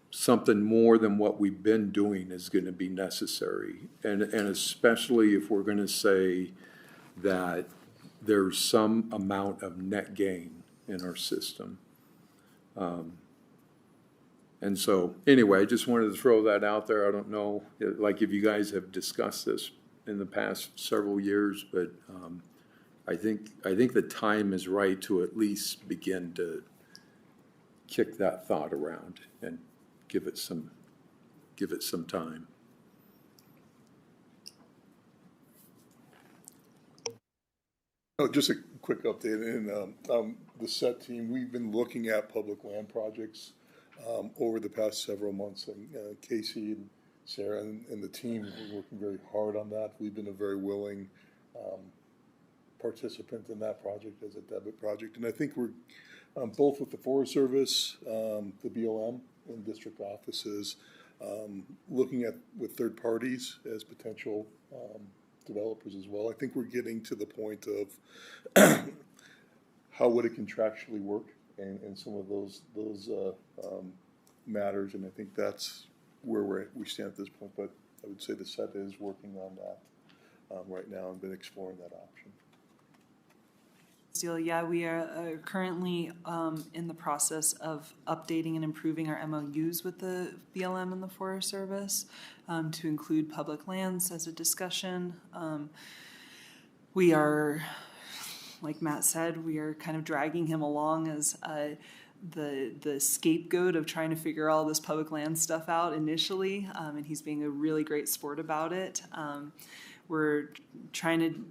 something more than what we've been doing is going to be necessary. And especially if we're going to say that there's some amount of net gain in our system. And so anyway, I just wanted to throw that out there. I don't know, like if you guys have discussed this in the past several years, but I think the time is right to at least begin to kick that thought around and give it some time. Oh, just a quick update. In the SET team, we've been looking at public land projects over the past several months, and Casey and Sarah and the team are working very hard on that. We've been a very willing participant in that project as a debit project, and I think we're both with the Forest Service, the BLM, and district offices, looking at with third parties as potential developers as well. I think we're getting to the point of how would it contractually work and some of those matters, and I think that's where we stand at this point. But I would say the SET is working on that right now and been exploring that option. Yeah, we are currently in the process of updating and improving our MOUs with the BLM and the Forest Service to include public lands as a discussion. We are, like Matt said, we are kind of dragging him along as the scapegoat of trying to figure all this public land stuff out initially, and he's being a really great sport about it. We're trying to.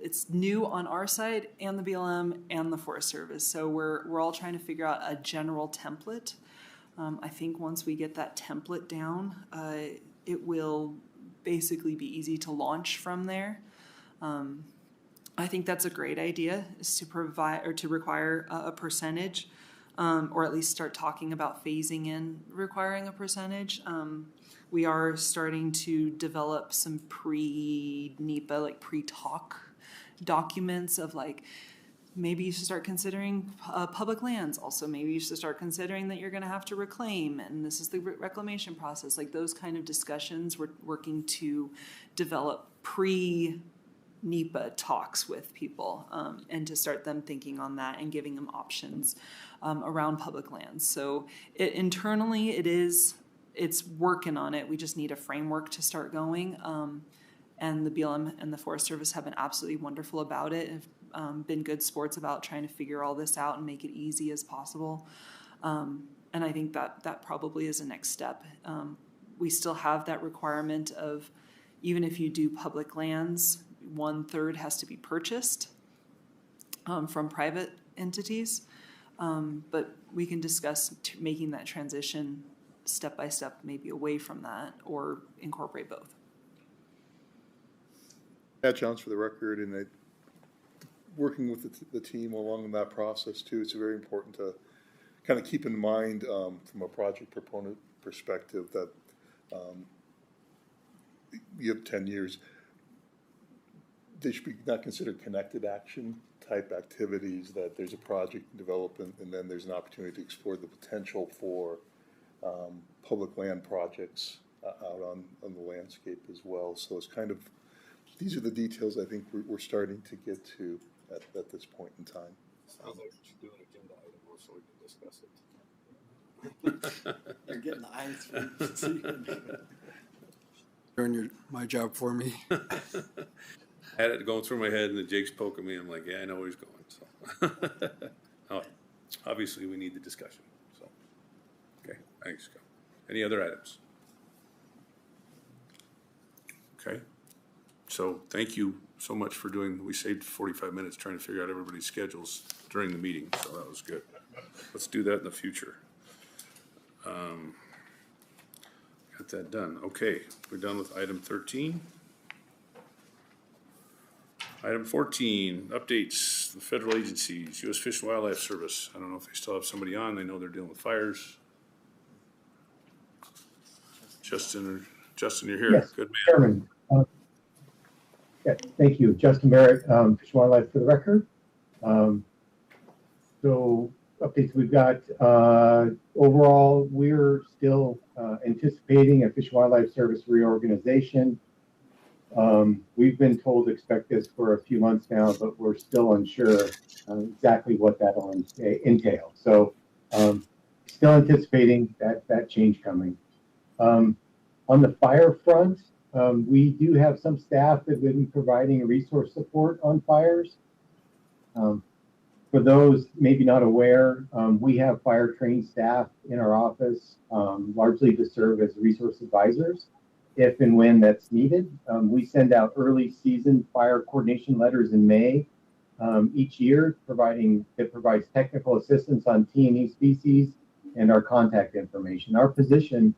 It's new on our side and the BLM and the Forest Service, so we're all trying to figure out a general template. I think once we get that template down, it will basically be easy to launch from there. I think that's a great idea, is to provide or to require a percentage, or at least start talking about phasing in requiring a percentage. We are starting to develop some pre-NEPA, like pre-talk documents of like, maybe you should start considering public lands. Also, maybe you should start considering that you're going to have to reclaim, and this is the reclamation process. Like those kind of discussions, we're working to develop pre-NEPA talks with people, and to start them thinking on that and giving them options around public lands. So internally, it's working on it. We just need a framework to start going. And the BLM and the Forest Service have been absolutely wonderful about it, have been good sports about trying to figure all this out and make it easy as possible. And I think that probably is a next step. We still have that requirement of, even if you do public lands, 1/3 has to be purchased from private entities. But we can discuss making that transition step by step, maybe away from that, or incorporate both. Pat Jones for the record, and working with the team along that process too, it's very important to kind of keep in mind from a project proponent perspective that you have 10 years. They should be not considered connected action type activities, that there's a project development and then there's an opportunity to explore the potential for public land projects out on the landscape as well. So it's kind of, these are the details I think we're starting to get to at this point in time. Sounds like we should do an agenda item so we can discuss it. You're getting the eyes. Doing my job for me. Had it going through my head, and then Jake's poking me. I'm like, yeah, I know where he's going. So, oh, obviously, we need the discussion. So, okay, thanks. Any other items? Okay. So, thank you so much for doing. We saved 45 minutes trying to figure out everybody's schedules during the meeting, so that was good. Let's do that in the future. Got that done. Okay, we're done with item 13. Item 14, updates, the federal agencies, U.S. Fish and Wildlife Service. I don't know if they still have somebody on. They know they're dealing with fires. Justin, you're here. Yes, good man. Chairman. Yeah, thank you. Justin Barrett, Fish and Wildlife for the record. So updates we've got, overall, we're still anticipating a Fish and Wildlife Service reorganization. We've been told to expect this for a few months now, but we're still unsure exactly what that'll entail. So still anticipating that change coming. On the fire front, we do have some staff that have been providing resource support on fires. For those maybe not aware, we have fire trained staff in our office, largely to serve as resource advisors if and when that's needed. We send out early season fire coordination letters in May each year, that provides technical assistance on T&E species and our contact information. Our position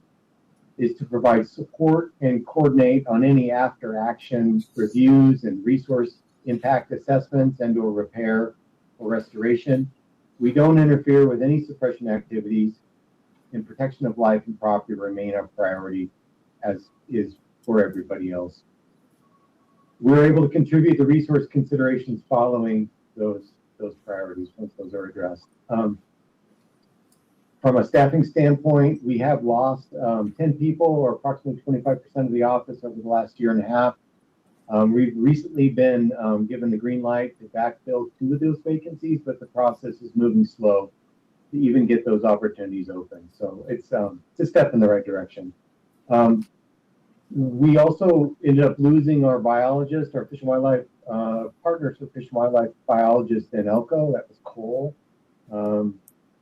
is to provide support and coordinate on any after action reviews and resource impact assessments and or repair or restoration. We don't interfere with any suppression activities, and protection of life and property remain our priority, as is for everybody else. We're able to contribute the resource considerations following those priorities once those are addressed. From a staffing standpoint, we have lost 10 people, or approximately 25% of the office over the last year and a half. We've recently been given the green light to backfill 2 of those vacancies, but the process is moving slow to even get those opportunities open. So it's a step in the right direction. We also ended up losing our biologist, our Fish and Wildlife partners for Fish and Wildlife biologist in Elko. That was Cole.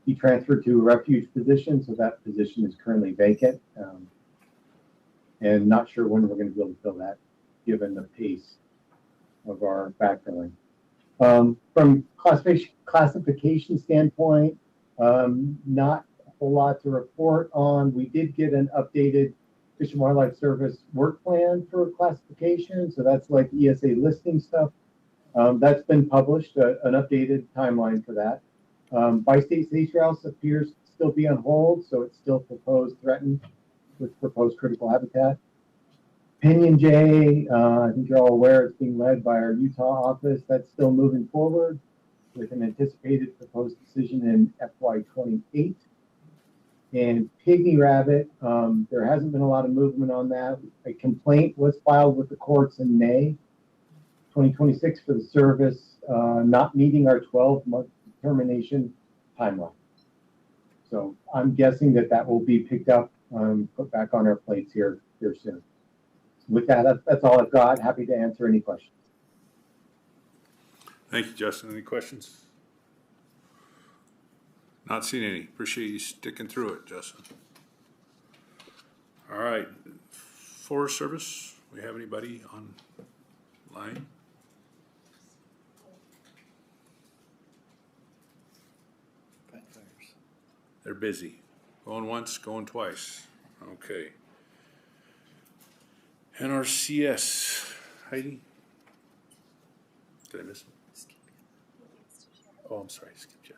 He transferred to a refuge position, so that position is currently vacant. And not sure when we're going to be able to fill that, given the pace of our backfilling. From classification standpoint, not a whole lot to report on. We did get an updated Fish and Wildlife Service work plan for classification, so that's like ESA listing stuff. That's been published, an updated timeline for that. Bi-state sage grouse appears to still be on hold, so it's still proposed threatened with proposed critical habitat. Pinyon Jay, I think you're all aware, it's being led by our Utah office. That's still moving forward with an anticipated proposed decision in FY28. And Pygmy Rabbit, there hasn't been a lot of movement on that. A complaint was filed with the courts in May 2026 for the service not meeting our 12-month determination timeline. So I'm guessing that that will be picked up, put back on our plates here soon. With that, that's all I've got. Happy to answer any questions. Thank you, Justin. Any questions? Not seen any. Appreciate you sticking through it, Justin. All right. Forest Service, we have anybody online? They're busy. Going once, going twice. Okay. NRCS, Heidi? Did I miss it? Oh, I'm sorry, skip you.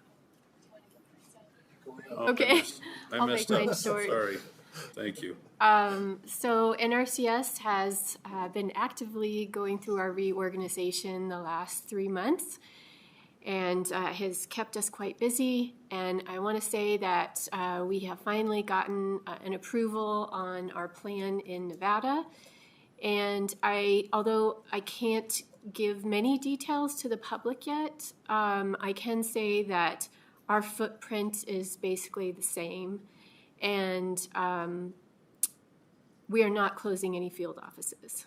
Oh, Okay. I messed up. I'll make mine short. Sorry. Thank you. So NRCS has been actively going through our reorganization the last 3 months and has kept us quite busy. And I want to say that we have finally gotten an approval on our plan in Nevada. And although I can't give many details to the public yet, I can say that our footprint is basically the same. And we are not closing any field offices.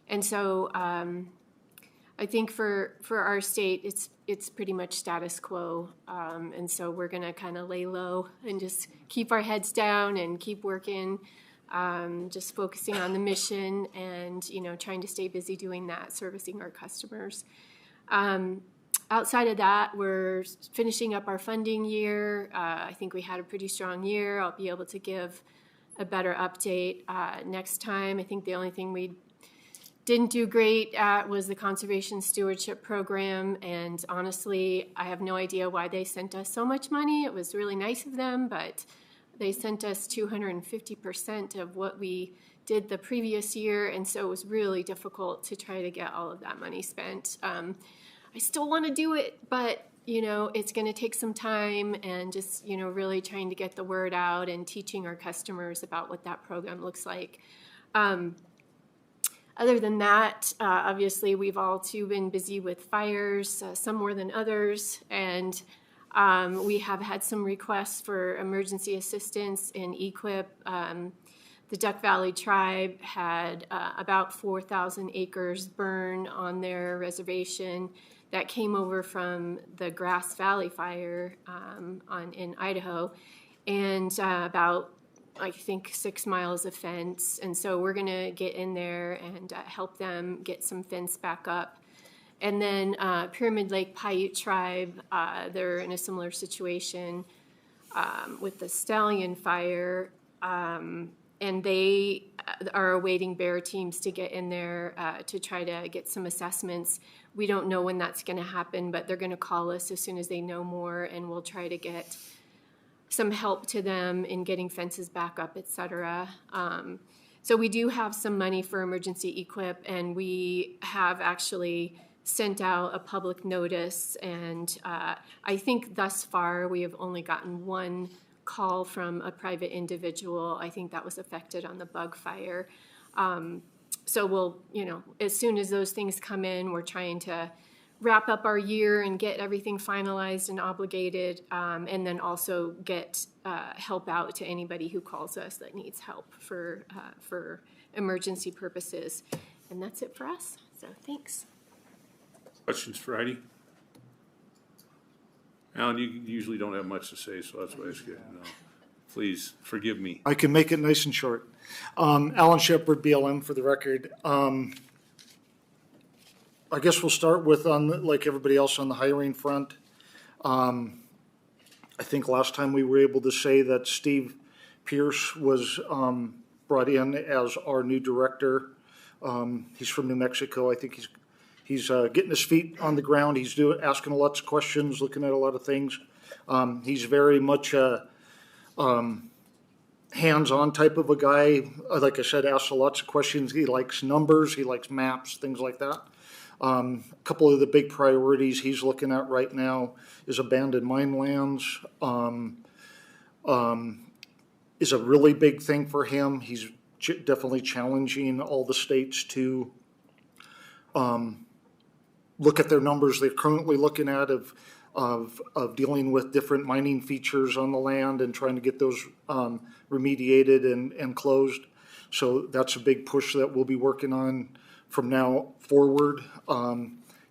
And so I think for our state, it's pretty much status quo. And so we're going to kind of lay low and just keep our heads down and keep working, just focusing on the mission and, trying to stay busy doing that, servicing our customers. Outside of that, we're finishing up our funding year. I think we had a pretty strong year. I'll be able to give a better update next time. I think the only thing we didn't do great at was the Conservation Stewardship Program. And honestly, I have no idea why they sent us so much money. It was really nice of them, but they sent us 250% of what we did the previous year. And so it was really difficult to try to get all of that money spent. I still want to do it, but, it's going to take some time and just, really trying to get the word out and teaching our customers about what that program looks like. Other than that, obviously, we've all too been busy with fires, some more than others, and we have had some requests for emergency assistance in EQIP. The Duck Valley Tribe had about 4,000 acres burn on their reservation that came over from the Grass Valley fire in Idaho, and about, I think, 6 miles of fence. And so we're going to get in there and help them get some fence back up. And then Pyramid Lake Paiute Tribe, they're in a similar situation with the Stallion fire, and they are awaiting bear teams to get in there to try to get some assessments. We don't know when that's going to happen, but they're going to call us as soon as they know more, and we'll try to get some help to them in getting fences back up, et cetera. So we do have some money for emergency equip, and we have actually sent out a public notice, and I think thus far we have only gotten one call from a private individual. I think that was affected on the bug fire. So we'll, as soon as those things come in, we're trying to wrap up our year and get everything finalized and obligated, and then also get help out to anybody who calls us that needs help for emergency purposes. And that's it for us. So thanks. Questions for Heidi? Alan, you usually don't have much to say, so that's why I said no. Please forgive me. I can make it nice and short. Alan Shepard, BLM, for the record. I guess we'll start with, like everybody else, on the hiring front. I think last time we were able to say that Steve Pierce was brought in as our new director. He's from New Mexico. I think he's getting his feet on the ground. He's asking lots of questions, looking at a lot of things. He's very much hands-on type of a guy. Like I said, asks lots of questions. He likes numbers. He likes maps, things like that. A couple of the big priorities he's looking at right now is abandoned mine lands, is a really big thing for him. He's definitely challenging all the states to look at their numbers they're currently looking at of dealing with different mining features on the land and trying to get those remediated and closed. So that's a big push that we'll be working on from now forward.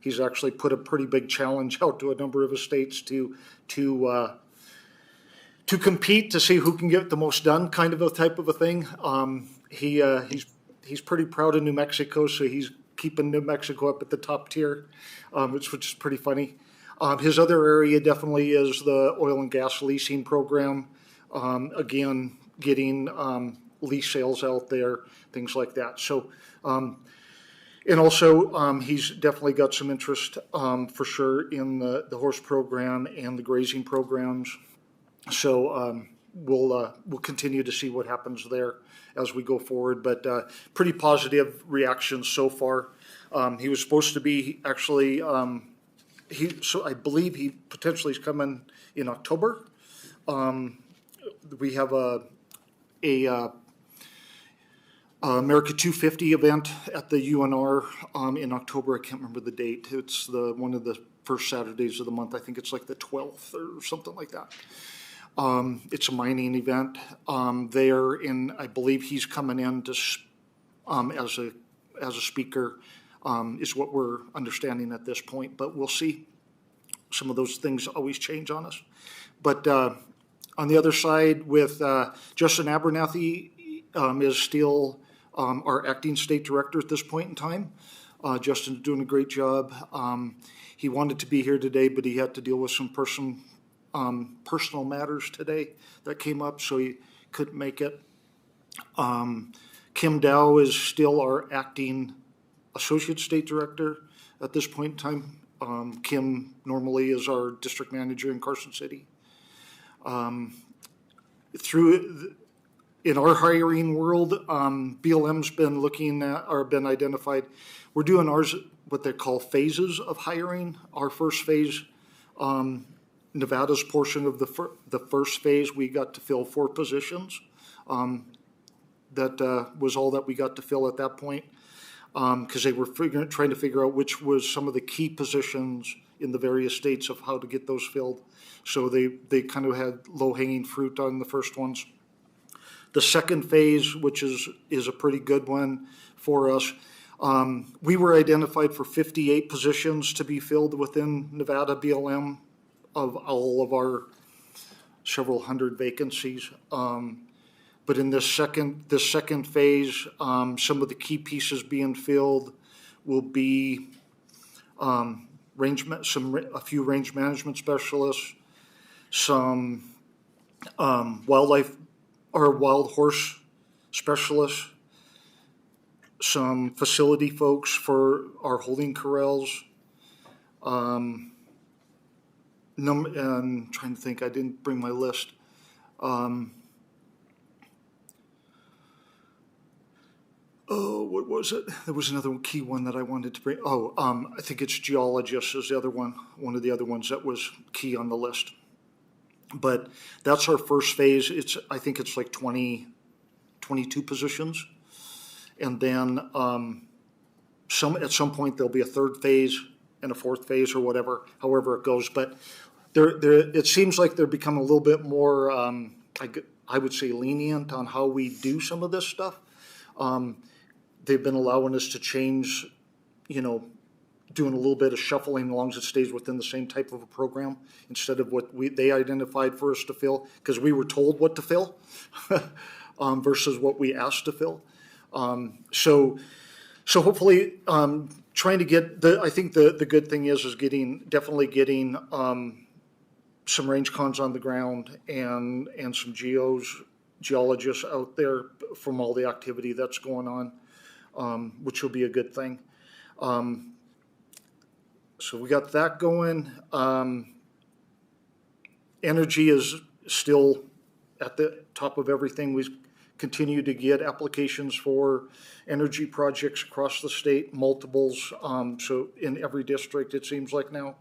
He's actually put a pretty big challenge out to a number of estates to compete to see who can get the most done, kind of a type of a thing. He's pretty proud of New Mexico, so he's keeping New Mexico up at the top tier, which is pretty funny. His other area definitely is the oil and gas leasing program. Again, getting lease sales out there, things like that. So, and also he's definitely got some interest for sure in the horse program and the grazing programs. So we'll continue to see what happens there as we go forward, but pretty positive reactions so far. He was supposed to be actually, so I believe he potentially is coming in October. We have a America 250 event at the UNR in October. I can't remember the date. It's one of the first Saturdays of the month. I think it's like the 12th or something like that. It's a mining event there, and I believe he's coming in to as a speaker, is what we're understanding at this point. But we'll see. Some of those things always change on us. But on the other side, with Justin Abernathy is still our acting state director at this point in time. Justin's doing a great job. He wanted to be here today, but he had to deal with some personal matters today that came up, so he couldn't make it. Kim Dow is still our acting associate state director at this point in time. Kim normally is our district manager in Carson City. In our hiring world, BLM's been looking at, or been identified. We're doing ours, what they call phases of hiring. Our first phase, Nevada's portion of the first phase, we got to fill 4 positions. That was all that we got to fill at that point, because they were trying to figure out which was some of the key positions in the various states of how to get those filled. So they kind of had low-hanging fruit on the first ones. The second phase, which is a pretty good one for us, we were identified for 58 positions to be filled within Nevada BLM of all of our several hundred vacancies. But in this second phase, some of the key pieces being filled will be a few range management specialists, some wildlife or wild horse specialists, some facility folks for our holding corrals. I'm trying to think, I didn't bring my list. What was it? There was another key one that I wanted to bring. I think it's geologists is the other one of the other ones that was key on the list. But that's our first phase. I think it's like 22 positions. And then at some point there'll be a third phase and a fourth phase or whatever, however it goes. But it seems like they're becoming a little bit more, I would say, lenient on how we do some of this stuff. They've been allowing us to change, doing a little bit of shuffling as long as it stays within the same type of a program instead of what they identified for us to fill, because we were told what to fill versus what we asked to fill. So hopefully trying to get I think the good thing is definitely getting some range cons on the ground and some geologists out there from all the activity that's going on, which will be a good thing. So we got that going. Energy is still at the top of everything. We continue to get applications for energy projects across the state, multiples. So in every district, it seems like now,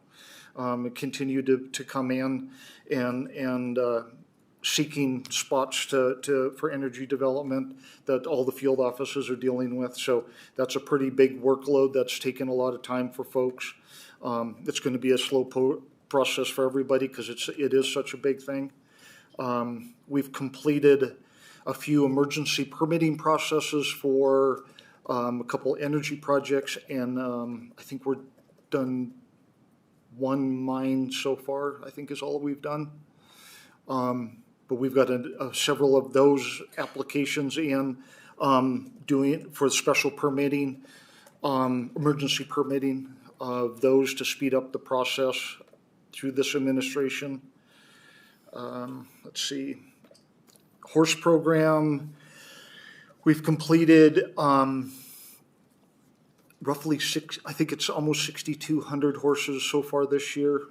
continue to come in and seeking spots for energy development that all the field offices are dealing with. So that's a pretty big workload that's taken a lot of time for folks. It's going to be a slow process for everybody because it is such a big thing. We've completed a few emergency permitting processes for a couple energy projects, and I think we're done one mine so far, I think is all we've done. But we've got several of those applications in doing for special permitting, emergency permitting of those to speed up the process through this administration. Let's see, horse program. We've completed roughly I think it's almost 6,200 horses so far this year.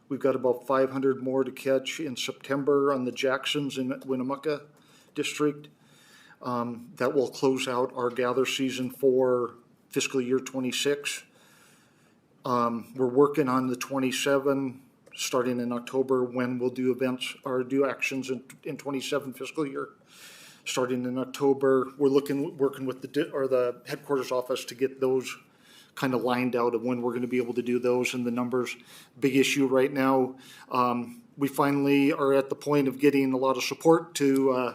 We've got about 500 more to catch in September on the Jacksons in Winnemucca district. That will close out our gather season for fiscal year 26. We're working on the 27 starting in October when we'll do events or do actions in 27 fiscal year. Starting in October, we're working with the headquarters office to get those kind of lined out of when we're going to be able to do those and the numbers. Big issue right now. We finally are at the point of getting a lot of support to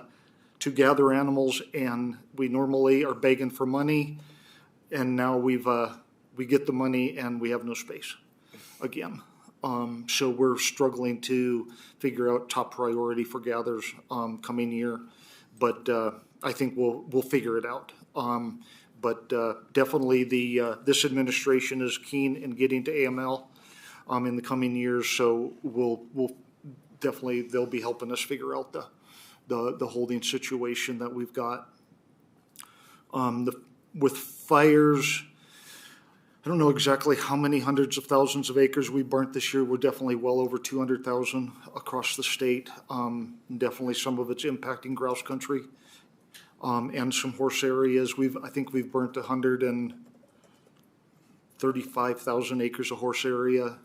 gather animals, and we normally are begging for money, and now we get the money and we have no space again. So we're struggling to figure out top priority for gathers coming year, but I think we'll figure it out. But definitely this administration is keen in getting to AML in the coming years. So we'll definitely, they'll be helping us figure out the holding situation that we've got. With fires, I don't know exactly how many hundreds of thousands of acres we burnt this year. We're definitely well over 200,000 across the state. Definitely some of it's impacting grouse country. And some horse areas. I think we've burnt 135,000 acres of horse area.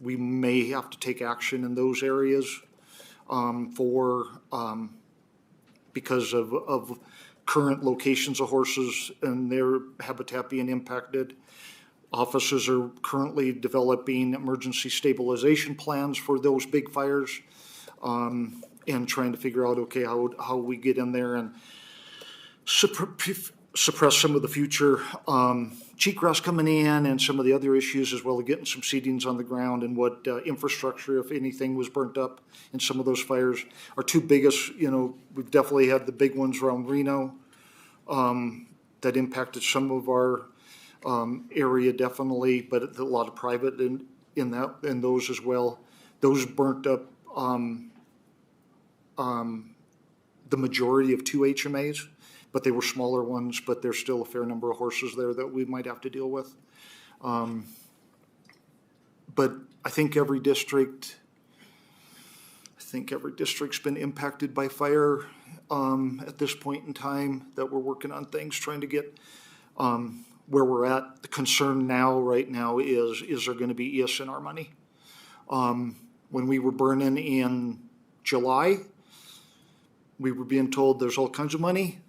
We may have to take action in those areas because of current locations of horses and their habitat being impacted. Officers are currently developing emergency stabilization plans for those big fires. And trying to figure out, okay, how we get in there and suppress some of the future cheatgrass coming in and some of the other issues, as well as getting some seedings on the ground and what infrastructure, if anything, was burnt up in some of those fires. Our two biggest, we've definitely had the big ones around Reno that impacted some of our area definitely, but a lot of private in those as well. Those burnt up the majority of 2 HMAs, but they were smaller ones, but there's still a fair number of horses there that we might have to deal with. But I think every district's been impacted by fire at this point in time, that we're working on things, trying to get where we're at. The concern right now is there going to be ESNR money? When we were burning in July, we were being told there's all kinds of money.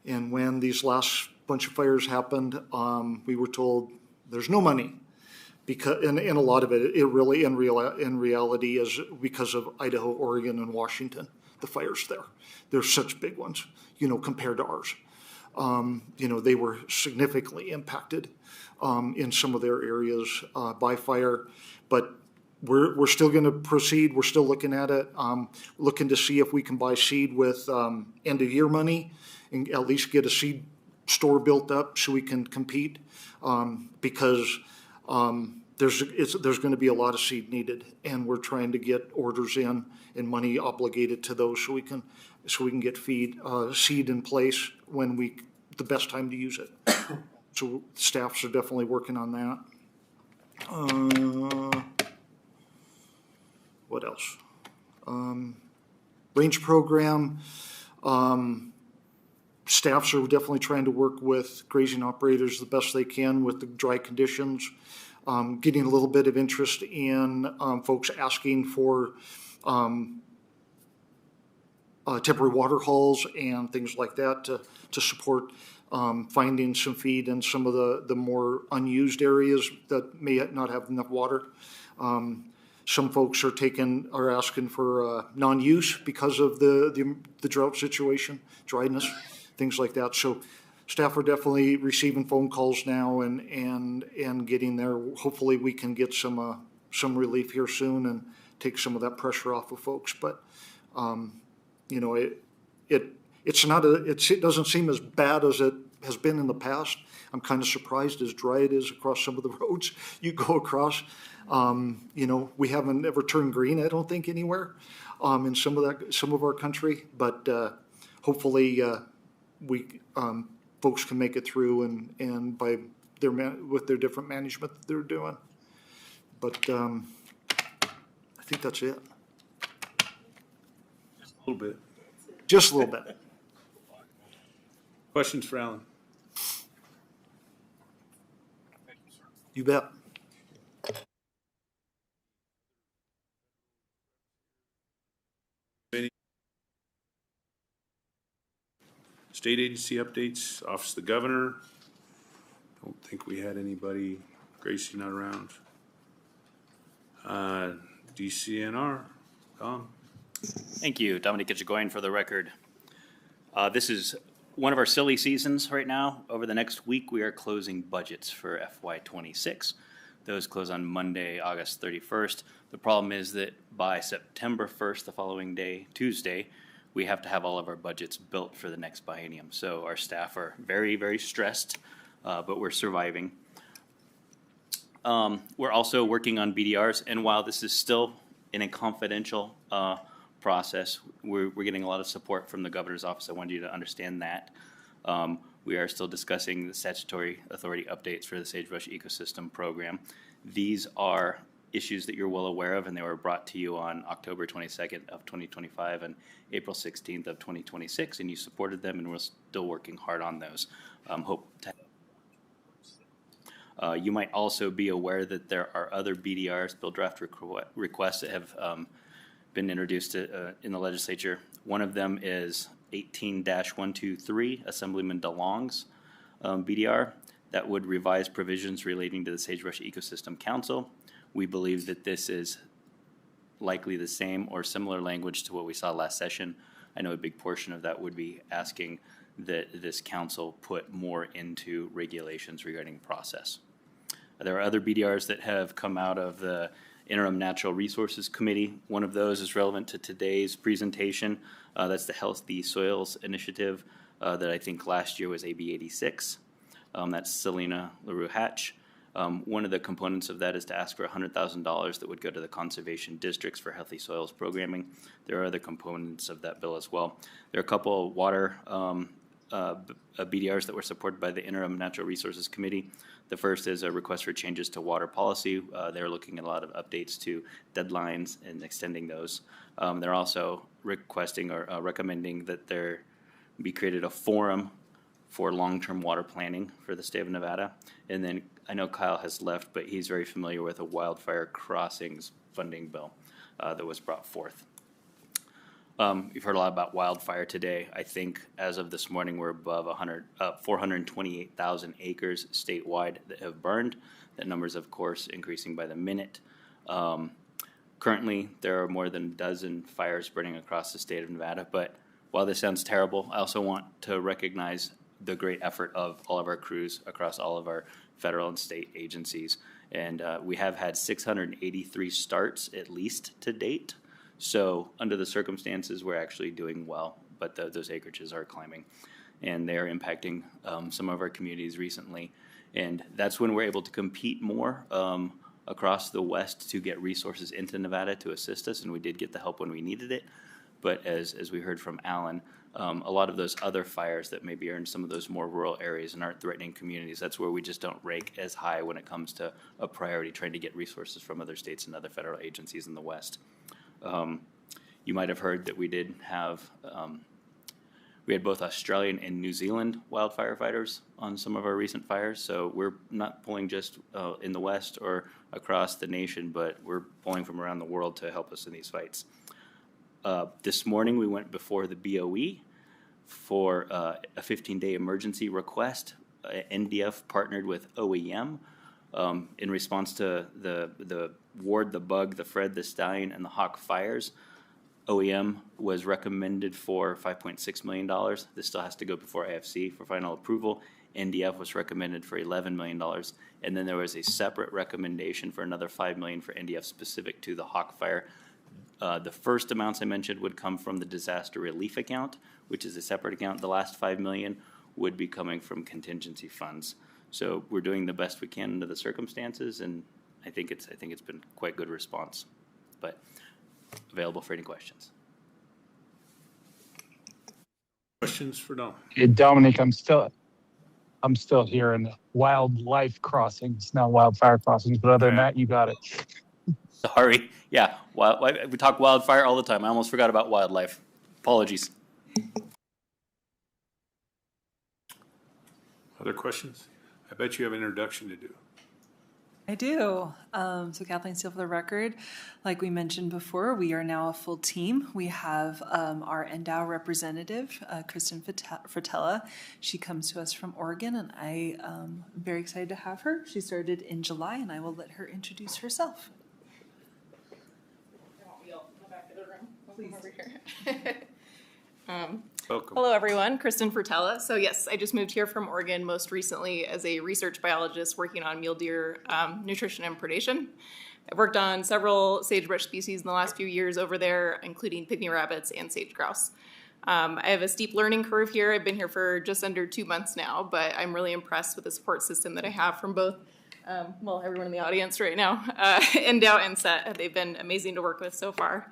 And when these last bunch of fires happened, we were told there's no money. And a lot of it really, in reality, is because of Idaho, Oregon, and Washington, the fires there. They're such big ones, compared to ours. They were significantly impacted in some of their areas by fire. But we're still going to proceed. We're still looking at it, looking to see if we can buy seed with end of year money and at least get a seed store built up so we can compete, because there's going to be a lot of seed needed, and we're trying to get orders in and money obligated to those so we can get seed in place when the best time to use it. So staffs are definitely working on that. What else? Range program. Staffs are definitely trying to work with grazing operators the best they can with the dry conditions. Getting a little bit of interest in folks asking for temporary water hauls and things like that to support finding some feed in some of the more unused areas that may not have enough water. Some folks are asking for non-use because of the drought situation, dryness, things like that. So staff are definitely receiving phone calls now and getting there. Hopefully we can get some relief here soon and take some of that pressure off of folks. But you know, it doesn't seem as bad as it has been in the past. I'm kind of surprised as dry it is across some of the roads you go across. You know, we haven't ever turned green, I don't think, anywhere in some of our country. But hopefully folks can make it through and by with their different management that they're doing. But I think that's it. Just a little bit. Just a little bit. Questions for Alan? You bet. Any state agency updates? Office of the Governor? Don't think we had anybody. Gracie not around. DCNR. Tom. Thank you. Dominic Kitchagoyan for the record. This is one of our silly seasons right now. Over the next week, we are closing budgets for FY26. Those close on Monday, August 31st. The problem is that by September 1st, the following day, Tuesday, we have to have all of our budgets built for the next biennium. So our staff are very, very stressed, but we're surviving. We're also working on BDRs, and while this is still in a confidential process, we're getting a lot of support from the governor's office. I wanted you to understand that. We are still discussing the statutory authority updates for the Sagebrush ecosystem program. These are issues that you're well aware of, and they were brought to you on October 22nd of 2025 and April 16th of 2026, and you supported them, and we're still working hard on those. You might also be aware that there are other BDRs, bill draft requests, that have been introduced in the legislature. One of them is 18-123, Assemblyman DeLong's BDR, that would revise provisions relating to the Sagebrush Ecosystem Council. We believe that this is likely the same or similar language to what we saw last session. I know a big portion of that would be asking that this council put more into regulations regarding process. There are other BDRs that have come out of the Interim Natural Resources Committee. One of those is relevant to today's presentation. That's the Healthy Soils Initiative that I think last year was AB 86. That's Selena LaRue Hatch. One of the components of that is to ask for $100,000 that would go to the conservation districts for healthy soils programming. There are other components of that bill as well. There are a couple of water BDRs that were supported by the Interim Natural Resources Committee. The first is a request for changes to water policy. They're looking at a lot of updates to deadlines and extending those. They're also requesting or recommending that there be created a forum for long-term water planning for the state of Nevada. And then I know Kyle has left, but he's very familiar with a wildfire crossings funding bill that was brought forth. You've heard a lot about wildfire today. I think as of this morning, we're above 428,000 acres statewide that have burned. That number is, of course, increasing by the minute. Currently, there are more than a dozen fires burning across the state of Nevada. But while this sounds terrible, I also want to recognize the great effort of all of our crews across all of our federal and state agencies. And we have had 683 starts at least to date. So under the circumstances, we're actually doing well, but those acreages are climbing, and they're impacting some of our communities recently. And that's when we're able to compete more across the West to get resources into Nevada to assist us, and we did get the help when we needed it. But as we heard from Alan, a lot of those other fires that maybe are in some of those more rural areas and aren't threatening communities, that's where we just don't rank as high when it comes to a priority trying to get resources from other states and other federal agencies in the West. You might have heard that we did have, we had both Australian and New Zealand wildfire fighters on some of our recent fires. So we're not pulling just in the West or across the nation, but we're pulling from around the world to help us in these fights. This morning, we went before the BOE for a 15-day emergency request. NDF partnered with OEM in response to the Ward, the Bug, the Fred, the Stallion, and the Hawk fires. OEM was recommended for $5.6 million. This still has to go before AFC for final approval. NDF was recommended for $11 million. And then there was a separate recommendation for another $5 million for NDF specific to the Hawk fire. The first amounts I mentioned would come from the disaster relief account, which is a separate account. The last $5 million would be coming from contingency funds. So we're doing the best we can under the circumstances, and I think it's been quite good response. But available for any questions. Questions for Dom? Hey, Dominic, I'm still here in the wildlife crossings, not wildfire crossings, but other than that, you got it. Sorry. Yeah, we talk wildfire all the time. I almost forgot about wildlife. Apologies. Other questions? I bet you have an introduction to do. I do. So Kathleen Steele for the record. Like we mentioned before, we are now a full team. We have our NDOW representative, Kristen Fratella. She comes to us from Oregon, and I am very excited to have her. She started in July, and I will let her introduce herself. Welcome. Hello, everyone. Kristen Fratella. So yes, I just moved here from Oregon, most recently as a research biologist working on mule deer nutrition and predation. I've worked on several sagebrush species in the last few years over there, including pygmy rabbits and sage grouse. I have a steep learning curve here. I've been here for just under 2 months now, but I'm really impressed with the support system that I have from both, well, everyone in the audience right now, NDOW and SET. They've been amazing to work with so far.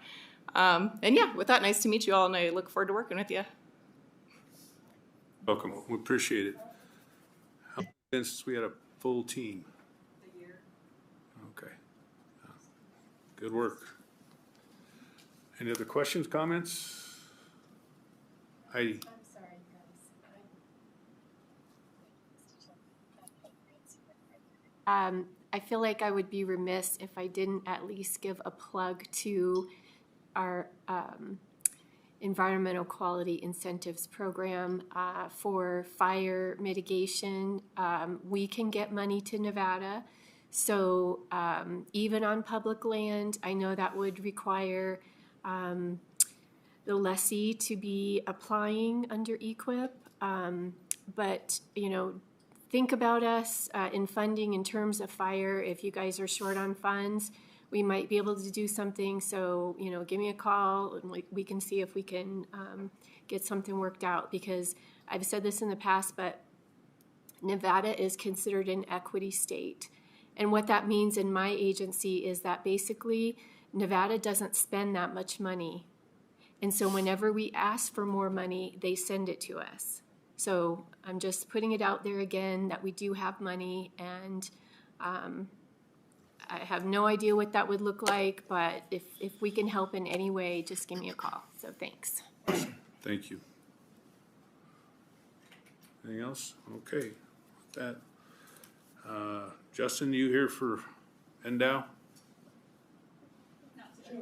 And yeah, with that, nice to meet you all, and I look forward to working with you. Welcome. We appreciate it. How long has it been since we had a full team? A year. Okay. Good work. Any other questions, comments? Heidi? I'm sorry, guys. I feel like I would be remiss if I didn't at least give a plug to our environmental quality incentives program for fire mitigation. We can get money to Nevada. So even on public land, I know that would require the lessee to be applying under EQIP. But, you know, think about us in funding in terms of fire. If you guys are short on funds, we might be able to do something. So, you know, give me a call and we can see if we can get something worked out, because I've said this in the past, but Nevada is considered an equity state. And what that means in my agency is that basically Nevada doesn't spend that much money. And so whenever we ask for more money, they send it to us. So I'm just putting it out there again that we do have money, and I have no idea what that would look like, but if we can help in any way, just give me a call. So thanks. Thank you. Anything else? Okay. With that, Justin, you here for NDOW?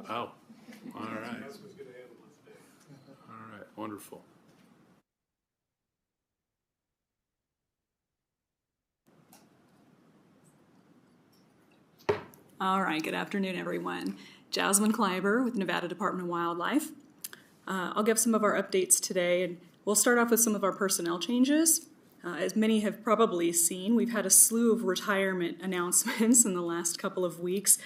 Oh, all right. All right, wonderful. All right, good afternoon, everyone. Jasmine Kleiber with Nevada Department of Wildlife. I'll give some of our updates today, and we'll start off with some of our personnel changes. As many have probably seen, we've had a slew of retirement announcements in the last couple of weeks.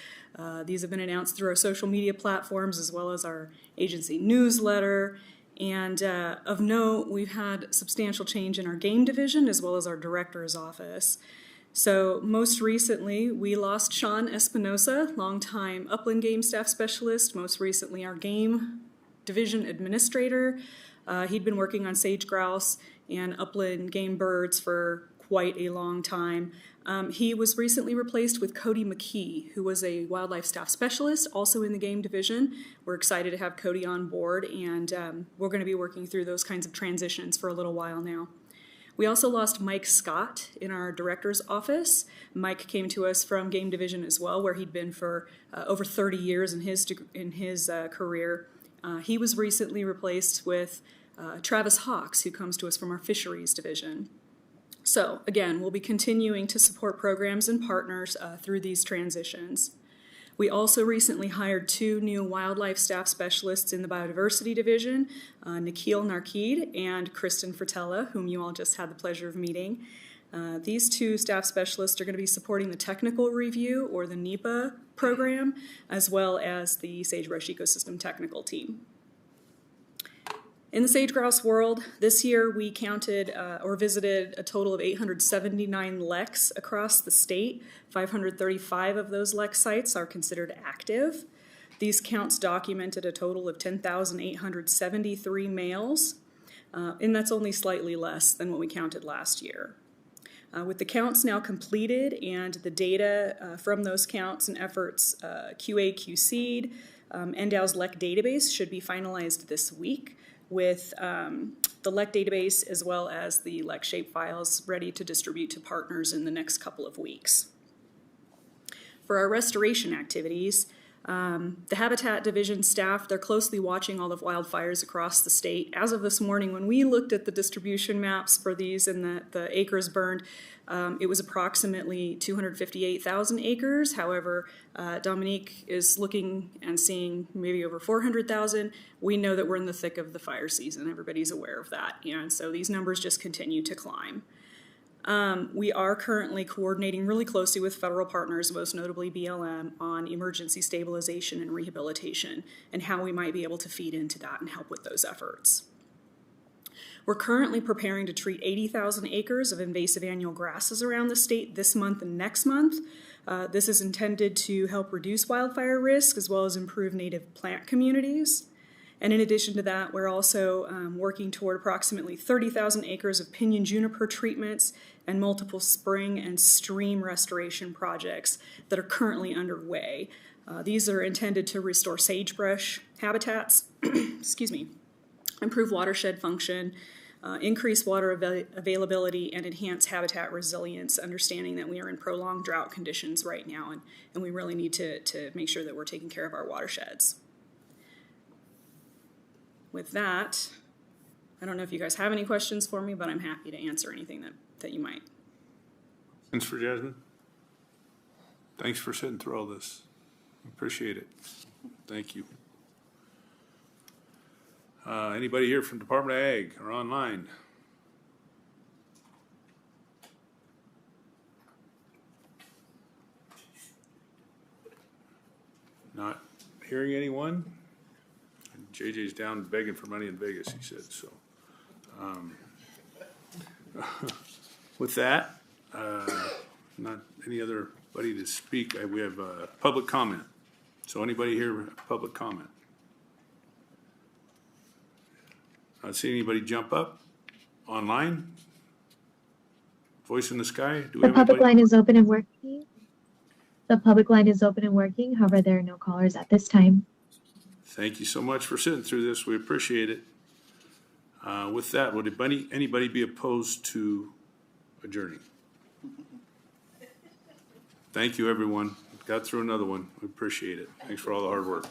These have been announced through our social media platforms as well as our agency newsletter. And of note, we've had substantial change in our game division as well as our director's office. So most recently, we lost Sean Espinosa, longtime Upland Game Staff Specialist, most recently our Game Division Administrator. He'd been working on sage grouse and upland game birds for quite a long time. He was recently replaced with Cody McKee, who was a Wildlife Staff Specialist, also in the Game Division. We're excited to have Cody on board, and we're going to be working through those kinds of transitions for a little while now. We also lost Mike Scott in our director's office. Mike came to us from Game Division as well, where he'd been for over 30 years in his career. He was recently replaced with Travis Hawks, who comes to us from our fisheries division. So again, we'll be continuing to support programs and partners through these transitions. We also recently hired 2 new wildlife staff specialists in the biodiversity division, Nikhil Narkid and Kristen Fratella, whom you all just had the pleasure of meeting. These 2 staff specialists are going to be supporting the technical review, or the NEPA program, as well as the Sagebrush ecosystem technical team. In the sage grouse world, this year we counted or visited a total of 879 leks across the state. 535 of those lek sites are considered active. These counts documented a total of 10,873 males, and that's only slightly less than what we counted last year. With the counts now completed and the data from those counts and efforts QA/QC'd, NDOW's lek database should be finalized this week, with the lek database as well as the lek shape files ready to distribute to partners in the next couple of weeks. For our restoration activities, the Habitat Division staff, they're closely watching all the wildfires across the state. As of this morning, when we looked at the distribution maps for these and the acres burned, it was approximately 258,000 acres. However, Dominique is looking and seeing maybe over 400,000. We know that we're in the thick of the fire season. Everybody's aware of that. And so these numbers just continue to climb. We are currently coordinating really closely with federal partners, most notably BLM, on emergency stabilization and rehabilitation and how we might be able to feed into that and help with those efforts. We're currently preparing to treat 80,000 acres of invasive annual grasses around the state this month and next month. This is intended to help reduce wildfire risk as well as improve native plant communities. And in addition to that, we're also working toward approximately 30,000 acres of pinyon juniper treatments and multiple spring and stream restoration projects that are currently underway. These are intended to restore sagebrush habitats, excuse me, improve watershed function, increase water availability, and enhance habitat resilience, understanding that we are in prolonged drought conditions right now, and we really need to make sure that we're taking care of our watersheds. With that, I don't know if you guys have any questions for me, but I'm happy to answer anything that you might. Thanks for Jasmine. Thanks for sitting through all this. Appreciate it. Thank you. Anybody here from Department of Ag or online? Not hearing anyone? JJ's down begging for money in Vegas, he said, so. With that, not any other buddy to speak. We have public comment. So anybody here, public comment? Not seeing anybody jump up online? Voice in the sky? Do we The have public anybody? line is open and working. The public line is open and working. However, there are no callers at this time. Thank you so much for sitting through this. We appreciate it. With that, would anybody be opposed to adjourning? Thank you, everyone. Got through another one. We appreciate it. Thanks for all the hard work.